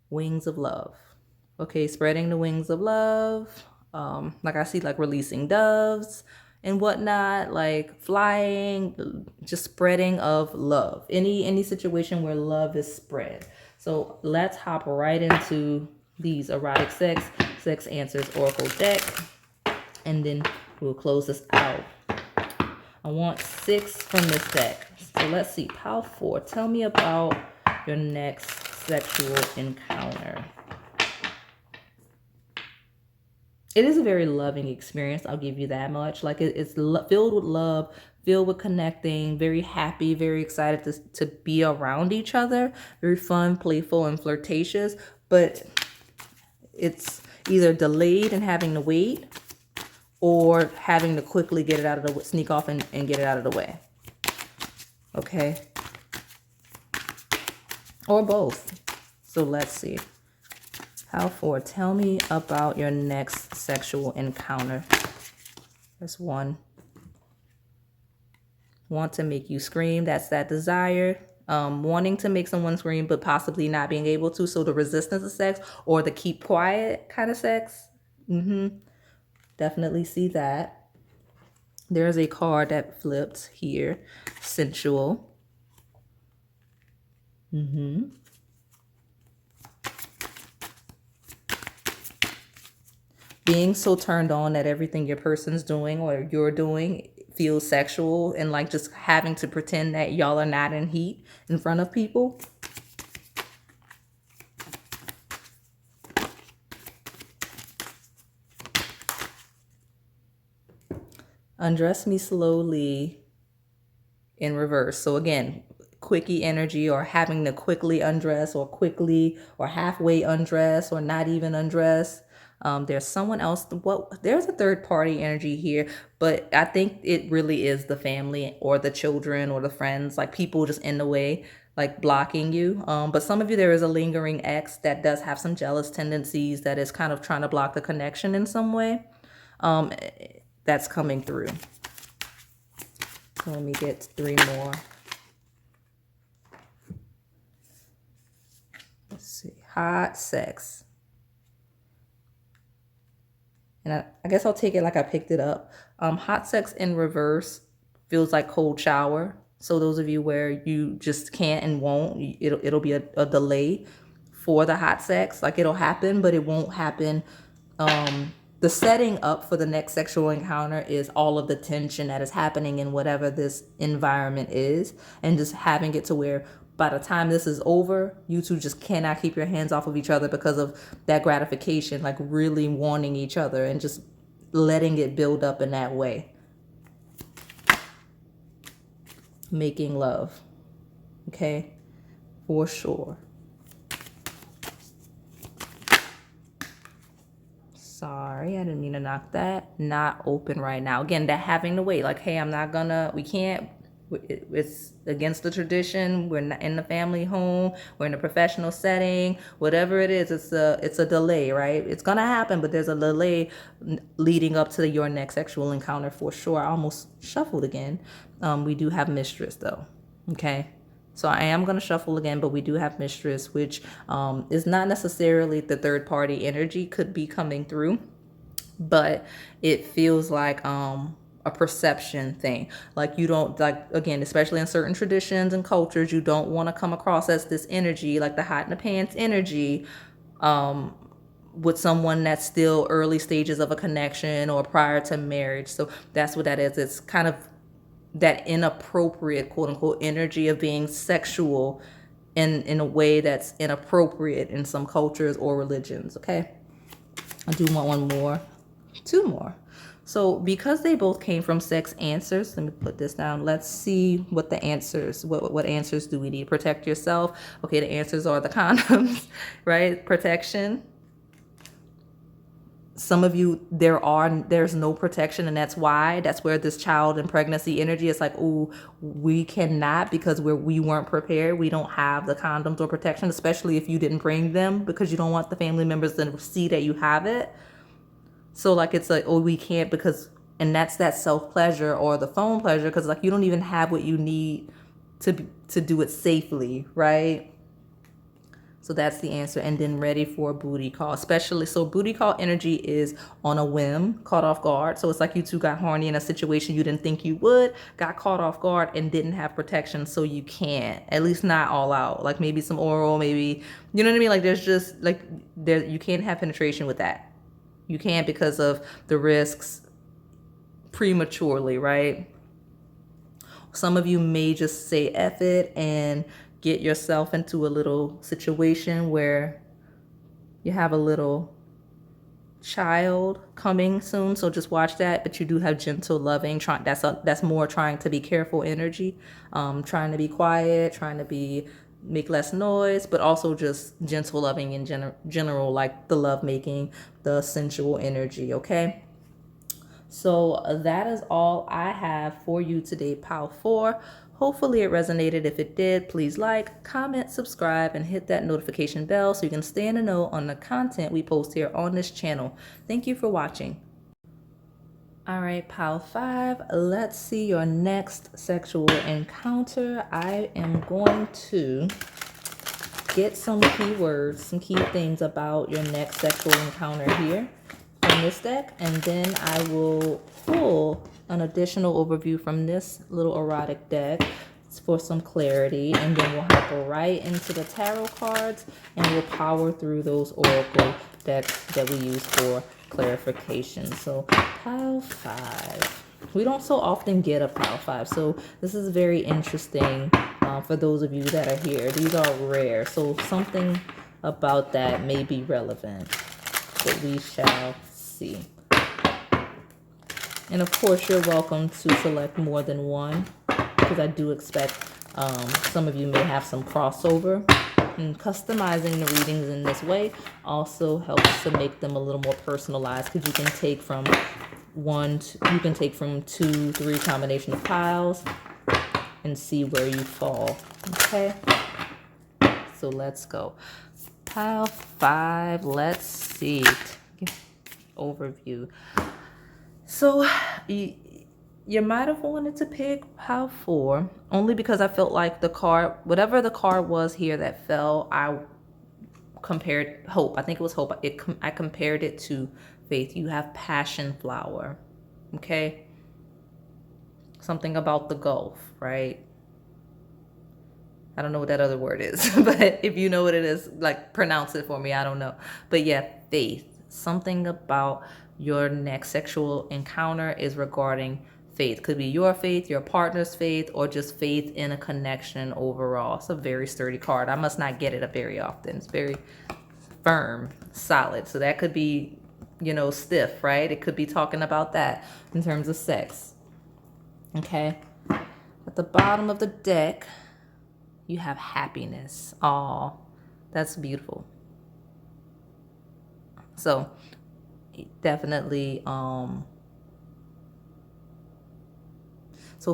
wings of love. Okay, spreading the wings of love. Like I see, like releasing doves and whatnot, like flying, just spreading of love. Any situation where love is spread. So let's hop right into these erotic sex answers oracle deck, and then we'll close this out. I want 6 from this deck. So let's see. Pile 4. Tell me about your next sexual encounter. It is a very loving experience. I'll give you that much. Like it's filled with love, filled with connecting, very happy, very excited to be around each other. Very fun, playful, and flirtatious. But it's either delayed and having to wait, or having to quickly get it out of the sneak off and get it out of the way. Okay. Or both. So let's see. How for? Tell me about your next sexual encounter. That's 1. Want to make you scream. That's that desire. Wanting to make someone scream, but possibly not being able to. So the resistance of sex, or the keep quiet kind of sex. Definitely see that. There's a card that flipped here. Sensual. Being so turned on that everything your person's doing or you're doing feels sexual, and like just having to pretend that y'all are not in heat in front of people. Undress me slowly in reverse. So again, quickie energy, or having to quickly undress, or quickly or halfway undress, or not even undress. There's someone else. There's a third party energy here, but I think it really is the family or the children or the friends, like people just in the way, like blocking you. But some of you, there is a lingering ex that does have some jealous tendencies, that is kind of trying to block the connection in some way. That's coming through. So let me get 3 more. Let's see. Hot sex. And I guess I'll take it like I picked it up. Hot sex in reverse feels like cold shower. So those of you where you just can't and won't, it'll be a delay for the hot sex. Like it'll happen, but it won't happen. The setting up for the next sexual encounter is all of the tension that is happening in whatever this environment is, and just having it to where by the time this is over, you two just cannot keep your hands off of each other because of that gratification, like really wanting each other and just letting it build up in that way. Making love. Okay? For sure. Sorry, I didn't mean to knock that. Not open right now. Again, that having to wait. Like, hey, we can't. It's against the tradition. We're not in the family home. We're in a professional setting. Whatever it is, it's a delay, right? It's gonna happen, but there's a delay leading up to your next sexual encounter for sure. I almost shuffled again. We do have mistress though. Okay. So I am going to shuffle again, but we do have mistress, which is not necessarily the third party energy, could be coming through, but it feels like a perception thing. Like you don't, like, again, especially in certain traditions and cultures, you don't want to come across as this energy, like the hot in the pants energy, with someone that's still early stages of a connection or prior to marriage. So that's what that is. It's kind of that inappropriate, quote unquote, energy of being sexual in a way that's inappropriate in some cultures or religions. Okay. I do want one more, 2 more. So because they both came from sex answers, let me put this down. Let's see what the answers, what answers do we need? Protect yourself. Okay, the answers are the condoms, right? Protection. Some of you, there's no protection, and that's where this child and pregnancy energy is like, oh, we cannot, because we weren't prepared. We don't have the condoms or protection, especially if you didn't bring them, because you don't want the family members to see that you have it. So like it's like, oh, we can't because, and that's that self pleasure or the phone pleasure, because like you don't even have what you need to do it safely, right? So that's the answer. And then ready for a booty call, especially. So booty call energy is on a whim, caught off guard. So it's like you two got horny in a situation you didn't think you would, got caught off guard and didn't have protection. So you can't, at least not all out, like maybe some oral, maybe, you know what I mean? Like there's just like, you can't have penetration with that. You can't because of the risks prematurely, right? Some of you may just say F it and get yourself into a little situation where you have a little child coming soon. So just watch that. But you do have gentle, loving, that's more trying to be careful energy, trying to be quiet, trying to make less noise, but also just gentle, loving in general, like the love making, the sensual energy. Okay. So that is all I have for you today, Pile 4. Hopefully it resonated. If it did, please like, comment, subscribe, and hit that notification bell so you can stay in the know on the content we post here on this channel. Thank you for watching. All right, Pile 5, let's see your next sexual encounter. I am going to get some keywords, some key things about your next sexual encounter here from this deck, and then I will pull an additional overview from this little erotic deck for some clarity, and then we'll hop right into the tarot cards and we'll power through those oracle decks that we use for clarification. So pile 5, we don't so often get a pile 5, so this is very interesting for those of you that are here. These are rare, so something about that may be relevant, but we shall see. And of course, you're welcome to select more than one, because I do expect some of you may have some crossover. And customizing the readings in this way also helps to make them a little more personalized, because you can take from you can take from 2, 3 combination of piles and see where you fall. Okay, so let's go. Pile 5, let's see. Overview. So you might have wanted to pick pile 4 only because I felt like the card, whatever the card was here that fell, I compared hope. I think it was hope. I compared it to faith. You have passion flower. Okay. Something about the Gulf, right? I don't know what that other word is, but if you know what it is, like pronounce it for me. I don't know. But yeah, faith. Something about your next sexual encounter is regarding faith. Could be your faith, your partner's faith, or just faith in a connection overall. It's a very sturdy card. I must not get it up very often. It's very firm, solid. So that could be, stiff, right? It could be talking about that in terms of sex. Okay. At the bottom of the deck, you have happiness. Oh, that's beautiful. So definitely, so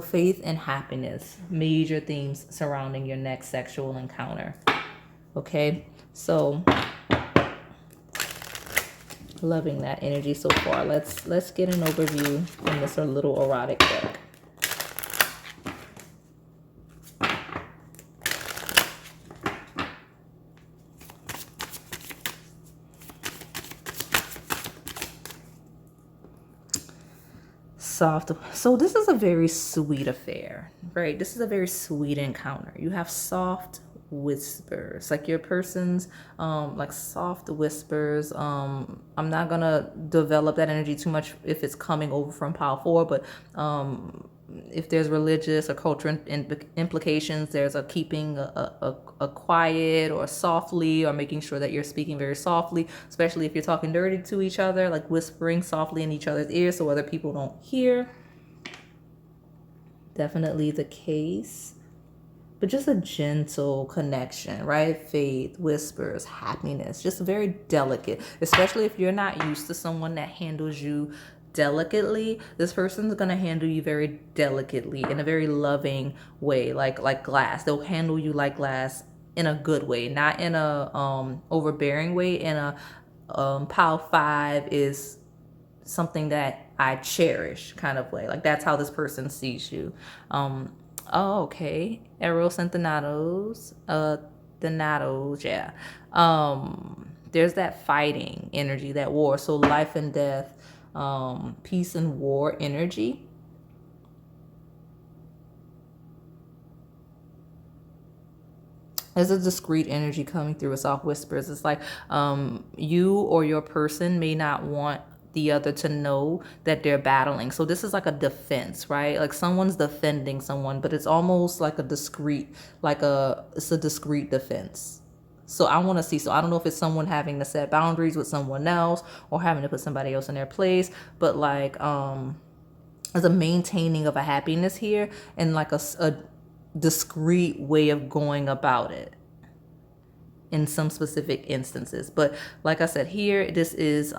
faith and happiness, major themes surrounding your next sexual encounter. Okay, so loving that energy so far. Let's get an overview from this little erotic deck. Soft. So this is a very sweet affair, right? This is a very sweet encounter. You have soft whispers, like your person's like soft whispers. I'm not gonna develop that energy too much if it's coming over from pile 4, but if there's religious or cultural implications, there's a keeping a quiet or softly, or making sure that you're speaking very softly, especially if you're talking dirty to each other, like whispering softly in each other's ears so other people don't hear. Definitely the case. But just a gentle connection, right? Faith, whispers, happiness, just very delicate, especially if you're not used to someone that handles you delicately. This person's gonna handle you very delicately in a very loving way, like glass. They'll handle you like glass in a good way, not in a overbearing way. In a pile 5 is something that I cherish kind of way. Like that's how this person sees you. Oh, okay. Eros and Thanatos. Thanatos, yeah. There's that fighting energy, that war. So life and death, peace and war energy. There's a discreet energy coming through with soft whispers. It's like you or your person may not want the other to know that they're battling. So this is like a defense, right? Like someone's defending someone, but it's almost like a discreet, it's a discreet defense. So I want to see, so I don't know if it's someone having to set boundaries with someone else or having to put somebody else in their place, but like as a maintaining of a happiness here, and like a discreet way of going about it in some specific instances. But like I said, here this is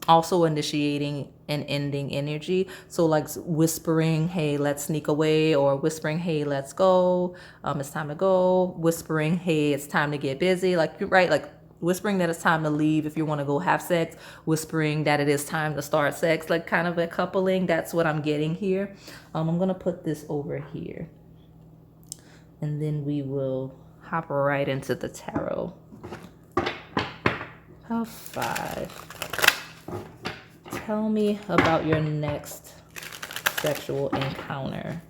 also initiating and ending energy. So like whispering, hey, let's sneak away, or whispering, hey, let's go, it's time to go. Whispering, hey, it's time to get busy, like, right, like whispering that it's time to leave if you want to go have sex. Whispering that it is time to start sex, like kind of a coupling. That's what I'm getting here. I'm gonna put this over here, and then we will hop right into the tarot. Pile 5. Tell me about your next sexual encounter.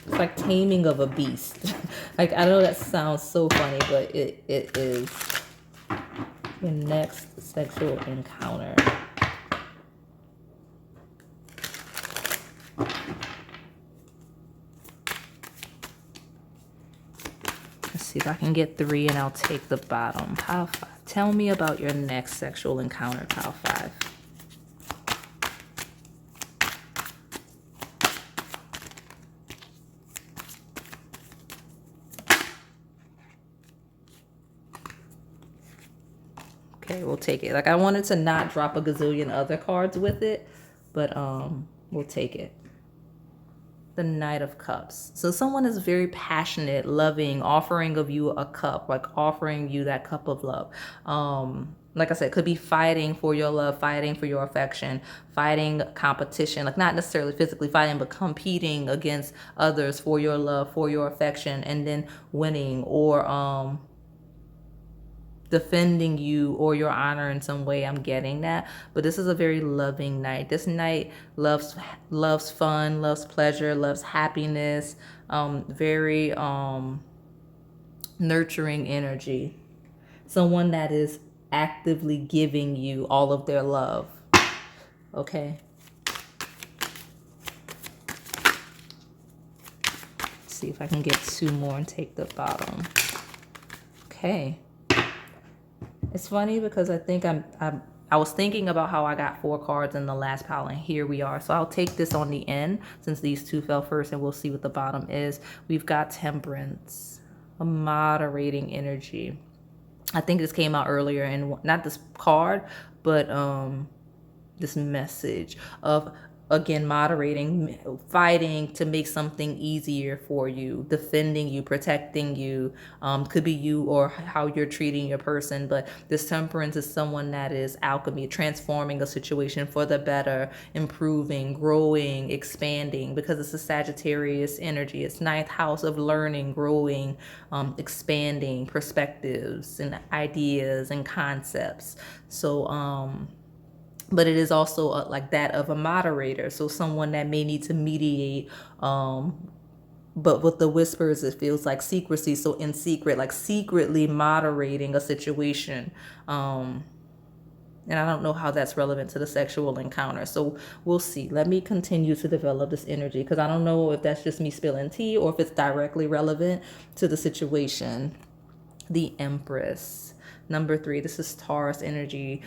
It's like taming of a beast. Like, I know that sounds so funny, but it is your next sexual encounter. Let's see if I can get 3 and I'll take the bottom. Pile 5. Tell me about your next sexual encounter, pile 5. Okay, we'll take it. Like, I wanted to not drop a gazillion other cards with it, but we'll take it. The Knight of Cups. So someone is very passionate, loving, offering of you a cup, like offering you that cup of love. Like I said, could be fighting for your love, fighting for your affection, fighting competition, like not necessarily physically fighting, but competing against others for your love, for your affection, and then winning, or defending you or your honor in some way. I'm getting that. But this is a very loving knight. This knight loves fun, loves pleasure, loves happiness, very nurturing energy. Someone that is actively giving you all of their love. Okay. Let's see if I can get 2 more and take the bottom. Okay. It's funny because I think I was thinking about how I got 4 cards in the last pile, and here we are. So I'll take this on the end since these 2 fell first, and we'll see what the bottom is. We've got Temperance, a moderating energy. I think this came out earlier, and not this card, but this message of, again, moderating, fighting to make something easier for you, defending you, protecting you. Could be you or how you're treating your person. But this Temperance is someone that is alchemy, transforming a situation for the better, improving, growing, expanding, because it's a Sagittarius energy. It's 9th house of learning, growing, expanding perspectives and ideas and concepts. So but it is also like that of a moderator. So someone that may need to mediate, but with the whispers, it feels like secrecy. So in secret, like secretly moderating a situation. And I don't know how that's relevant to the sexual encounter. So we'll see. Let me continue to develop this energy, because I don't know if that's just me spilling tea or if it's directly relevant to the situation. The Empress. Number 3, this is Taurus energy,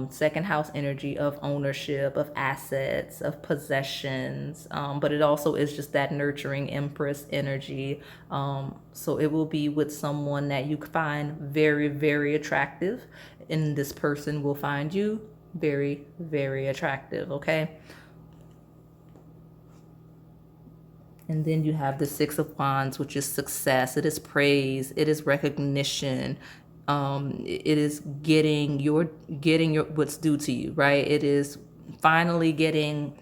second house energy of ownership, of assets, of possessions. But it also is just that nurturing Empress energy. So it will be with someone that you find very, very attractive. And this person will find you very, very attractive, okay? And then you have the Six of Wands, which is success. It is praise. It is recognition. It is getting your what's due to you, right? It is finally getting,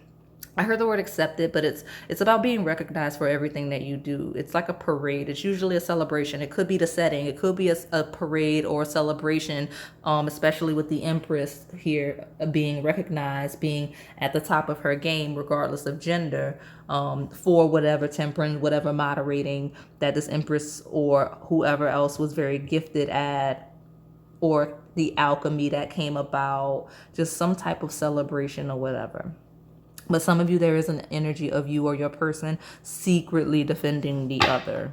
I heard the word accepted, but it's about being recognized for everything that you do. It's like a parade. It's usually a celebration. It could be the setting. It could be a parade or a celebration, especially with the Empress here being recognized, being at the top of her game, regardless of gender, for whatever temperance, whatever moderating that this Empress or whoever else was very gifted at, or the alchemy that came about, just some type of celebration or whatever. But some of you, there is an energy of you or your person secretly defending the other.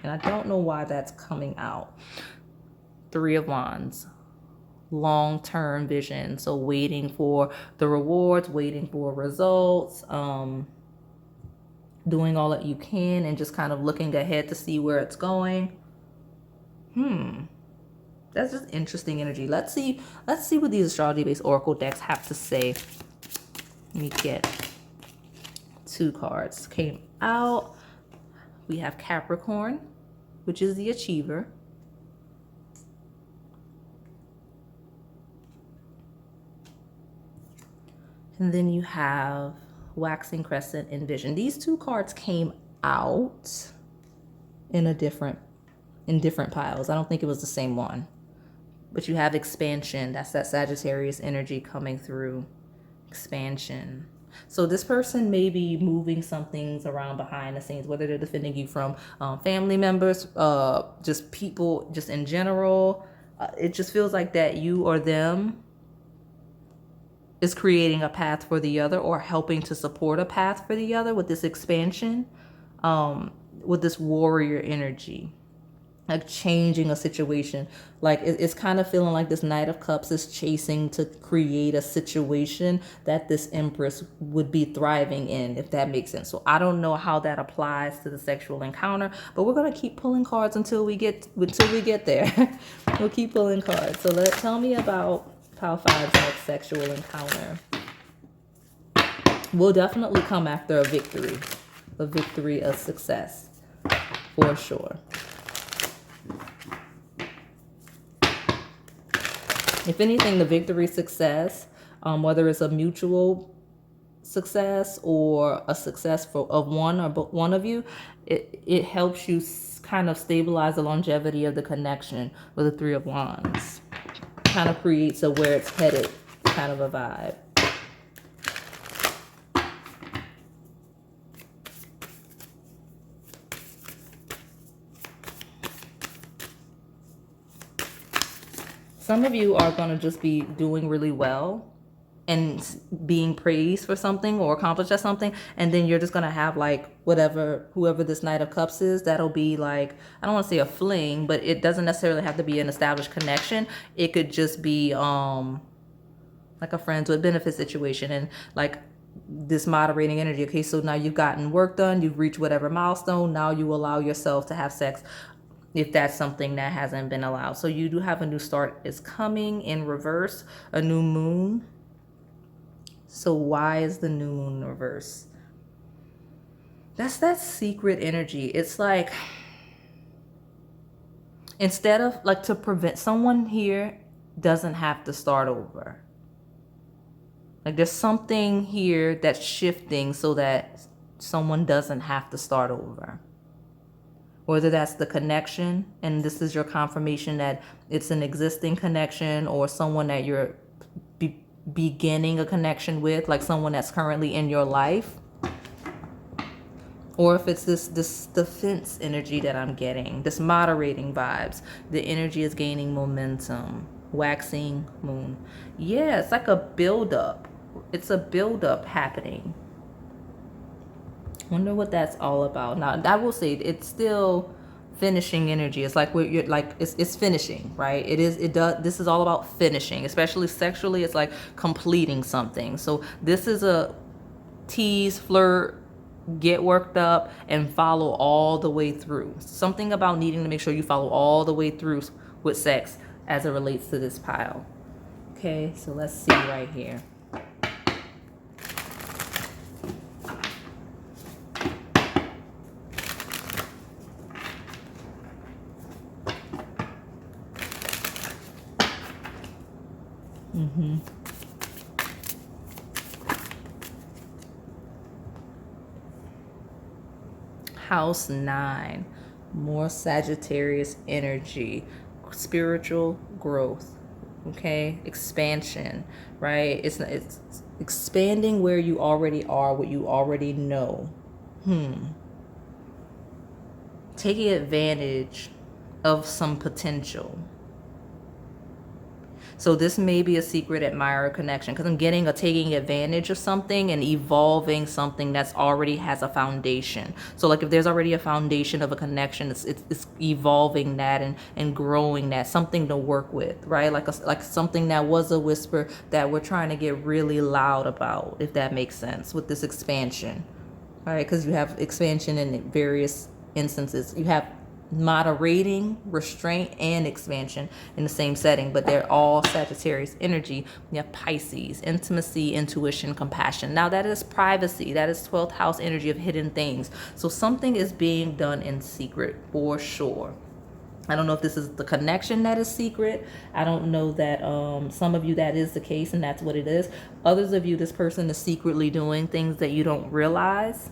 And I don't know why that's coming out. Three of Wands. Long-term vision. So waiting for the rewards, waiting for results, doing all that you can and just kind of looking ahead to see where it's going. That's just interesting energy. Let's see what these astrology-based oracle decks have to say. Let me get 2 cards. Came out. We have Capricorn, which is the achiever. And then you have Waxing Crescent and Vision. These 2 cards came out in different piles. I don't think it was the same one. But you have Expansion. That's that Sagittarius energy coming through. Expansion. So this person may be moving some things around behind the scenes, whether they're defending you from family members, just people, just in general. It just feels like that you or them is creating a path for the other, or helping to support a path for the other with this expansion, with this warrior energy. Like changing a situation. Like it's kind of feeling like this Knight of Cups is chasing to create a situation that this Empress would be thriving in, if that makes sense. So I don't know how that applies to the sexual encounter, but we're gonna keep pulling cards until we get there. We'll keep pulling cards. So tell me about Pile 5's next sexual encounter. Will definitely come after a victory of success, for sure. If anything, the victory success, whether it's a mutual success or a success of one or one of you, it helps you kind of stabilize the longevity of the connection with the Three of Wands. Kind of creates a where it's headed kind of a vibe. Some of you are going to just be doing really well and being praised for something or accomplished at something, and then you're just going to have like whoever this Knight of Cups is, that'll be like, I don't want to say a fling, but it doesn't necessarily have to be an established connection. It could just be like a friends with benefit situation, and like this moderating energy. Okay, so now you've gotten work done, you've reached whatever milestone, now you allow yourself to have sex if that's something that hasn't been allowed. So you do have a new start is coming in reverse, a new moon. So why is the new moon in reverse? That's that secret energy. It's like, instead of like, to prevent, someone here doesn't have to start over. Like there's something here that's shifting so that someone doesn't have to start over. Whether that's the connection, and this is your confirmation that it's an existing connection, or someone that you're beginning a connection with, like someone that's currently in your life. Or if it's this defense energy that I'm getting, this moderating vibes, the energy is gaining momentum. Waxing moon. Yeah, it's like a buildup. It's a buildup happening. Wonder what that's all about. Now, I will say it's still finishing energy. It's like you're like it's finishing, right? It is. It does. This is all about finishing, especially sexually. It's like completing something. So this is a tease, flirt, get worked up, and follow all the way through. Something about needing to make sure you follow all the way through with sex as it relates to this pile. Okay, so let's see right here. House 9, more Sagittarius energy, spiritual growth, okay, expansion, right? It's expanding where you already are, what you already know. Taking advantage of some potential. So this may be a secret admirer connection, because I'm getting a taking advantage of something and evolving something that's already has a foundation. So like if there's already a foundation of a connection, it's evolving that and growing that, something to work with, right? Like something that was a whisper that we're trying to get really loud about, if that makes sense, with this expansion, right? Because you have expansion in various instances. You have moderating, restraint, and expansion in the same setting, but they're all Sagittarius energy. You have Pisces, intimacy, intuition, compassion. Now that is privacy. That is 12th house energy of hidden things. So something is being done in secret for sure. I don't know if this is the connection that is secret. I don't know that some of you that is the case and that's what it is. Others of you, this person is secretly doing things that you don't realize.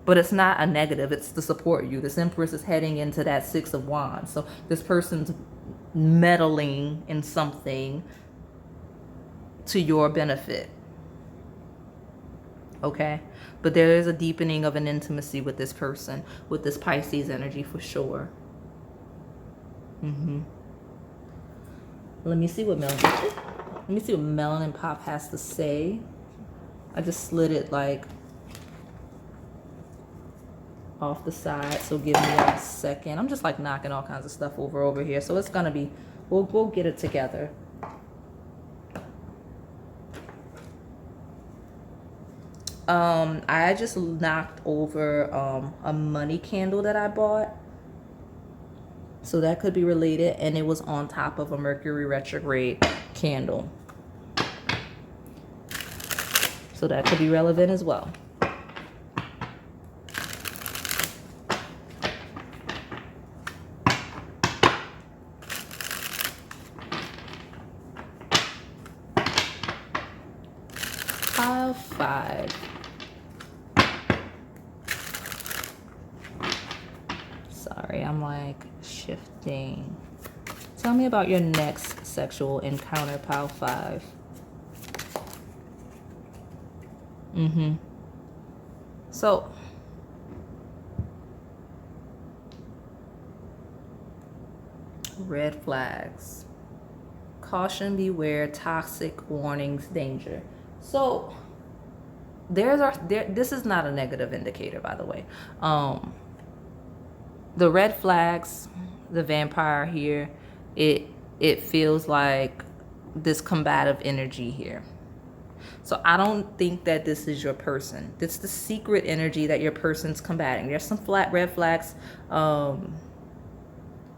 But it's not a negative. It's to support you. This Empress is heading into that 6 of Wands. So this person's meddling in something to your benefit. Okay? But there is a deepening of an intimacy with this person, with this Pisces energy for sure. Let me see what Melanin Pop has to say. I just slid it like off the side, so give me a second. I'm just like knocking all kinds of stuff over here, so it's gonna be, we'll get it together. I just knocked over a money candle that I bought, so that could be related, and it was on top of a Mercury retrograde candle, so that could be relevant as well. Pile 5. Sorry, I'm like shifting. Tell me about your next sexual encounter, pile 5. So red flags. Caution, beware, toxic warnings, danger. So this is not a negative indicator, by the way. The red flags, the vampire here, it feels like this combative energy here. So I don't think that this is your person. It's the secret energy that your person's combating. There's some red flags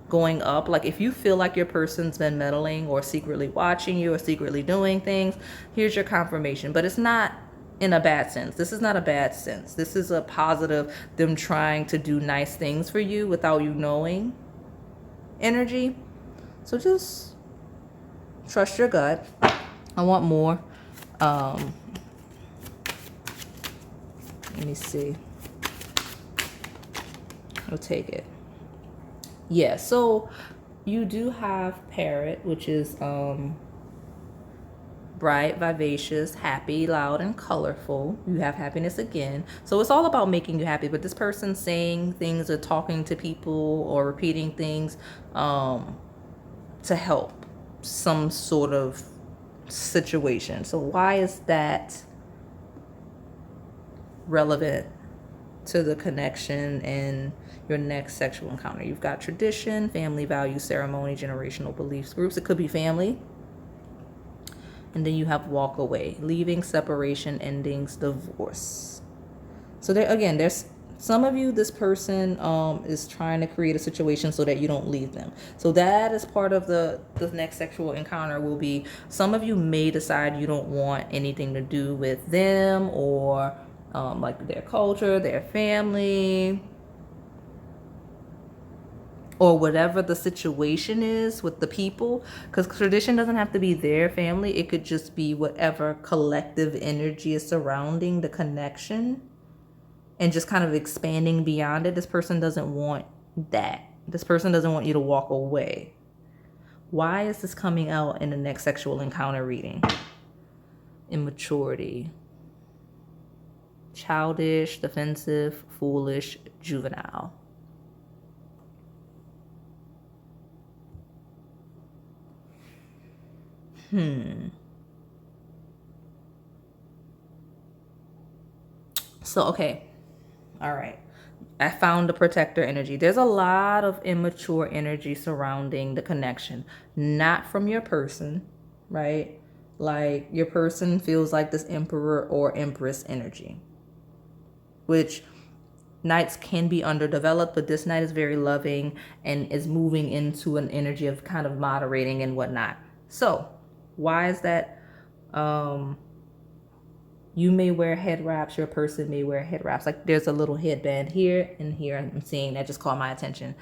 going up. Like if you feel like your person's been meddling or secretly watching you or secretly doing things, here's your confirmation. But it's not in a bad sense. This is not a bad sense. This is a positive, them trying to do nice things for you without you knowing energy. So just trust your gut. I want more. Let me see. I'll take it. Yeah, so you do have Parrot, which is the bright, vivacious, happy, loud, and colorful. You have happiness again. So it's all about making you happy. But this person saying things or talking to people or repeating things to help some sort of situation. So why is that relevant to the connection and your next sexual encounter? You've got tradition, family values, ceremony, generational beliefs, groups. It could be family. And then you have walk away, leaving, separation, endings, divorce. So there again, there's some of you, this person is trying to create a situation so that you don't leave them. So that is part of the next sexual encounter will be, some of you may decide you don't want anything to do with them or like their culture, their family, or whatever the situation is with the people, because tradition doesn't have to be their family. It could just be whatever collective energy is surrounding the connection and just kind of expanding beyond it. This person doesn't want that. This person doesn't want you to walk away. Why is this coming out in the next sexual encounter reading? Immaturity. Childish, defensive, foolish, juvenile. So, okay. All right. I found the protector energy. There's a lot of immature energy surrounding the connection, not from your person, right? Like your person feels like this emperor or empress energy, which nights can be underdeveloped, but this night is very loving and is moving into an energy of kind of moderating and whatnot. So why is that? You may wear head wraps, your person may wear head wraps. Like there's a little headband here and here. I'm seeing that just caught my attention.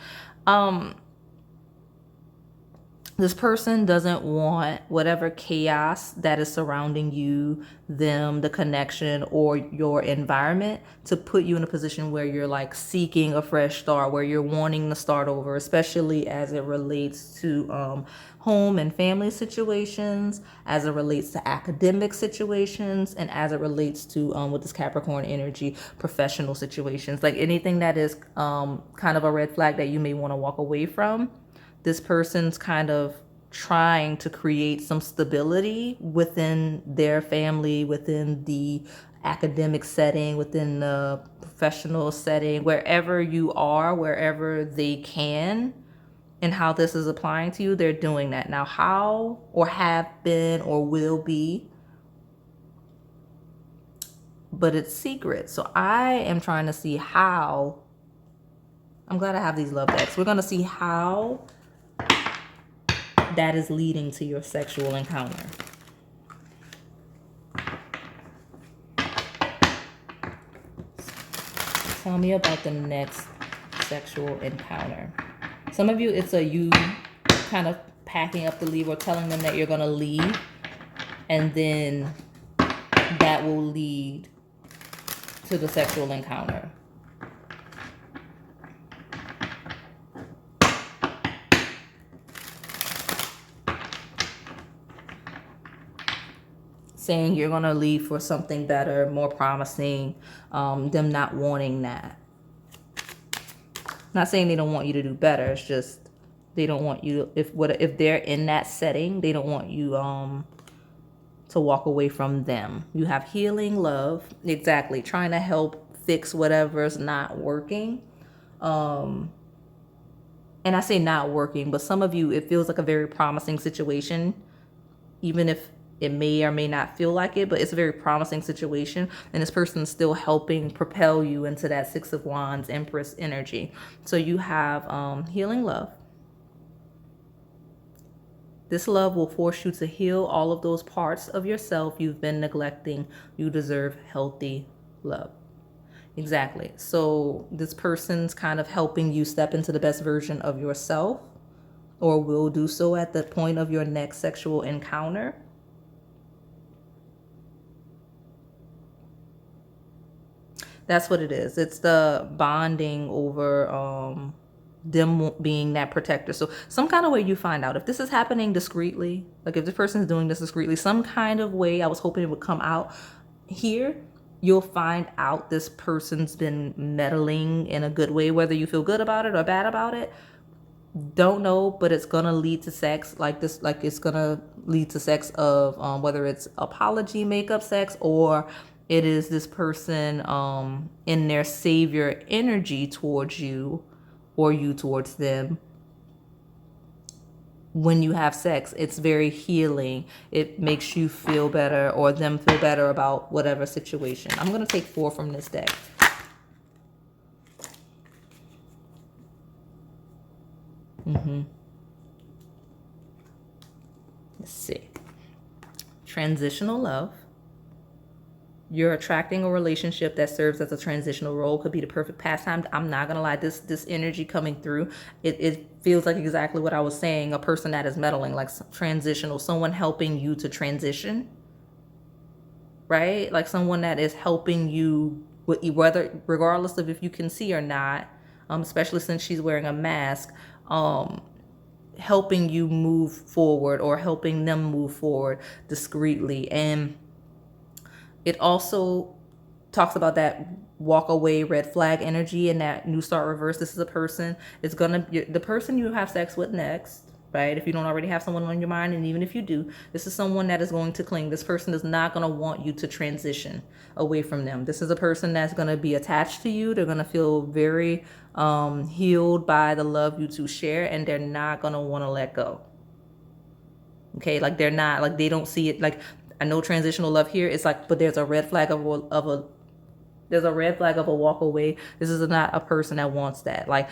This person doesn't want whatever chaos that is surrounding you, them, the connection, or your environment to put you in a position where you're like seeking a fresh start, where you're wanting to start over, especially as it relates to home and family situations, as it relates to academic situations, and as it relates to, with this Capricorn energy, professional situations. Like anything that is kind of a red flag that you may want to walk away from. This person's kind of trying to create some stability within their family, within the academic setting, within the professional setting, wherever you are, wherever they can, and how this is applying to you, they're doing that. Now, how or have been or will be, but it's secret. So I am trying to see how. I'm glad I have these love decks. We're going to see how that is leading to your sexual encounter. Tell me about the next sexual encounter. Some of you, it's a you kind of packing up to leave or telling them that you're going to leave. And then that will lead to the sexual encounter. Saying you're going to leave for something better, more promising, them not wanting that. Not saying they don't want you to do better. It's just they don't want you to, if they're in that setting, they don't want you to walk away from them. You have healing, love, exactly, trying to help fix whatever's not working. And I say not working, but some of you, it feels like a very promising situation, even if it may or may not feel like it, but it's a very promising situation. And this person's still helping propel you into that Six of Wands, Empress energy. So you have healing love. This love will force you to heal all of those parts of yourself you've been neglecting. You deserve healthy love. Exactly. So this person's kind of helping you step into the best version of yourself, or will do so at the point of your next sexual encounter. That's what it is. It's the bonding over them being that protector. So some kind of way you find out if this is happening discreetly, like if this person is doing this discreetly, some kind of way, I was hoping it would come out here. You'll find out this person's been meddling in a good way, whether you feel good about it or bad about it. Don't know, but it's gonna lead to sex like this. Like it's gonna lead to sex of whether it's apology makeup sex, or it is this person in their savior energy towards you, or you towards them. When you have sex, it's very healing. It makes you feel better, or them feel better about whatever situation. I'm gonna take 4 from this deck. Let's see. Transitional love. You're attracting a relationship that serves as a transitional role. Could be the perfect pastime. I'm not gonna lie, this energy coming through, it feels like exactly what I was saying. A person that is meddling, like transitional, someone helping you to transition, right? Like someone that is helping you, whether regardless of if you can see or not, especially since she's wearing a mask, helping you move forward, or helping them move forward discreetly. And it also talks about that walk away red flag energy and that new start reverse. This is a person, it's gonna be the person you have sex with next, right? If you don't already have someone on your mind, and even if you do, this is someone that is going to cling. This person is not going to want you to transition away from them. This is a person that's going to be attached to you. They're going to feel very healed by the love you two share, and they're not going to want to let go. Okay, like they're not, like they don't see it. Like I know transitional love here, it's like, but there's a red flag of a there's a red flag of a walk away. This is not a person that wants that. Like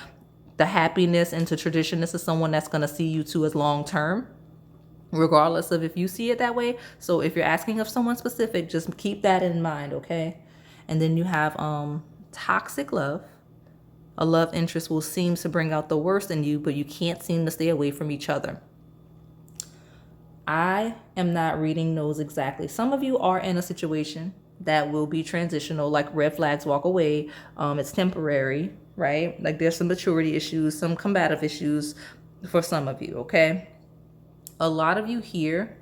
the happiness into tradition, this is someone that's going to see you two as long term, regardless of if you see it that way. So if you're asking of someone specific, just keep that in mind, okay? And then you have toxic love. A love interest will seem to bring out the worst in you, but you can't seem to stay away from each other. I am not reading those exactly. Some of you are in a situation that will be transitional, like red flags walk away. It's temporary, right? Like there's some maturity issues, some combative issues for some of you, okay? A lot of you here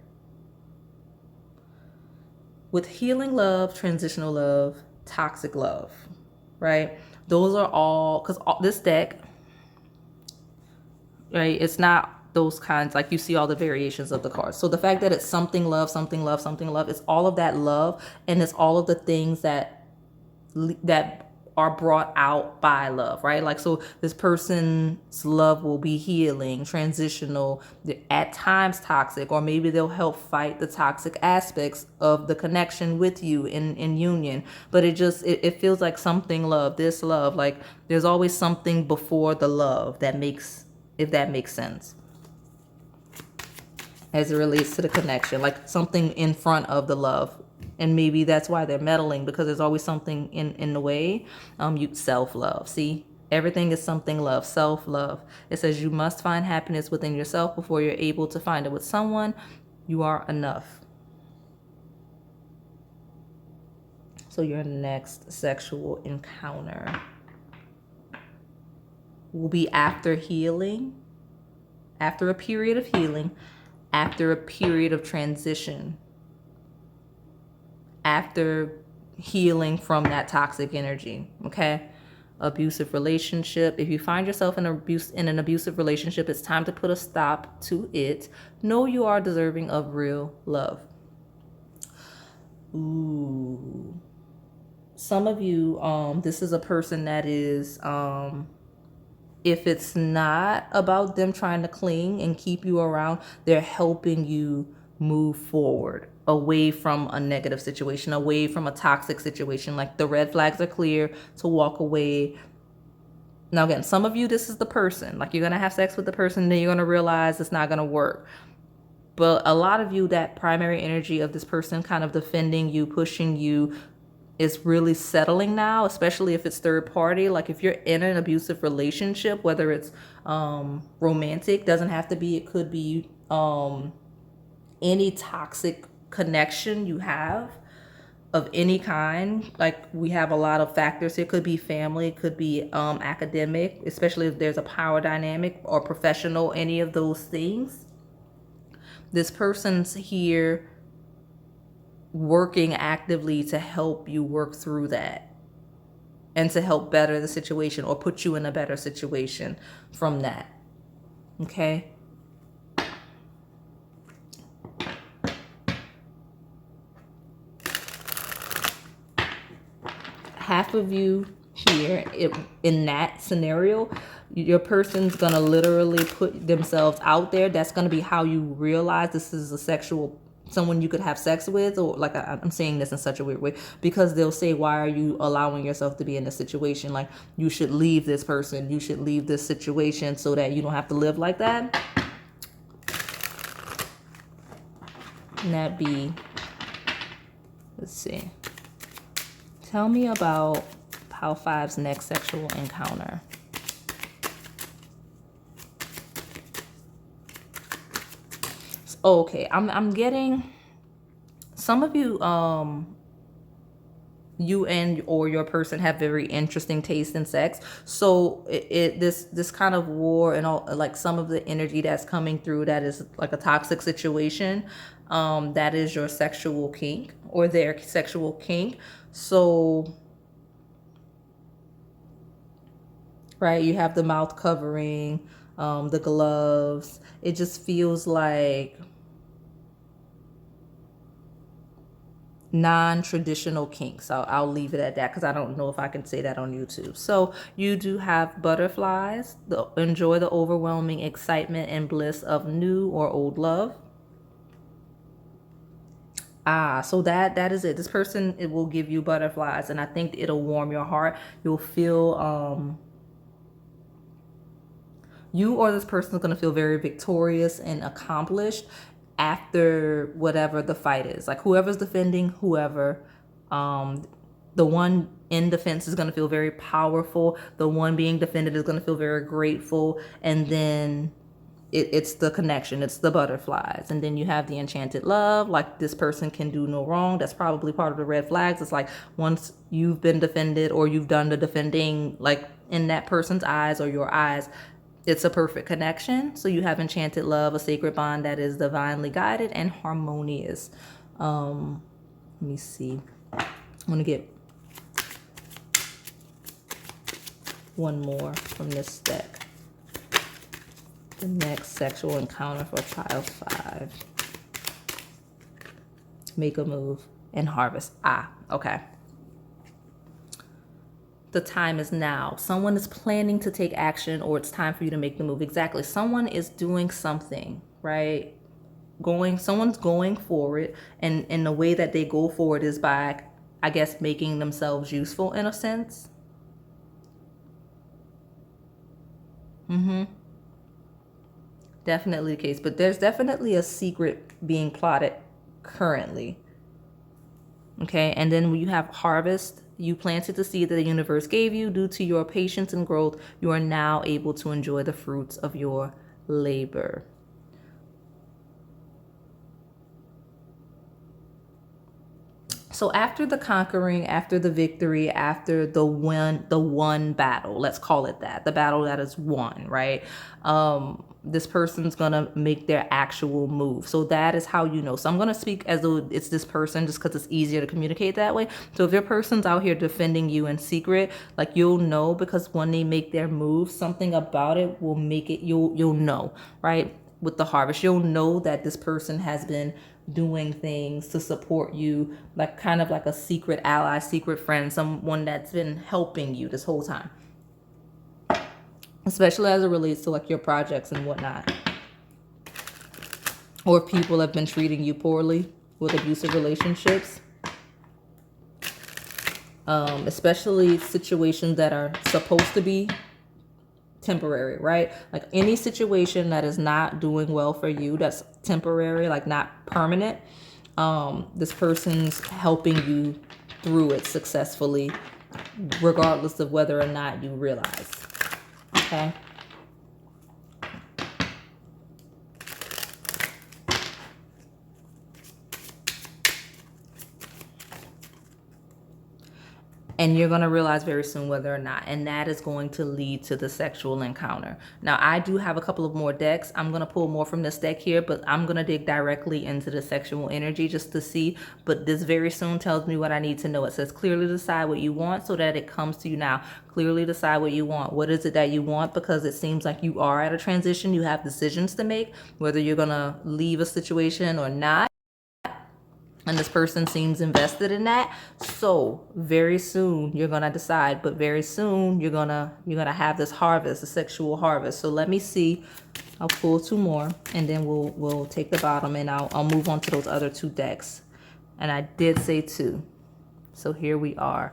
with healing love, transitional love, toxic love, right? Those are all, because this deck, right, it's not those kinds, like you see all the variations of the cards. So the fact that it's something love, something love, something love, it's all of that love, and it's all of the things that are brought out by love, right? Like, so this person's love will be healing, transitional, at times toxic, or maybe they'll help fight the toxic aspects of the connection with you in union. But it feels like something love, this love, like there's always something before the love that makes, if that makes sense, as it relates to the connection, like something in front of the love. And maybe that's why they're meddling, because there's always something in the way. You self-love. See, everything is something love, self-love. It says you must find happiness within yourself before you're able to find it with someone. You are enough. So your next sexual encounter will be after healing, after a period of healing, after a period of transition, after healing from that toxic energy, okay? Abusive relationship. If you find yourself in an abusive relationship, it's time to put a stop to it. Know you are deserving of real love. Ooh. Some of you, this is a person that is, if it's not about them trying to cling and keep you around, they're helping you move forward away from a negative situation, away from a toxic situation. Like the red flags are clear to walk away. Now, again, some of you, this is the person. Like you're going to have sex with the person, then you're going to realize it's not going to work. But a lot of you, that primary energy of this person kind of defending you, pushing you, is really settling now, especially if it's third party. Like if you're in an abusive relationship, whether it's romantic, doesn't have to be, it could be any toxic connection you have, of any kind. Like, we have a lot of factors. It could be family, it could be academic, especially if there's a power dynamic, or professional, any of those things. This person's here working actively to help you work through that, and to help better the situation, or put you in a better situation from that. Okay? Half of you here, in that scenario, your person's gonna literally put themselves out there. That's gonna be how you realize this is a sexual, someone you could have sex with. Or like, I'm saying this in such a weird way, because they'll say, why are you allowing yourself to be in this situation? Like, you should leave this person, you should leave this situation, so that you don't have to live like that. And that be, let's see, tell me about Pile 5's next sexual encounter. Okay, I'm getting some of you, you and or your person have very interesting taste in sex. So this kind of war and all, like some of the energy that's coming through, that is like a toxic situation, that is your sexual kink, or their sexual kink. So, right, you have the mouth covering, the gloves. It just feels like non-traditional kinks. I'll leave it at that, because I don't know if I can say that on YouTube. So you do have butterflies. Enjoy the overwhelming excitement and bliss of new or old love. So that is it. This person, it will give you butterflies, and I think it'll warm your heart. You'll feel you or this person is going to feel very victorious and accomplished after whatever the fight is. Like, whoever's defending, whoever, the one in defense is going to feel very powerful. The one being defended is going to feel very grateful. And then it's the connection, it's the butterflies. And then you have the enchanted love, like, this person can do no wrong. That's probably part of the red flags. It's like, once you've been defended, or you've done the defending, like in that person's eyes or your eyes, it's a perfect connection. So you have enchanted love, a sacred bond that is divinely guided and harmonious. Let me see. I'm gonna get one more from this deck. The next sexual encounter for Pile 5. Make a move and harvest. Okay. The time is now. Someone is planning to take action, or it's time for you to make the move. Exactly. Someone is doing something, right? Someone's going forward, and the way that they go forward is by, I guess, making themselves useful in a sense. Definitely the case, but there's definitely a secret being plotted currently. Okay, and then when you have harvest, you planted the seed that the universe gave you. Due to your patience and growth, you are now able to enjoy the fruits of your labor. So after the conquering, after the victory, after the one battle, let's call it that, the battle that is won, right? This person's gonna make their actual move. So that is how you know. So I'm gonna speak as though it's this person, just because it's easier to communicate that way. So if your person's out here defending you in secret, like, you'll know, because when they make their move, something about it will make it, you'll know, right? With the harvest, you'll know that this person has been doing things to support you, like kind of like a secret ally, secret friend, someone that's been helping you this whole time, especially as it relates to like your projects and whatnot. Or if people have been treating you poorly with abusive relationships, especially situations that are supposed to be temporary, right? Like, any situation that is not doing well for you, that's temporary, like not permanent, this person's helping you through it successfully, regardless of whether or not you realize. Okay. And you're going to realize very soon whether or not. And that is going to lead to the sexual encounter. Now, I do have a couple of more decks. I'm going to pull more from this deck here, but I'm going to dig directly into the sexual energy just to see. But this very soon tells me what I need to know. It says clearly decide what you want so that it comes to you now. Clearly decide what you want. What is it that you want? Because it seems like you are at a transition. You have decisions to make, whether you're going to leave a situation or not. And this person seems invested in that. So very soon you're gonna decide, but very soon you're gonna have this harvest, a sexual harvest. So let me see. I'll pull two more, and then we'll take the bottom, and I'll move on to those other two decks. And I did say two. So here we are.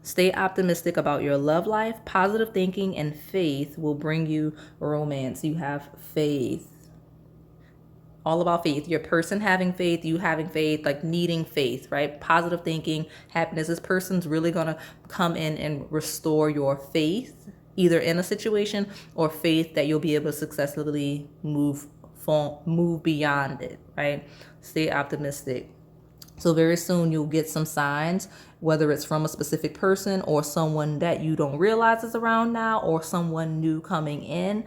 Stay optimistic about your love life. Positive thinking and faith will bring you romance. You have faith. All about faith. Your person having faith, you having faith, like needing faith, right? Positive thinking, happiness. This person's really going to come in and restore your faith, either in a situation or faith that you'll be able to successfully move beyond it, right? Stay optimistic. So very soon you'll get some signs, whether it's from a specific person or someone that you don't realize is around now, or someone new coming in.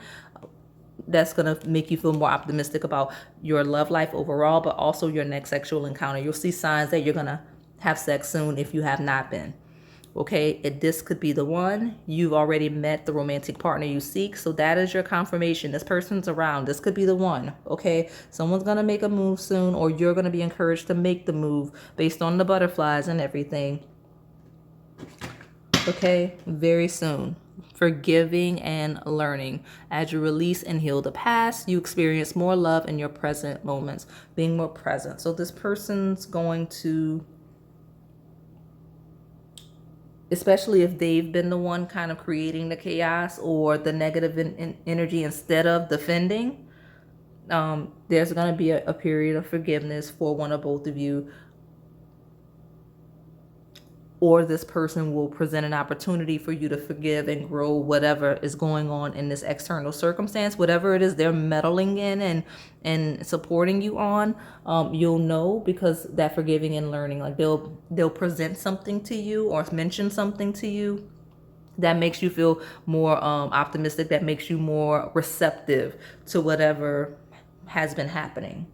That's going to make you feel more optimistic about your love life overall, but also your next sexual encounter. You'll see signs that you're going to have sex soon if you have not been. Okay, this could be the one. You've already met the romantic partner you seek, so that is your confirmation. This person's around. This could be the one. Okay, someone's going to make a move soon, or you're going to be encouraged to make the move based on the butterflies and everything. Okay, very soon. Forgiving and learning. As you release and heal the past, you experience more love in your present moments, being more present. So this person's going to, especially if they've been the one kind of creating the chaos or the negative energy instead of defending, there's going to be a period of forgiveness for one or both of you. Or this person will present an opportunity for you to forgive and grow whatever is going on in this external circumstance, whatever it is they're meddling in and supporting you on. You'll know, because that forgiving and learning, like they'll present something to you or mention something to you that makes you feel more optimistic, that makes you more receptive to whatever has been happening.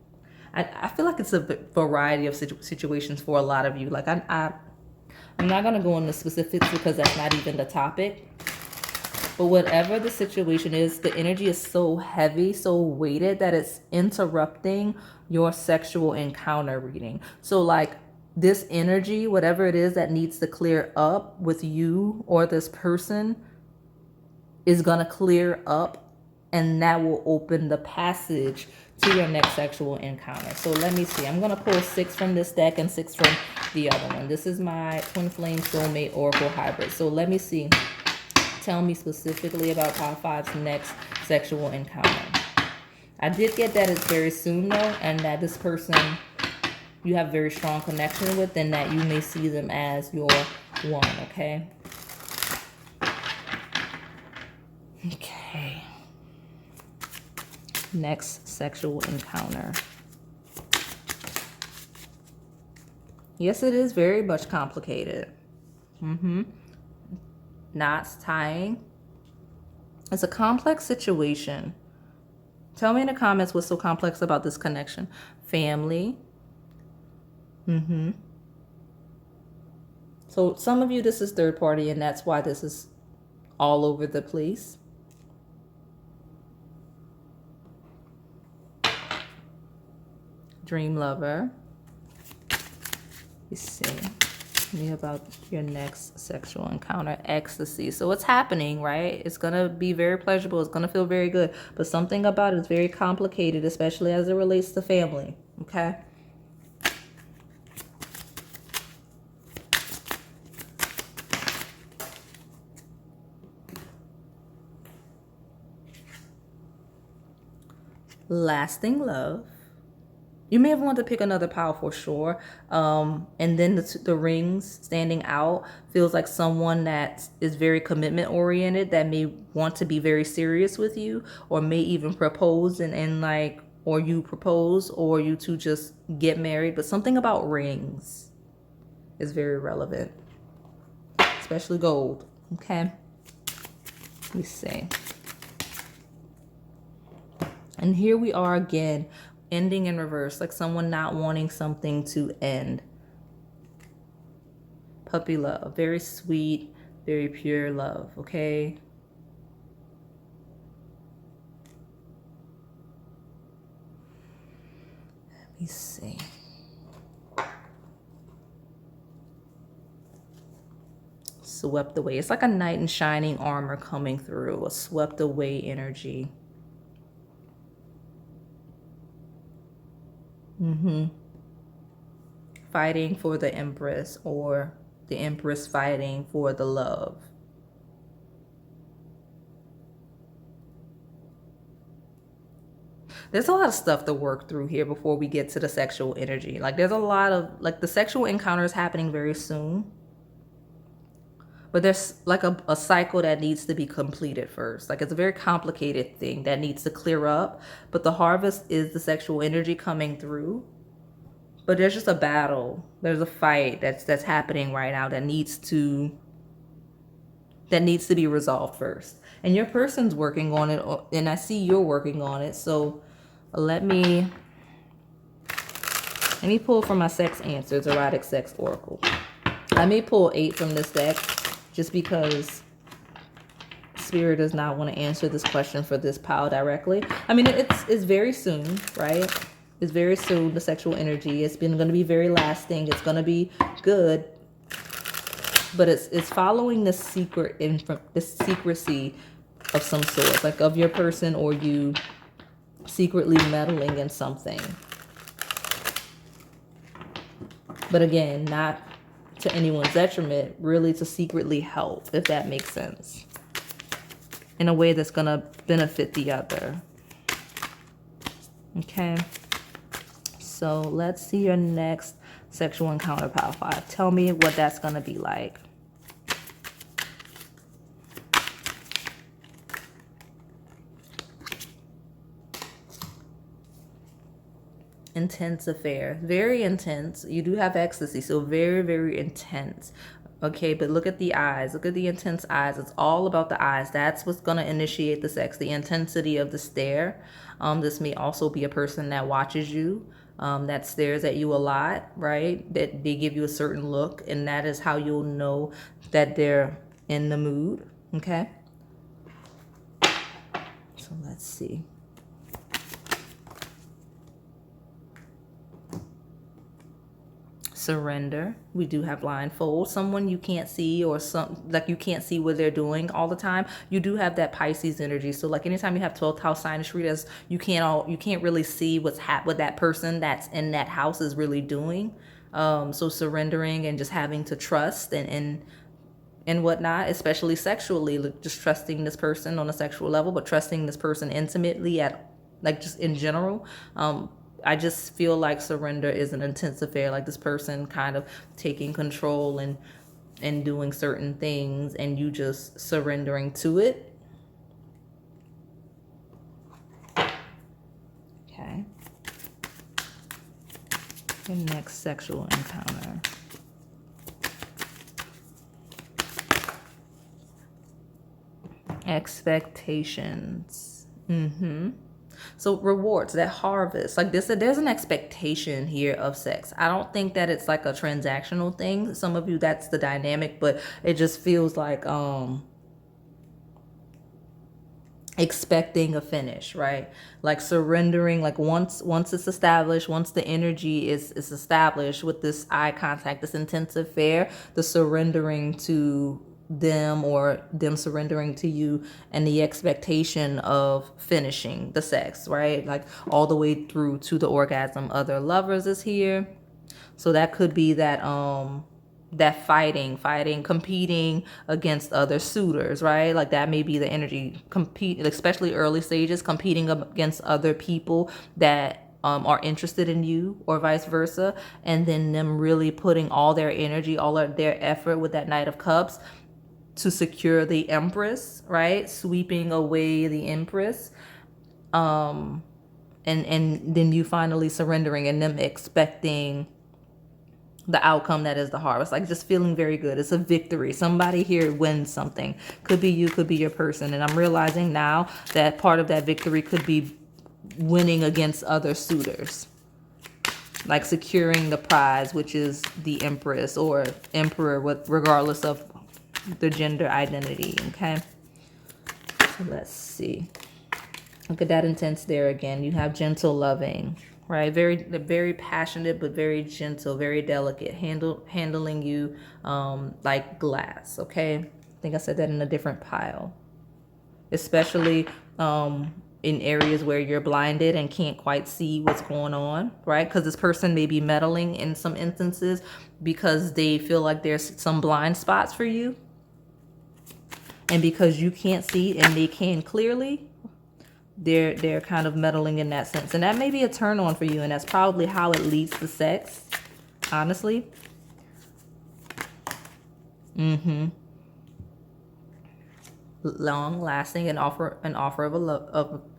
I feel like it's a variety of situations for a lot of you. Like I'm not going to go into specifics because that's not even the topic. But whatever the situation is, the energy is so heavy, so weighted, that it's interrupting your sexual encounter reading. So like this energy, whatever it is that needs to clear up with you or this person, is going to clear up, and that will open the passage to your next sexual encounter. So let me see. I'm going to pull 6 from this deck and 6 from the other one. This is my Twin Flame Soulmate Oracle Hybrid. So let me see. Tell me specifically about Top 5's next sexual encounter. I did get that it's very soon though, and that this person you have very strong connection with, and that you may see them as your one, okay? Okay. Next sexual encounter. Yes, it is very much complicated. Knots tying. It's a complex situation. Tell me in the comments what's so complex about this connection. Family. So some of you, this is third party, and that's why this is all over the place. Dream lover. You see. Tell me about your next sexual encounter. Ecstasy. So what's happening, right? It's going to be very pleasurable. It's going to feel very good. But something about it is very complicated, especially as it relates to family. Okay? Lasting love. You may have wanted to pick another pile for sure. And then the rings standing out feels like someone that is very commitment oriented, that may want to be very serious with you, or may even propose and like, or you propose, or you two just get married. But something about rings is very relevant, especially gold. Okay, let me see. And here we are again, ending in reverse, like someone not wanting something to end. Puppy love, very sweet, very pure love, okay? Let me see. Swept away. It's like a knight in shining armor coming through, a swept away energy. Fighting for the Empress, or the Empress fighting for the love. There's a lot of stuff to work through here before we get to the sexual energy. Like there's a lot of, like the sexual encounter is happening very soon. But there's like a cycle that needs to be completed first. Like it's a very complicated thing that needs to clear up. But the harvest is the sexual energy coming through. But there's just a battle. There's a fight that's happening right now that needs to be resolved first. And your person's working on it, and I see you're working on it. So let me pull from my sex answers, erotic sex oracle. I may pull 8 from this deck just because Spirit does not want to answer this question for this pile directly. I mean, it's very soon, right? It's very soon, the sexual energy. It's going to be very lasting. It's going to be good. But it's following this this secrecy of some sort, like of your person or you secretly meddling in something. But again, not to anyone's detriment, really to secretly help, if that makes sense, in a way that's gonna benefit the other. Okay, so let's see your next sexual encounter, pile 5. Tell me what that's gonna be like. Intense affair, very intense. You do have ecstasy, so very, very intense. Okay, but look at the eyes. Look at the intense eyes. It's all about the eyes. That's what's going to initiate the sex, the intensity of the stare. This may also be a person that watches you, that stares at you a lot, right? That they give you a certain look, and that is how you'll know that they're in the mood. Okay, so let's see. Surrender. We do have blindfold. Someone you can't see, or some like you can't see what they're doing all the time. You do have that Pisces energy. So like anytime you have 12th house sign readers, you can't really see what that person that's in that house is really doing. So surrendering and just having to trust and whatnot, especially sexually, like just trusting this person on a sexual level, but trusting this person intimately at like just in general. I just feel like surrender is an intense affair, like this person kind of taking control and doing certain things, and you just surrendering to it. Okay. Your next sexual encounter. Expectations. So rewards, that harvest, like this, there's an expectation here of sex. I don't think that it's like a transactional thing. Some of you, that's the dynamic, but it just feels like expecting a finish, right? Like surrendering, like once it's established, once the energy is established with this eye contact, this intense affair, the surrendering to them or them surrendering to you, and the expectation of finishing the sex, right? Like all the way through to the orgasm. Other lovers is here. So that could be that that fighting, competing against other suitors, right? Like that may be the energy, compete, especially early stages, competing against other people that are interested in you, or vice versa, and then them really putting all their energy, all of their effort with that Knight of Cups to secure the Empress, right? Sweeping away the Empress. And then you finally surrendering, and them expecting the outcome that is the harvest, like just feeling very good. It's a victory. Somebody here wins something. Could be you, could be your person. And I'm realizing now that part of that victory could be winning against other suitors, like securing the prize, which is the empress or emperor, with regardless of the gender identity. Okay, so let's see. Look at that intense there again. You have gentle, loving, right? Very passionate, but very gentle, very delicate. Handling you like glass. Okay, I think I said that in a different pile. Especially in areas where you're blinded and can't quite see what's going on, right? Because this person may be meddling in some instances because they feel like there's some blind spots for you, and because you can't see and they can clearly, they're kind of meddling in that sense. And that may be a turn on for you, and that's probably how it leads to sex, honestly. Long lasting, an offer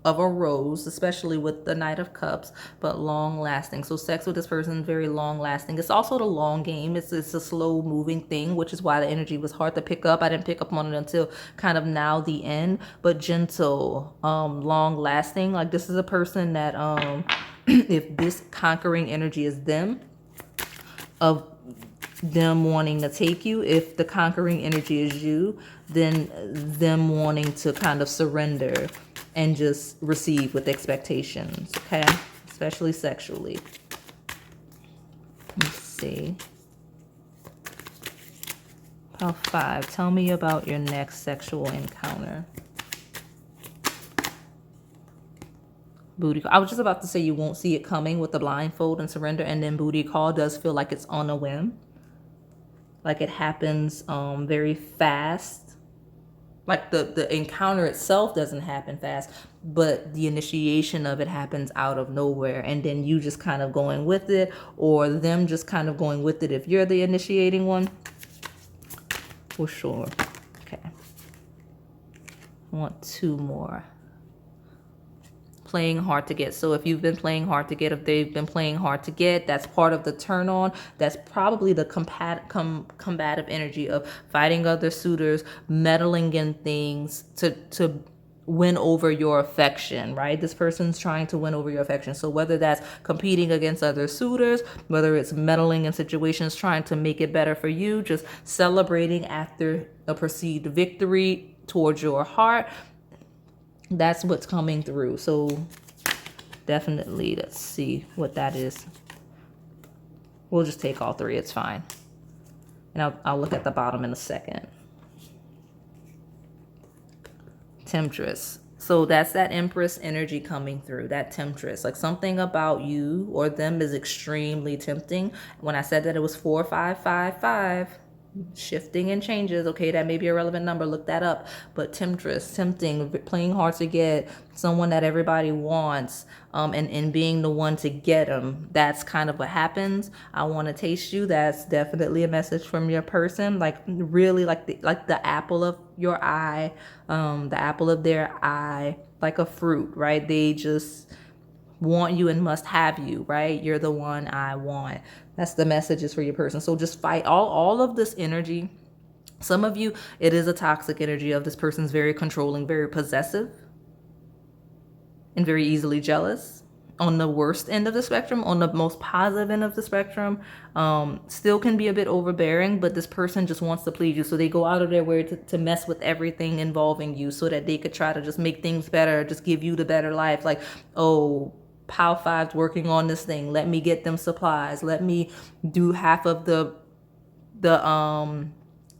of a rose, especially with the Knight of Cups, but long lasting. So sex with this person, very long lasting. It's also the long game. It's a slow moving thing, which is why the energy was hard to pick up. I didn't pick up on it until kind of now the end. But gentle, long lasting. Like this is a person that if this conquering energy is them, of them wanting to take you, if the conquering energy is you, then them wanting to kind of surrender and just receive with expectations. Okay, especially sexually. Let's see. Pile 5, tell me about your next sexual encounter. Booty call. I was just about to say you won't see it coming with the blindfold and surrender, and then booty call does feel like it's on a whim. Like it happens very fast. Like the encounter itself doesn't happen fast, but the initiation of it happens out of nowhere. And then you just kind of going with it, or them just kind of going with it if you're the initiating one. For sure. Okay. I want 2 more. Playing hard to get. So if you've been playing hard to get, if they've been playing hard to get, that's part of the turn on. That's probably the combative energy of fighting other suitors, meddling in things to win over your affection, right? This person's trying to win over your affection. So whether that's competing against other suitors, whether it's meddling in situations trying to make it better for you, just celebrating after a perceived victory towards your heart, that's what's coming through. So definitely, let's see what that is. We'll just take all 3. It's fine. And I'll look at the bottom in a second. Temptress. So that's that Empress energy coming through, that temptress. Like something about you or them is extremely tempting. When I said that it was 4, 5, 5, 5, shifting and changes, okay, that may be a relevant number, look that up. But temptress, tempting, playing hard to get, someone that everybody wants, and being the one to get them, that's kind of what happens. I want to taste you. That's definitely a message from your person. Like really, like the apple of your eye, the apple of their eye, like a fruit, right? They just want you and must have you, right? You're the one I want. That's the messages for your person. So just fight all of this energy. Some of you, it is a toxic energy of this person's very controlling, very possessive, and very easily jealous. On the worst end of the spectrum, on the most positive end of the spectrum, still can be a bit overbearing, but this person just wants to please you. So they go out of their way to mess with everything involving you so that they could try to just make things better, just give you the better life. Like, oh, Pile 5's working on this thing. Let me get them supplies. Let me do half of the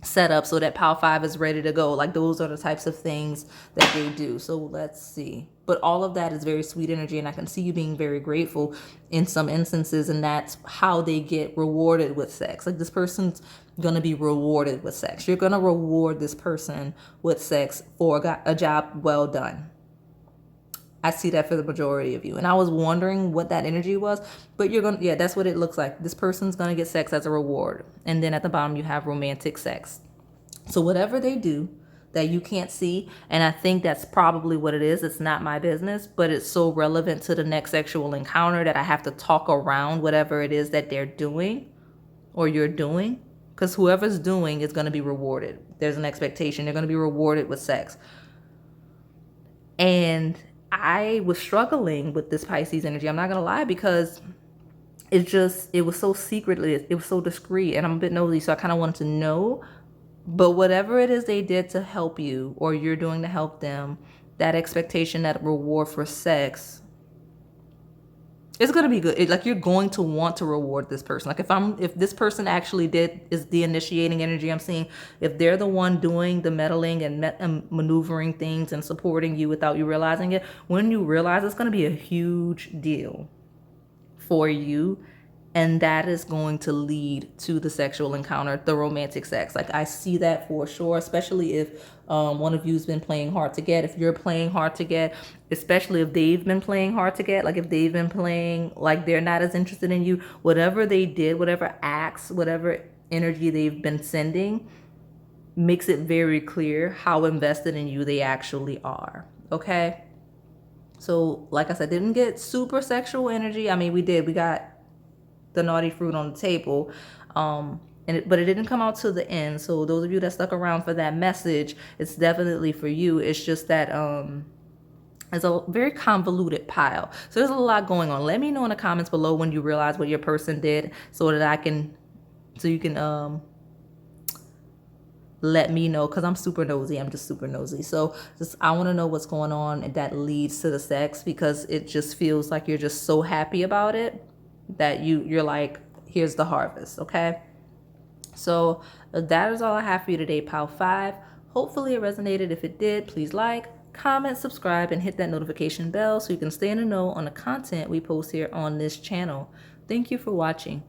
setup so that Pile 5 is ready to go. Like those are the types of things that they do. So let's see. But all of that is very sweet energy, and I can see you being very grateful in some instances, and that's how they get rewarded with sex. Like this person's going to be rewarded with sex. You're going to reward this person with sex for a job well done. I see that for the majority of you. And I was wondering what that energy was, but yeah, that's what it looks like. This person's going to get sex as a reward. And then at the bottom, you have romantic sex. So whatever they do that you can't see, and I think that's probably what it is. It's not my business, but it's so relevant to the next sexual encounter that I have to talk around whatever it is that they're doing. or you're doing, because whoever's doing is going to be rewarded. There's an expectation. They're going to be rewarded with sex. And I was struggling with this Pisces energy. I'm not going to lie, because it was so secretly, it was so discreet, and I'm a bit nosy, so I kind of wanted to know. But whatever it is they did to help you, or you're doing to help them, that expectation, that reward for sex, it's gonna be good. Like, you're going to want to reward this person. Like, if this person actually is the initiating energy I'm seeing, if they're the one doing the meddling and maneuvering things and supporting you without you realizing it, when you realize, it's gonna be a huge deal for you, and that is going to lead to the sexual encounter, the romantic sex. Like, I see that for sure, especially if one of you's been playing hard to get. If you're playing hard to get, especially if they've been playing hard to get, like if they've been playing like they're not as interested in you, whatever they did, whatever acts, whatever energy they've been sending, makes it very clear how invested in you they actually are. Okay? So, like I said, didn't get super sexual energy. I mean, we got the naughty fruit on the table, but it didn't come out to the end. So those of you that stuck around for that message, it's definitely for you. It's just that it's a very convoluted pile. So there's a lot going on. Let me know in the comments below when you realize what your person did, so you can let me know, because I'm super nosy. I'm just super nosy. So I want to know what's going on, and that leads to the sex, because it just feels like you're just so happy about it that you're like, here's the harvest. Okay, so that is all I have for you today, pile 5. Hopefully it resonated. If it did, please like, comment, subscribe, and hit that notification bell so you can stay in the know on the content we post here on this channel. Thank you for watching.